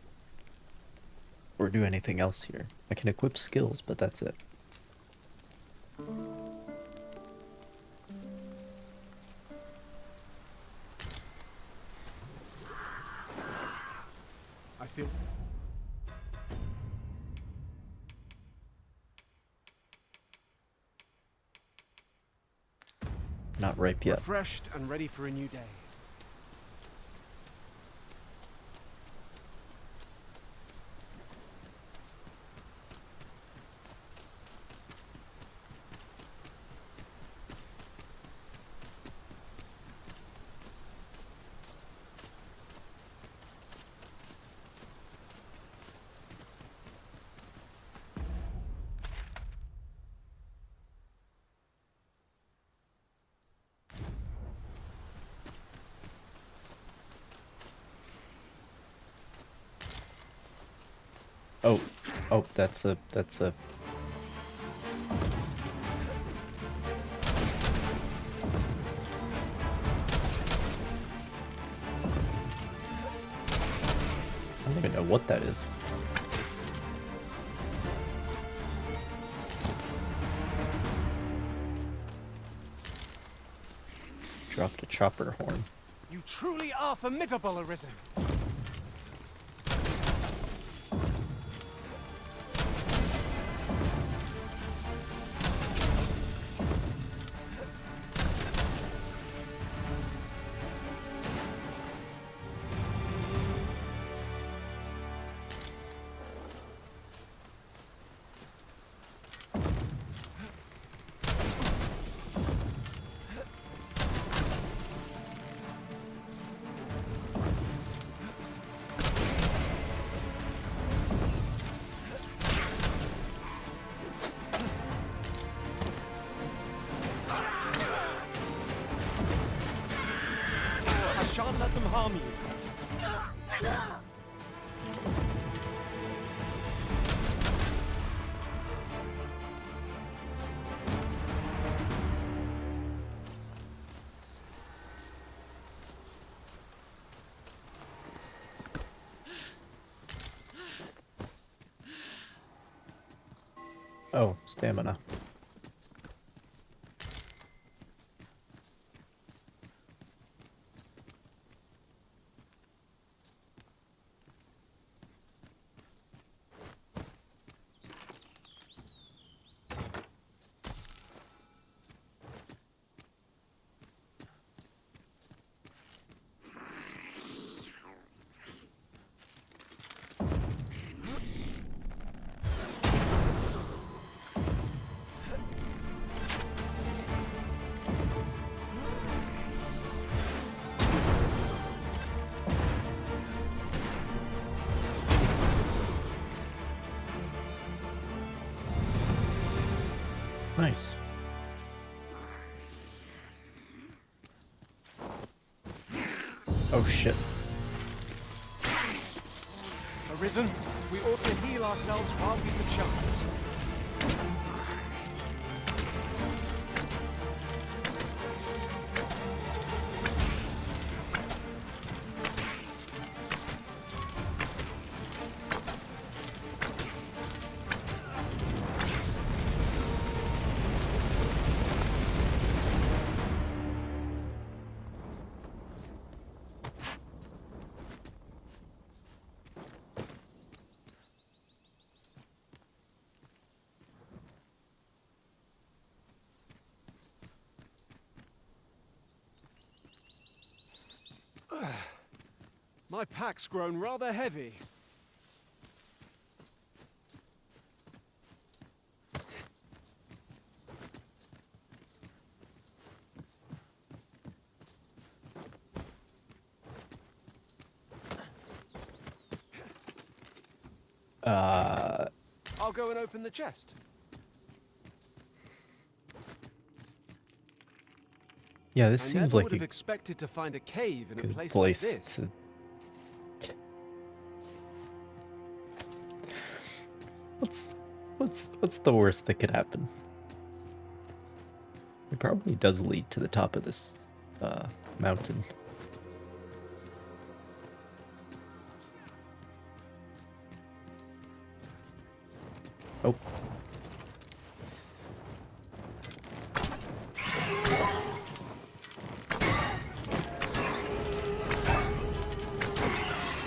or do anything else here. I can equip skills, but that's it. I feel... Not ripe yet. Refreshed and ready for a new day. Oh, that's a... I don't even know what that is. Dropped a chopper horn. You truly are formidable, Arisen. I shan't let them harm you. Oh, stamina. Nice. Oh shit. Arisen, we ought to heal ourselves while we've the chance. My pack's grown rather heavy. I'll go and open the chest. Yeah, this I seems never like would have a expected to find a cave in a good place place like this. to... What's the worst that could happen? It probably does lead to the top of this mountain. Oh.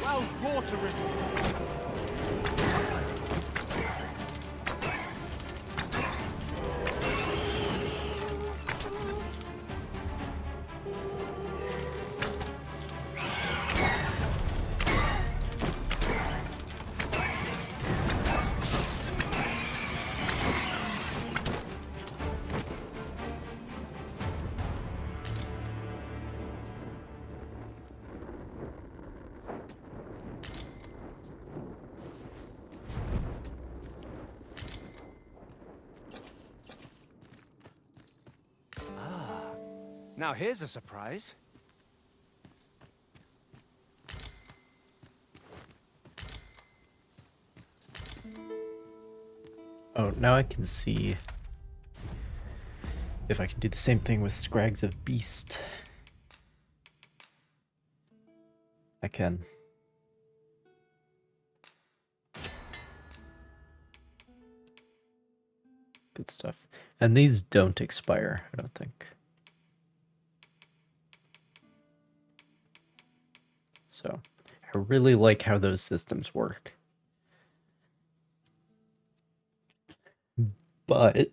Well, water risen. Now here's a surprise. Oh, now I can see if I can do the same thing with Scrags of Beast. I can. Good stuff. And these don't expire, I don't think. So, I really like how those systems work. But...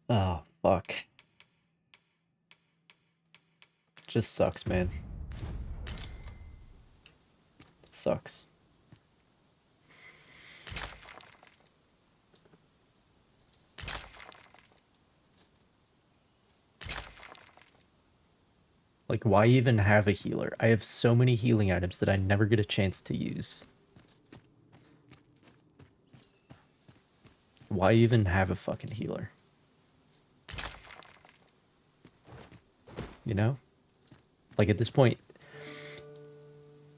oh, fuck. Just sucks, man. It sucks. Like, why even have a healer? I have so many healing items that I never get a chance to use. Why even have a fucking healer? You know? Like, at this point,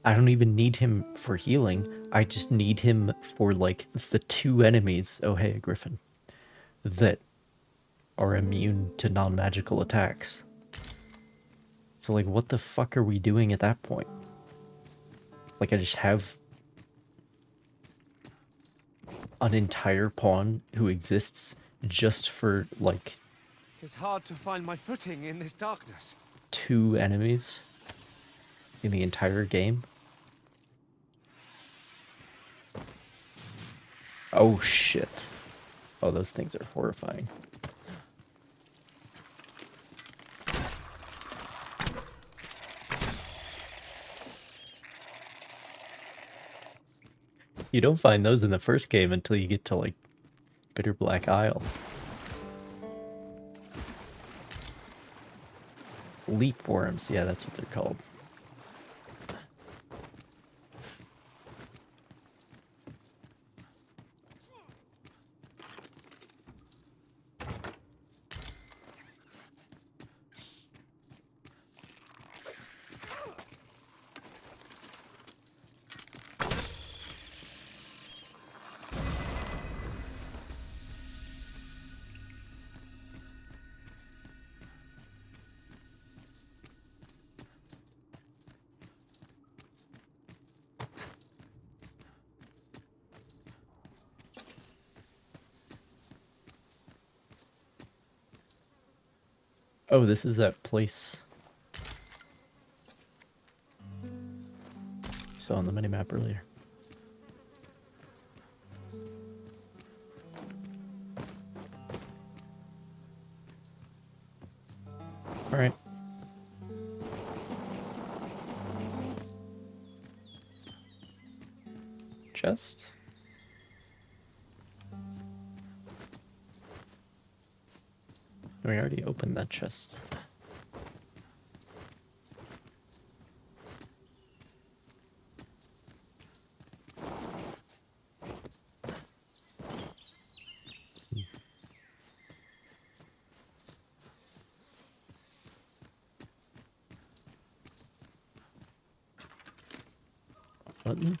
I don't even need him for healing. I just need him for, like, the 2 enemies, oh hey, Griffin, that are immune to non-magical attacks. So, like, what the fuck are we doing at that point? Like, I just have... an entire pawn who exists just for like It is hard to find my footing in this darkness. 2 enemies in the entire game. Oh shit. Oh, those things are horrifying. You don't find those in the first game until you get to like Bitter Black Isle. Leap worms, yeah, that's what they're called. Oh, this is that place you saw on the minimap earlier. Alright. Chest? We already opened that chest. Button?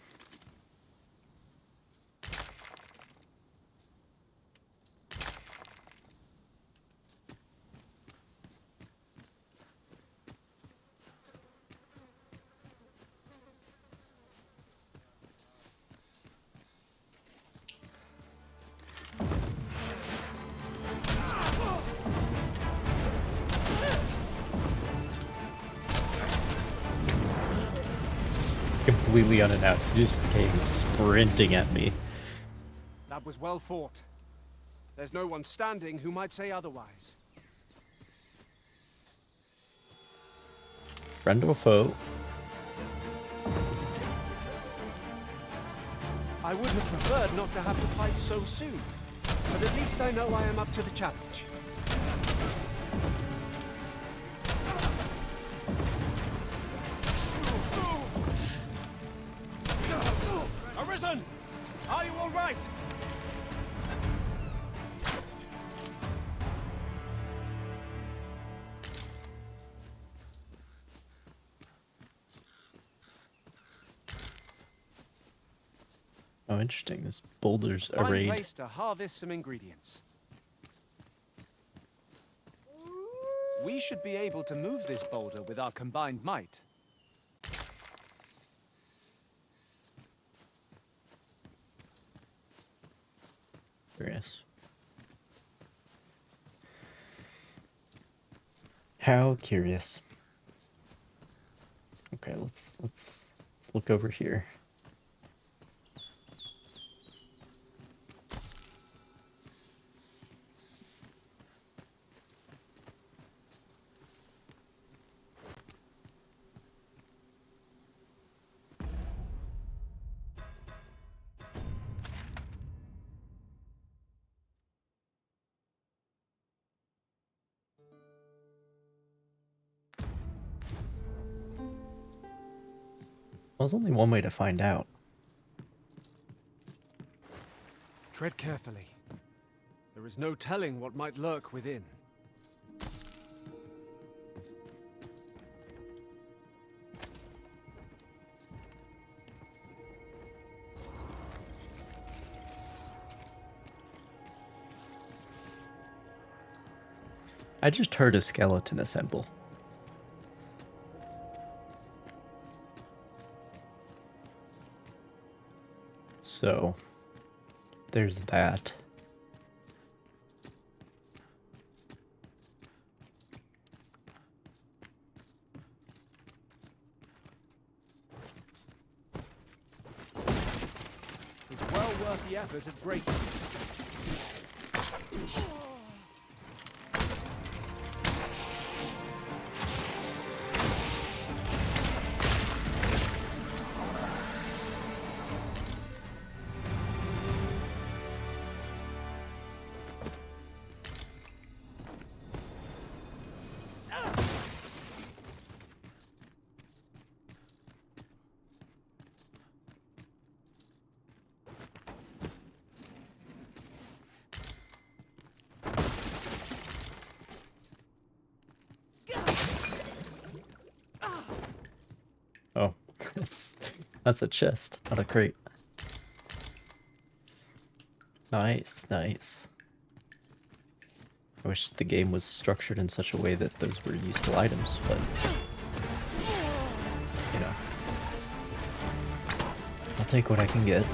Completely unannounced, he just came sprinting at me. That was well fought. There's no one standing who might say otherwise. Friend or foe? I would have preferred not to have to fight so soon, but at least I know I am up to the challenge. Arisen! Are you all right? Oh, interesting. This boulder's Fine arrayed. place to harvest some ingredients. We should be able to move this boulder with our combined might. Curious. How curious. Okay, let's look over here. Well, there's only one way to find out. Tread carefully. There is no telling what might lurk within. I just heard a skeleton assemble. So, there's that. It's well worth the effort of breaking. Oh, that's a chest, not a crate. Nice, nice. I wish the game was structured in such a way that those were useful items, but you know, I'll take what I can get.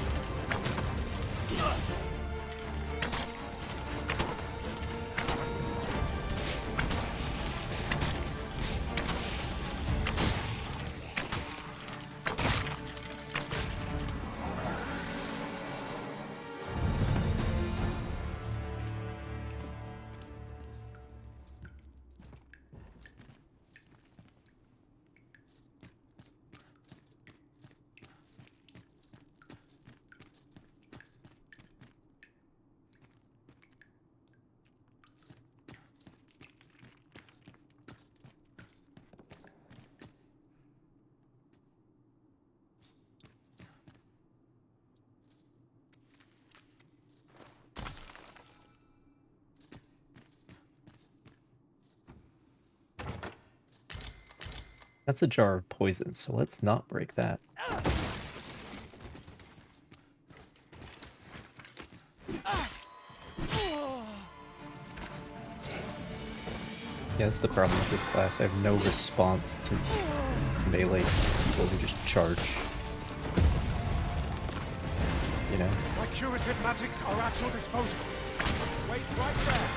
That's a jar of poison, so let's not break that. Yeah, that's the problem with this class. I have no response to melee people who just charge. You know? My curative magics are at your disposal. Wait right there.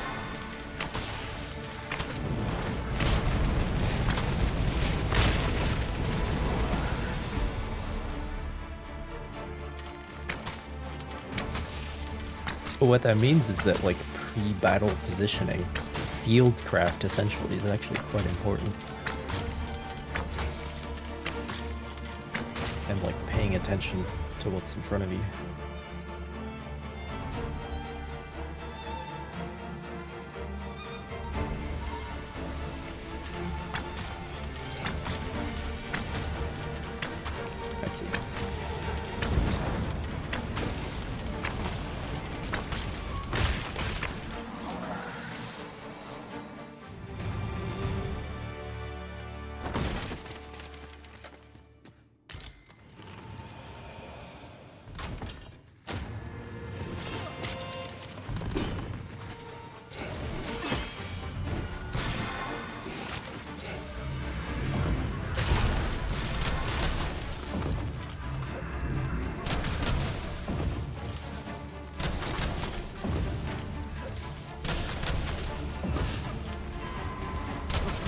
But what that means is that, like, pre-battle positioning, fieldcraft essentially, is actually quite important. And, like, paying attention to what's in front of you.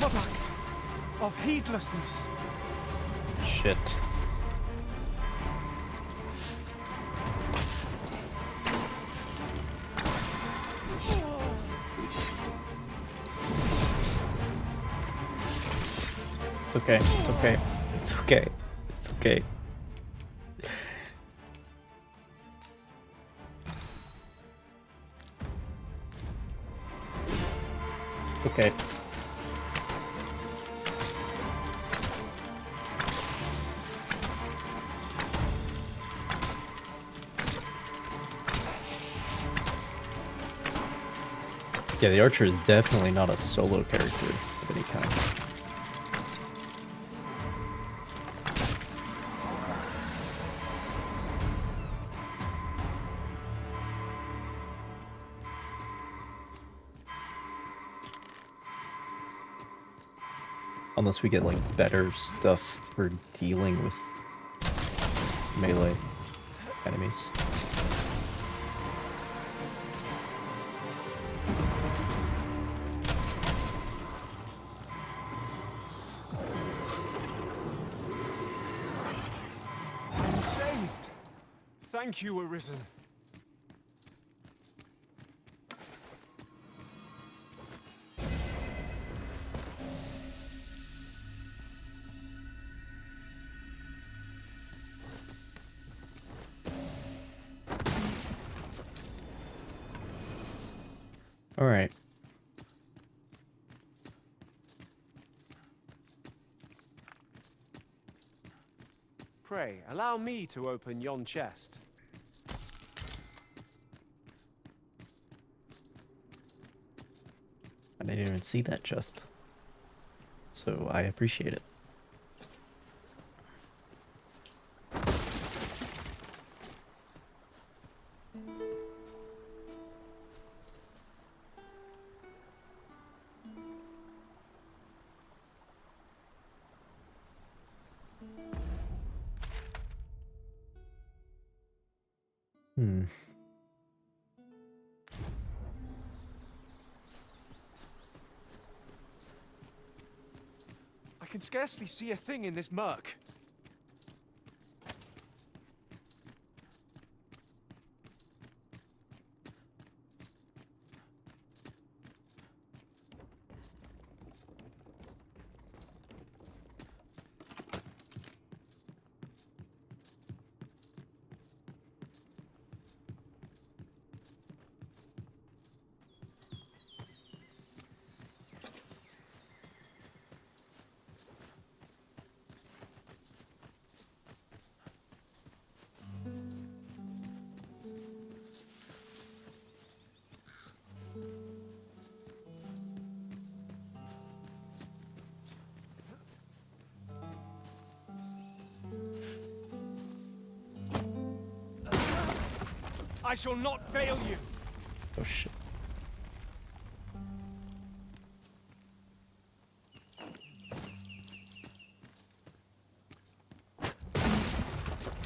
Product of heedlessness. Shit. It's okay, it's okay, it's okay, it's okay. Okay. Yeah, the archer is definitely not a solo character of any kind. Unless we get, like, better stuff for dealing with melee enemies. Thank you, Arisen. All right. Pray, allow me to open yon chest. I didn't even see that chest, so I appreciate it. Hmm. I can scarcely see a thing in this murk. I shall not fail you. Oh shit.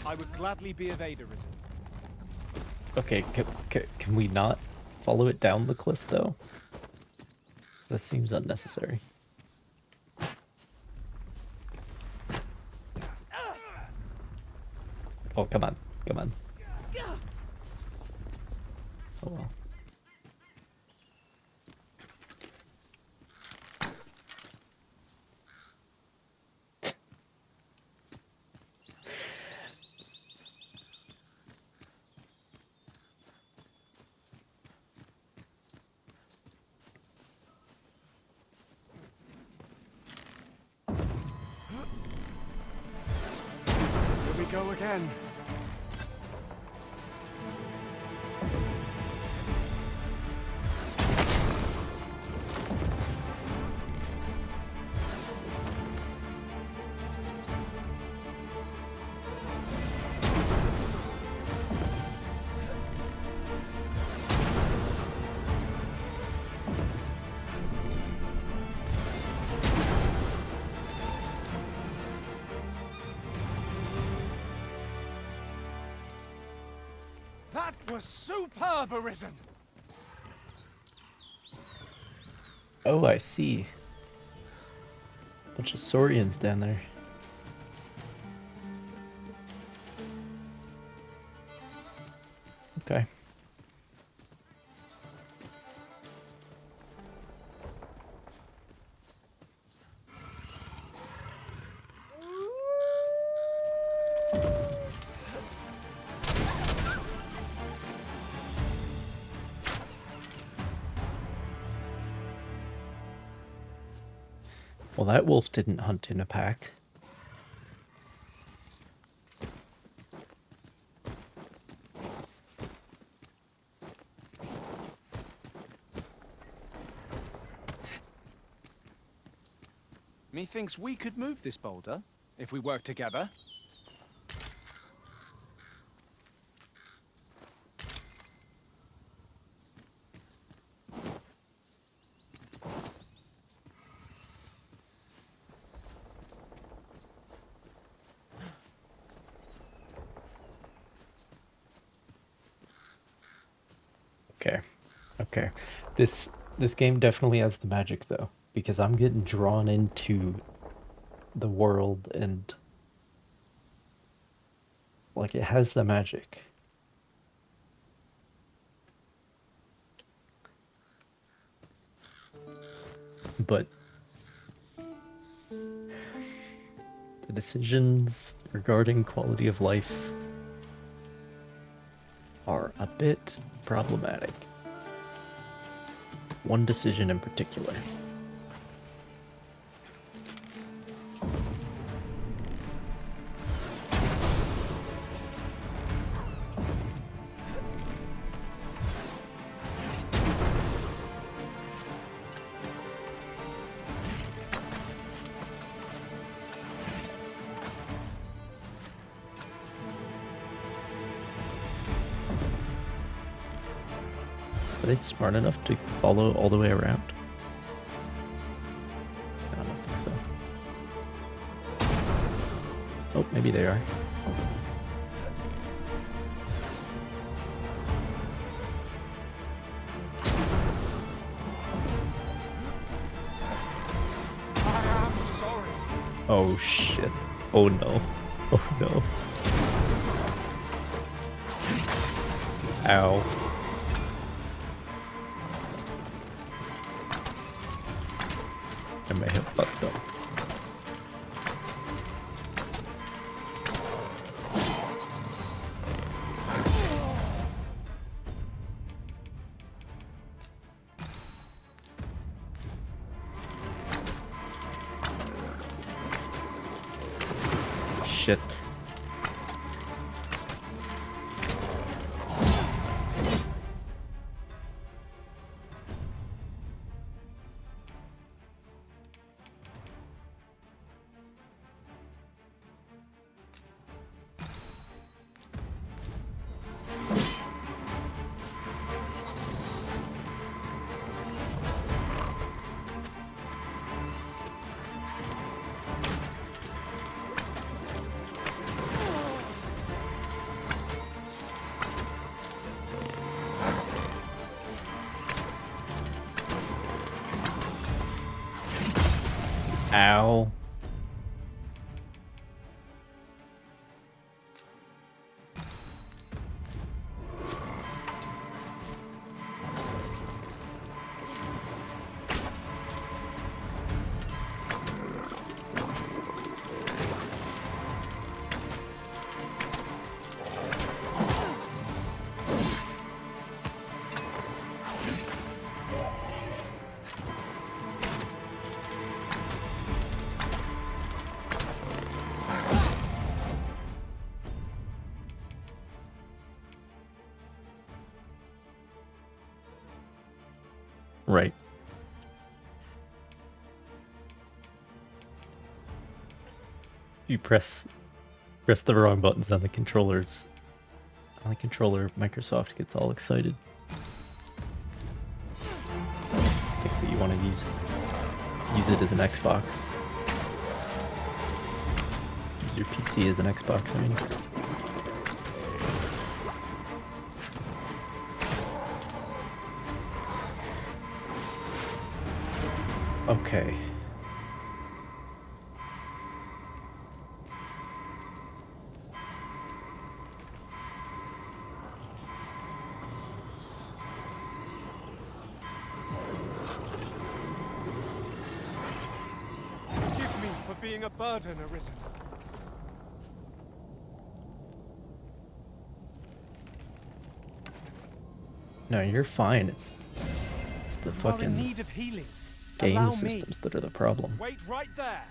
I would gladly be of aid, Arisen. Okay, can we not follow it down the cliff though? That seems unnecessary. Oh, come on, come on. Oh well. Here we go again. That was superb, Arisen! Oh, I see. Bunch of Saurians down there. Okay. Well, that wolf didn't hunt in a pack. Methinks we could move this boulder, if we work together. Okay. Okay. This game definitely has the magic though, because I'm getting drawn into the world and like it has the magic. but the decisions regarding quality of life are a bit problematic. One decision in particular. Are they smart enough to follow all the way around? I don't think so. Oh, maybe they are. I am sorry. Oh shit. Oh no. Oh no. Ow. I may have fucked up. Shit. Ow. Right. If you press the wrong buttons on the controllers, Microsoft gets all excited. Thinks that you want to use it as an Xbox. Use your PC as an Xbox, I mean. Okay. Forgive me for being a burden, Arisen. No, you're fine. It's the You are in fucking need of healing. game Allow systems me. that are the problem. Wait right there.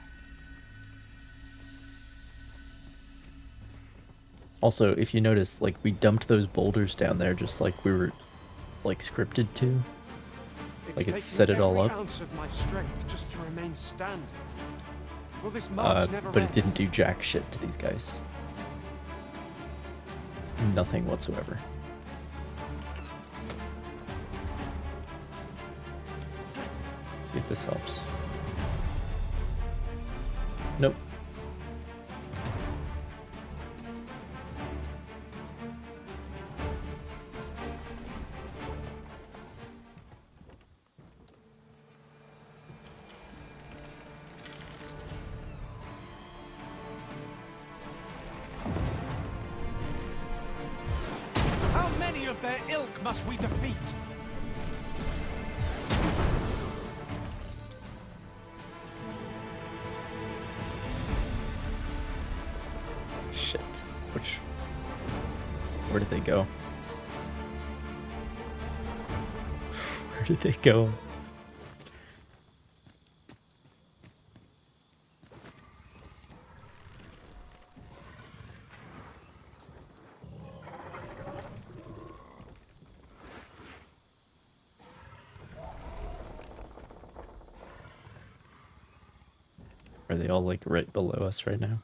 Also, if you notice, like, we dumped those boulders down there just like we were, like, scripted to. Like, it set it all up. Ounce of my strength just to remain standing. Will this march never But it end? didn't do jack shit to these guys. Nothing whatsoever. See if this helps. Nope. How many of their ilk must we defeat? Where did they go? Where did they go? Are they all like right below us right now?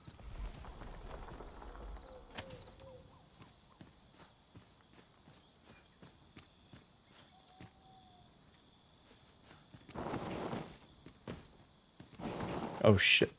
Oh shit.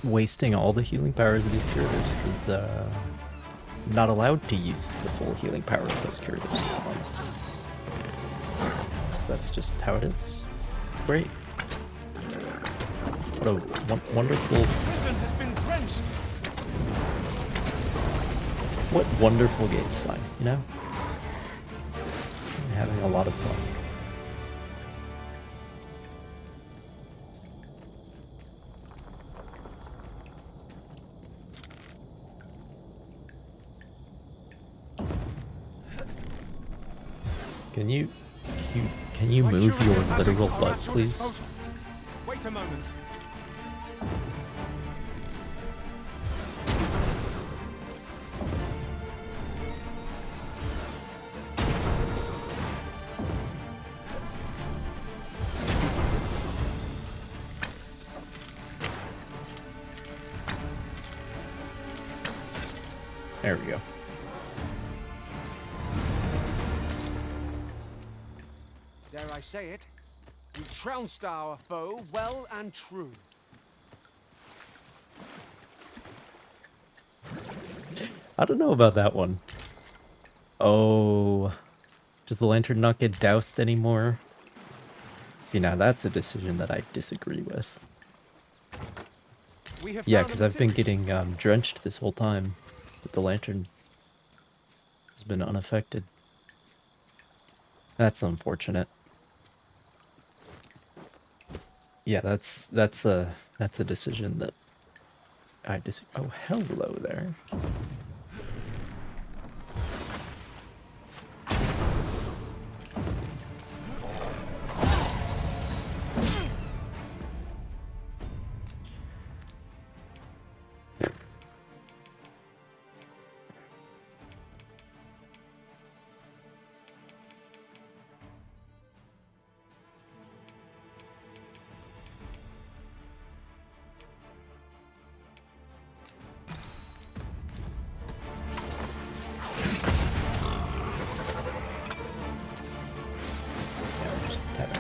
Wasting all the healing powers of these curators because not allowed to use the full healing power of those curators. That's just how it is. It's great. What a wonderful... Prison has been drenched. What wonderful game design, you know? I'm having a lot of fun. Can you move your literal butt, please? Wait a moment. There we go. Dare I say it? We trounced our foe well and true. I don't know about that one. Oh, does the lantern not get doused anymore? See, now that's a decision that I disagree with. Yeah, because I've been getting drenched this whole time, but the lantern has been unaffected. That's unfortunate. Yeah, that's a decision that I oh, hello there.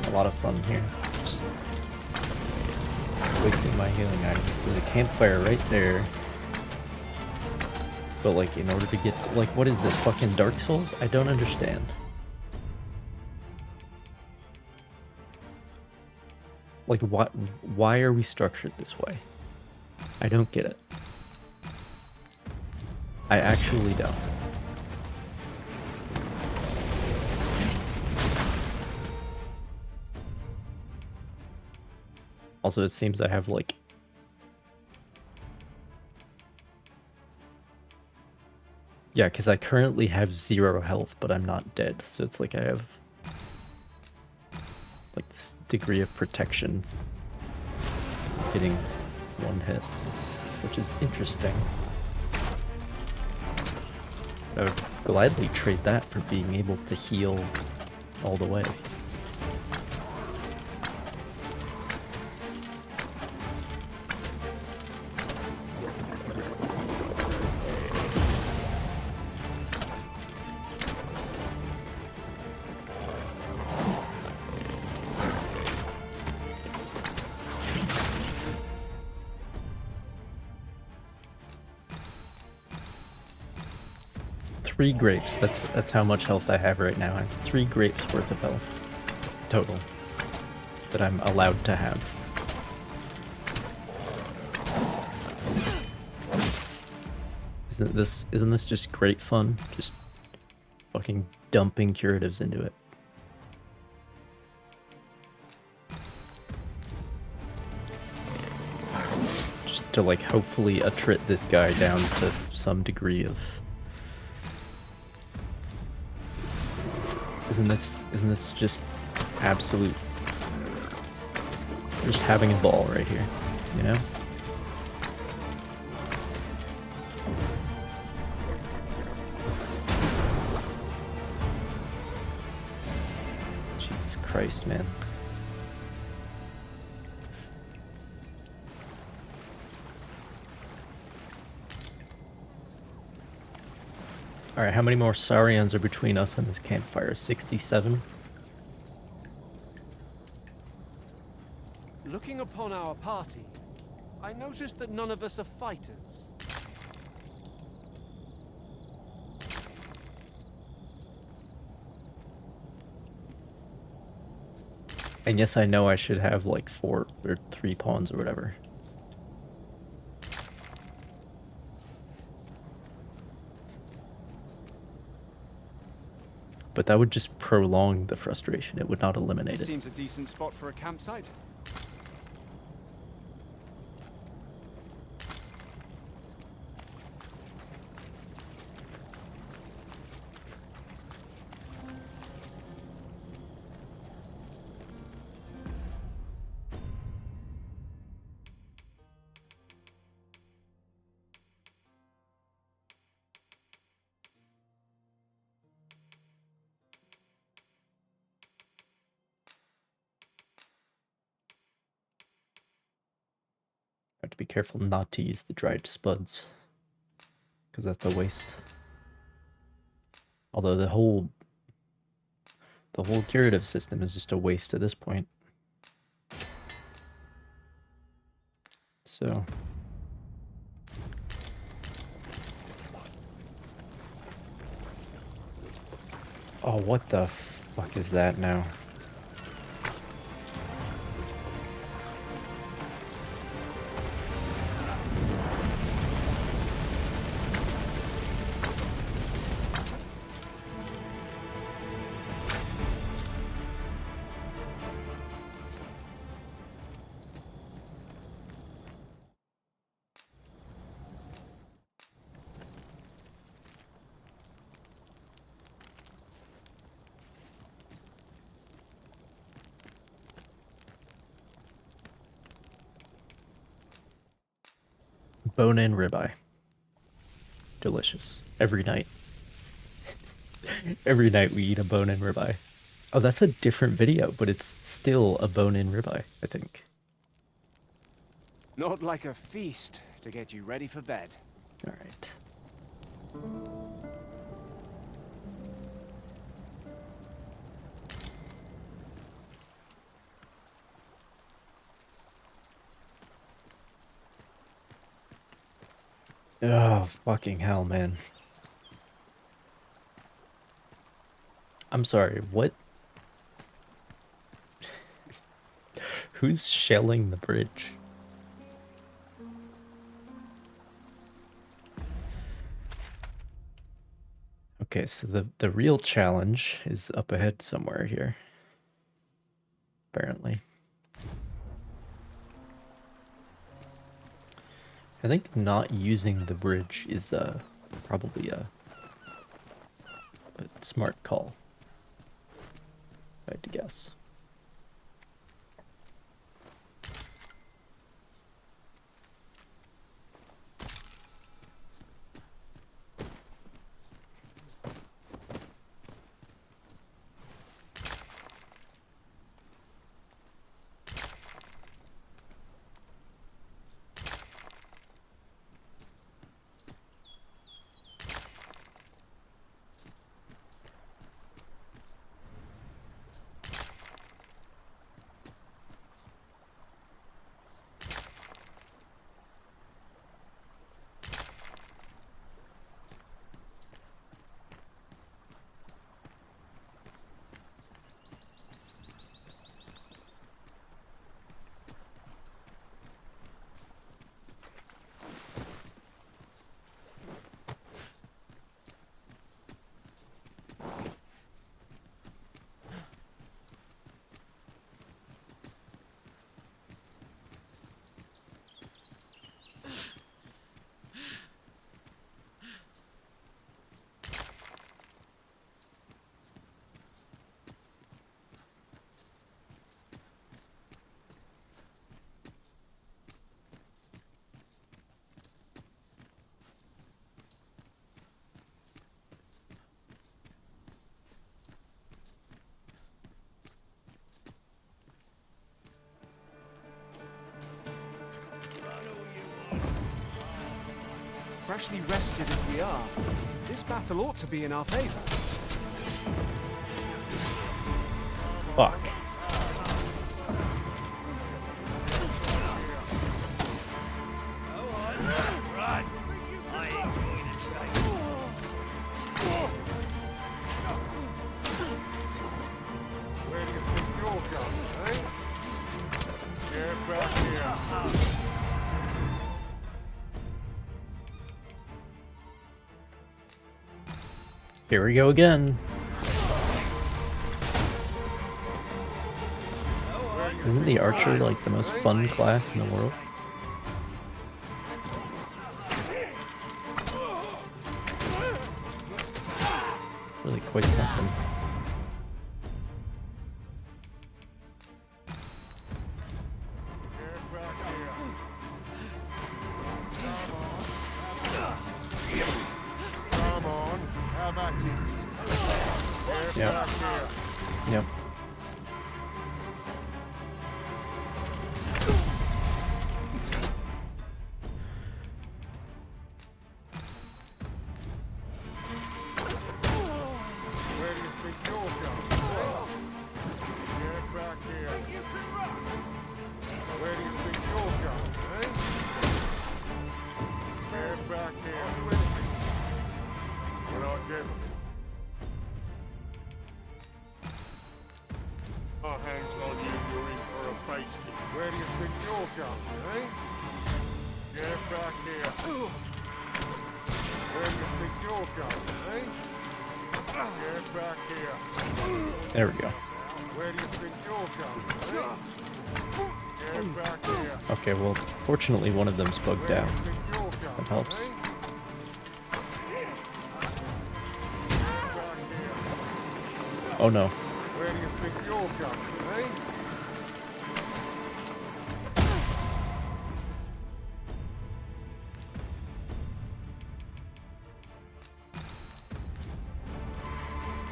A lot of fun here. Just wasting my healing items. There's a campfire right there. But like, in order to get, like, what is this, fucking Dark Souls? I don't understand. Like, why are we structured this way? I don't get it. I actually don't. Also, it seems I have, like... Yeah, because I currently have 0 health, but I'm not dead. So it's like I have... like this degree of protection. Getting 1 hit. Which is interesting. I would gladly trade that for being able to heal all the way. 3 grapes. That's how much health I have right now. I have 3 grapes worth of health total that I'm allowed to have. Isn't this just great fun? Just fucking dumping curatives into it. Just to like hopefully attrit this guy down to some degree of. Isn't this just absolute? Just having a ball right here, you know? Jesus Christ, man. Alright, how many more Saurians are between us and this campfire? 67? Looking upon our party, I noticed that none of us are fighters. And yes, I know I should have like 4 or 3 pawns or whatever. But that would just prolong the frustration. It would not eliminate This it. seems a decent spot for a campsite. I have to be careful not to use the dried spuds, because that's a waste. Although the whole curative system is just a waste at this point. So oh, what the fuck is that now? Bone-in ribeye. Delicious. Every night. Every night we eat a bone-in ribeye. Oh, that's a different video, but it's still a bone-in ribeye, I think. Not like a feast to get you ready for bed. All right. Oh, fucking hell, man. I'm sorry, what? Who's shelling the bridge? Okay, so the real challenge is up ahead somewhere here. Apparently. I think not using the bridge is probably a smart call, if I had to guess. freshly rested as we are, this battle ought to be in our favor. Fuck. Right. I ain't going to stay. Where do you think you're going, eh? Get back here. Here we go again. Isn't the archer like the most fun class in the world? Really quite something. Come on, have at it. Get Yep. back here. Yep. Where do you think you're going, eh? Get back here. Where do you think you're going, eh? Get back here. When I get our hands on you, you're in for a pasty. Where do you think you're going, eh? Get back here. Where do you think you're going, eh? Get back here. There we go. Where do you think you're going, eh? Get back here. Okay, well, fortunately one of them's bugged Where do out. you think you're going, That helps. eh? Oh no. Where do you think you're going, eh?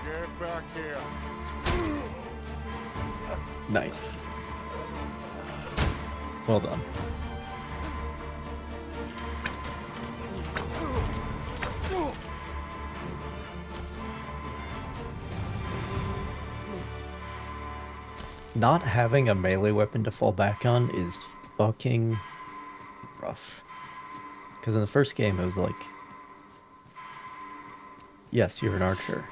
Get back here. Nice. Well done. Not having a melee weapon to fall back on is fucking rough. Because in the first game it was like, yes, you're an archer.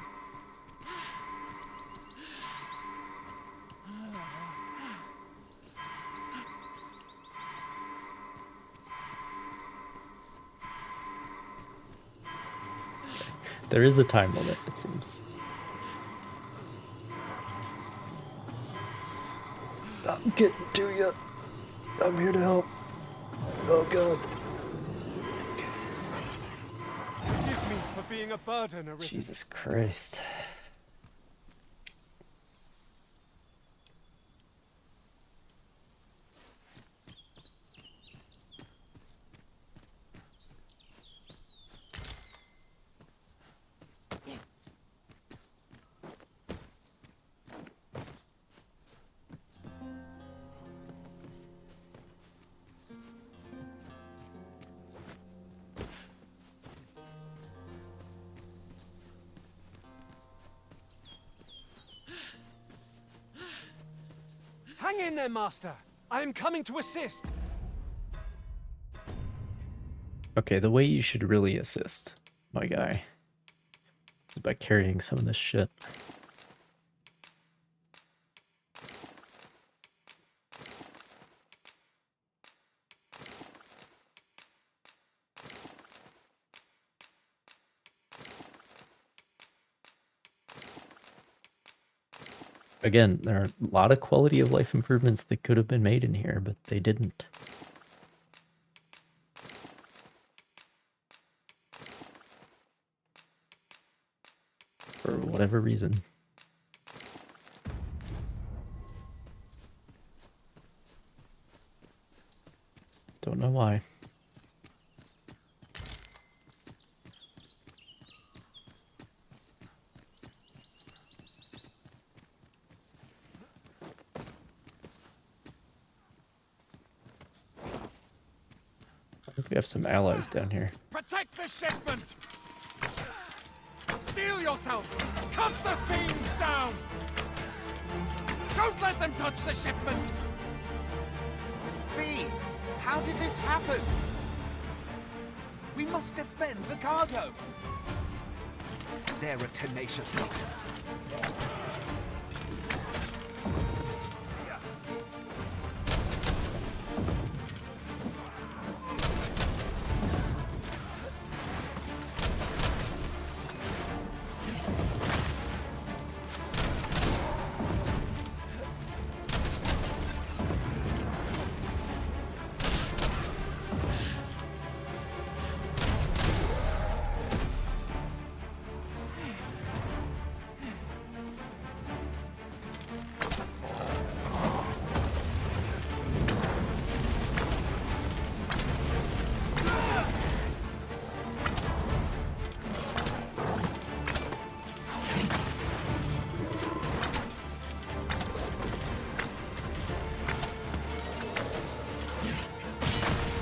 There is a time limit, it seems. I'm getting to you. I'm here to help. Oh god. Forgive me for being a burden, Arisen. Jesus Christ. Hang in there, Master. I am coming to assist. Okay, the way you should really assist, my guy, is by carrying some of this shit. Again, there are a lot of quality of life improvements that could have been made in here, but they didn't. For whatever reason. Don't know why. I think we have some allies down here. Protect the shipment! Steel yourselves! Cut the fiends down! Don't let them touch the shipment! V, how did this happen? We must defend the cargo. They're a tenacious lot.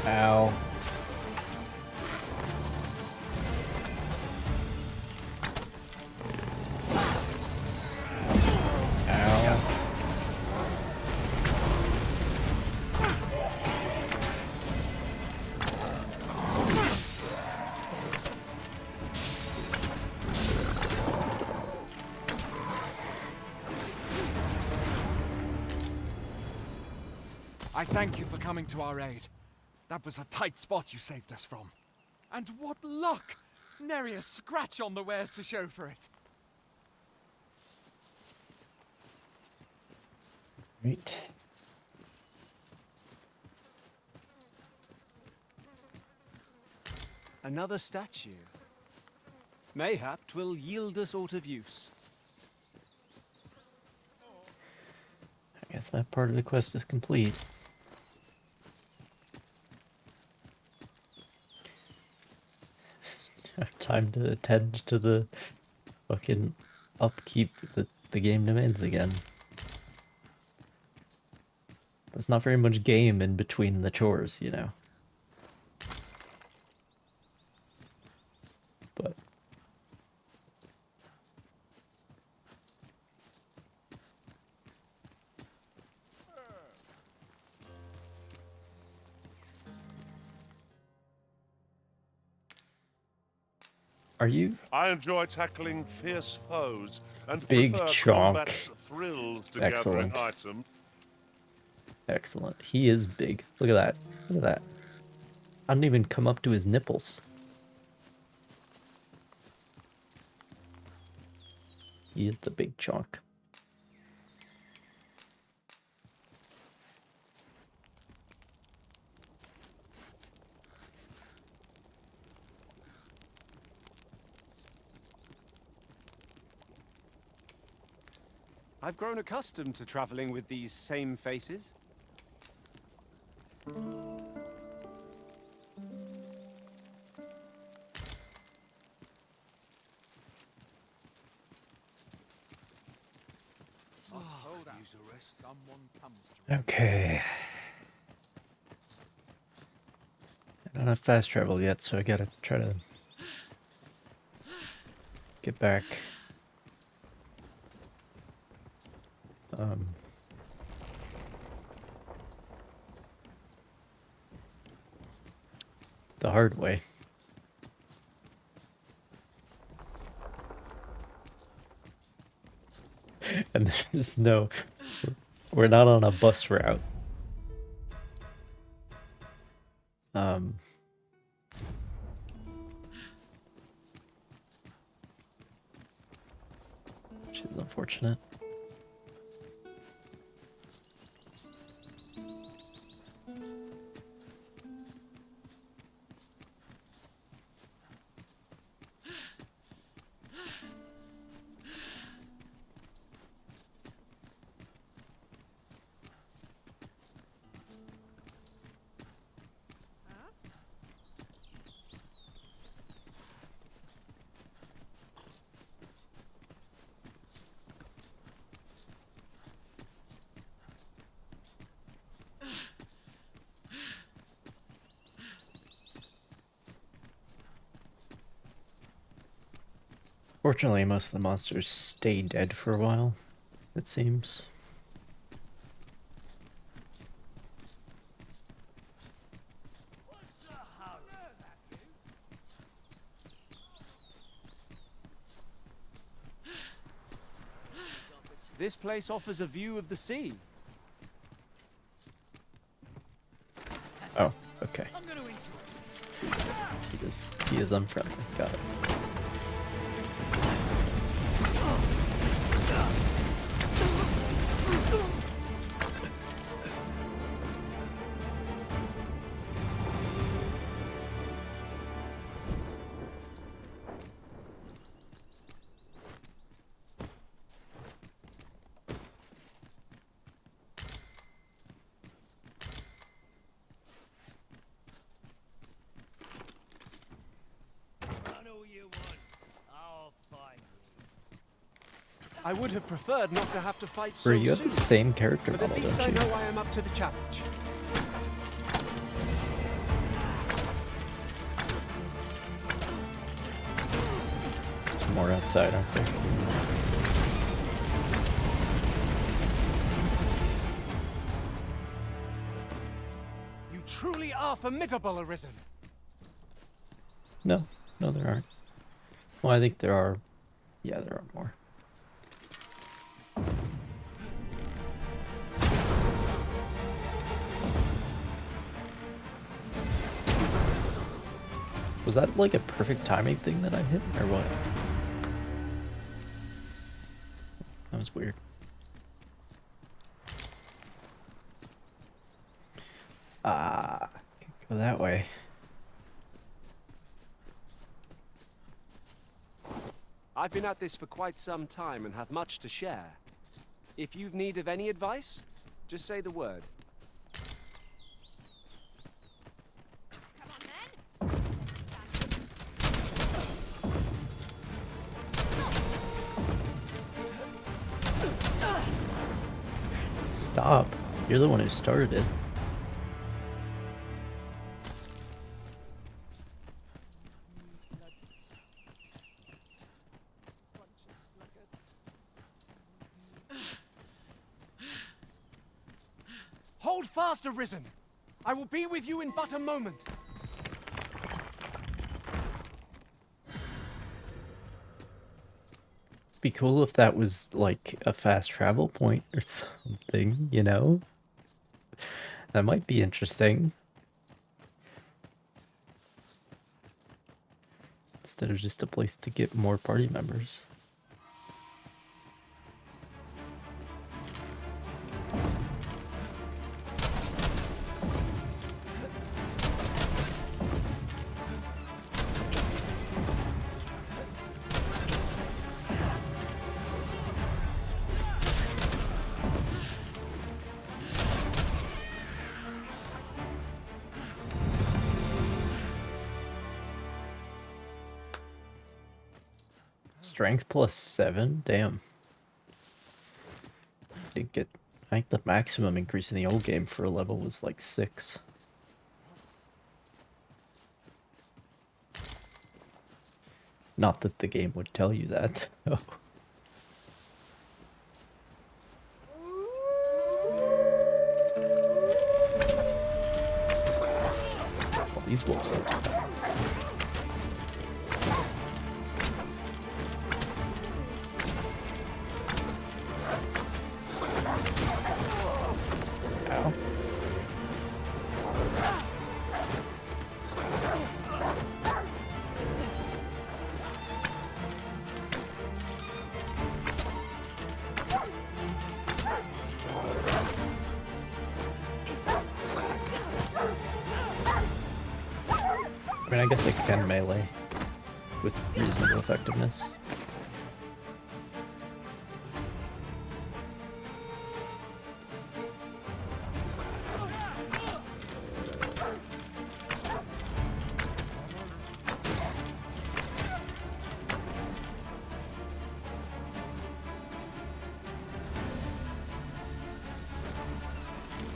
Ow. Ow. I thank you for coming to our aid. That was a tight spot you saved us from. And what luck! Nary a scratch on the wares to show for it. Right. Another statue. Mayhap 'twill yield us aught of use. I guess that part of the quest is complete. Time to attend to the fucking upkeep that the game demands again. There's not very much game in between the chores, you know. But are you I enjoy tackling fierce foes and Big prefer chonk? combat's thrills to gathering Excellent. items. Excellent. He is big. Look at that. Look at that. I didn't even come up to his nipples. He is the big chunk. I've grown accustomed to traveling with these same faces. Okay. I don't have fast travel yet, so I gotta try to get back. The hard way. And there's no, we're not on a bus route. Which is unfortunate. Unfortunately, most of the monsters stay dead for a while, it seems. This place offers a view of the sea. Oh, okay. He is unfriendly. Got it. I would have preferred not to have to fight so Bro, you have soon. the same character But model, at least don't I you? know I am up to the challenge. There's more outside, aren't there? You truly are formidable, Arisen. No, no, there aren't. Well, I think there are. Yeah, there are more. Was that like a perfect timing thing that I hit, or what? That was weird. Ah, can't go that way. I've been at this for quite some time and have much to share. If you've need of any advice, just say the word. Stop. You're the one who started it. Hold fast, Arisen! I will be with you in but a moment. Be cool if that was like a fast travel point or something, you know? That might be interesting. Instead of just a place to get more party members. Strength +7? Damn. Didn't get... I think the maximum increase in the old game for a level was like 6. Not that the game would tell you that. Oh. Well, these wolves are too fast. Ow. I mean, I guess I can melee with reasonable effectiveness.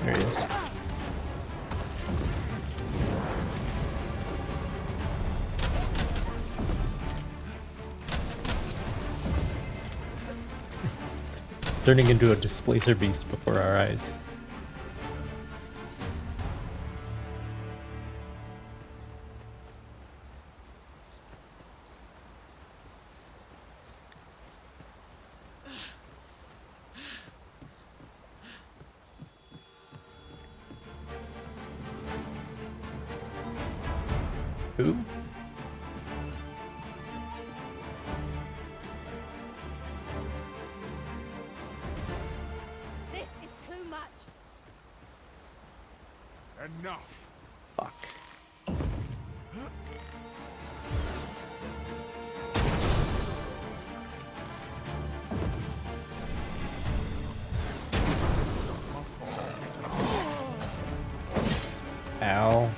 There he is. turning into a displacer beast before our eyes. Who? This is too much. Enough. Fuck. Ow.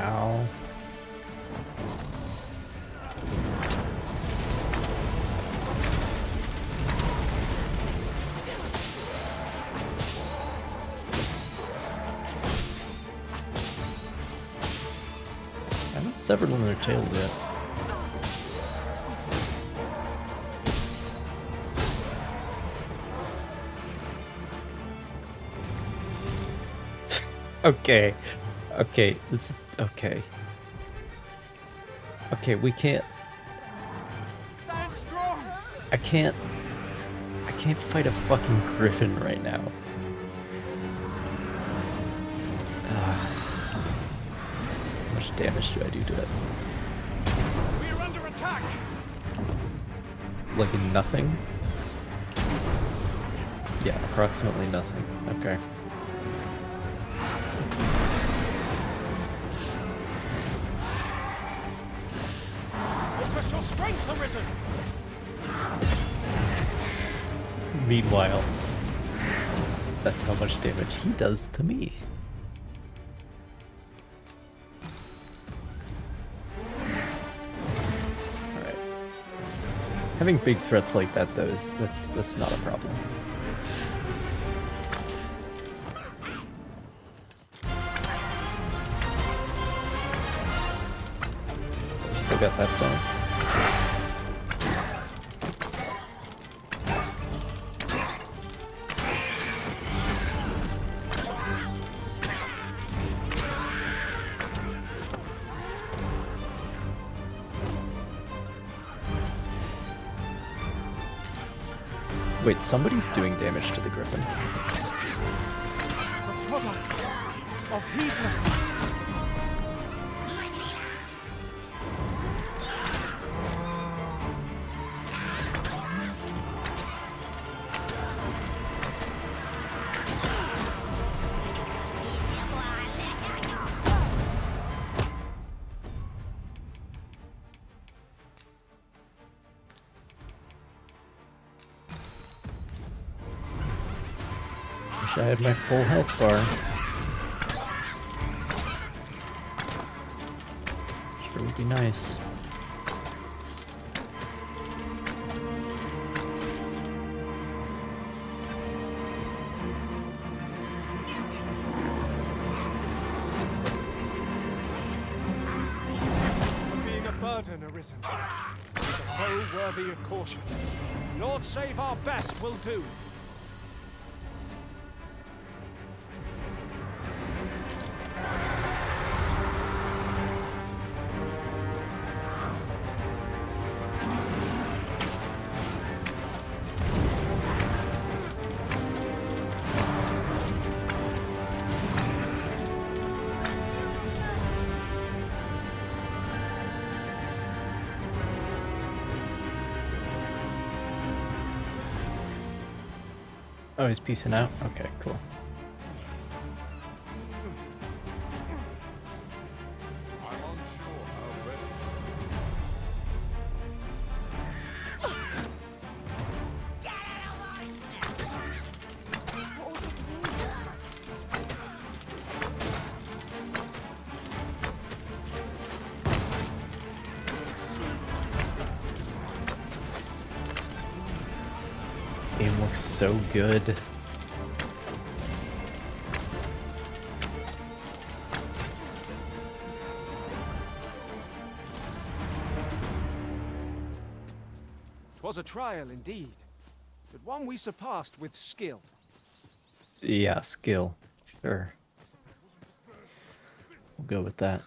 Ow. I haven't severed one of their tails yet. Okay. Okay, this is okay. Okay, we can't. Stand strong. I can't fight a fucking griffin right now. How much damage do I do to it? We're under attack. Like nothing? Yeah, approximately nothing. Okay. Focus your strength, Arisen. Meanwhile, that's how much damage he does to me. Alright. Having big threats like that though that's not a problem. Still got that song. Wait, somebody's doing damage to the griffin. A product of heedlessness. Wish I had my full health bar. Sure would be nice. For being a burden, Arisen. He's a foe worthy of caution. Lord save our best will do. Oh, he's piecing out? Okay, cool. I'm unsure how best. What was it doing? Game looks so good. Was a trial indeed, but one we surpassed with skill. Yeah, skill. Sure. We'll go with that.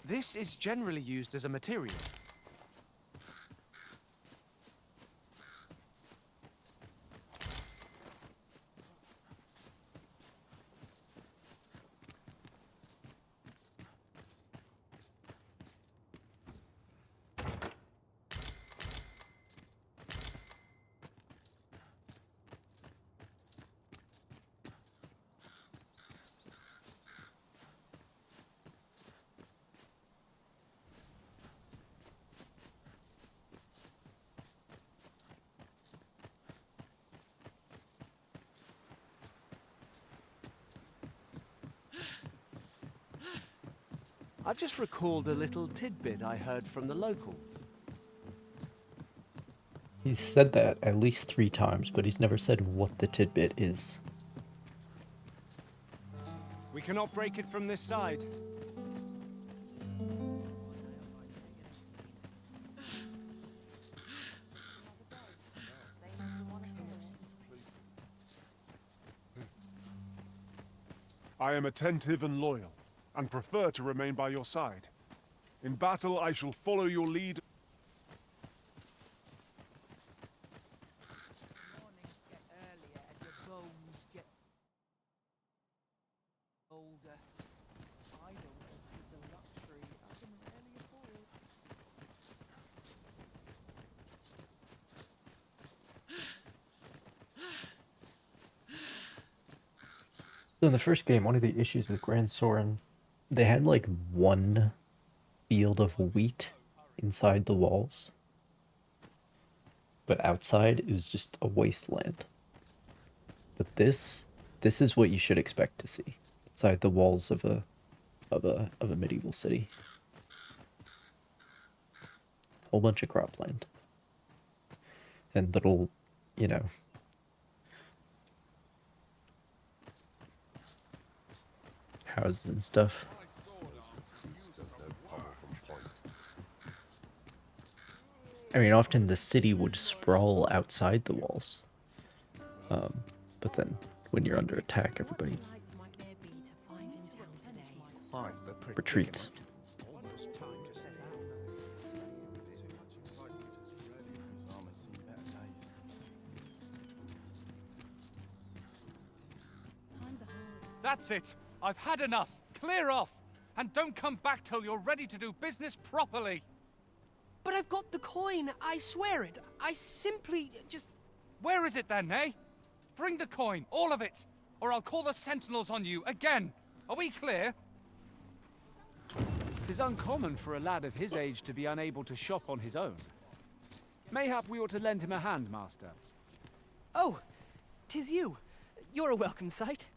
This is generally used as a material. I've just recalled a little tidbit I heard from the locals. He's said that at least 3 times, but he's never said what the tidbit is. We cannot break it from this side. I am attentive and loyal, and prefer to remain by your side. In battle, I shall follow your lead. So in the first game, one of the issues with Grand Soren, they had like 1 field of wheat inside the walls. But outside, it was just a wasteland. But this is what you should expect to see inside the walls of a medieval city. Whole bunch of cropland. And little, you know, houses and stuff. I mean, often the city would sprawl outside the walls. But then, when you're under attack, everybody retreats. That's it! I've had enough! Clear off! And don't come back till you're ready to do business properly! But I've got the coin, I swear it. I simply just... Where is it then, eh? Bring the coin, all of it, or I'll call the sentinels on you again. Are we clear? It is uncommon for a lad of his age to be unable to shop on his own. Mayhap we ought to lend him a hand, master. Oh, 'tis you. You're a welcome sight.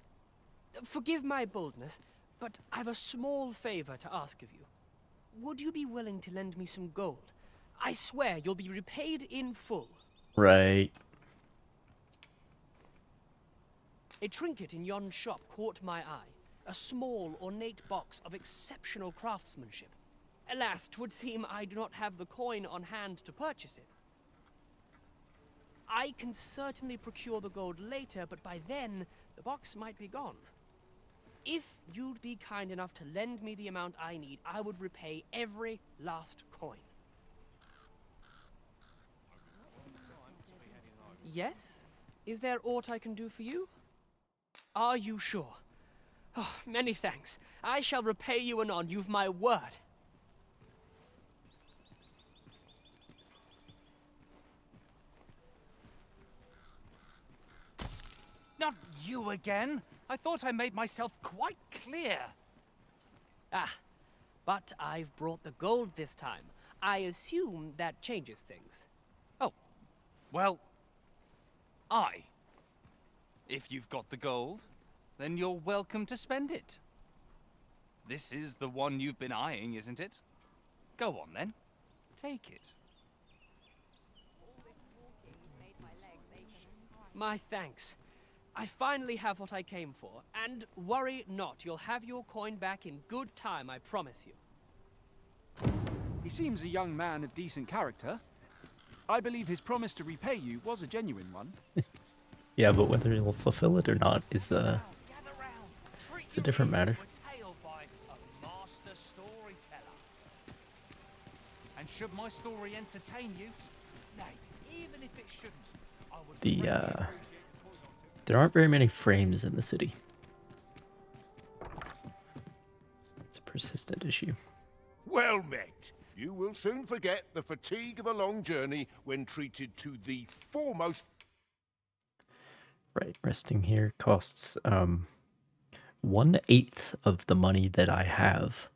Forgive my boldness, but I've a small favor to ask of you. Would you be willing to lend me some gold? I swear you'll be repaid in full. Right. A trinket in yon shop caught my eye. A small, ornate box of exceptional craftsmanship. Alas, 'twould seem I do not have the coin on hand to purchase it. I can certainly procure the gold later, but by then, the box might be gone. If you'd be kind enough to lend me the amount I need, I would repay every last coin. Yes? Is there aught I can do for you? Are you sure? Oh, many thanks. I shall repay you anon, you've my word. Not you again! I thought I made myself quite clear. Ah, but I've brought the gold this time. I assume that changes things. Oh, well, if you've got the gold, then you're welcome to spend it. This is the one you've been eyeing, isn't it? Go on then, take it. My thanks. I finally have what I came for, and worry not, you'll have your coin back in good time, I promise you. He seems a young man of decent character. I believe his promise to repay you was a genuine one. Yeah, but whether he'll fulfill it or not is it's a different matter. Master storyteller. And should my story entertain you, nay, even if it shouldn't, I would There aren't very many frames in the city. It's a persistent issue. Well met. You will soon forget the fatigue of a long journey when treated to the foremost... Right, resting here costs 1/8 of the money that I have.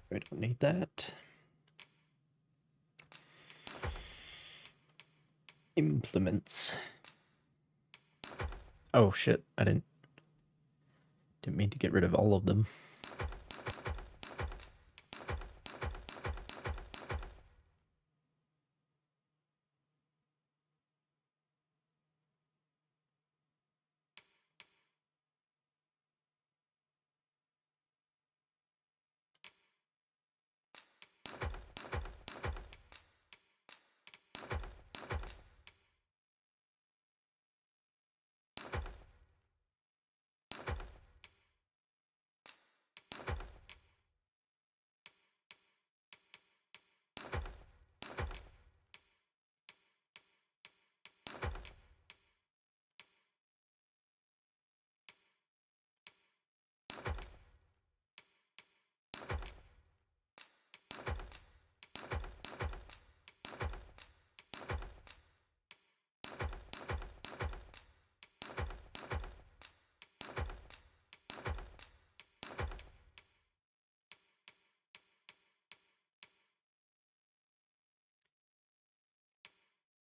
We don't need that. Implements. Oh shit, I didn't mean to get rid of all of them.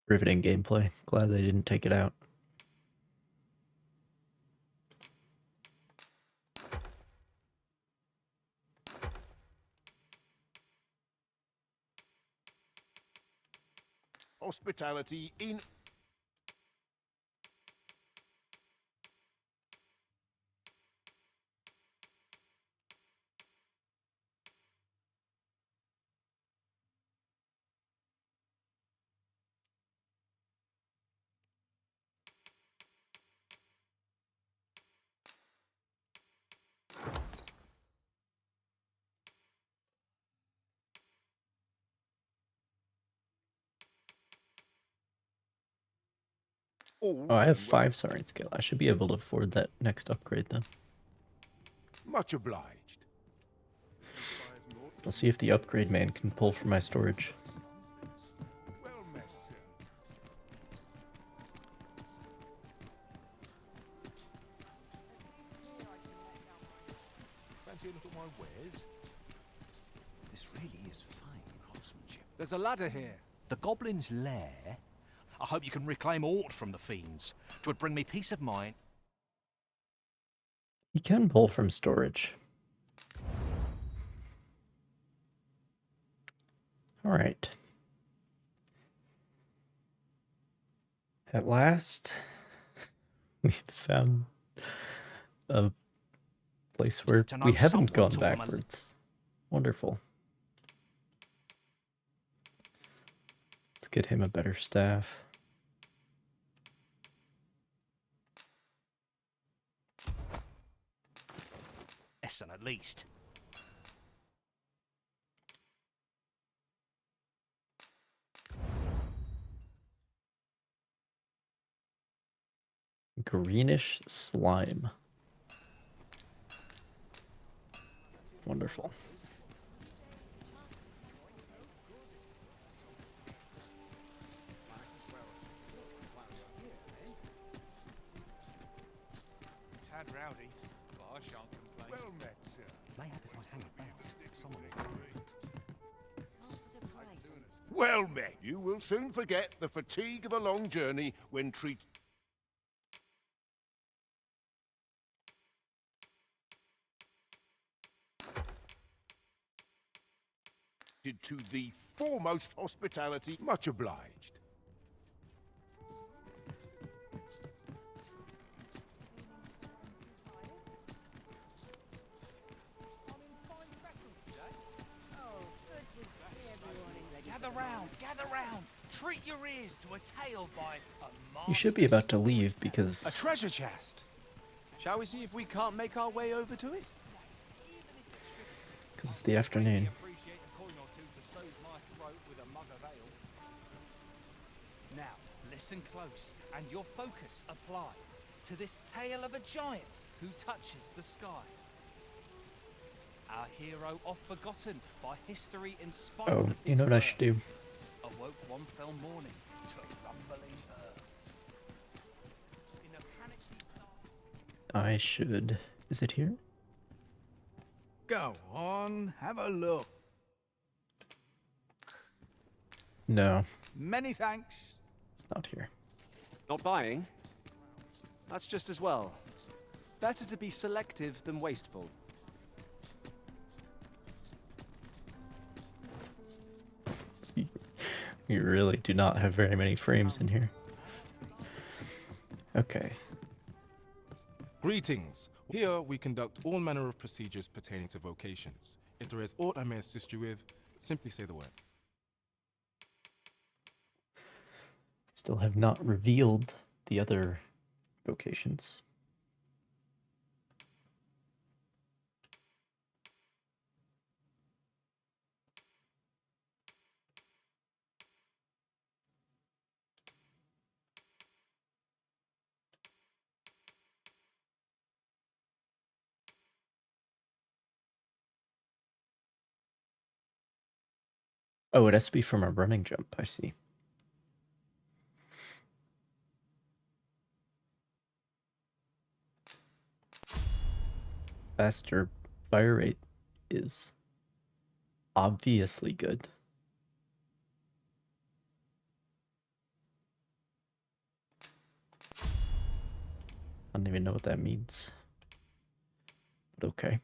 Riveting gameplay. Glad they didn't take it out. Hospitality in... Oh, I have 5 Saurian scale. I should be able to afford that next upgrade then. Much obliged. I'll see if the upgrade man can pull from my storage. Well met, sir. fancy a look at my wares? This really is fine craftsmanship. There's a ladder here. The Goblin's lair? I hope you can reclaim aught from the fiends. 'Twould bring me peace of mind. You can pull from storage. Alright. At last, we found a place where we haven't gone backwards. Wonderful. Let's get him a better staff. Essen at least. Greenish slime. Wonderful. Tad rowdy, but I shan't complain. Well met, sir. Mayhap if I hang about, someone will come. Well met. You will soon forget the fatigue of a long journey when treated to the foremost hospitality. Much obliged. Gather round. Treat your ears to a tale by a You should be about to leave because A treasure chest. Shall we see if we can't make our way over to it? it's the afternoon. Appreciate a coin or two to soothe my throat with a mug of ale. Now, listen close, and your focus apply to this tale of a giant who touches the sky. Our hero, oft forgotten by history in spite Oh, of you his know what I birth, should do? awoke one fell morning to rumbling earth. In a panic he started. I should. Is it here? Go on, have a look. No, Many thanks. it's not here. Not buying? That's just as well. Better to be selective than wasteful. You really do not have very many frames in here. Okay. Greetings. Here we conduct all manner of procedures pertaining to vocations. If there is aught I may assist you with, simply say the word. Still have not revealed the other vocations. Oh, it has to be from a running jump, I see. Faster fire rate is obviously good. I don't even know what that means. But okay.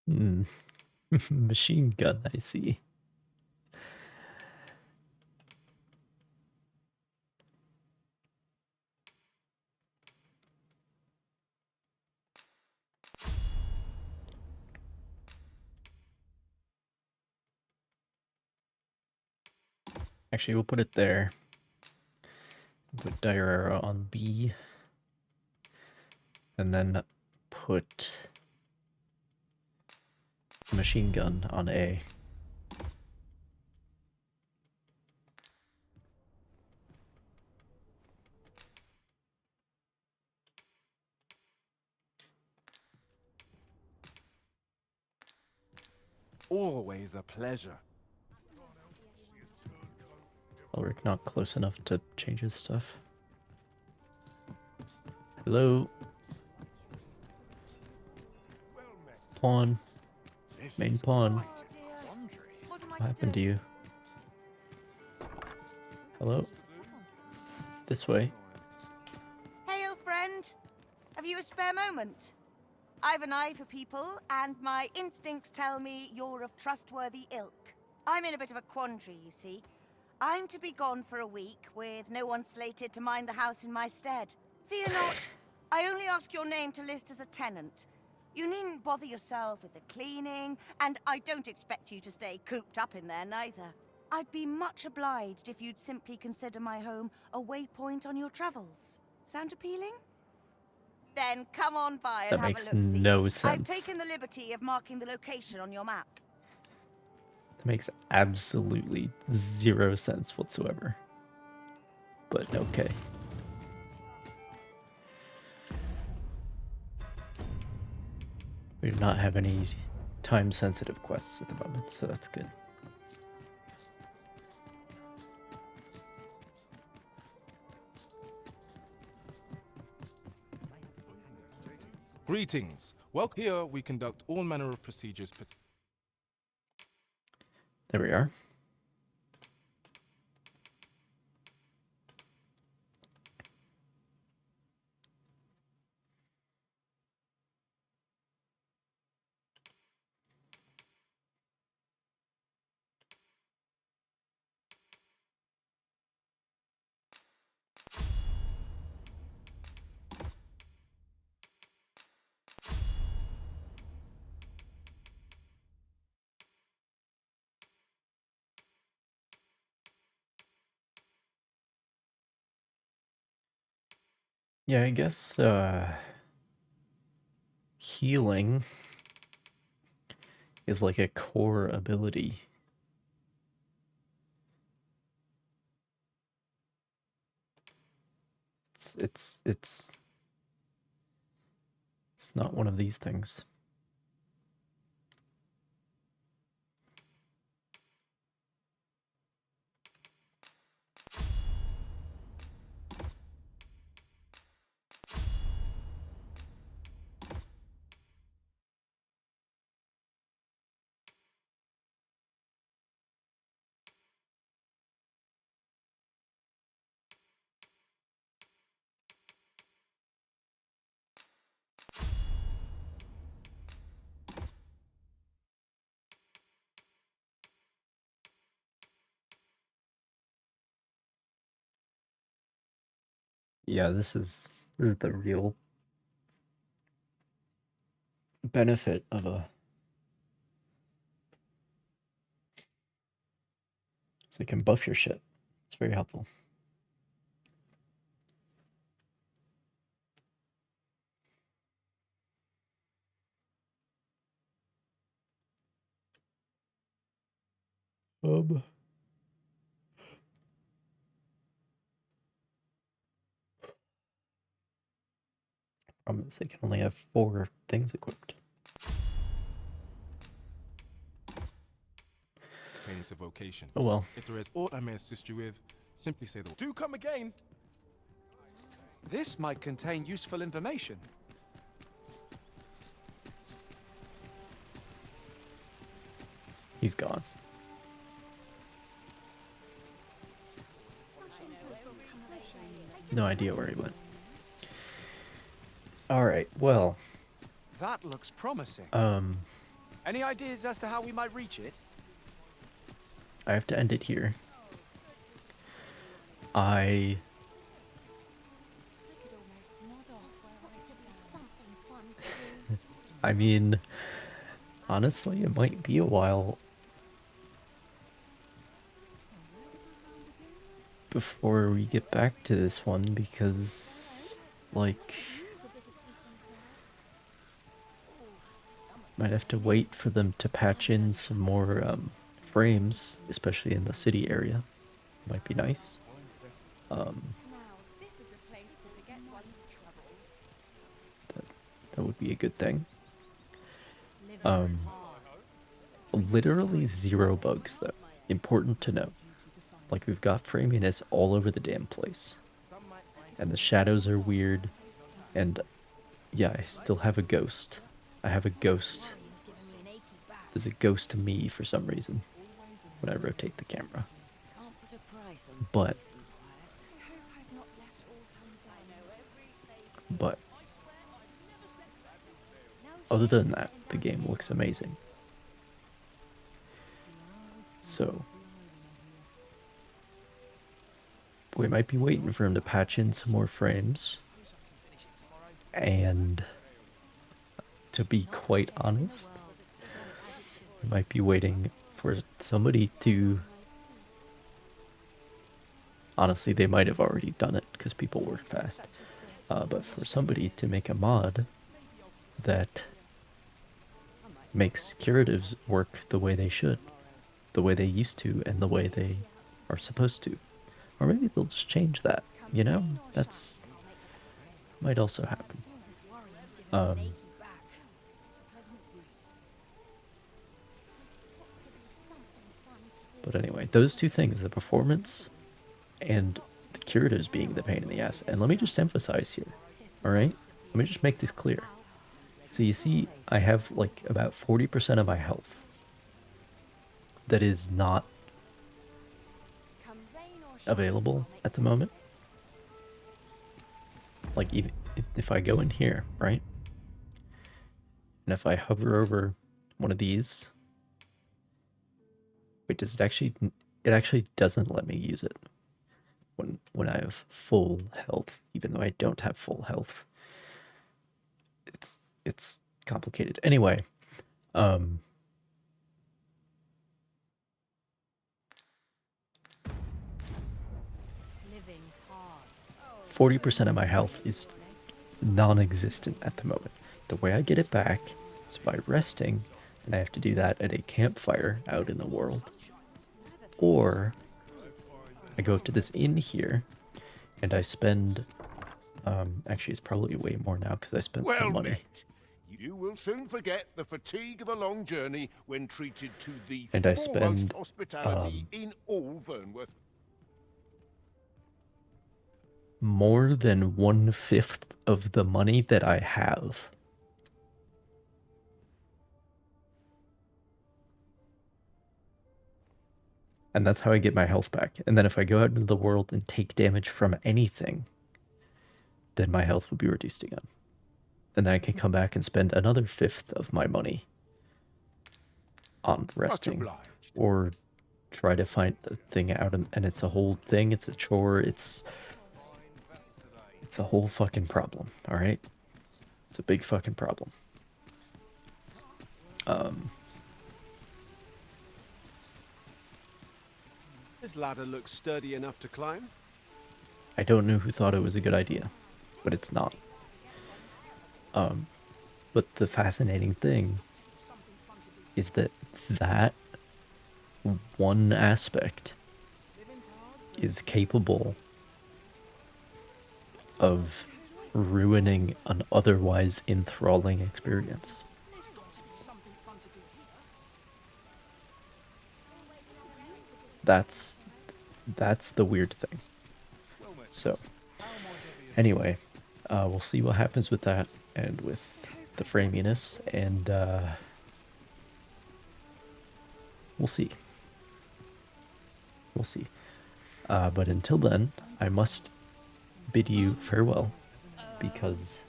Hmm. Machine gun, I see. Actually, we'll put it there. Put dire arrow on B. And then put machine gun on A. always a pleasure. Ulrich not close enough to change his stuff. Hello? Pawn. Main pawn. What happened to you? Hello? This way. Hail, friend. Have you a spare moment? I've an eye for people, and my instincts tell me you're of trustworthy ilk. I'm in a bit of a quandary, you see. I'm to be gone for a week, with no one slated to mind the house in my stead. Fear not, I only ask your name to list as a tenant. You needn't bother yourself with the cleaning, and I don't expect you to stay cooped up in there neither. I'd be much obliged if you'd simply consider my home a waypoint on your travels. Sound appealing? Then come on by and That have a makes look-see. no I've sense. taken the liberty of marking the location on your map. That makes absolutely zero sense whatsoever. But okay. We do not have any time-sensitive quests at the moment, so that's good. Greetings. Well, here we conduct all manner of procedures. There we are. Yeah, I guess healing is like a core ability. It's not one of these things. Yeah, this is the real benefit of a... So it can buff your shit. It's very helpful. Problem is they can only have 4 things equipped. Pertaining to vocations. Oh well. If there is aught I may assist you with, simply say the word. Do come again! This might contain useful information. He's gone. No idea where he went. Alright, well. That looks promising. Any ideas as to how we might reach it? I have to end it here. I mean, honestly, it might be a while before we get back to this one because, like, might have to wait for them to patch in some more frames, especially in the city area. Might be nice. That would be a good thing. Literally 0 bugs, though. Important to note. Like, we've got framiness all over the damn place. And the shadows are weird. And, yeah, I still have a ghost. I have a ghost. There's a ghost to me for some reason when I rotate the camera. But other than that, the game looks amazing. So we might be waiting for him to patch in some more frames. And to be quite honest, we might be waiting for somebody to... Honestly, they might have already done it because people work fast. But for somebody to make a mod that makes curatives work the way they should, the way they used to, and the way they are supposed to. Or maybe they'll just change that, you know? That's... might also happen. But anyway, those two things, the performance and the curatives being the pain in the ass. And let me just emphasize here, alright? Let me just make this clear. So you see, I have like about 40% of my health that is not available at the moment. Like, even if I go in here, right? And if I hover over one of these... Wait, does it actually... It actually doesn't let me use it when I have full health, even though I don't have full health. It's complicated. Anyway, 40% of my health is non-existent at the moment. The way I get it back is by resting, and I have to do that at a campfire out in the world. Or I go up to this inn here, and I spend... actually, it's probably way more now because I spent some money. Met. You will soon forget the fatigue of a long journey when treated to the And I foremost spend, hospitality in all Vernworth. More than 1/5 of the money that I have. And that's how I get my health back. And then if I go out into the world and take damage from anything, then my health will be reduced again. And then I can come back and spend another 1/5 of my money on resting. Or try to find the thing out, and it's a whole thing, it's a chore, it's a whole fucking problem, alright? It's a big fucking problem. This ladder looks sturdy enough to climb. I don't know who thought it was a good idea, but it's not. But the fascinating thing is that one aspect is capable of ruining an otherwise enthralling experience. That's the weird thing. So, anyway, we'll see what happens with that and with the framiness, and we'll see. We'll see. But until then, I must bid you farewell, because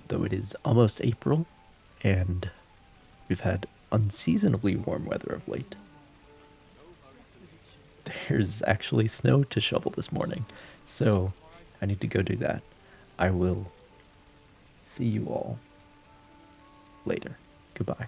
though it is almost April, and we've had unseasonably warm weather of late, there's actually snow to shovel this morning, so I need to go do that. I will see you all later. Goodbye.